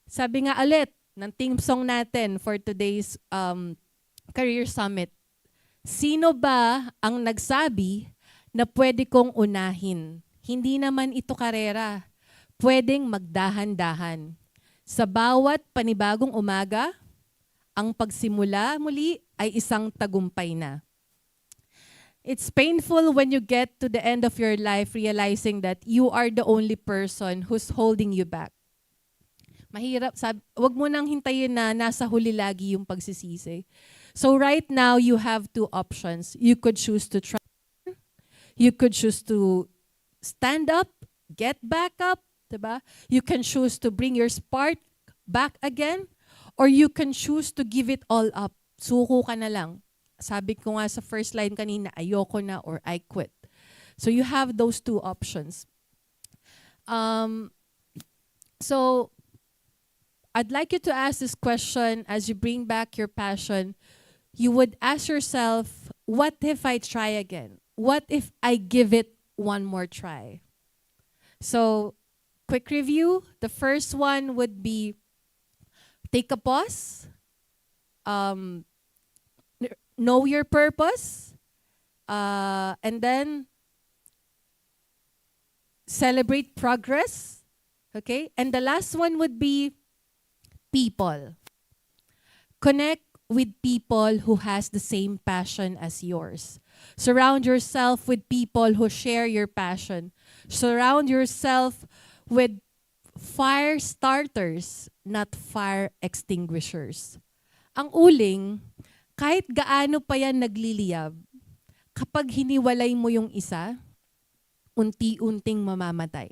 Sabi nga ulit ng theme song natin for today's Career Summit, sino ba ang nagsabi na pwede kong unahin? Hindi naman ito karera. Pwedeng magdahan-dahan. Sa bawat panibagong umaga, ang pagsimula muli ay isang tagumpay na. It's painful when you get to the end of your life realizing that you are the only person who's holding you back. Mahirap, wag mo nang hintayin na nasa huli lagi yung pagsisisi. So right now, you have two options. You could choose to try. You could choose to stand up, get back up, diba? You can choose to bring your spark back again, or you can choose to give it all up. Suko ka na lang. Sabi ko nga sa first line kanina, ayoko na or I quit. So you have those two options. So I'd like you to ask this question as you bring back your passion. You would ask yourself, what if I try again? What if I give it one more try? So, quick review. The first one would be take a pause, know your purpose, and then celebrate progress. Okay? And the last one would be people. Connect with people who has the same passion as yours. Surround yourself with people who share your passion. Surround yourself with fire starters, not fire extinguishers. Ang uling, kahit gaano pa yan nagliliyab, kapag hiniwalay mo yung isa, unti-unting mamamatay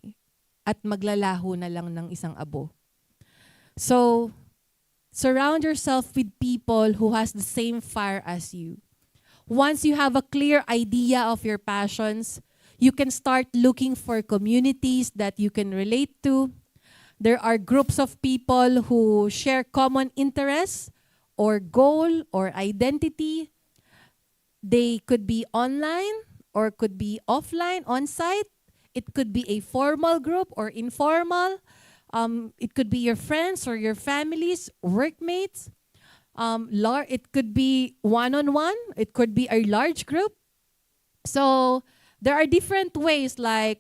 at maglalaho na lang ng isang abo. So, surround yourself with people who has the same fire as you. Once you have a clear idea of your passions, you can start looking for communities that you can relate to. There are groups of people who share common interests or goal or identity. They could be online or could be offline, on-site. It could be a formal group or informal. It could be your friends or your families, workmates. It could be one-on-one. It could be a large group. So there are different ways like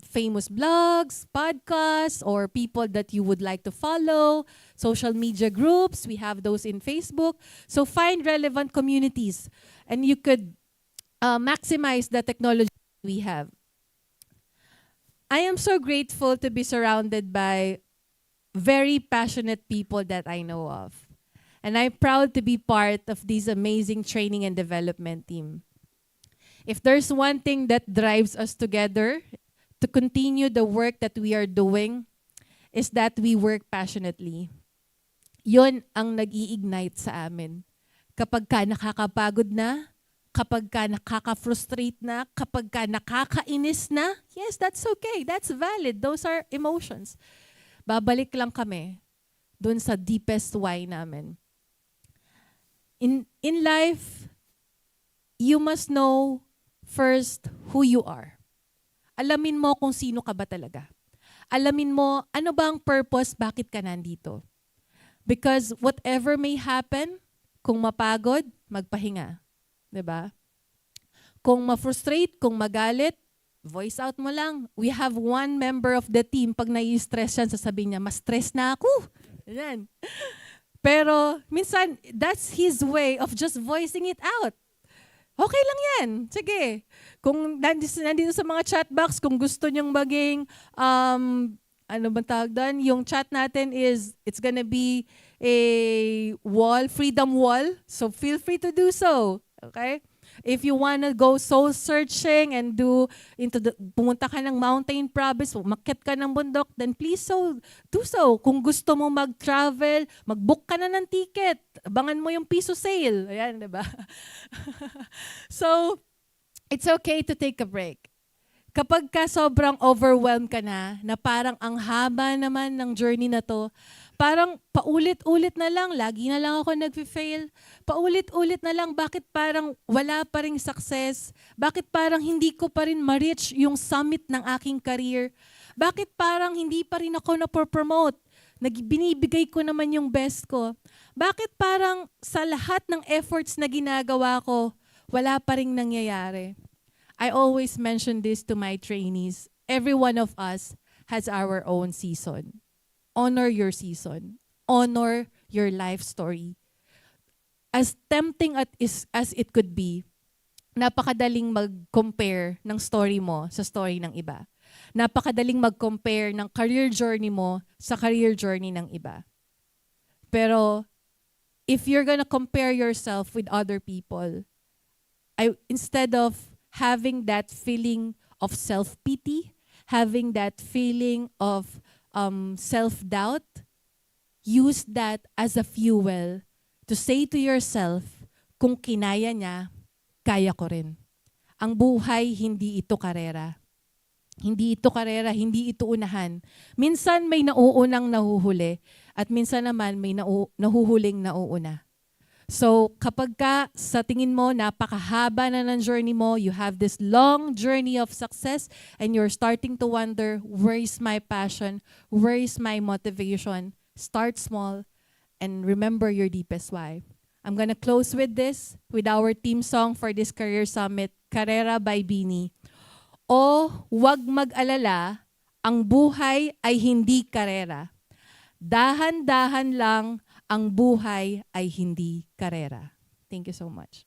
famous blogs, podcasts, or people that you would like to follow, social media groups. We have those in Facebook. So find relevant communities and you could maximize the technology we have. I am so grateful to be surrounded by very passionate people that I know of. And I'm proud to be part of this amazing training and development team. If there's one thing that drives us together to continue the work that we are doing, is that we work passionately. Yun ang nag-i-ignite sa amin. Kapag ka nakakapagod na, kapag ka nakaka-frustrate na, kapag ka nakakainis na, yes, that's okay. That's valid. Those are emotions. Babalik lang kami dun sa deepest why namin. In life, you must know first who you are. Alamin mo kung sino ka ba talaga. Alamin mo ano ba ang purpose, bakit ka nandito. Because whatever may happen, Kung mapagod, magpahinga. 'Di ba? Kung ma-frustrate, kung magalit, voice out mo lang. We have one member of the team, pag nai-stress yan, sasabihin niya, mas stress na ako. Yan. Pero minsan, that's his way of just voicing it out. Okay lang yan. Sige. Kung nandito sa mga chat box, kung gusto nyong maging, ano bang tawag doon? Yung chat natin is, it's gonna be a wall, freedom wall. So feel free to do so. Okay? If you wanna go soul searching and pumunta ka ng mountain province, umakyat ka ng bundok, then please do so. Kung gusto mo mag-travel, mag-book ka na ng ticket. Abangan mo yung piso sale. Ayan, di ba? So, it's okay to take a break. Kapag ka sobrang overwhelmed ka na parang ang haba naman ng journey na to, parang paulit-ulit na lang, lagi na lang ako nag-fail, paulit-ulit na lang, bakit parang wala pa ring success? Bakit parang hindi ko pa rin ma-reach yung summit ng aking career? Bakit parang hindi pa rin ako na-promote? Binibigay ko naman yung best ko. Bakit parang sa lahat ng efforts na ginagawa ko, wala pa ring nangyayari? I always mention this to my trainees. Every one of us has our own season. Honor your season. Honor your life story. As tempting as it could be, napakadaling mag-compare ng story mo sa story ng iba. Napakadaling mag-compare ng career journey mo sa career journey ng iba. Pero if you're gonna compare yourself with other people, instead of having that feeling of self-pity, having that feeling of self-doubt, use that as a fuel to say to yourself, kung kinaya niya, kaya ko rin. Ang buhay, hindi ito karera. Hindi ito karera, hindi ito unahan. Minsan may nauunang nahuhuli at minsan naman may nahuhuling nauuna. So kapag ka sa tingin mo napakahaba na ng journey mo, you have this long journey of success and you're starting to wonder, where is my passion? Where is my motivation? Start small and remember your deepest why. I'm gonna close with this, with our theme song for this Career Summit, Karera by BINI. O wag mag-alala, ang buhay ay hindi karera. Dahan-dahan lang, ang buhay ay hindi karera. Thank you so much.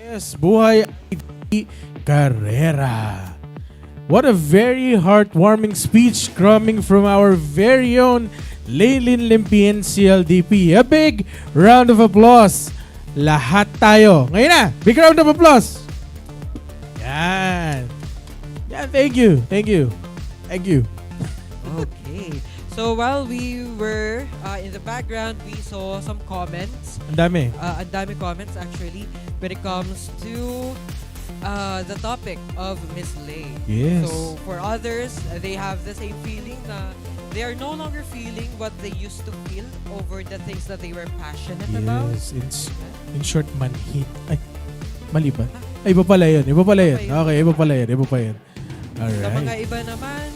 Yes, buhay ay di karera. What a very heartwarming speech coming from our very own Leylin Limpian CLDP. A big round of applause. Lahat tayo. Ngayon na, big round of applause. Yan. Yeah, thank you. Thank you. Thank you. Okay. So while we were in the background, we saw some comments. Ang dami. Ang dami comments actually when it comes to the topic of Miss Lay. Yes. So for others, they have the same feeling na they are no longer feeling what they used to feel over the things that they were passionate about. Yes, in short, manhit. Ay, mali ba? Ay, iba pala yun. Iba pala yun. Okay, iba pala yun. Iba pa yun. Alright. Sa mga iba naman,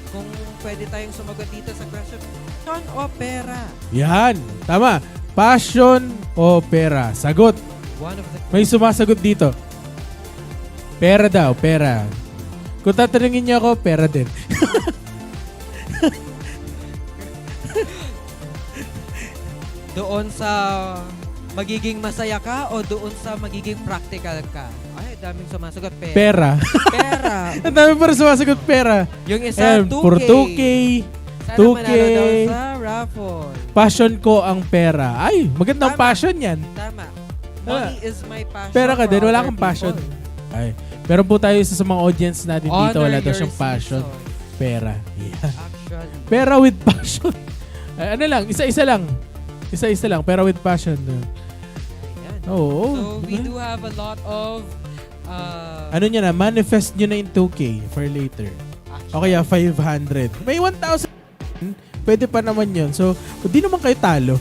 kung pwede tayong sumagot dito sa question, passion o pera? Yan. Tama. Passion o pera? Sagot. May sumasagot dito. Pera daw, pera. Kung tatanungin niyo ako, pera din. Doon sa magiging masaya ka o doon sa magiging practical ka? Ay, daming sumasagot. Pera. Pera. Ang dami pa rin sumasagot pera. Yung isa, 2K. For 2K. Sana 2K. manalo daw sa raffle. Passion ko ang pera. Ay, magandang passion yan. Tama. Money is my passion. Pera ka for din, wala other kang passion. people. Ay, meron po tayo sa mga audience natin dito, Honor wala daw your siyang passion. season. Pera. Yeah. Actually. Pera with passion. Ay, ano lang, isa-isa lang. Isa-isa lang, pera with passion. Oo. So we do have a lot of Ano nyo na, manifest nyo na yung 2K for later. O kaya 500. May 1,000 pwede pa naman yun. So, di naman kayo talo.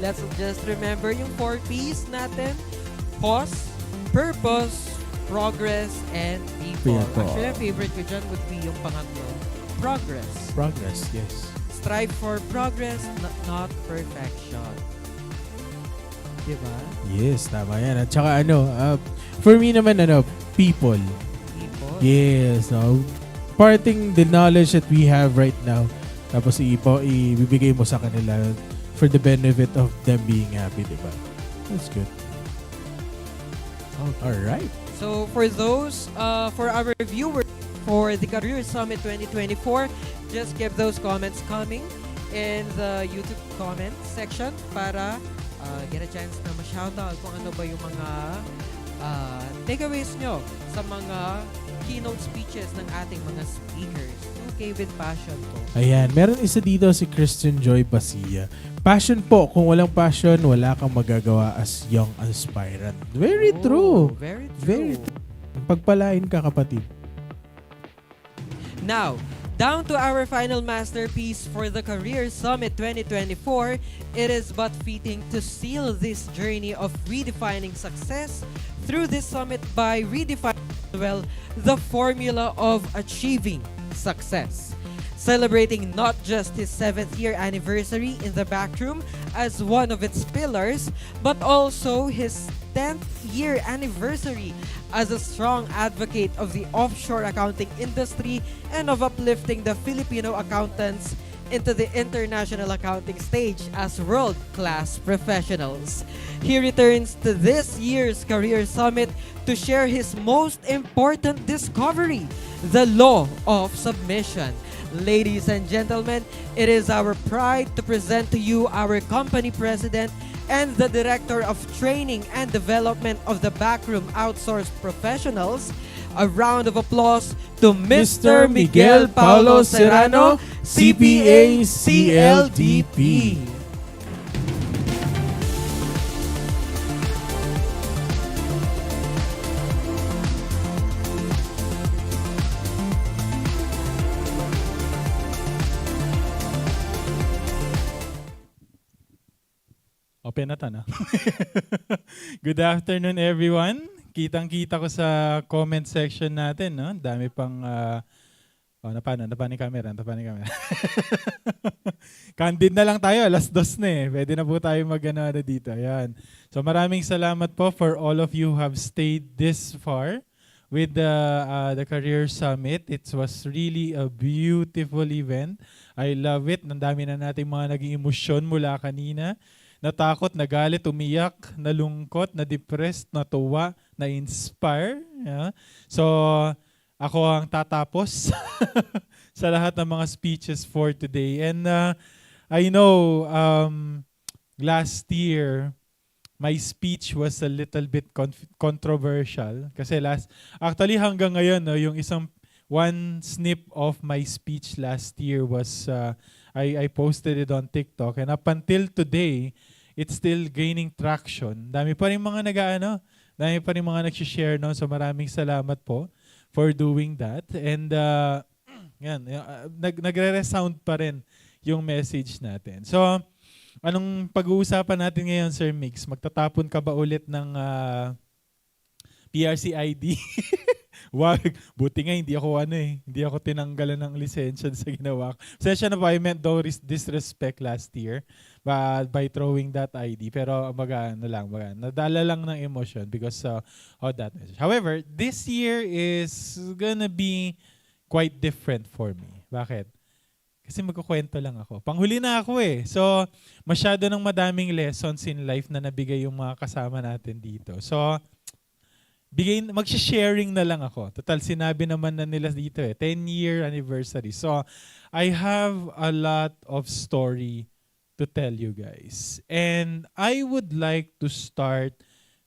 Let's just remember yung 4 P's natin. Pause, purpose, progress, and people. People. Actually, ang favorite ko dyan would be yung pangatlo. Progress. Progress, yes. Strive for progress, not perfection. Diba? Yes, tama yan. At saka for me naman, people. People? Yes. Parting the knowledge that we have right now, tapos ibibigay mo sa kanila for the benefit of them being happy, diba? That's good. Okay. Alright. So for those, for our viewers for the Career Summit 2024, just keep those comments coming in the YouTube comment section para get a chance na ma-shoutout kung ano ba yung mga takeaways nyo sa mga keynote speeches ng ating mga speakers. Okay, with passion po. Ayan, meron isa dito si Christian Joy Basia. Passion po. Kung walang passion, wala kang magagawa as young aspirant. Very true. Very true. Very true. Pagpalain ka, kapatid. Now, down to our final masterpiece for the Career Summit 2024, it is but fitting to seal this journey of redefining success through this summit by redefining the formula of achieving success. Celebrating not just his 7th year anniversary in the backroom as one of its pillars, but also his 10th year anniversary as a strong advocate of the offshore accounting industry and of uplifting the Filipino accountants into the international accounting stage as world-class professionals. He returns to this year's Career Summit to share his most important discovery, the law of submission. Ladies and gentlemen, it is our pride to present to you our company president and the Director of Training and Development of the Backroom Outsourced Professionals. A round of applause to Mr. Miguel Paulo Serrano, CPA CLDP. Open na to, no? Good afternoon, everyone. Kitang-kita ko sa comment section natin, no? Dami pang napano yung camera. Candid na lang tayo, alas 2 na eh. Pwede na po tayo mag-ano dito. Ayan. So maraming salamat po for all of you who have stayed this far with the Career Summit. It was really a beautiful event. I love it. Nandami na natin mga naging emosyon mula kanina. Natakot, nagalit, umiyak, nalungkot, na-depressed, natuwa, na-inspire. Yeah. So, ako ang tatapos sa lahat ng mga speeches for today. And I know last year, my speech was a little bit controversial. Kasi actually hanggang ngayon, no, yung one snip of my speech last year was, I posted it on TikTok. And up until today, it's still gaining traction. Dami pa rin mga dami pa rin mga nag-share, no? So maraming salamat po for doing that. And nagre-resound pa rin yung message natin. So anong pag-uusapan natin ngayon, Sir Mix? Magtatapon ka ba ulit ng PRC ID? Wag, buti nga hindi ako tinanggalan ng lisensya sa ginawa ko. Sensya na po, I meant no disrespect last year by throwing that ID. Pero nadala lang ng emotion because of that message. However, this year is gonna be quite different for me. Bakit? Kasi magkukwento lang ako. Panghuli na ako eh. So, masyado ng madaming lessons in life na nabigay yung mga kasama natin dito. So, mag-sharing na lang ako. Total, sinabi naman na nila dito 10-year anniversary. So, I have a lot of story to tell you guys. And I would like to start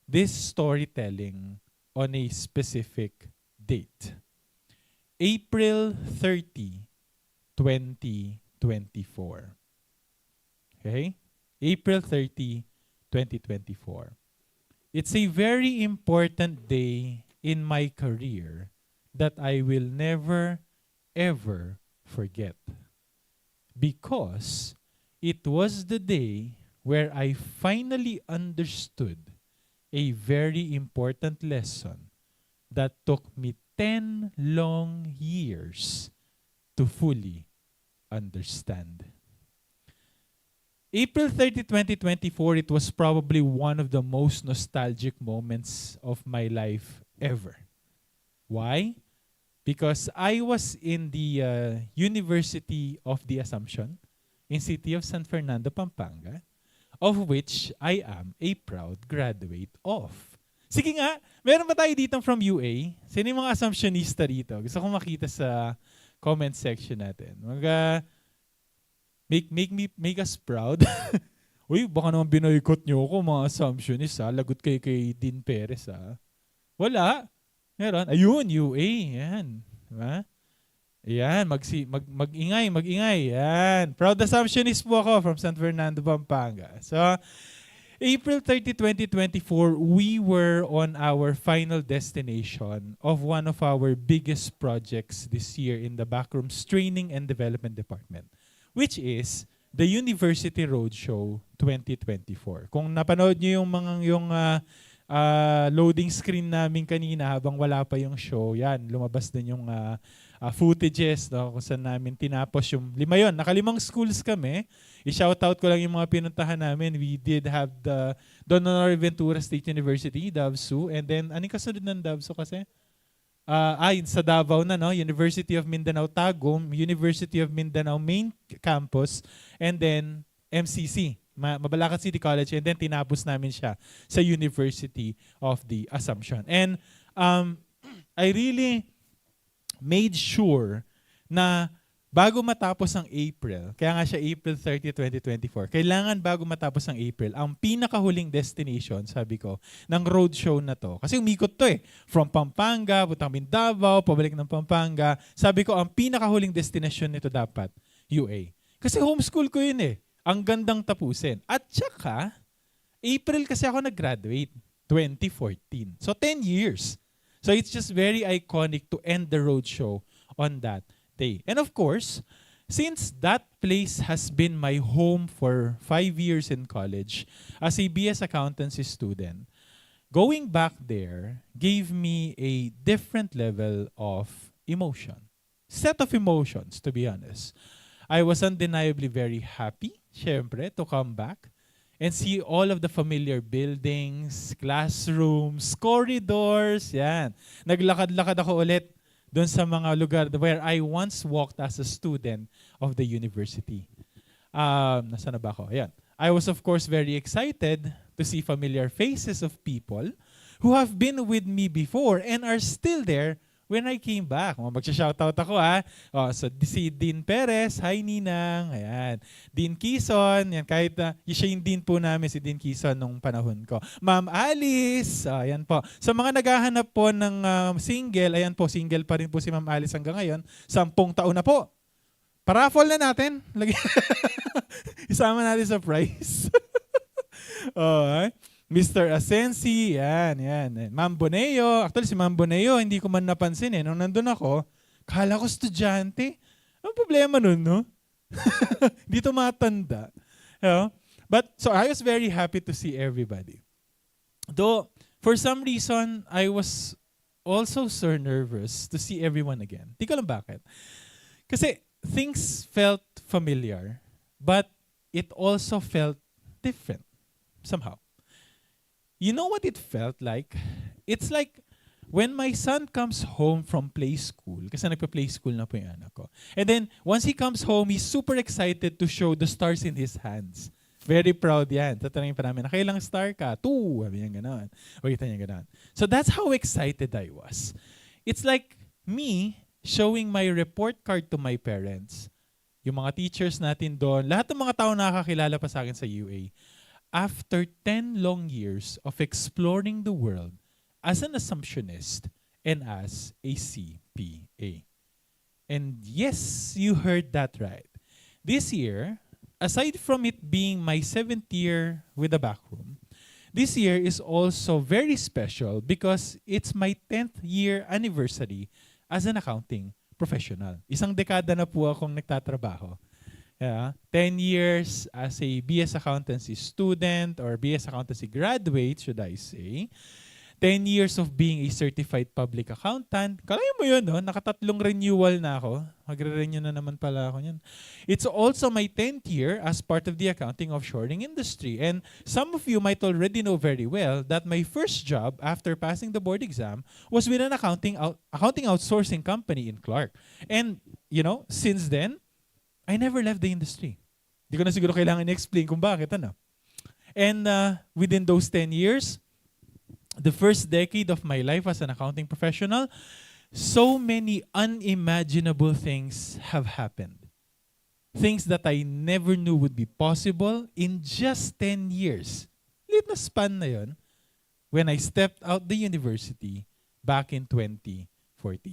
this storytelling on a specific date. April 30, 2024. Okay? April 30, 2024. It's a very important day in my career that I will never, ever forget. because it was the day where I finally understood a very important lesson that took me 10 long years to fully understand. April 30, 2024, it was probably one of the most nostalgic moments of my life ever. Why? Because I was in the University of the Assumption in city of San Fernando, Pampanga, of which I am a proud graduate of. Sige nga, meron ba tayo dito from UA? Sino yung mga assumptionista dito? Gusto kong makita sa comment section natin. Make us proud. Uy, baka naman binoykot nyo ako mga assumptionist ha. Lagot kayo kay Dean Perez ha. Wala. Meron. Ayun, UA. Yan. Diba? Yan, mag-ingay. Yan. Proud assumptionist po ako from San Fernando, Pampanga. So, April 30, 2024, we were on our final destination of one of our biggest projects this year in the Backrooms Training and Development Department, which is the University Roadshow 2024. Kung napanood niyo yung loading screen namin kanina habang wala pa yung show, yan, lumabas din yung footages, no, kung saan namin tinapos yung 5 yun. Nakalimang schools kami. I-shoutout ko lang yung mga pinuntahan namin. We did have the Don Honor Ventura State University, Davsu, and then, anong kasunod ng Davsu kasi? Sa Davao na, no? University of Mindanao Tagum, University of Mindanao Main Campus, and then MCC, Mabalacat City College, and then tinapos namin siya sa University of the Assumption. And I really made sure na bago matapos ang April, kaya nga siya April 30, 2024, kailangan bago matapos ang April, ang pinakahuling destination, sabi ko, ng roadshow na to. Kasi umikot to eh. From Pampanga, puntang Davao, pabalik ng Pampanga. Sabi ko, ang pinakahuling destination nito dapat, UA. Kasi homeschool ko yun eh. Ang gandang tapusin. At saka, April kasi ako nag-graduate, 2014. So 10 years. So it's just very iconic to end the roadshow on that day. And of course, since that place has been my home for 5 years in college as a BS accountancy student, going back there gave me a different level of emotion. Set of emotions, to be honest. I was undeniably very happy, syempre, to come back and see all of the familiar buildings, classrooms, corridors, yan. Naglakad-lakad ako ulit doon sa mga lugar where I once walked as a student of the university. Nasaan na ba ako? Ayan. I was of course very excited to see familiar faces of people who have been with me before and are still there when I came back. Magsha-shoutout ako ha. So si Dean Perez, hi Ninang. Ayan. Dean Quezon, yan, kahit siya yung Dean po namin, si Dean Quezon nung panahon ko. Ma'am Alice, ayan po. Sa mga naghahanap po ng single, ayan po, single pa rin po si Ma'am Alice hanggang ngayon. 10 taon na po. Paraffle na natin. Isama natin sa prize. Mr. Asensi, yan. Ma'am Boneo, actually si Ma'am Boneo, hindi ko man napansin eh. Nung nandun ako, kala ko estudyante. Ang problema nun, no? Dito matanda. You know? But, so I was very happy to see everybody. Though, for some reason, I was also so nervous to see everyone again. Di ko lang bakit. Kasi things felt familiar, but it also felt different somehow. You know what it felt like? It's like when my son comes home from play school, kasi nagpa-play school na po yung anak ko. And then, once he comes home, he's super excited to show the stars in his hands. Very proud yan. Tatanungin pa namin, nakailang star ka? 2. Sabi niya gano'n. O kita niya gano'n. So that's how excited I was. It's like me showing my report card to my parents. Yung mga teachers natin doon, lahat ng mga tao nakakakilala pa sa akin sa UA. After 10 long years of exploring the world as an assumptionist and as a CPA. And yes, you heard that right. This year, aside from it being my 7th year with the backroom, this year is also very special because it's my 10th year anniversary as an accounting professional. Isang dekada na po akong nagtatrabaho Yeah, 10 years as a BS Accountancy student or BS Accountancy graduate, should I say. 10 years of being a certified public accountant. Kalayo mo yun, no? Nakatatlong renewal na ako. Magre-renew na naman pala ako yun. It's also my 10th year as part of the accounting offshoring industry. And some of you might already know very well that my first job after passing the board exam was with an accounting outsourcing company in Clark. And, you know, since then, I never left the industry. Hindi ko na siguro kailangan i-explain kung bakit, ano. And within those 10 years, the first decade of my life as an accounting professional, so many unimaginable things have happened. Things that I never knew would be possible in just 10 years. Lit na span na yun when I stepped out the university back in 2014.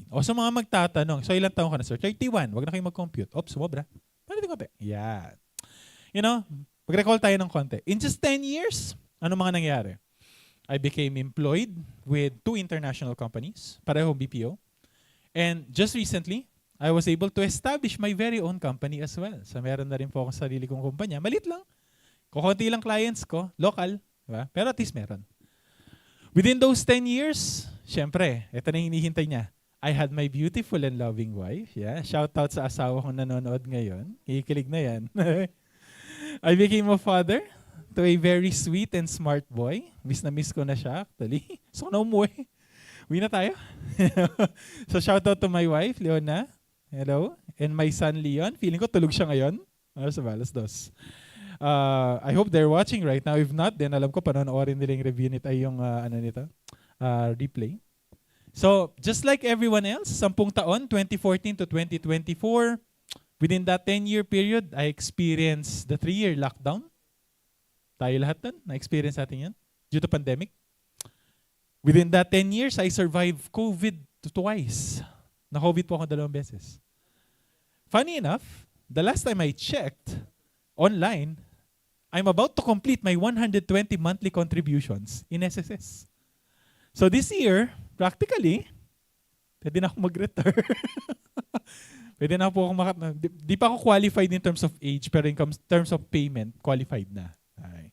O sa mga magtatanong, so ilang taon ka na, sir? 31. Wag na kayo mag-compute. Oops, sumobra. Paano din konti? Yeah. You know, mag-recall tayo ng konti. In just 10 years, ano mga nangyari? I became employed with 2 international companies, parehong BPO. And just recently, I was able to establish my very own company as well. So meron na rin po akong sarili kong kumpanya. Malit lang. Kukunti lang clients ko, local. Diba? Pero at least meron. Within those 10 years, syempre, ito na yung hinihintay niya. I had my beautiful and loving wife. Yeah. Shout out sa asawa kong nanonood ngayon. Kikilig na yan. I became a father to a very sweet and smart boy. Miss na miss ko na siya actually. So na umuwi. Uwi na tayo. So shout out to my wife, Leona. Hello. And my son, Leon. Feeling ko tulog siya ngayon. Alas 2. I hope they're watching right now. If not, then alam ko panonoorin nila yung review nito, ay yung replay. So, just like everyone else, 10 taon, 2014 to 2024, within that 10-year period, I experienced the 3-year lockdown. Tayo lahat dun, na-experience natin yan, due to pandemic. Within that 10 years, I survived COVID twice. Na-COVID po ako 2 beses. Funny enough, the last time I checked online, I'm about to complete my 120 monthly contributions in SSS. So this year, practically, pwede na ako mag-retire. Pwede na po ako di pa ako qualified in terms of age, pero in terms of payment, qualified na. Okay.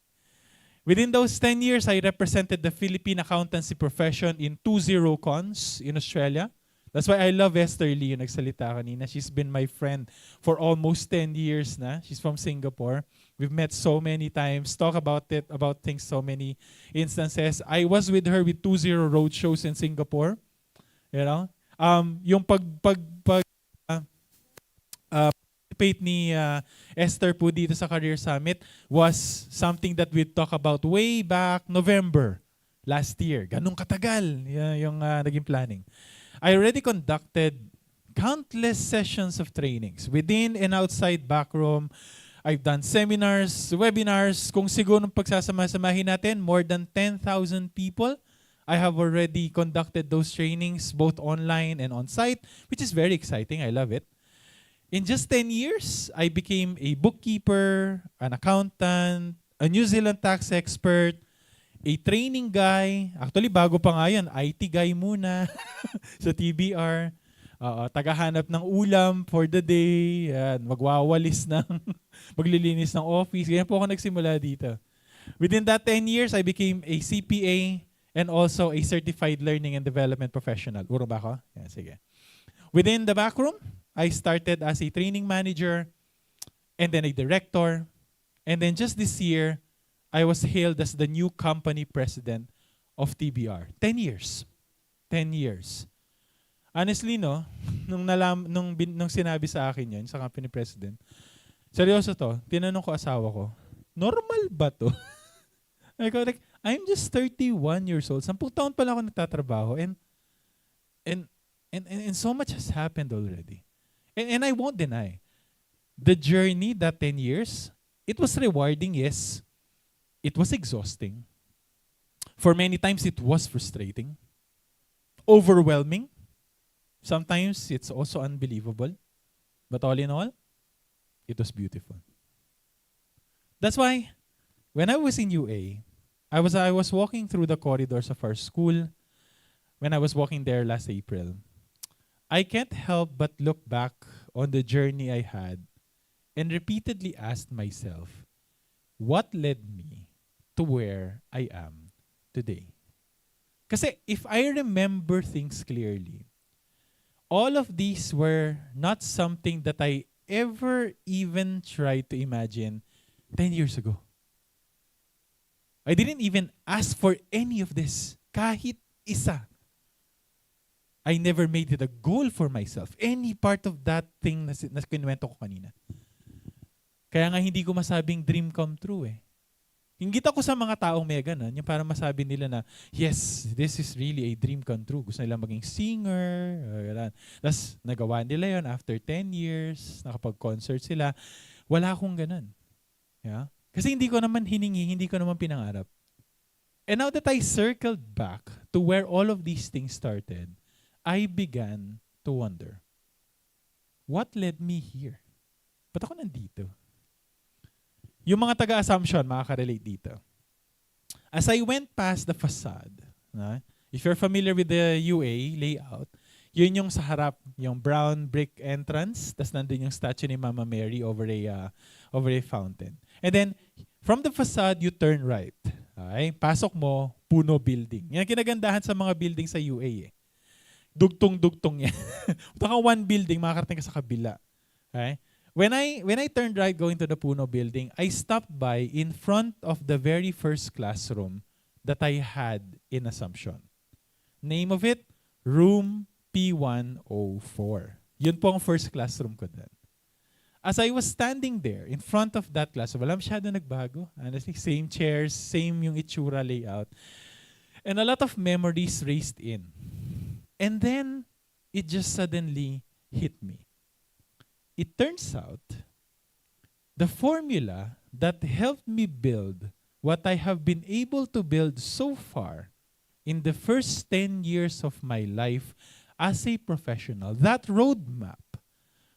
Within those 10 years, I represented the Philippine accountancy profession in 20 cons in Australia. That's why I love Esther Lee, yung nagsalita kanina. She's been my friend for almost 10 years na. She's from Singapore. We've met so many times, talk about it, about things, so many instances. I was with her with 20 road shows in Singapore. You know? Yung participate ni Esther po dito sa Career Summit was something that we talk about way back November last year. Ganun katagal yung naging planning. I already conducted countless sessions of trainings within and outside backroom. I've done seminars, webinars. Kung siguro pagsasama-samahin natin, more than 10,000 people. I have already conducted those trainings both online and on-site, which is very exciting. I love it. In just 10 years, I became a bookkeeper, an accountant, a New Zealand tax expert, a training guy. Actually, bago pa nga yan, IT guy muna sa TBR. Tagahanap ng ulam for the day. Magwawalis ng, maglilinis ng office. Ganyan po ako nagsimula dito. Within that 10 years, I became a CPA and also a certified learning and development professional. Uro ba ako? Yeah, sige. Within the backroom, I started as a training manager and then a director. And then just this year, I was hailed as the new company president of TBR. 10 years. 10 years. Honestly, no, nung sinabi sa akin yun, sa company president, seryoso to, tinanong ko asawa ko, normal ba to? Like, I'm just 31 years old. 10 taon pa lang ako nagtatrabaho and so much has happened already. And I won't deny, the journey, that 10 years, it was rewarding, yes. It was exhausting. For many times, it was frustrating. Overwhelming. Sometimes, it's also unbelievable. But all in all, it was beautiful. That's why, when I was in UA, I was walking through the corridors of our school when I was walking there last April. I can't help but look back on the journey I had and repeatedly asked myself, what led me to where I am today? Kasi if I remember things clearly, all of these were not something that I ever even tried to imagine 10 years ago. I didn't even ask for any of this. Kahit isa. I never made it a goal for myself. Any part of that thing na kinuwento ko kanina. Kaya nga hindi ko masabing dream come true eh. Ingit ako sa mga taong may ganun, yung para masabi nila na, yes, this is really a dream come true. Gusto nila maging singer. Tapos nagawa nila yon after 10 years, nakapag-concert sila. Wala akong ganun. Yeah? Kasi hindi ko naman hiningi, hindi ko naman pinangarap. And now that I circled back to where all of these things started, I began to wonder, what led me here? Ba't ako nandito? Yung mga taga-assumption, makaka-relate dito. As I went past the facade, if you're familiar with the UA layout, yun yung sa harap, yung brown brick entrance, tas nandun yung statue ni Mama Mary over a fountain. And then, from the facade, you turn right. Okay? Pasok mo, puno building. Yan ang kinagandahan sa mga building sa UA eh. Dugtong-dugtong yan. Punta ka one building, makakarating ka sa kabila. Okay? When I turned right going to the Puno building, I stopped by in front of the very first classroom that I had in Assumption. Name of it, Room P104. Yun po ang first classroom ko doon. As I was standing there in front of that classroom, wala masyado nagbago. Honestly, same chairs, same yung itsura layout. And a lot of memories raced in. And then, it just suddenly hit me. It turns out, the formula that helped me build what I have been able to build so far in the first 10 years of my life as a professional, that roadmap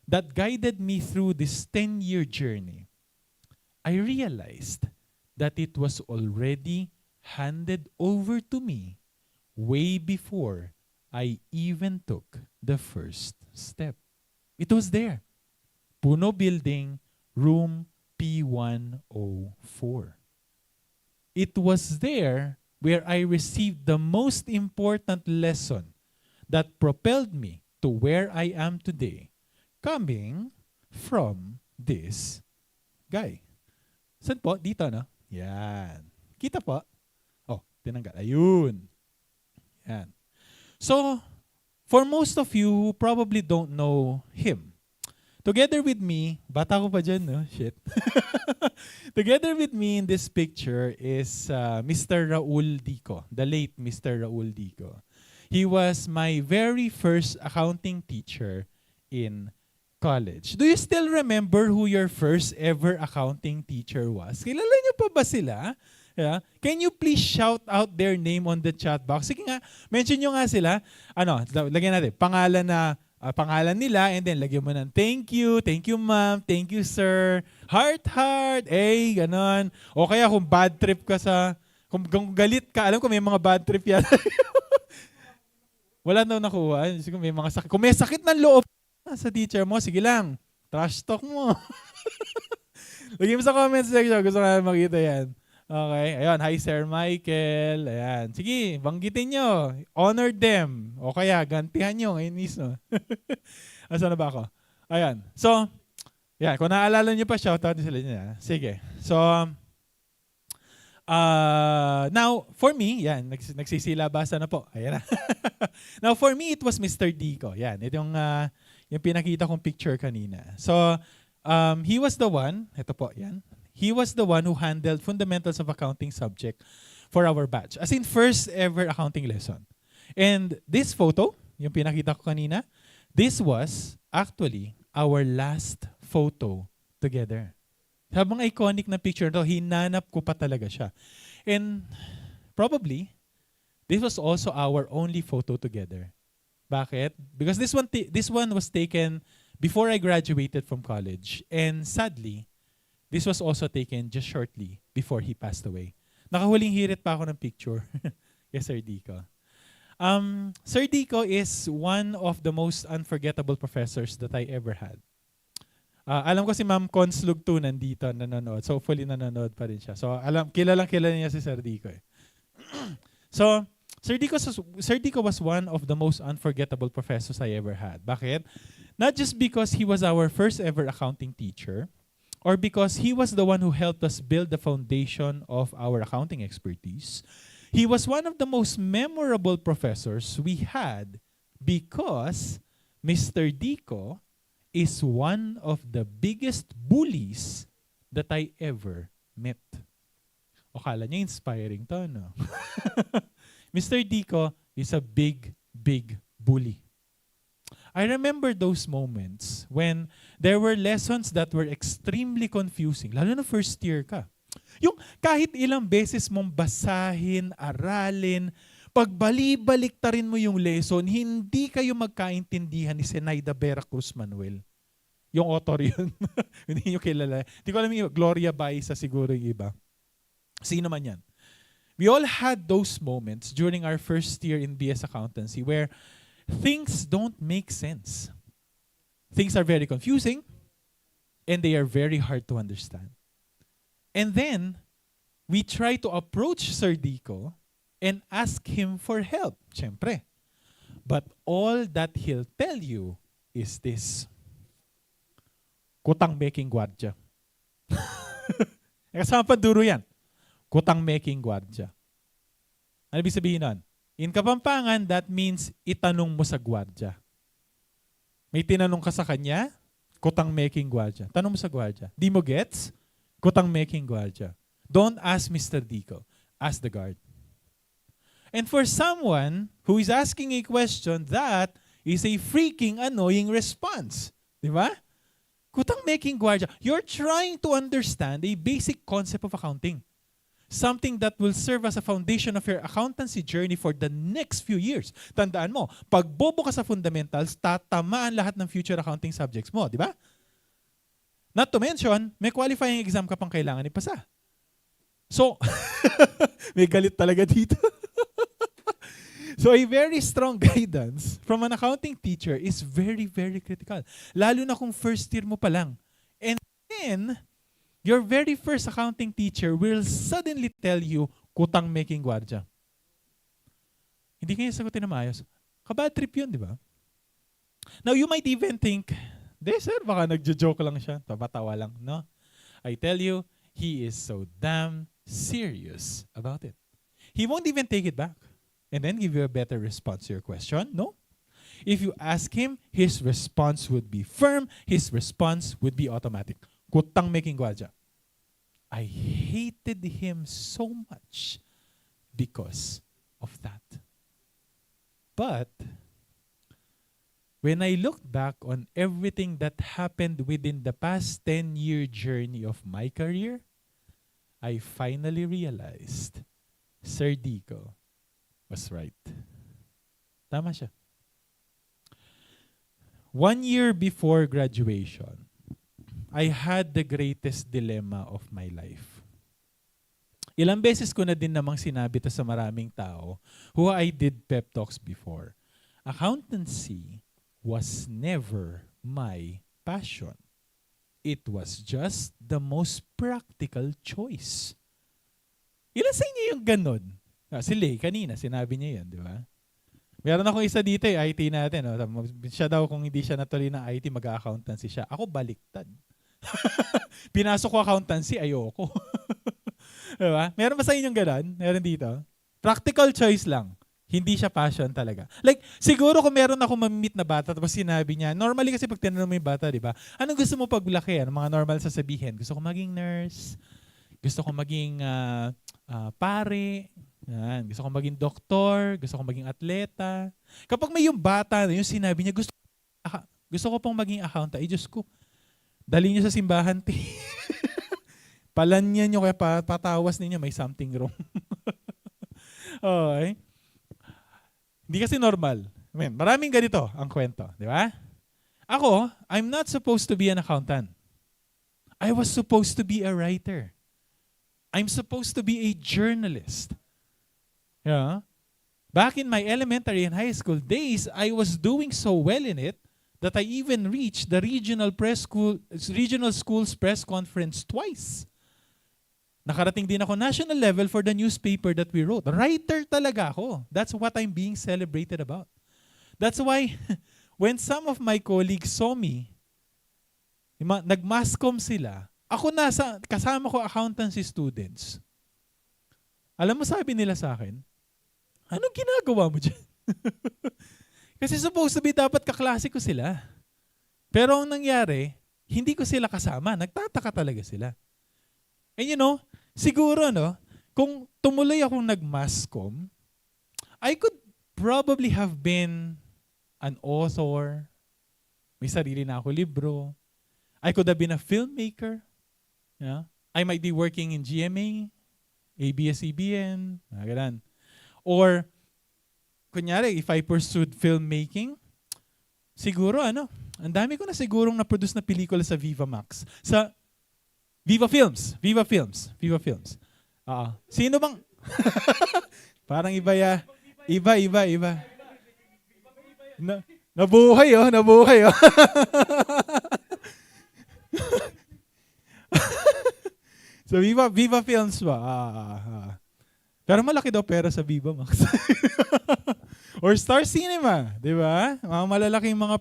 that guided me through this 10-year journey, I realized that it was already handed over to me way before I even took the first step. It was there. Puno Building, Room P104. It was there where I received the most important lesson that propelled me to where I am today, coming from this guy. Saan po? Dito, no? Yan. Kita po? Oh, tinanggal. Ayun. Yan. So, for most of you who probably don't know him, together with me, bata ko pa dyan, no? Shit. Together with me in this picture is Mr. Raul Dico, the late Mr. Raul Dico. He was my very first accounting teacher in college. Do you still remember who your first ever accounting teacher was? Kilala niyo pa ba sila? Yeah. Can you please shout out their name on the chat box? Sige nga, mention nyo nga sila. Ano, lagyan natin, pangalan nila, and then lagyan mo ng thank you ma'am, thank you sir, heart, ganon. O kaya kung bad trip ka kung galit ka, alam ko may mga bad trip yan. Wala daw nakuha. Kung may sakit ng loob sa teacher mo, sige lang, trash talk mo. Lagyan mo sa comment section, gusto ko na makita yan. Okay, ayun, hi Sir Michael, ayan. Sige, banggitin nyo, honor them, o kaya gantihan nyo ngayon mismo. Asa na ba ako? Ayan, so, yan, kung naalala nyo pa, shoutout sila niya. Sige, so, now, for me, yan, nagsisilabasa na po. Ayan na. Now, for me, it was Mr. Dico. Yan, ito yung pinakita kong picture kanina. So, he was the one, ito po, yan. He was the one who handled fundamentals of accounting subject for our batch. As in, first ever accounting lesson. And this photo, yung pinakita ko kanina, this was actually our last photo together. Habang iconic na picture to, hinanap ko pa talaga siya. And probably, this was also our only photo together. Bakit? Because this one was taken before I graduated from college. And sadly, this was also taken just shortly before he passed away. Nakahuling hirit pa ako ng picture. Yes, Sir Dico. Sir Dico is one of the most unforgettable professors that I ever had. Alam ko si Ma'am Conslug 2 nandito, nanonood. So hopefully nanonood pa rin siya. So kilala niya si Sir Dico eh. So, Sir Dico was one of the most unforgettable professors I ever had. Bakit? Not just because he was our first ever accounting teacher, or because he was the one who helped us build the foundation of our accounting expertise. He was one of the most memorable professors we had because Mr. Dico is one of the biggest bullies that I ever met. O kala niya inspiring to, no? Mr. Dico is a big, big bully. I remember those moments when there were lessons that were extremely confusing, lalo na first year ka. Yung kahit ilang beses mong basahin, aralin, pagbali-baliktarin mo yung lesson, hindi kayo magkaintindihan ni Zenaida Vera Cruz Manuel. Yung author yun. Hindi nyo kilala. Hindi ko alam yung Gloria Baisa siguro yung iba. Sino man yan. We all had those moments during our first year in BS Accountancy where things don't make sense. Things are very confusing and they are very hard to understand. And then, we try to approach Sir Dico and ask him for help, syempre. But all that he'll tell you is this. Kutang making gwardya. Kasama pa duro yan. Kutang making gwardya. Ano ibig sabihin nun? In Kapampangan, that means itanong mo sa gwardya. May tinanong ka sa kanya, kutang making gwardya. Tanong mo sa gwardya. Di mo gets? Kutang making gwardya. Don't ask Mr. Dico. Ask the guard. And for someone who is asking a question, that is a freaking annoying response. Di ba? Kutang making gwardya. You're trying to understand a basic concept of accounting. Something that will serve as a foundation of your accountancy journey for the next few years. Tandaan mo, pag bobo ka sa fundamentals, tatamaan lahat ng future accounting subjects mo, di ba? Not to mention, may qualifying exam ka pang kailangan ipasa. So, may galit talaga dito. So, a very strong guidance from an accounting teacher is very, very critical. Lalo na kung first year mo pa lang. And then, your very first accounting teacher will suddenly tell you, kutang making gwardya. Hindi kayo sagutin na maayos. Kabad trip yun, di ba? Now, you might even think, sir, baka nagjo-joke lang siya. Tabatawa lang, no? I tell you, he is so damn serious about it. He won't even take it back and then give you a better response to your question, no? If you ask him, his response would be firm, his response would be automatic. Kutang making gwardya. I hated him so much because of that. But when I look back on everything that happened within the past 10-year journey of my career, I finally realized Sir Dico was right. Tama siya. 1 year before graduation, I had the greatest dilemma of my life. Ilang beses ko na din namang sinabi to sa maraming tao who I did pep talks before. Accountancy was never my passion. It was just the most practical choice. Ilan sa inyo yung ganun? Si Lay, kanina, sinabi niya yan, di ba? Meron akong isa dito, IT natin. No? Siya daw, kung hindi siya natuloy ng IT, mag-accountancy siya. Ako, baliktad. Pinasok ko accountancy, ayoko. Diba? Meron ba sa inyong ganun? Meron dito? Practical choice lang. Hindi siya passion talaga. Like, siguro kung meron ako mamimit na bata, tapos sinabi niya, normally kasi pag tinanong mo yung bata, di ba? Anong gusto mo paglaki? Ano mga normal sasabihin? Gusto ko maging nurse. Gusto ko maging pare. Yan. Gusto ko maging doktor. Gusto ko maging atleta. Kapag may yung bata na yung sinabi niya, gusto ko pong maging accountant. Diyos ko, dali niyo sa simbahan. Palanyan niyo kaya patawas ninyo, may something wrong. Okay. Hindi kasi normal. I mean, maraming ganito ang kwento, di ba? Ako, I'm not supposed to be an accountant. I was supposed to be a writer. I'm supposed to be a journalist. Yeah. Back in my elementary and high school days, I was doing so well in it that I even reached the regional school's press conference twice. Nakarating din ako national level for the newspaper that we wrote. Writer talaga ako. That's what I'm being celebrated about. That's why when some of my colleagues saw me, nag-masscom sila, ako kasama ko accountancy students. Alam mo sabi nila sa akin, anong ginagawa mo dyan? Kasi supposed to be dapat kaklase ko sila. Pero ang nangyari, hindi ko sila kasama. Nagtataka talaga sila. And you know, siguro no, kung tumuloy akong nag-masscom, I could probably have been an author, may sarili na ako libro. I could have been a filmmaker. Yeah? I might be working in GMA, ABS-CBN, ganun. Or, kunyari, if I pursued filmmaking, siguro ang dami ko na sigurong na-produce na pelikula sa Viva Max. Sa Viva Films. Sino bang? Parang iba. Nabuhay. So Viva Films ba? Pero malaki daw pera sa Viva Max. Or Star Cinema, di ba? Mga malalaking mga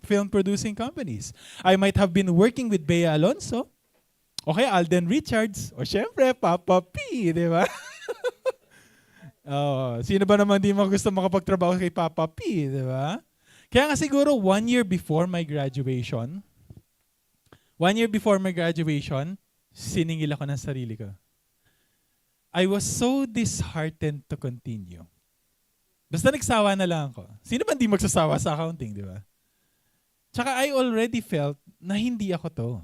film producing companies. I might have been working with Bea Alonso. Okay, Alden Richards. O syempre, Papa P, di ba? Sino ba naman di gusto makapagtrabaho kay Papa P, di ba? Kaya nga siguro 1 year before my graduation, siningil ako ng sarili ko. I was so disheartened to continue. Basta nagsawa na lang ako. Sino ba hindi magsasawa sa accounting, di ba? Tsaka I already felt na hindi ako to.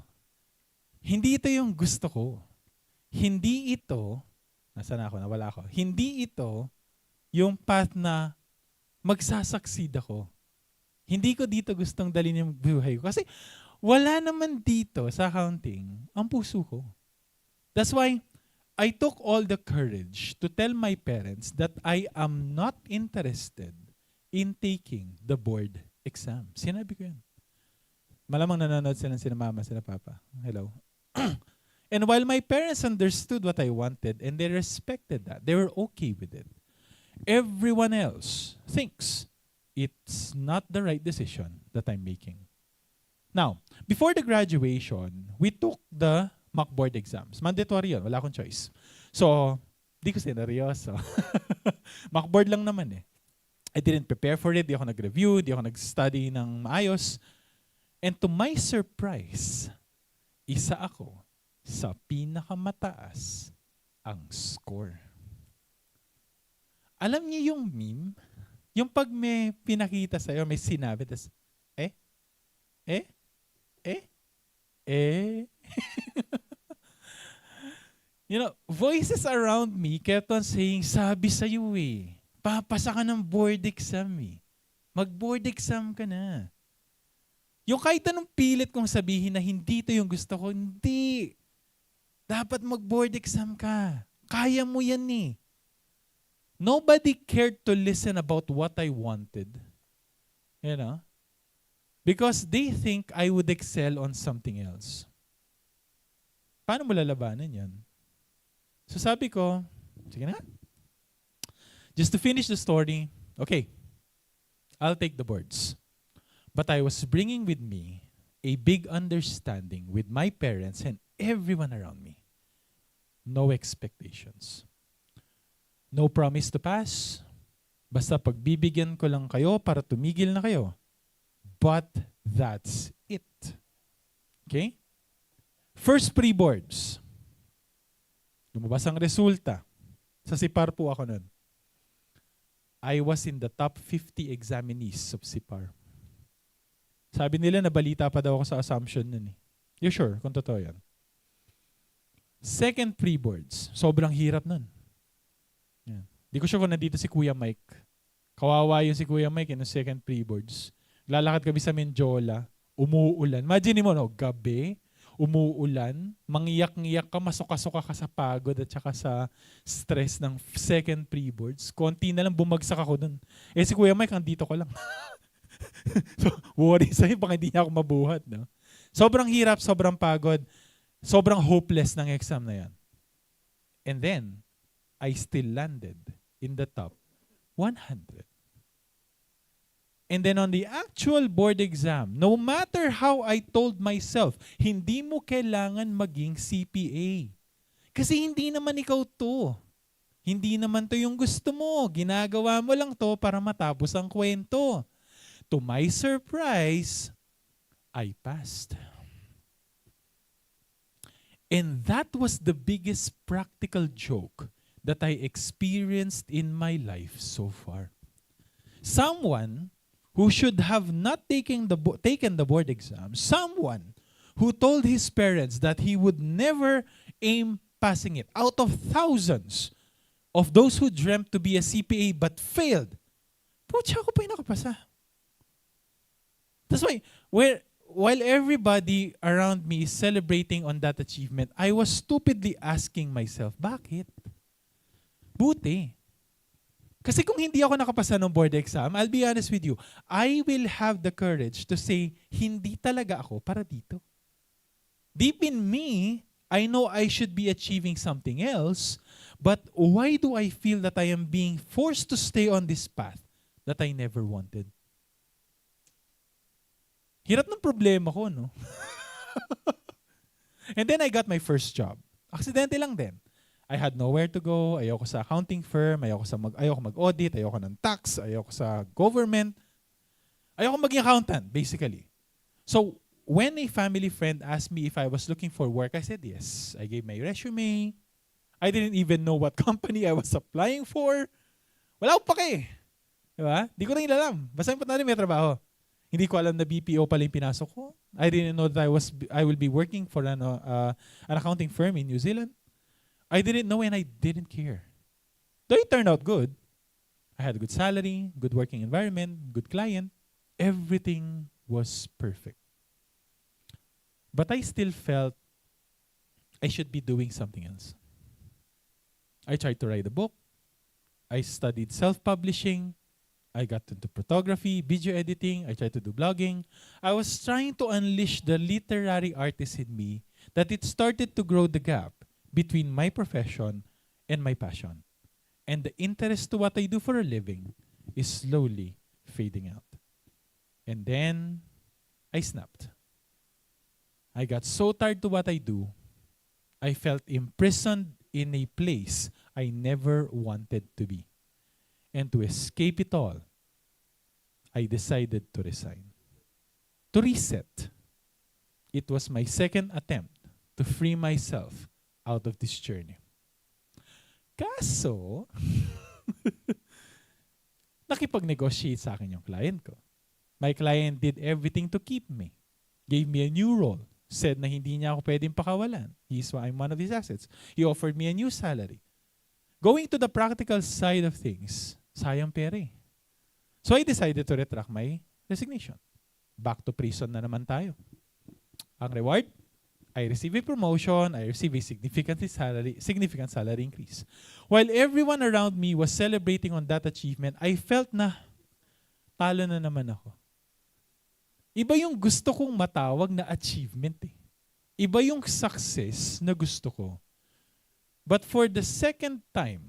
Hindi ito yung gusto ko. Hindi ito, nasaan ako, nawala ako. Hindi ito yung path na magsasucceed ako. Hindi ko dito gustong dalhin yung buhay ko. Kasi wala naman dito sa accounting ang puso ko. That's why I took all the courage to tell my parents that I am not interested in taking the board exam. Sinabi ko yan. Malamang nanonood sila mama, sila papa. Hello. And while my parents understood what I wanted and they respected that, they were okay with it. Everyone else thinks it's not the right decision that I'm making. Now, before the graduation, we took the mock board exams. Mandatory yun. Wala akong choice. So, di ko sineryoso. Mock board lang naman eh. I didn't prepare for it. Di ako nag-review. Di ako nag-study ng maayos. And to my surprise, isa ako sa pinakamataas ang score. Alam niyo yung meme? Yung pag may pinakita sa'yo, may sinabi, tas, you know, voices around me kept on saying, sabi sa'yo papasa ka ng board exam Mag-board exam ka na. Yung kahit anong pilit kong sabihin na hindi ito yung gusto ko, hindi. Dapat mag-board exam ka. Kaya mo yan Nobody cared to listen about what I wanted. You know? Because they think I would excel on something else. Paano mo lalabanan yan? So sabi ko, sige na. Just to finish the story, okay, I'll take the boards. But I was bringing with me a big understanding with my parents and everyone around me. No expectations. No promise to pass. Basta pagbibigyan ko lang kayo para tumigil na kayo. But that's it. Okay? First pre-boards. Lumabas ang resulta. Sa SIPAR po ako nun. I was in the top 50 examinees of SIPAR. Sabi nila, nabalita pa daw ako sa assumption nun You sure kung totoo yan? Second pre-boards. Sobrang hirap nun. Yan. Di ko sure kung nandito si Kuya Mike. Kawawa yung si Kuya Mike in the second pre-boards. Lalakad kami sa Menjola. Umuulan. Imagine mo, gabi, umuulan, mangiyak-ngiyak ka, masuka-suka ka sa pagod at saka sa stress ng second pre-boards. Konti na lang bumagsak ako dun. Si Kuya Mike, andito ko lang. So, worry sa'yo, baka hindi niya ako mabuhat. No? Sobrang hirap, sobrang pagod, sobrang hopeless ng exam na yan. And then, I still landed in the top 100. And then on the actual board exam, no matter how I told myself, hindi mo kailangan maging CPA. Kasi hindi naman ikaw to. Hindi naman to yung gusto mo. Ginagawa mo lang to para matapos ang kwento. To my surprise, I passed. And that was the biggest practical joke that I experienced in my life so far. Someone who should have not taken the board exam, someone who told his parents that he would never aim passing it, out of thousands of those who dreamt to be a CPA but failed, putya, ako pa yung nakapasa. That's why, while everybody around me is celebrating on that achievement, I was stupidly asking myself, bakit? Buti. Kasi kung hindi ako nakapasa ng board exam, I'll be honest with you, I will have the courage to say, hindi talaga ako para dito. Deep in me, I know I should be achieving something else, but why do I feel that I am being forced to stay on this path that I never wanted? Hirap ng problema ko, no? And then I got my first job. Aksidente lang din. I had nowhere to go, ayoko sa accounting firm, ayoko mag-audit, ayoko ng tax, ayoko sa government. Ayoko maging accountant, basically. So, when a family friend asked me if I was looking for work, I said yes. I gave my resume. I didn't even know what company I was applying for. Wala akong pake. Diba? Di ko rin alam. Basta yung may trabaho. Hindi ko alam na BPO pala yung pinasok ko. I didn't know that I will be working for an accounting firm in New Zealand. I didn't know and I didn't care. Though it turned out good. I had a good salary, good working environment, good client. Everything was perfect. But I still felt I should be doing something else. I tried to write a book. I studied self-publishing. I got into photography, video editing. I tried to do blogging. I was trying to unleash the literary artist in me that it started to grow the gap between my profession and my passion. And the interest to what I do for a living is slowly fading out. And then I snapped. I got so tired to what I do. I felt imprisoned in a place I never wanted to be. And to escape it all, I decided to resign. To reset. It was my second attempt to free myself out of this journey. Kaso, nakipag-negotiate sa akin yung client ko. My client did everything to keep me. Gave me a new role. Said na hindi niya ako pwedeng pakawalan. I'm one of his assets. He offered me a new salary. Going to the practical side of things, sayang pera eh. So I decided to retract my resignation. Back to prison na naman tayo. Ang reward, I received a promotion, I received a significant salary increase. While everyone around me was celebrating on that achievement, I felt na talo na naman ako. Iba yung gusto kong matawag na achievement eh. Iba yung success na gusto ko. But for the second time,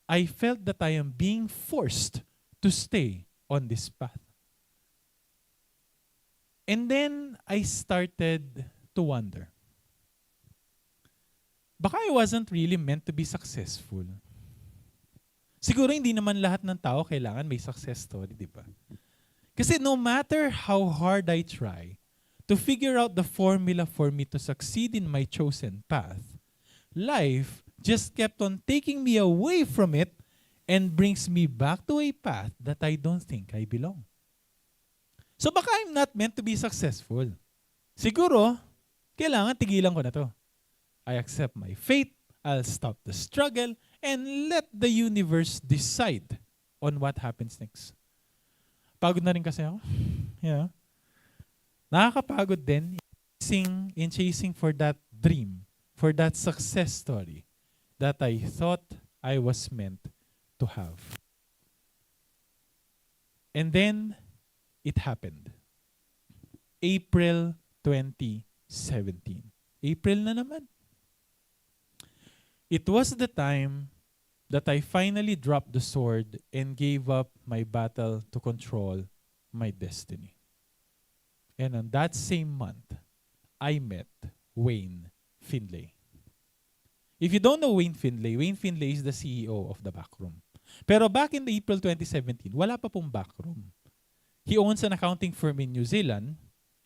I felt that I am being forced to stay on this path. And then I started to wonder. Baka I wasn't really meant to be successful. Siguro hindi naman lahat ng tao kailangan may success story, di ba? Kasi no matter how hard I try to figure out the formula for me to succeed in my chosen path, life just kept on taking me away from it and brings me back to a path that I don't think I belong. So baka I'm not meant to be successful. Siguro, kailangan tigilan ko na to. I accept my fate, I'll stop the struggle, and let the universe decide on what happens next. Pagod na rin kasi ako. Yeah. Nakakapagod din in chasing for that dream, for that success story that I thought I was meant to have. And then, it happened. April 2017. April na naman. It was the time that I finally dropped the sword and gave up my battle to control my destiny. And on that same month, I met Wayne Findlay. If you don't know Wayne Findlay is the CEO of the Backroom. Pero back in April 2017, wala pa pong Backroom. He owns an accounting firm in New Zealand,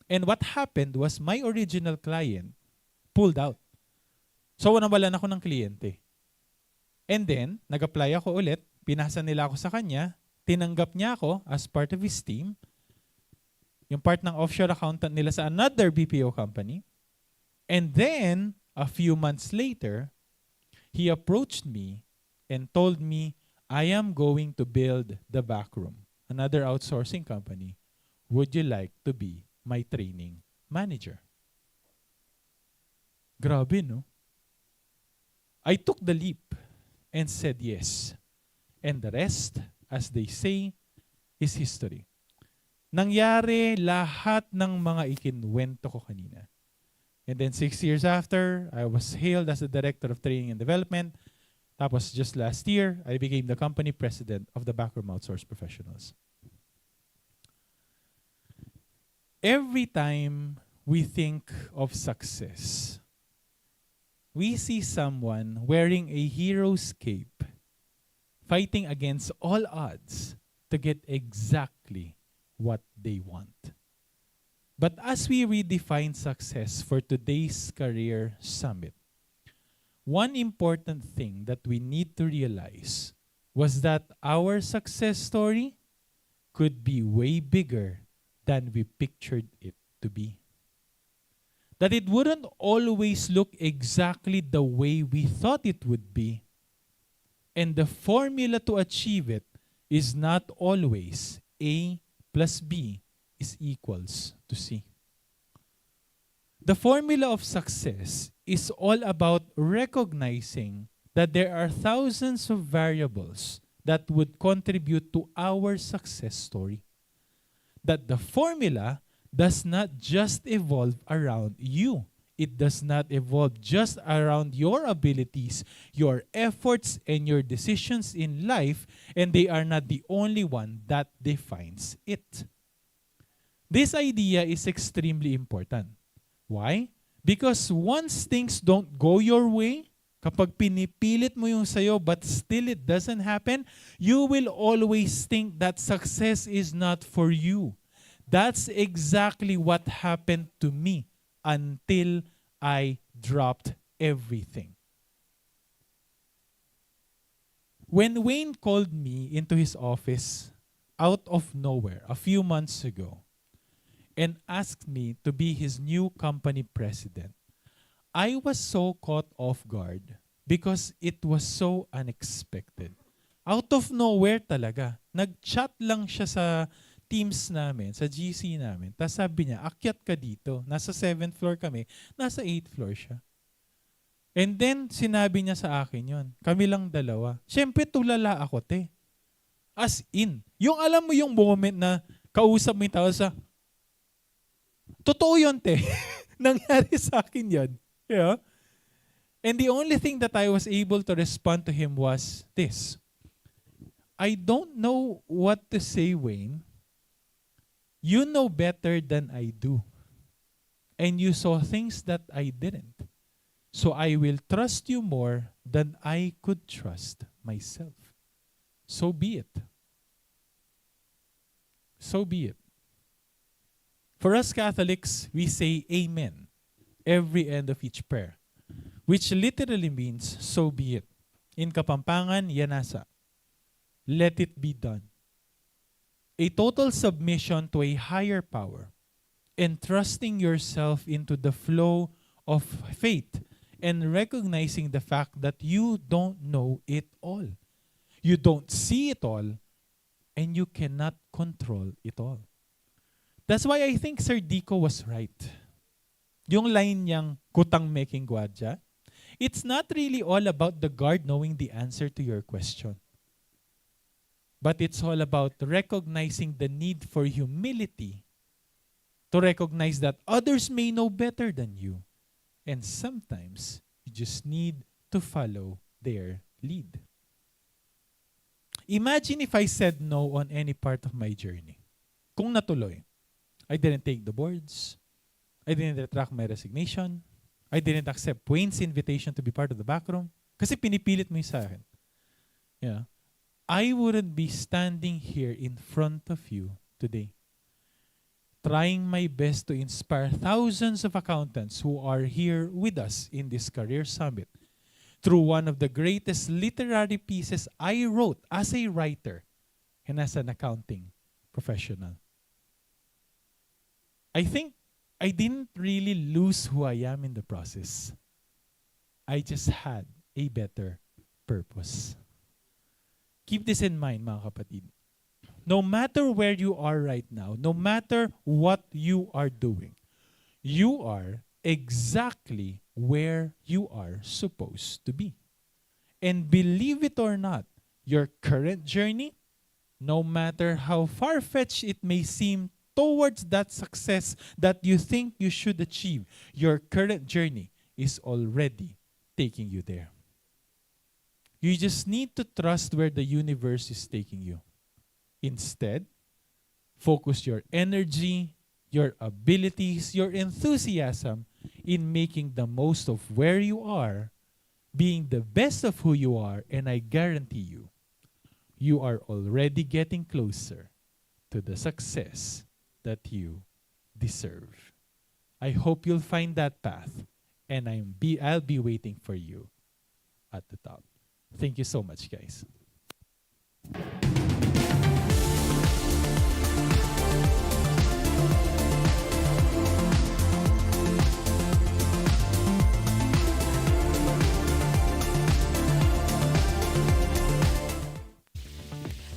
and what happened was my original client pulled out. So nawalan ako ng kliyente. And then, nag-apply ako ulit, pinasa nila ako sa kanya, tinanggap niya ako as part of his team, yung part ng offshore accountant nila sa another BPO company. And then, a few months later, he approached me and told me, I am going to build the Backroom, another outsourcing company. Would you like to be my training manager? Grabe, no? I took the leap and said yes. And the rest, as they say, is history. Nangyari lahat ng mga ikinwento ko kanina. And then 6 years after, I was hailed as the Director of Training and Development. Tapos just last year, I became the company president of the Backroom Outsource Professionals. Every time we think of success, we see someone wearing a hero's cape, fighting against all odds to get exactly what they want. But as we redefine success for today's career summit, one important thing that we need to realize was that our success story could be way bigger than we pictured it to be. That it wouldn't always look exactly the way we thought it would be. And the formula to achieve it is not always A plus B is equals to C. The formula of success is all about recognizing that there are thousands of variables that would contribute to our success story. That the formula does not just evolve around you. It does not evolve just around your abilities, your efforts, and your decisions in life, and they are not the only one that defines it. This idea is extremely important. Why? Because once things don't go your way, kapag pinipilit mo yung sayo but still it doesn't happen, you will always think that success is not for you. That's exactly what happened to me until I dropped everything. When Wayne called me into his office out of nowhere a few months ago, and asked me to be his new company president, I was so caught off guard because it was so unexpected. Out of nowhere talaga. Nag-chat lang siya sa Teams namin, sa GC namin. Tapos sabi niya, akyat ka dito. Nasa 7th floor kami, nasa 8th floor siya. And then, sinabi niya sa akin yon. Kami lang dalawa. Siyempre, tulala ako, te. As in. Yung alam mo yung moment na kausap mo yung tao sa, totoo yun, te. Nangyari sa akin yun. Yeah? And the only thing that I was able to respond to him was this. I don't know what to say, Wayne. You know better than I do. And you saw things that I didn't. So I will trust you more than I could trust myself. So be it. So be it. For us Catholics, we say Amen every end of each prayer, which literally means, so be it. In Kapampangan, yanasa. Let it be done. A total submission to a higher power and trusting yourself into the flow of faith and recognizing the fact that you don't know it all. You don't see it all, and you cannot control it all. That's why I think Sir Dico was right. Yung line niyang kutang making gwadya, it's not really all about the guard knowing the answer to your question. But it's all about recognizing the need for humility, to recognize that others may know better than you. And sometimes you just need to follow their lead. Imagine if I said no on any part of my journey. Kung natuloy, I didn't take the boards, I didn't retract my resignation, I didn't accept Wayne's invitation to be part of the backroom, kasi pinipilit mo yung sa akin. Yeah. I wouldn't be standing here in front of you today, trying my best to inspire thousands of accountants who are here with us in this Career Summit through one of the greatest literary pieces I wrote as a writer and as an accounting professional. I think I didn't really lose who I am in the process. I just had a better purpose. Keep this in mind, mga kapatid. No matter where you are right now, no matter what you are doing, you are exactly where you are supposed to be. And believe it or not, your current journey, no matter how far-fetched it may seem towards that success that you think you should achieve, your current journey is already taking you there. You just need to trust where the universe is taking you. Instead, focus your energy, your abilities, your enthusiasm in making the most of where you are, being the best of who you are, and I guarantee you, you are already getting closer to the success that you deserve. I hope you'll find that path, and I'll be waiting for you at the top. Thank you so much, guys.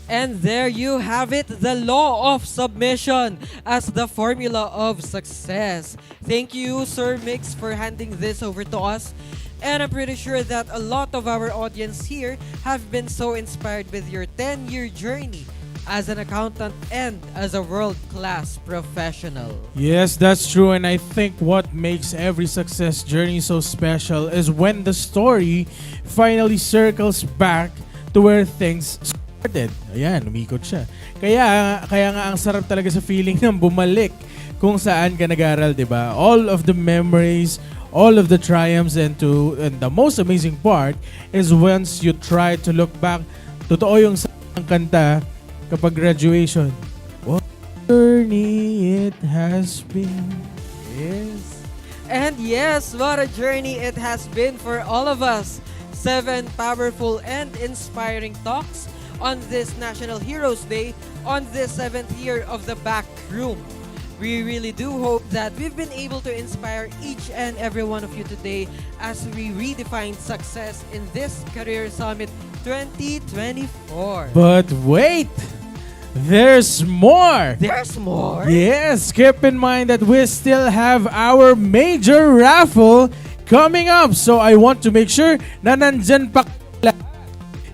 And there you have it, the law of submission as the formula of success. Thank you, Sir Mix, for handing this over to us. And I'm pretty sure that a lot of our audience here have been so inspired with your 10-year journey as an accountant and as a world-class professional. Yes, that's true. And I think what makes every success journey so special is when the story finally circles back to where things started. Ayan, umikot siya. Kaya nga ang sarap talaga sa feeling ng bumalik kung saan ka nag-aral, di ba? All of the memories, all of the triumphs, and the most amazing part is once you try to look back, totoo yung sa kanta kapag graduation. What a journey it has been. Yes. And yes, what a journey it has been for all of us. 7 powerful and inspiring talks on this National Heroes Day on this 7th year of the Back Room. We really do hope that we've been able to inspire each and every one of you today as we redefine success in this Career Summit 2024. But wait! There's more! There's more? Yes, keep in mind that we still have our major raffle coming up. So I want to make sure na nandyan pa.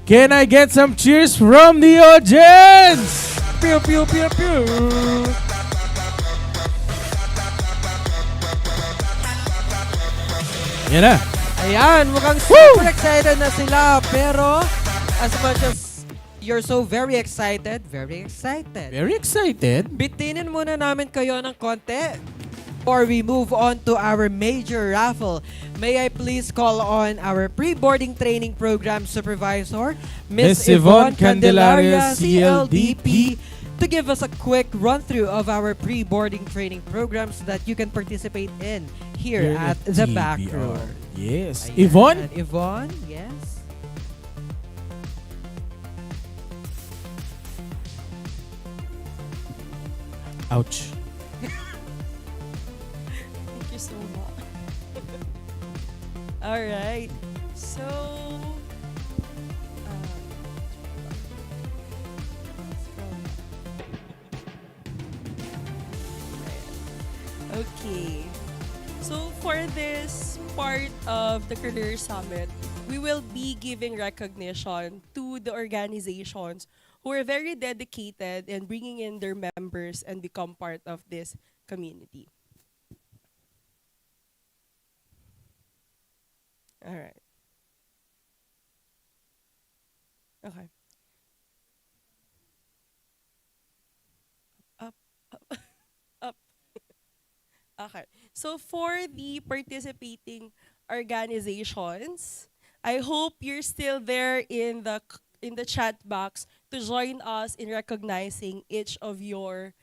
Can I get some cheers from the audience? Pew, pew, pew, pew. Yan na. Ayan, mukhang super excited na sila. Pero as much as you're so very excited, bitinin muna namin kayo ng konti before we move on to our major raffle. May I please call on our pre-boarding training program supervisor, Miss Yvonne Candelaria, CLDP, to give us a quick run-through of our pre-boarding training programs that you can participate in here at the back room. Yes. Ayan. Yvonne? Yvonne, yes. Ouch. Thank you so much. All right. So, okay. So, for this part of the Career Summit, we will be giving recognition to the organizations who are very dedicated in bringing in their members and become part of this community. All right. Okay. Up, up, up. Okay. So for the participating organizations, I hope you're still there in the chat box to join us in recognizing each of your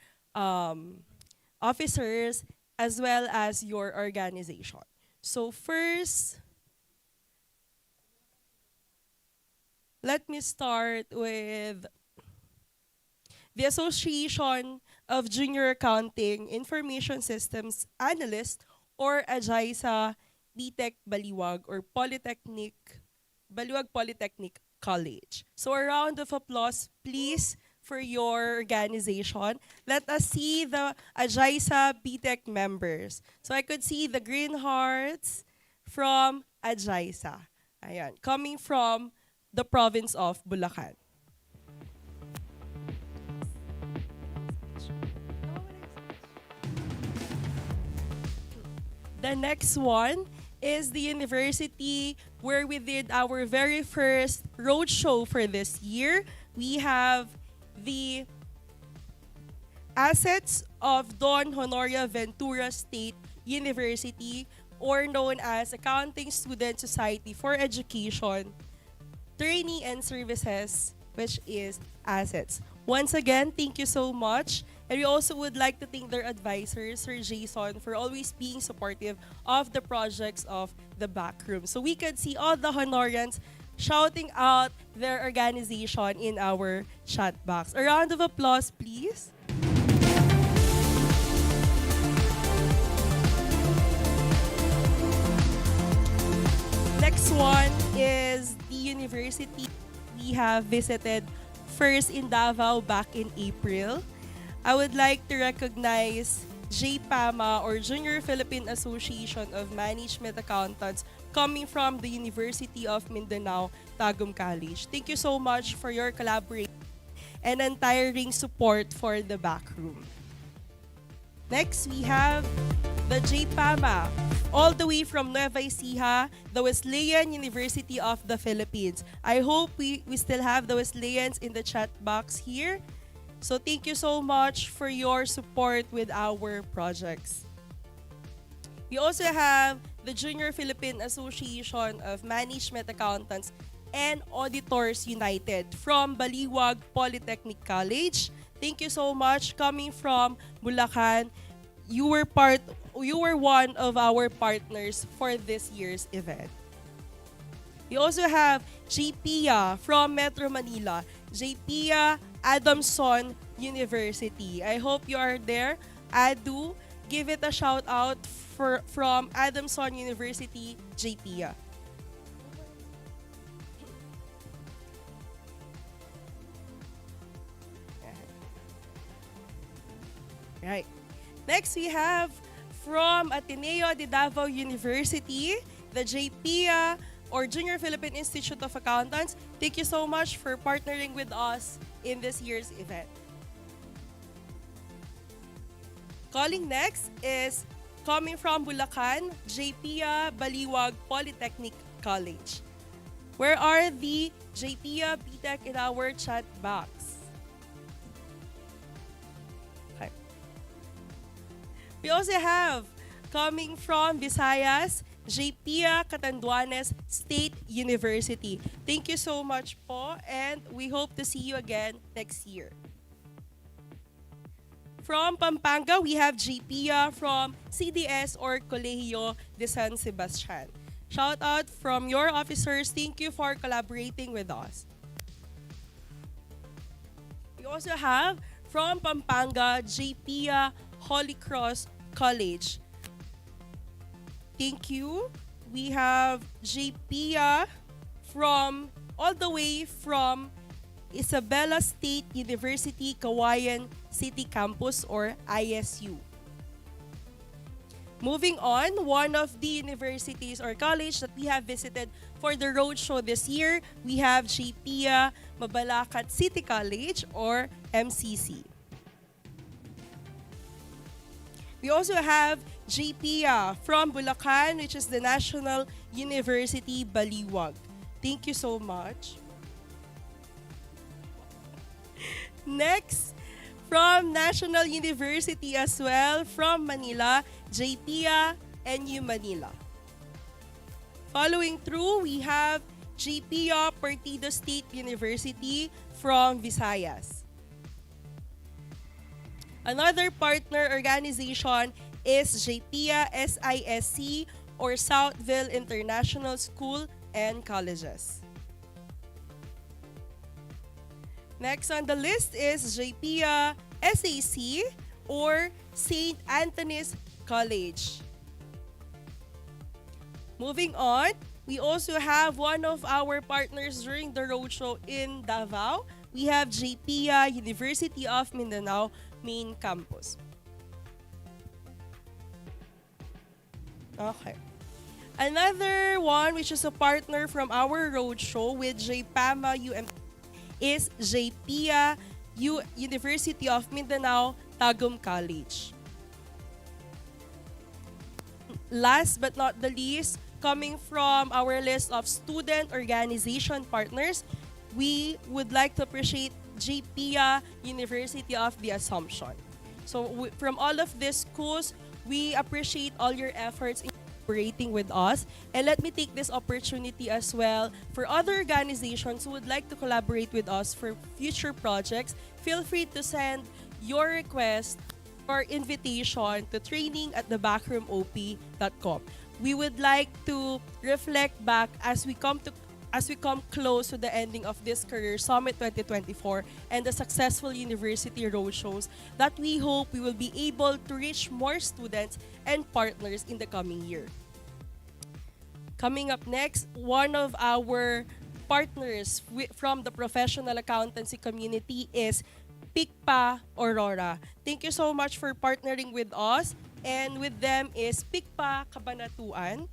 officers as well as your organization. So first, let me start with the Association of Junior Accounting Information Systems Analysts, or AJISA BTech Baliwag, or Baliwag Polytechnic College. So a round of applause, please, for your organization. Let us see the AJISA BTech members. So I could see the green hearts from AJISA. Ayan, coming from the province of Bulacan. The next one is the university where we did our very first roadshow for this year. We have the assets of Don Honoria Ventura State University, or known as Accounting Student Society for Education, Training and Services, which is assets. Once again, thank you so much. And we also would like to thank their advisor, Sir Jason, for always being supportive of the projects of the backroom. So we could see all the Honorians shouting out their organization in our chat box. A round of applause, please. Next one is the university we have visited first in Davao back in April. I would like to recognize JPAMA, or Junior Philippine Association of Management Accountants, coming from the University of Mindanao, Tagum College. Thank you so much for your collaboration and untiring support for the backroom. Next, we have the JPAMA, all the way from Nueva Ecija, the Wesleyan University of the Philippines. I hope we still have the Wesleyans in the chat box here. So thank you so much for your support with our projects. We also have the Junior Philippine Association of Management Accountants and Auditors United from Baliwag Polytechnic College. Thank you so much. Coming from Bulacan, you were one of our partners for this year's event. We also have JPIA from Metro Manila, JPIA Adamson University. I hope you are there. Adu, give it a shout out from Adamson University, JPIA. Right. Next, we have from Ateneo de Davao University, the JPIA, or Junior Philippine Institute of Accountants. Thank you so much for partnering with us in this year's event. Calling next is coming from Bulacan, JPIA Baliwag Polytechnic College. Where are the JPIA BTech in our chat box? Okay. We also have, coming from Visayas, JPIA Catanduanes State University. Thank you so much po, and we hope to see you again next year. From Pampanga, we have JPIA from CDS, or Colegio de San Sebastian. Shout out from your officers. Thank you for collaborating with us. We also have from Pampanga, JPIA Holy Cross College. Thank you. We have JPIA from all the way from Isabela State University, Kawayan City Campus, or ISU. Moving on, one of the universities or college that we have visited for the roadshow this year, we have JPIA Mabalacat City College or MCC. We also have JPIA from Bulacan, which is the National University Baliwag. Thank you so much. Next, from National University as well, from Manila, JPIA NU Manila. Following through, we have JPIA Partido State University from Visayas. Another partner organization is JPIA SISC or Southville International School and Colleges. Next on the list is JPIA SAC or St. Anthony's College. Moving on, we also have one of our partners during the roadshow in Davao. We have JPIA University of Mindanao Main Campus. Okay. Another one which is a partner from our roadshow with JPAMA UM is JPIA University of Mindanao Tagum College. Last but not the least, coming from our list of student organization partners, we would like to appreciate JPIA University of the Assumption. So from all of these schools, we appreciate all your efforts in collaborating with us. And let me take this opportunity as well for other organizations who would like to collaborate with us for future projects. Feel free to send your request or invitation to training@thebackroomop.com. We would like to reflect back as we come close to the ending of this Career Summit 2024 and the successful university roadshows that we hope we will be able to reach more students and partners in the coming year. Coming up next, one of our partners from the professional accountancy community is PICPA Aurora. Thank you so much for partnering with us, and with them is PICPA Cabanatuan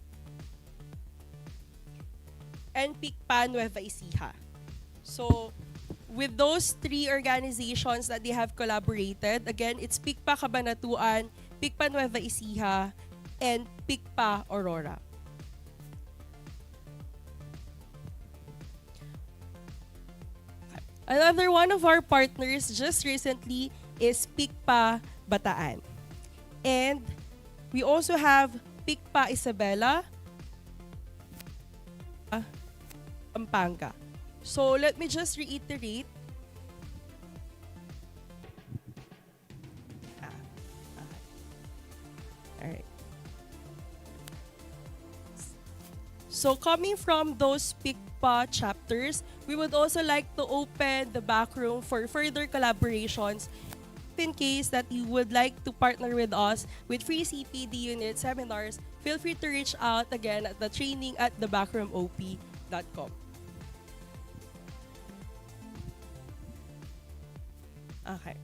and PICPA Nueva Ecija. So, with those three organizations that they have collaborated, again, it's PICPA Cabanatuan, PICPA Nueva Ecija, and PICPA Aurora. Another one of our partners just recently is PICPA Bataan. And we also have PICPA Isabela, Pampanga. So let me just reiterate. Alright. So coming from those PICPA chapters, we would also like to open the back room for further collaborations. In case that you would like to partner with us with free CPD unit seminars, feel free to reach out again at the training@thebackroomop.com. Okay.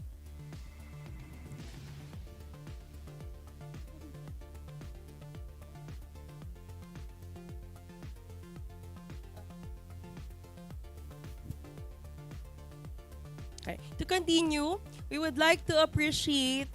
Okay. To continue, we would like to appreciate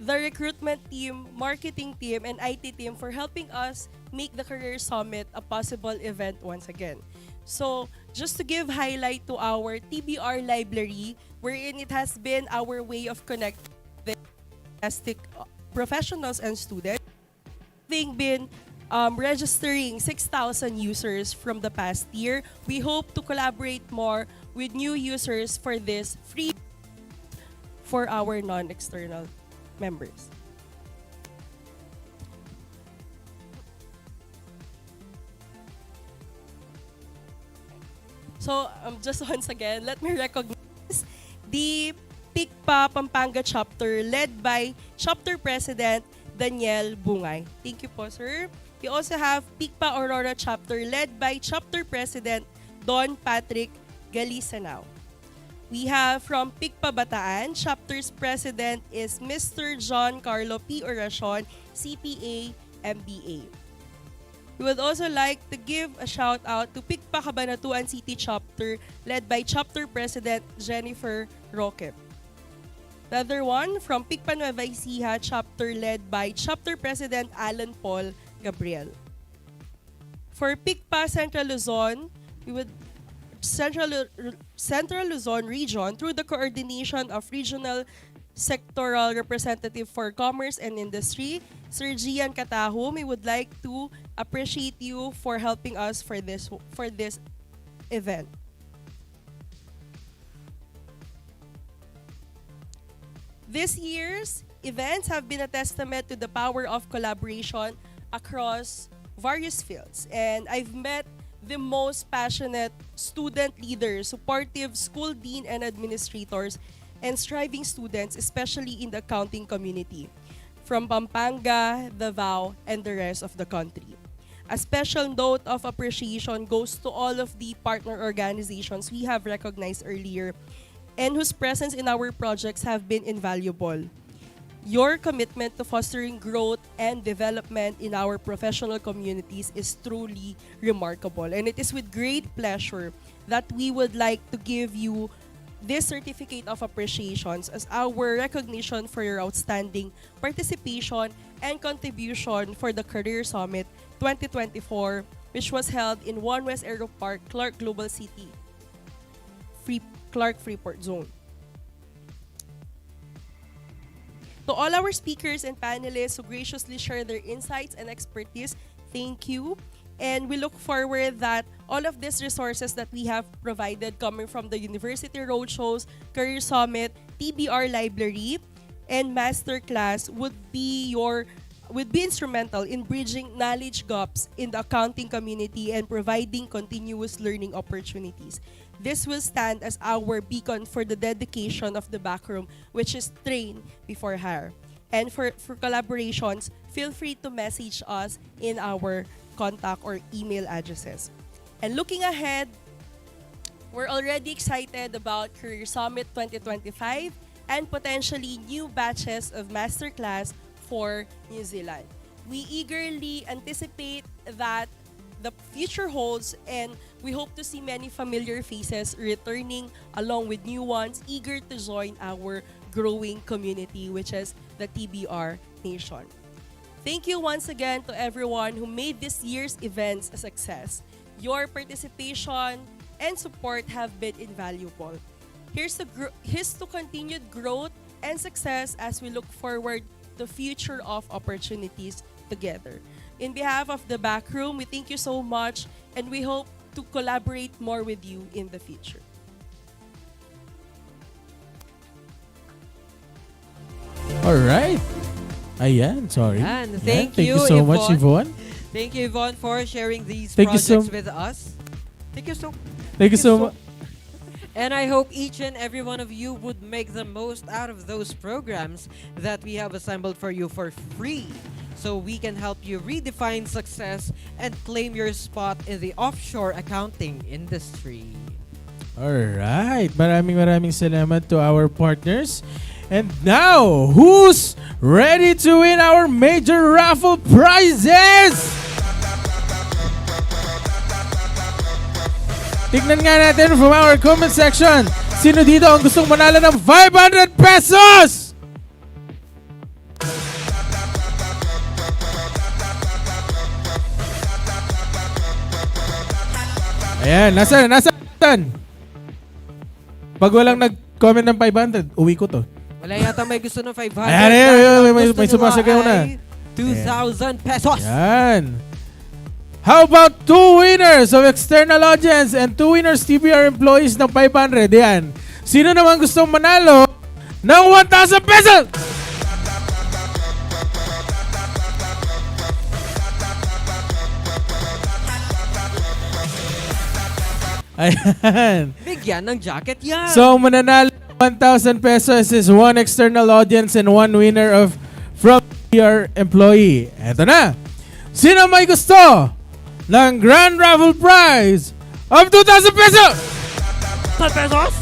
the recruitment team, marketing team, and IT team for helping us make the Career Summit a possible event once again. So, just to give highlight to our TBR library, wherein it has been our way of connecting with fantastic professionals and students, having been registering 6,000 users from the past year. We hope to collaborate more with new users for this free for our non-external members. So, just once again, let me recognize the PICPA Pampanga chapter led by Chapter President Daniel Bungay. Thank you po, sir. We also have PICPA Aurora chapter led by Chapter President Don Patrick Galisanao. We have from PICPA Bataan, Chapter's President is Mr. John Carlo P. Oracion, CPA, MBA. We would also like to give a shout out to PICPA Cabanatuan City Chapter led by Chapter President Jennifer Roque. The other one from PICPA Nueva Ecija Chapter led by Chapter President Alan Paul Gabriel. For PICPA Central Luzon, we would Central Luzon Region through the coordination of Regional Sectoral Representative for Commerce and Industry, Sir Gian Katahum, we would like to appreciate you for helping us for this event. This year's events have been a testament to the power of collaboration across various fields, and I've met the most passionate student leaders, supportive school dean and administrators, and striving students, especially in the accounting community, from Pampanga, Davao, and the rest of the country. A special note of appreciation goes to all of the partner organizations we have recognized earlier and whose presence in our projects have been invaluable. Your commitment to fostering growth and development in our professional communities is truly remarkable, and it is with great pleasure that we would like to give you this certificate of appreciations as our recognition for your outstanding participation and contribution for the Career Summit 2024, which was held in One West Aero Park, Clark Global City, Clark Freeport Zone. To all our speakers and panelists who graciously share their insights and expertise, thank you. And we look forward that all of these resources that we have provided coming from the University Roadshows, Career Summit, TBR Library, and Masterclass would be instrumental in bridging knowledge gaps in the accounting community and providing continuous learning opportunities. This will stand as our beacon for the dedication of the backroom, which is train before hire. And for collaborations, feel free to message us in our contact or email addresses. And looking ahead, we're already excited about Career Summit 2025 and potentially new batches of Masterclass for New Zealand. We eagerly anticipate that the future holds, and we hope to see many familiar faces returning along with new ones eager to join our growing community, which is the TBR Nation. Thank you once again to everyone who made this year's events a success. Your participation and support have been invaluable. Here's to continued growth and success as we look forward to future of opportunities together. In behalf of the Backroom, we thank you so much and we hope to collaborate more with you in the future. All right. Ayan, sorry. And Ayan, thank you so much, Yvonne. Thank you, Yvonne, for sharing these Thank you projects so- with us. Thank you so Thank you so much. And I hope each and every one of you would make the most out of those programs that we have assembled for you for free, so we can help you redefine success and claim your spot in the offshore accounting industry. Alright, maraming salamat to our partners. And now, who's ready to win our major raffle prizes? Tignan nga natin from our comment section. Sino dito ang gustong manalo ng 500 pesos? Ayan, nasaan? Pag walang nag-comment ng 500, uwi ko to. Wala yata may gusto ng 500. Ayan, may Gusto sumasagaw nila na. ay 2,000 pesos. Yan. How about 2 winners of external audience and 2 winners TBR employees ng 500? Yan. Sino naman gustong manalo ng 1,000 pesos? Ayan. Bigyan ng jacket yan. So, mananalo ng 1,000 pesos is 1 external audience and 1 winner of from TBR employee. Eto na. Sino may gusto ng Grand Raffle Prize of 2,000 pesos? 2,000 pesos?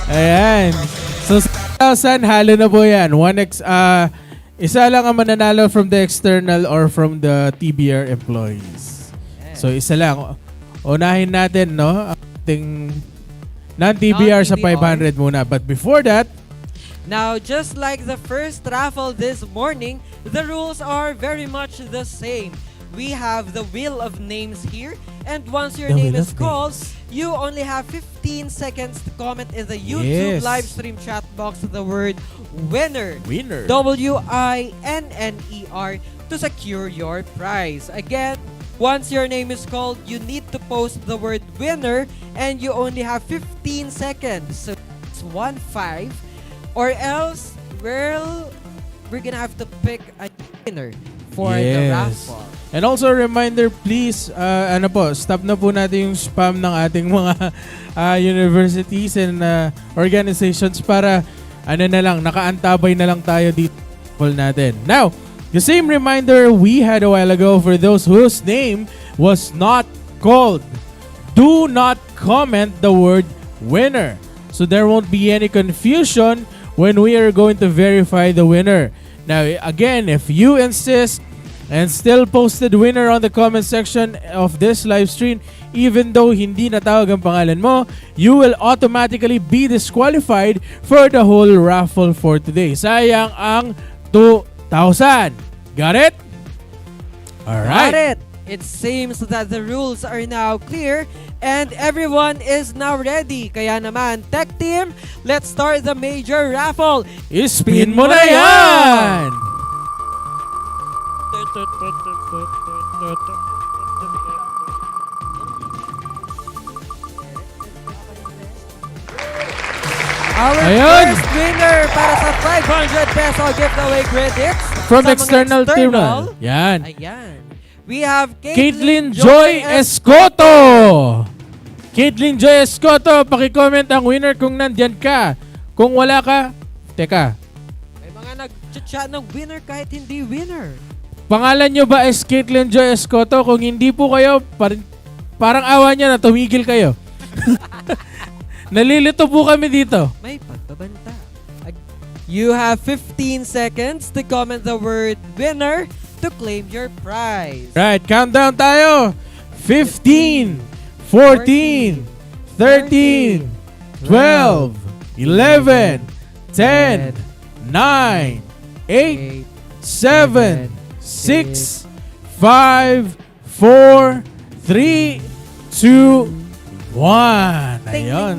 Ayan. So, 6,000, halo na po yan. Isa lang ang mananalo from the external or from the TBR employees. So, isa lang. Unahin natin, no? Ang ating non-TBR sa 500 muna. But before that, now, just like the first raffle this morning, the rules are very much the same. We have the wheel of names here, and once your name is called, you only have 15 seconds to comment in the YouTube live stream chat box the word winner. Winner. WINNER to secure your prize. Again, once your name is called, you need to post the word winner, and you only have 15 seconds. So it's 1-5, or else, well, we're gonna have to pick a winner for the raffle. And also a reminder, please, stop na po natin yung spam ng ating mga universities and organizations para nakaantabay na lang tayo dito natin. Now, the same reminder we had a while ago for those whose name was not called. Do not comment the word winner. So there won't be any confusion when we are going to verify the winner. Now, again, if you insist and still posted winner on the comment section of this live stream, even though hindi natawag ang pangalan mo, you will automatically be disqualified for the whole raffle for today. Sayang ang 2,000. Got it? Alright. Got it. It seems that the rules are now clear and everyone is now ready. Kaya naman, tech team, let's start the major raffle. Spin mo na yan! Our first winner para sa 500 peso giveaway credits from sa external terminal. Yan. Ayan. We have Caitlin Joy Escoto. Caitlin Joy Escoto, paki-comment ang winner kung nandyan ka. Kung wala ka, teka. May mga nag-chat ng winner kahit hindi winner. Pangalan nyo ba is Caitlin Joy Escoto? Kung hindi po kayo, parang awa niya na tumigil kayo. Nalilito po kami dito. May pagbabanta. You have 15 seconds to comment the word winner to claim your prize. Right, countdown tayo. 15, 14, 13, 12, 11, 10, 9, 8, 7, 6, 5, 4, 3, 2, 1. Ayun.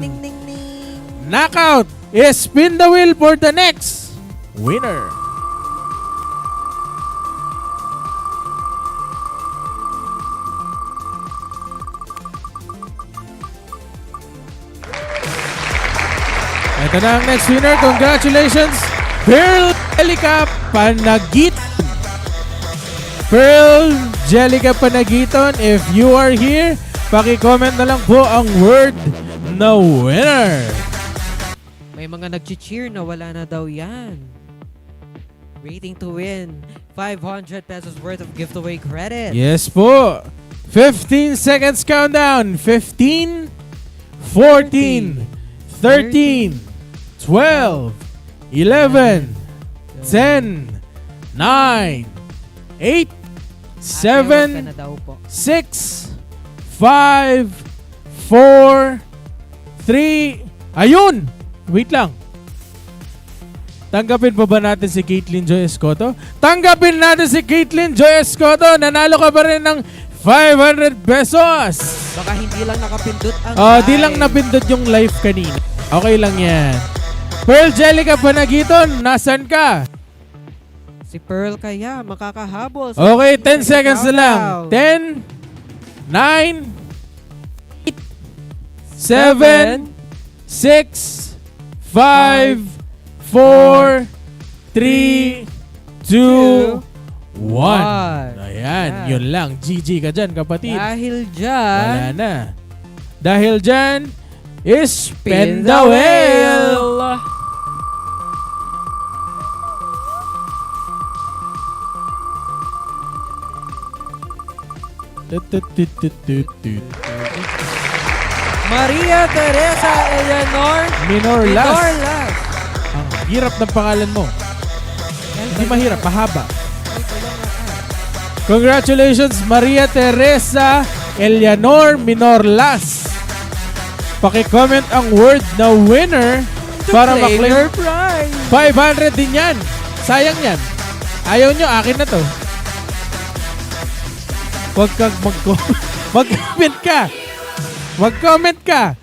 Knockout! Spin the wheel for the next winner. Ito na ang next winner. Congratulations, Pearl Jelica Panagiton. Pearl Jelica Panagiton, if you are here, paki-comment na lang po ang word na winner. May mga nag-cheer na wala na daw yan. Waiting to win 500 pesos worth of giveaway credit. Yes po. 15 seconds countdown. 15, 14, 13, 12, 11, 10, 9, 8, 7, 6, 5, 4, 3, ayun! Wait lang. Tanggapin pa ba natin si Caitlin Joy Escoto? Tanggapin natin si Caitlin Joy Escoto. Nanalo ka pa rin ng 500 pesos. Baka hindi lang nakapindot ang di lang napindot yung live kanina. Okay lang yan. Pearl Jelica Panagiton, nasan ka? Si Pearl kaya makakahabol. Okay, 10 seconds na lang. 10, 9, 8, 7, 6, 5, 4, 3, 2, 1. Ayan, yun lang. GG ka dyan, kapatid. Dahil dyan, wala na. Dahil dyan, spin the wheel! Maria Teresa Eleanor Minorlas. Minorlas. Ang hirap ng pangalan mo. Hindi mahirap, mahaba. Congratulations, Maria Teresa Eleanor Minorlas. Paki-comment ang word na winner para claim maklaim your prize. 500 din yan. Sayang yan. Ayaw nyo, akin na to. Huwag kang mag-comment ka. Mag-comment ka.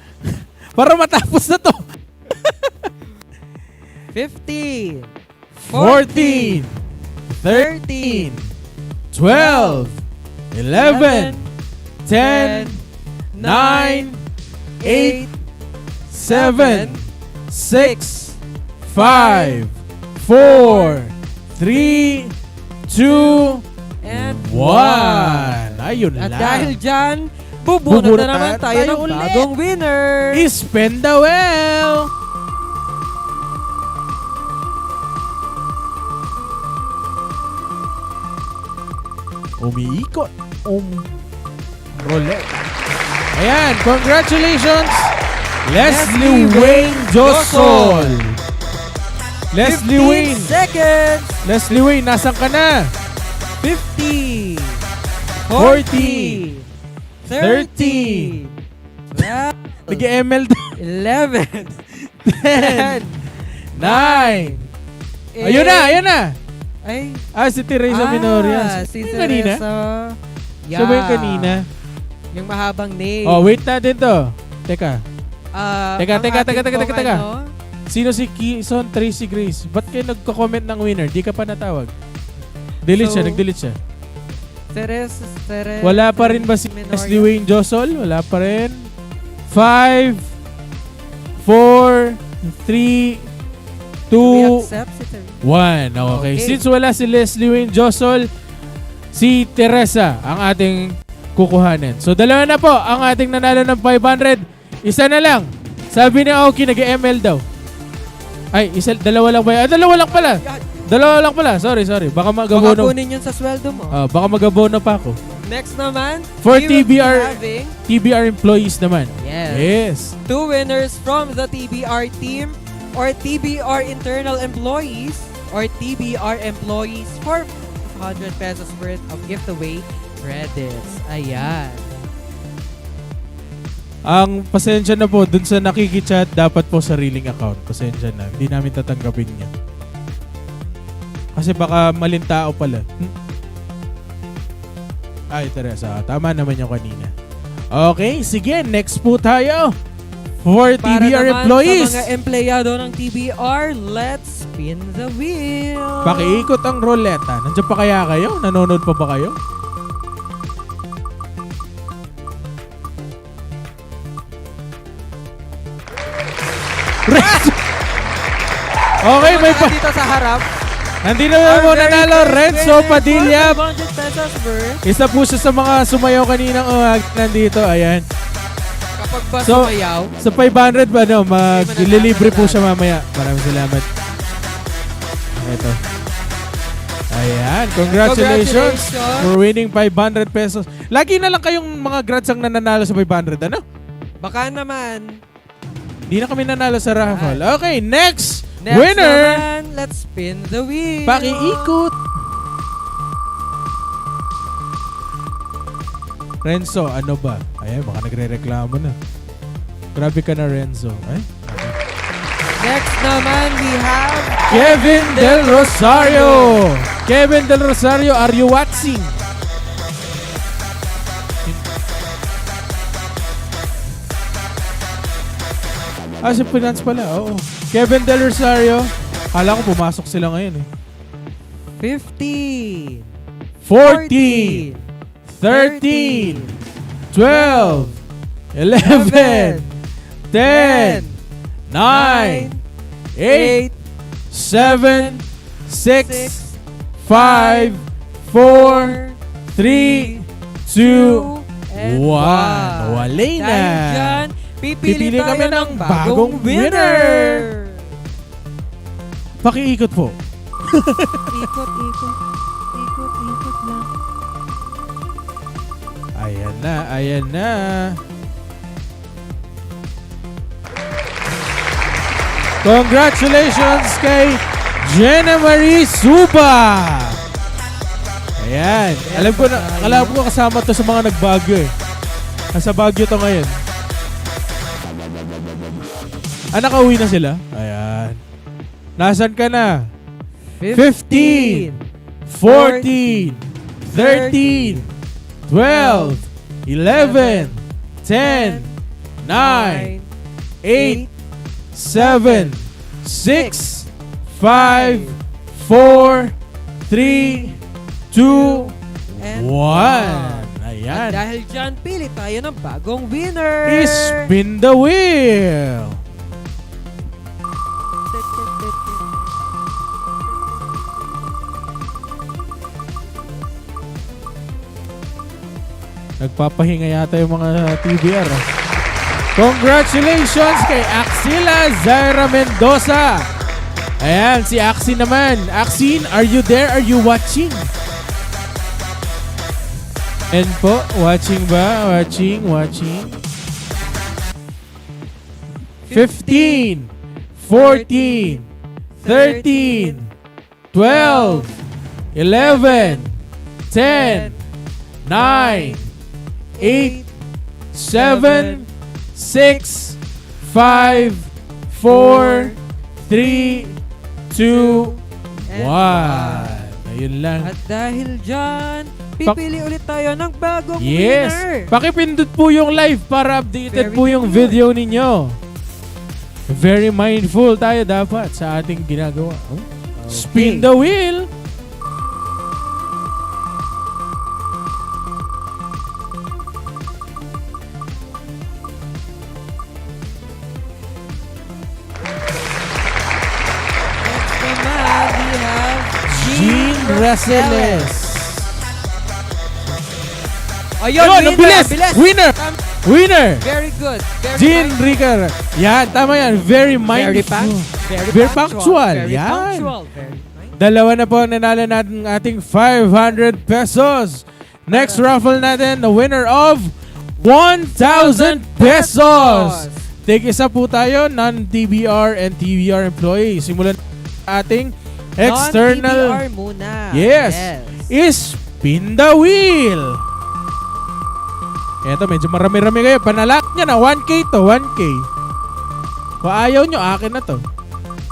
Para matapos na to. 15, 14, 13, 12, 11, 10, 9, 8, 7, 6, 5, 4, 3, 2, and 1. Ayun At lang. dahil dyan, bubunot na naman tayo ng ulit. bagong winner. Spend the well. Umiikot. Roulette. Ayan, congratulations, Leslie Wayne Josol. Leslie 15 Wayne. seconds. Leslie Wayne, nasan ka na? 50, 40, 30, 12, Nag-ML 11, 10, 9. Ayun na. Ay. Si Teresa Minorias. Si Yung kanina? Teresa. Siya ba yung kanina? Yung mahabang name. Oh, wait natin to. Teka. Ang Teka. ating pong ano, Sino si Kison Tracy Grace? Ba't kayo nagko-comment ng winner? Di ka pa natawag. Nag-delete siya. Teresa. Wala pa rin ba si Leslie Wayne Josol? Wala pa rin. 5, 4, 3, 2, 1. Okay. Since wala si Leslie Wayne Josol, si Teresa ang ating kukuhanin. So, dalawa na po ang ating nanalo ng 500. Isa na lang. Sabi ni Aoki, nag-ML daw. Ay, dalawa lang ba yan? Dalawa lang pala. Sorry. Baka mag-abono. Baka kunin yun sa sweldo mo. Baka mag-abono pa ako. Next naman, For we will be TBR, having TBR employees naman. Yes. 2 winners from the TBR team or TBR internal employees or TBR employees for 100 pesos worth of giveaway credits. Ayan. Ang pasensya na po, dun sa nakikichat, dapat po sariling account. Pasensya na. Hindi namin tatanggapin niya. Kasi baka maling tao pala. Ay, Teresa. Tama naman yung kanina. Okay, sige. Next po tayo. For Para TBR naman employees. sa mga empleyado ng TBR, let's spin the wheel. Pakiikot ang roleta. Nandiyan pa kaya kayo? Nanonood pa ba kayo? Okay, may pa... Dito sa harap. Nandito na mo nanalo, Renzo Padilla. 500 pesos worth. Isa po siya sa mga sumayaw kaninang nandito. Ayan. Kapag ba sumayaw? Sa 500 ba, maglilibre po siya mamaya. Maraming salamat. Ito. Ayan, congratulations for winning 500 pesos. Lagi na lang kayong mga grads ang nananalo sa 500, ano? Baka naman. Hindi na kami nanalo sa raffle. Okay, next Next winner. naman, let's spin the wheel. Pakiikot. Renzo, ano ba? Ayan, baka nagre-reklamo na. Grabe ka na, Renzo. Ay, okay. Next naman, we have Kevin Del Rosario. Kevin Del Rosario, are you watching? Si finance pala. Oo. Kevin Del Rosario. Kala ko pumasok sila ngayon eh. 15, 14, 13, 12, 11, 10, 9, 8, 7, 6, 5, 4, 3, 2, 1. Wala na. Dahil dyan, pipili tayo kami ng bagong winner. Pakiikot po. Ikot lang. Ayan na. Congratulations kay Jenna Marie Suba. Ayan. Alam ko kasama to sa mga nagbagyo eh. Nasa Baguio to ngayon. Nakauwi na sila? Ayan. Nasaan ka na? 15, 14, 13, 12, 11, 10, 9, 8, 7, 6, 5, 4, 3, 2, 1. Ayan. At dahil dyan, pili tayo ng bagong winner. Spin the wheel. Nagpapahinga yata yung mga TBR. Congratulations kay Axila Zaira Mendoza. Ayan, si Axie naman. Axie, are you there? Are you watching? And po, watching ba? Watching. 15, 14, 13, 12, 11, 10, 9, 8, 7, 6, 5, 4, 3, 2, 1. Ayun lang. At dahil dyan, pipili ulit tayo ng bagong Yes! winner. Pakipindot po yung live para updated po yung video ninyo. Very mindful tayo dapat sa ating ginagawa. Oh. Spin the wheel! Jean Rasiles. Ayun, ang bilis! Winner! Winner! Very good. Jean Ricker. Yan, tama yan. Very mindful. Very punctual. Very Yan. punctual. Dalawa na po nanalo natin ating 500 pesos. Next raffle natin, the winner of 1,000 pesos. Take isa po tayo, non-TBR and TBR employee. Simulan ating external. Non-TBR muna. Yes. Spin the wheel. Eto, medyo marami-rami kayo. Panalak niya na. 1K to. 1K. Kung ayaw nyo, akin na to.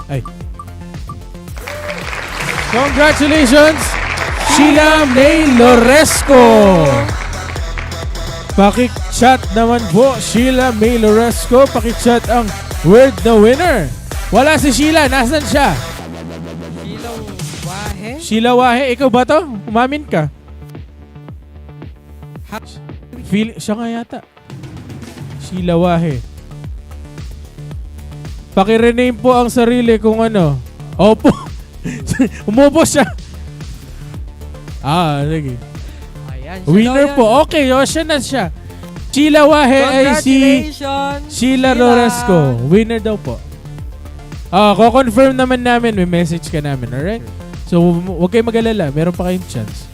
Ay. Congratulations, Sheila May Loresco. Pakichat naman po, Sheila May Loresco. Pakichat ang word na winner. Wala si Sheila. Nasaan siya? Sheila Wahe. Ikaw ba to? Umamin ka. Siya nga yata. Sheila Wahe. Pakirename po ang sarili kung ano. Opo. Umupo siya. Sige. Ayan, winner po. Okay, siya na siya. Sheila Wahe ay si Sheila Loresco. Winner daw po. Ko-confirm naman namin. May message ka namin. Alright? So, huwag kayo mag-alala. Meron pa kayong chance.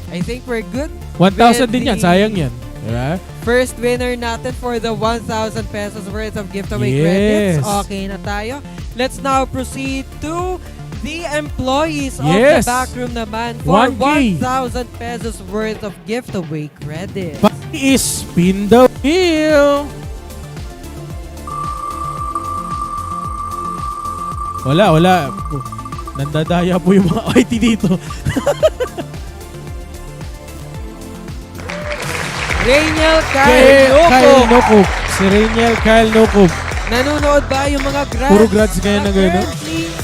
I think we're good. 1,000 din yan. Sayang yan. Diba? First winner natin for the 1,000 pesos worth of giveaway Yes. credits. Okay na tayo. Let's now proceed to the employees of Yes. the backroom naman for 1K. 1,000 pesos worth of giveaway credits. Spin the wheel. Wala. Nandadaya po yung mga IT dito. Rainiel Kyle Nokop. Si Rainiel Kyle Nokop. Nanonood ba yung mga grads? Puro grads kayo na gano'n.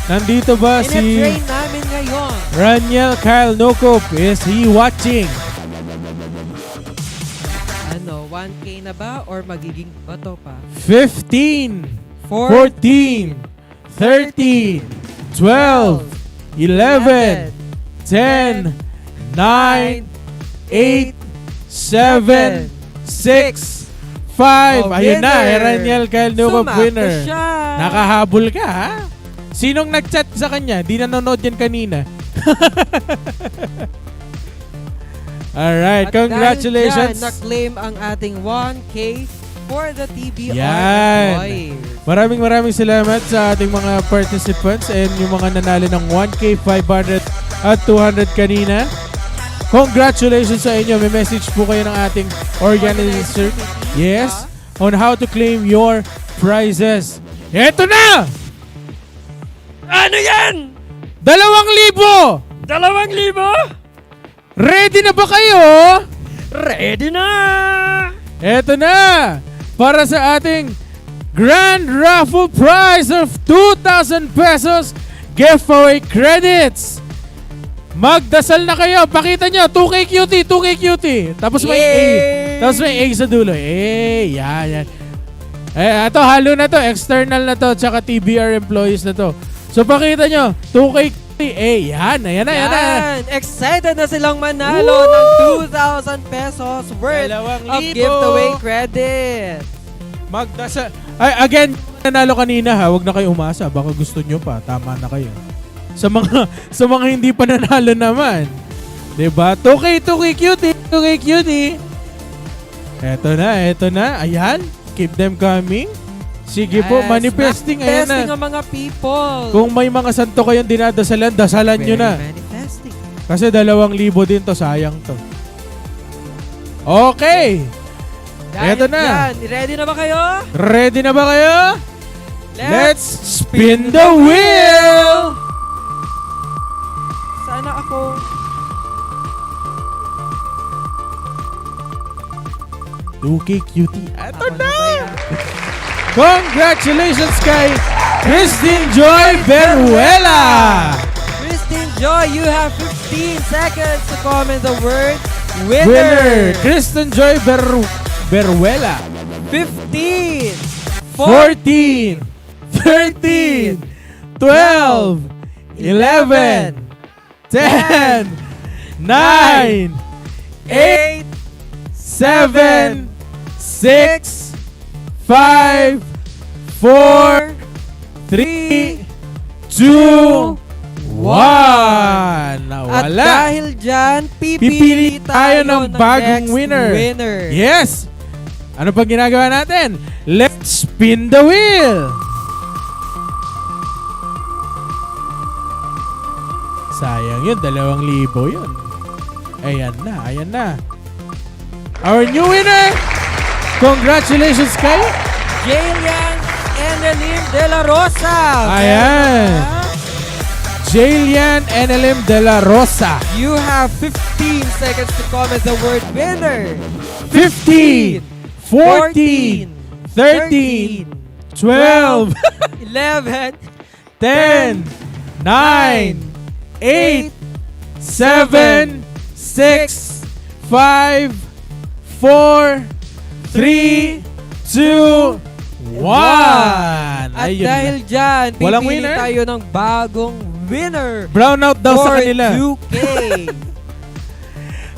Nandito ba si ina-train namin ngayon? Rainiel Kyle Nokop? Is he watching? 1K na ba or magiging bato pa? 15, 14, 13, 12, 11, 10, 9, 8, 7, 6, 5. Ayun na, Rainiel Kyle Nokop winner. Nakahabol ka, ha? Sinong nag-chat sa kanya? Di nanonood yan kanina. Alright, congratulations. At dahil dyan, na-claim ang ating 1K for the TBR Yan. employees. Maraming salamat sa ating mga participants and yung mga nanalo ng 1K, 500 at 200 kanina. Congratulations sa inyo. May message po kayo ng ating organizer. Yes, on how to claim your prizes. Eto na! Ano yan? 2,000! 2,000? Ready na ba kayo? Ready na! Eto na! Para sa ating Grand Raffle prize of 2,000 pesos giveaway credits. Magdasal na kayo. Pakita nyo. 2K cutie. 2K cutie. Tapos may A. Tapos may A sa dulo. Yan. Ito, halo na to. External na to. Tsaka TBR employees na to. So, pakita nyo. 2K cutie. Yan. Excited na silang manalo ng 2,000 pesos worth of giveaway credit. Magdasal. Ay, again, nanalo kanina ha. Huwag na kayo umasa. Baka gusto nyo pa. Tama na kayo. Sa mga hindi pa nanalo naman. 'Di ba? 2K cutie. Eto na. Ayan. Keep them coming. Sige po, manifesting. Ayan na. Manifesting ang mga people. Kung may mga santo kayong dinadasalan, dasalan nyo na. Manifesting. Kasi 2,000 din to. Sayang to. Okay. Eto na. Ready na ba kayo? Ready na ba kayo? Let's spin the wheel! Sana ako. Okay, cutie. Eto na! Congratulations kay Christine Joy Beruela! Christine Joy, you have 15 seconds to comment the word winner. Christine Joy Beruela. 15, 14, 13, 12, 11, 10, 9, 8, 7, 6, 5, 4, 3, 2, 1. Nawala. At dahil dyan, Pipili tayo ng bagong winner. Yes! Ano pang ginagawa natin? Let's spin the wheel! Sayang yun, 2,000 yun. Ayan na. Our new winner! Congratulations kay Jailian Enelim De La Rosa. Ayan. Jailian Enelim De La Rosa. You have 15 seconds to comment the word winner. 15, 14, 13, 12, 11, 10, 9, 8, 7, 6, 5, 4, 3, 2, 1. At dahil dyan, Walang pipili winner? tayo ng bagong winner. Brownout daw sa for kanila. 2K.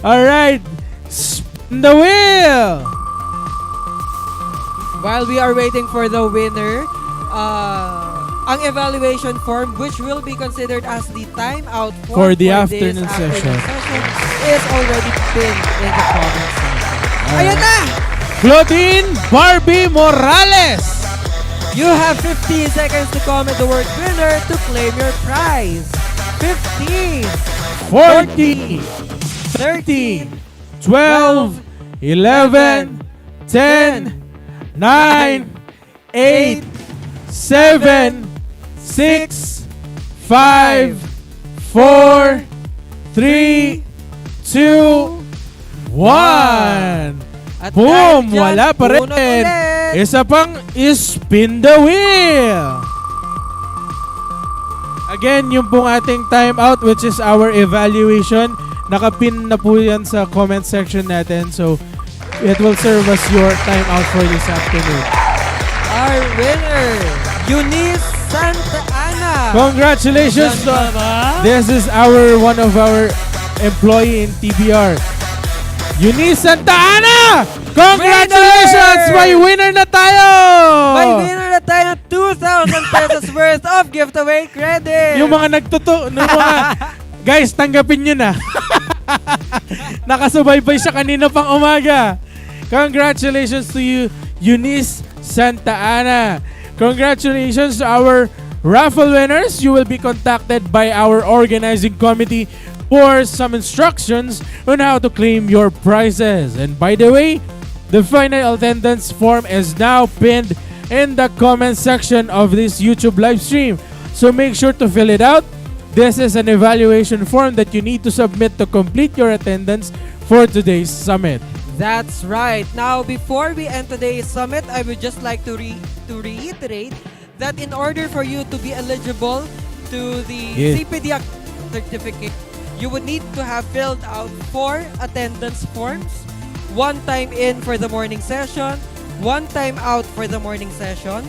Alright, spin the wheel! While we are waiting for the winner, ang evaluation form, which will be considered as the timeout For the this afternoon session. is already pinned in the comment section. Ayan na! Claudine Barbie Morales. You have 15 seconds to comment the word winner to claim your prize. 15, 14, 13, 12, 11, 10, 9, 8, 7, 6, 5, 4, 3, 2, 1. At Boom! dahil dyan, Wala pa rin. bunot ulit. Isa pang spin the wheel. Again, yung pong ating timeout, which is our evaluation. Nakapin na po yan sa comment section natin. So, it will serve as your timeout for this afternoon. Our winner, Eunice Santa Ana. Congratulations! Ganda ba? This is one of our employee in TBR. Eunice Santa Ana! Congratulations! Winner! May winner na tayo! May winner na tayo ng 2,000 pesos worth of giveaway credit. Yung mga guys, tanggapin nyo na. Nakasubaybay siya kanina pang umaga. Congratulations to you, Eunice Santa Ana. Congratulations to our raffle winners. You will be contacted by our organizing committee for some instructions on how to claim your prizes. And by the way, the final attendance form is now pinned in the comment section of this YouTube live stream. So make sure to fill it out. This is an evaluation form that you need to submit to complete your attendance for today's summit. That's right. Now, before we end today's summit, I would just like to reiterate that in order for you to be eligible to the CPD certificate, you would need to have filled out 4 attendance forms. 1 time in for the morning session, 1 time out for the morning session,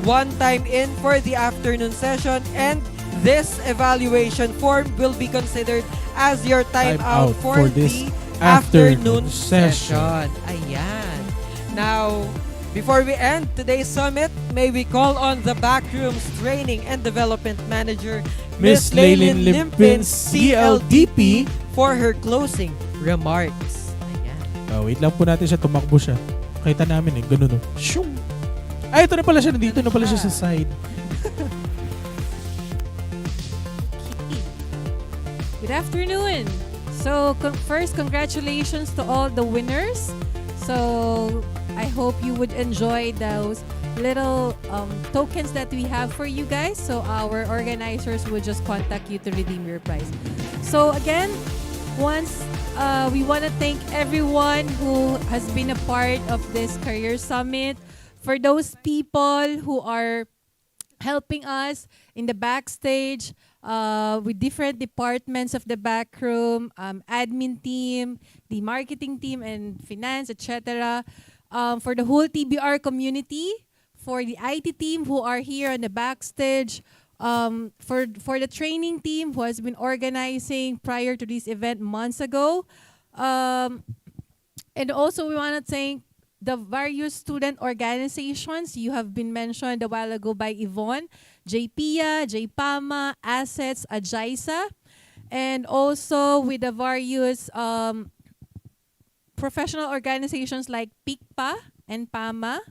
1 time in for the afternoon session, and this evaluation form will be considered as your time out for the afternoon session. Ayan. Now, before we end today's summit, may we call on the Backrooms Training and Development Manager, Miss Laylin Limpin, CLDP, for her closing remarks. Ayan. Wait lang po natin siya, tumakbo siya. Kita namin ganun. Shoo! Ay, ito na pala siya, nandito na pala siya sa side. Good afternoon. So first, congratulations to all the winners. So I hope you would enjoy those little tokens that we have for you guys. So our organizers will just contact you to redeem your prize. So again, once we want to thank everyone who has been a part of this Career Summit. For those people who are helping us in the backstage, with different departments of the backroom, admin team, the marketing team, and finance, etc. For the whole TBR community, for the IT team who are here on the backstage, for the training team who has been organizing prior to this event months ago. And also we want to thank the various student organizations. You have been mentioned a while ago by Yvonne, JPIA, JPAMA, Assets, AJISA, and also with the various professional organizations like PICPA and PAMA.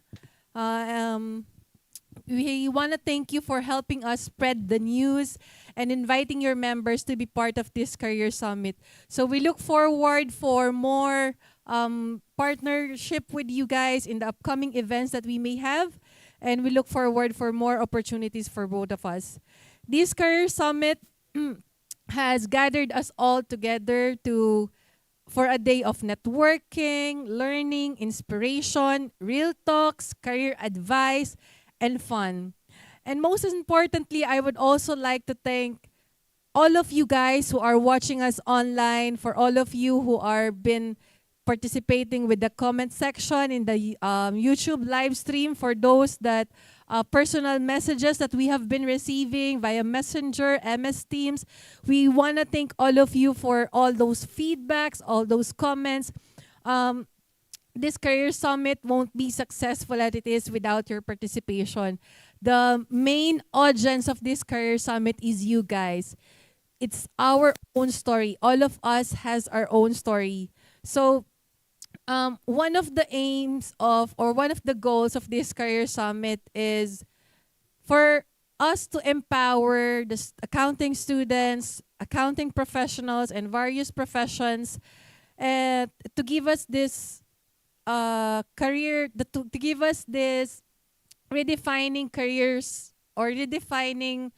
We want to thank you for helping us spread the news and inviting your members to be part of this Career Summit. So we look forward for more partnership with you guys in the upcoming events that we may have. And we look forward for more opportunities for both of us. This Career Summit has gathered us all together for a day of networking, learning, inspiration, real talks, career advice, and fun. And most importantly, I would also like to thank all of you guys who are watching us online, for all of you who are been participating with the comment section in the YouTube live stream, for those that personal messages that we have been receiving via Messenger, MS Teams. We want to thank all of you for all those feedbacks, all those comments. This Career Summit won't be successful as it is without your participation. The main audience of this Career Summit is you guys. It's our own story. All of us has our own story. So one of the aims of, or one of the goals of this Career Summit is for us to empower the accounting students, accounting professionals, and various professions to give us this to give us this redefining careers or redefining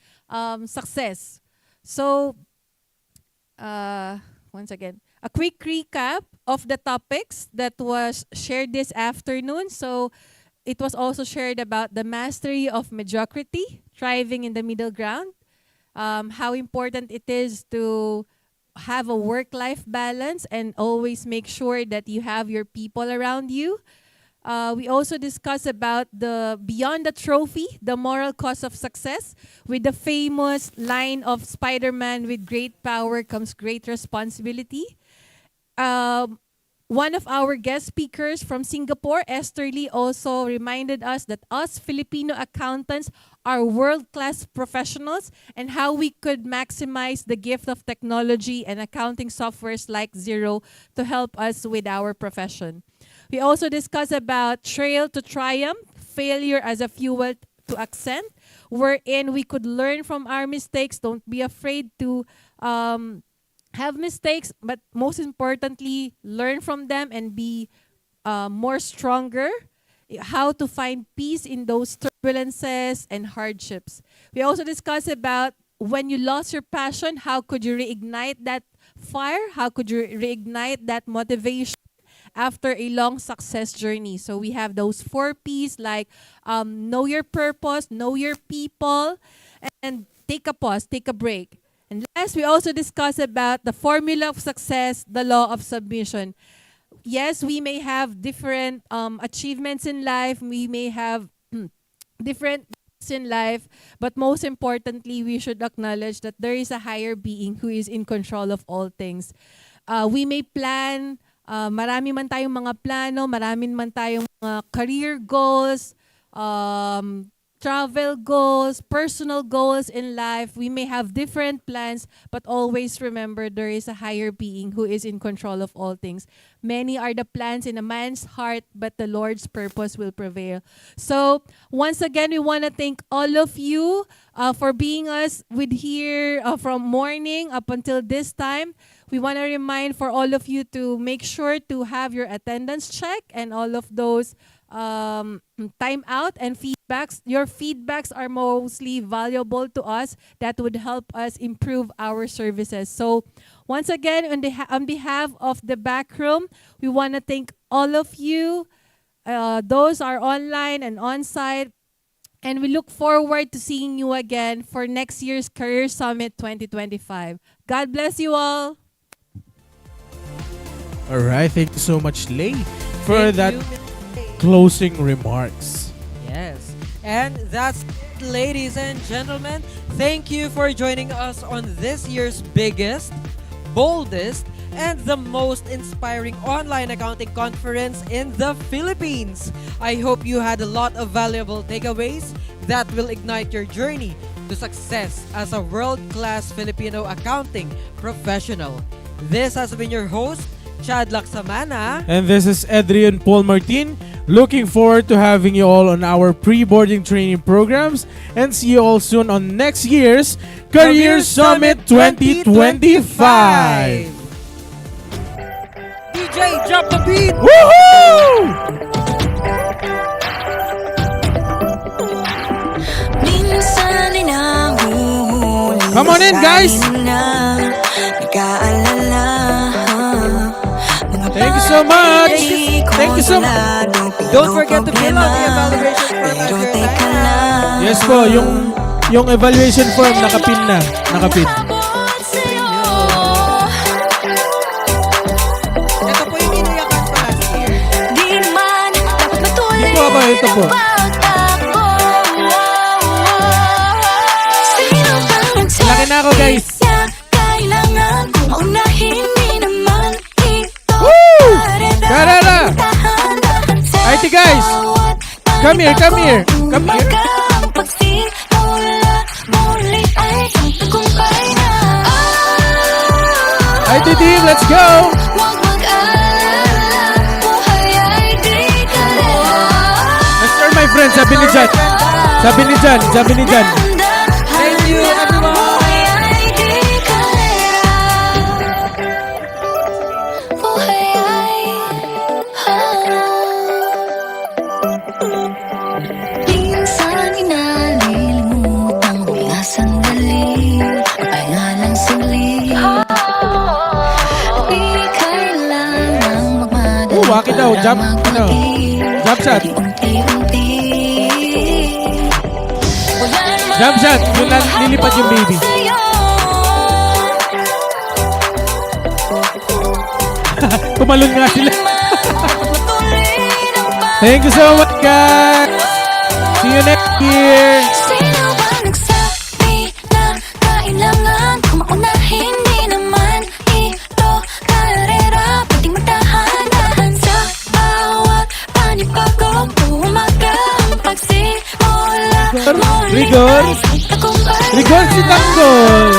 success. So, once again, a quick recap of the topics that was shared this afternoon. So, it was also shared about the mastery of mediocrity, thriving in the middle ground, how important it is to have a work-life balance and always make sure that you have your people around you. We also discussed about the beyond the trophy, the moral cost of success, with the famous line of Spider-Man, with great power comes great responsibility. One of our guest speakers from Singapore, Esther Lee, also reminded us that us Filipino accountants are world-class professionals and how we could maximize the gift of technology and accounting softwares like Xero to help us with our profession. We also discussed about trail to triumph, failure as a fuel to ascent, wherein we could learn from our mistakes. Don't be afraid to have mistakes, but most importantly, learn from them and be more stronger. How to find peace in those turbulences and hardships. We also discussed about when you lost your passion, how could you reignite that fire? How could you reignite that motivation after a long success journey? So we have those 4 P's like know your purpose, know your people, and take a pause, take a break. And last, we also discussed about the formula of success, the law of submission. Yes, we may have different achievements in life. We may have different in life, but most importantly, we should acknowledge that there is a higher being who is in control of all things. We may plan, marami man tayong mga plano, marami man tayong mga career goals, travel goals, personal goals in life. We may have different plans, but always remember there is a higher being who is in control of all things. Many are the plans in a man's heart, but the Lord's purpose will prevail. So once again, we want to thank all of you for being us with here from morning up until this time. We want to remind for all of you to make sure to have your attendance check and all of those time out and feedbacks. Your feedbacks are mostly valuable to us. That would help us improve our services. So once again, on behalf of the back room, we want to thank all of you. Those are online and on-site. And we look forward to seeing you again for next year's Career Summit 2025. God bless you all. All right, thank you so much, Lay, for that closing remarks. Yes. And that's it, ladies and gentlemen. Thank you for joining us on this year's biggest, boldest, and the most inspiring online accounting conference in the Philippines. I hope you had a lot of valuable takeaways that will ignite your journey to success as a world-class Filipino accounting professional. This has been your host, Chad Laksamana. And this is Adrian Paul Martin. Looking forward to having you all on our pre-boarding training programs and see you all soon on next year's Career Summit 2025. DJ, drop the beat! Woohoo! Come on in, guys! Thank you so much! Thank you so much! Don't forget to fill out the evaluation form at your back. Yes po, yung evaluation form nakapin na. Nakapin. Ito po yung iniyakan ko last year. Ito po, ito po. Laki na ako, guys. Woo! Karera! IT guys! Come here, come here! Come here! IT team, let's go! Let's start, my friends. Sabi ni Jan. Sabi ni Jan. Sabi ni Jan. Thank you, everyone! Bakit daw? Jump, ano? Jump shot. Jump shot. Yung lilipad yung baby. Tumalon nga sila. Thank you so much, guys. See you next year. Rigor si Tanggol.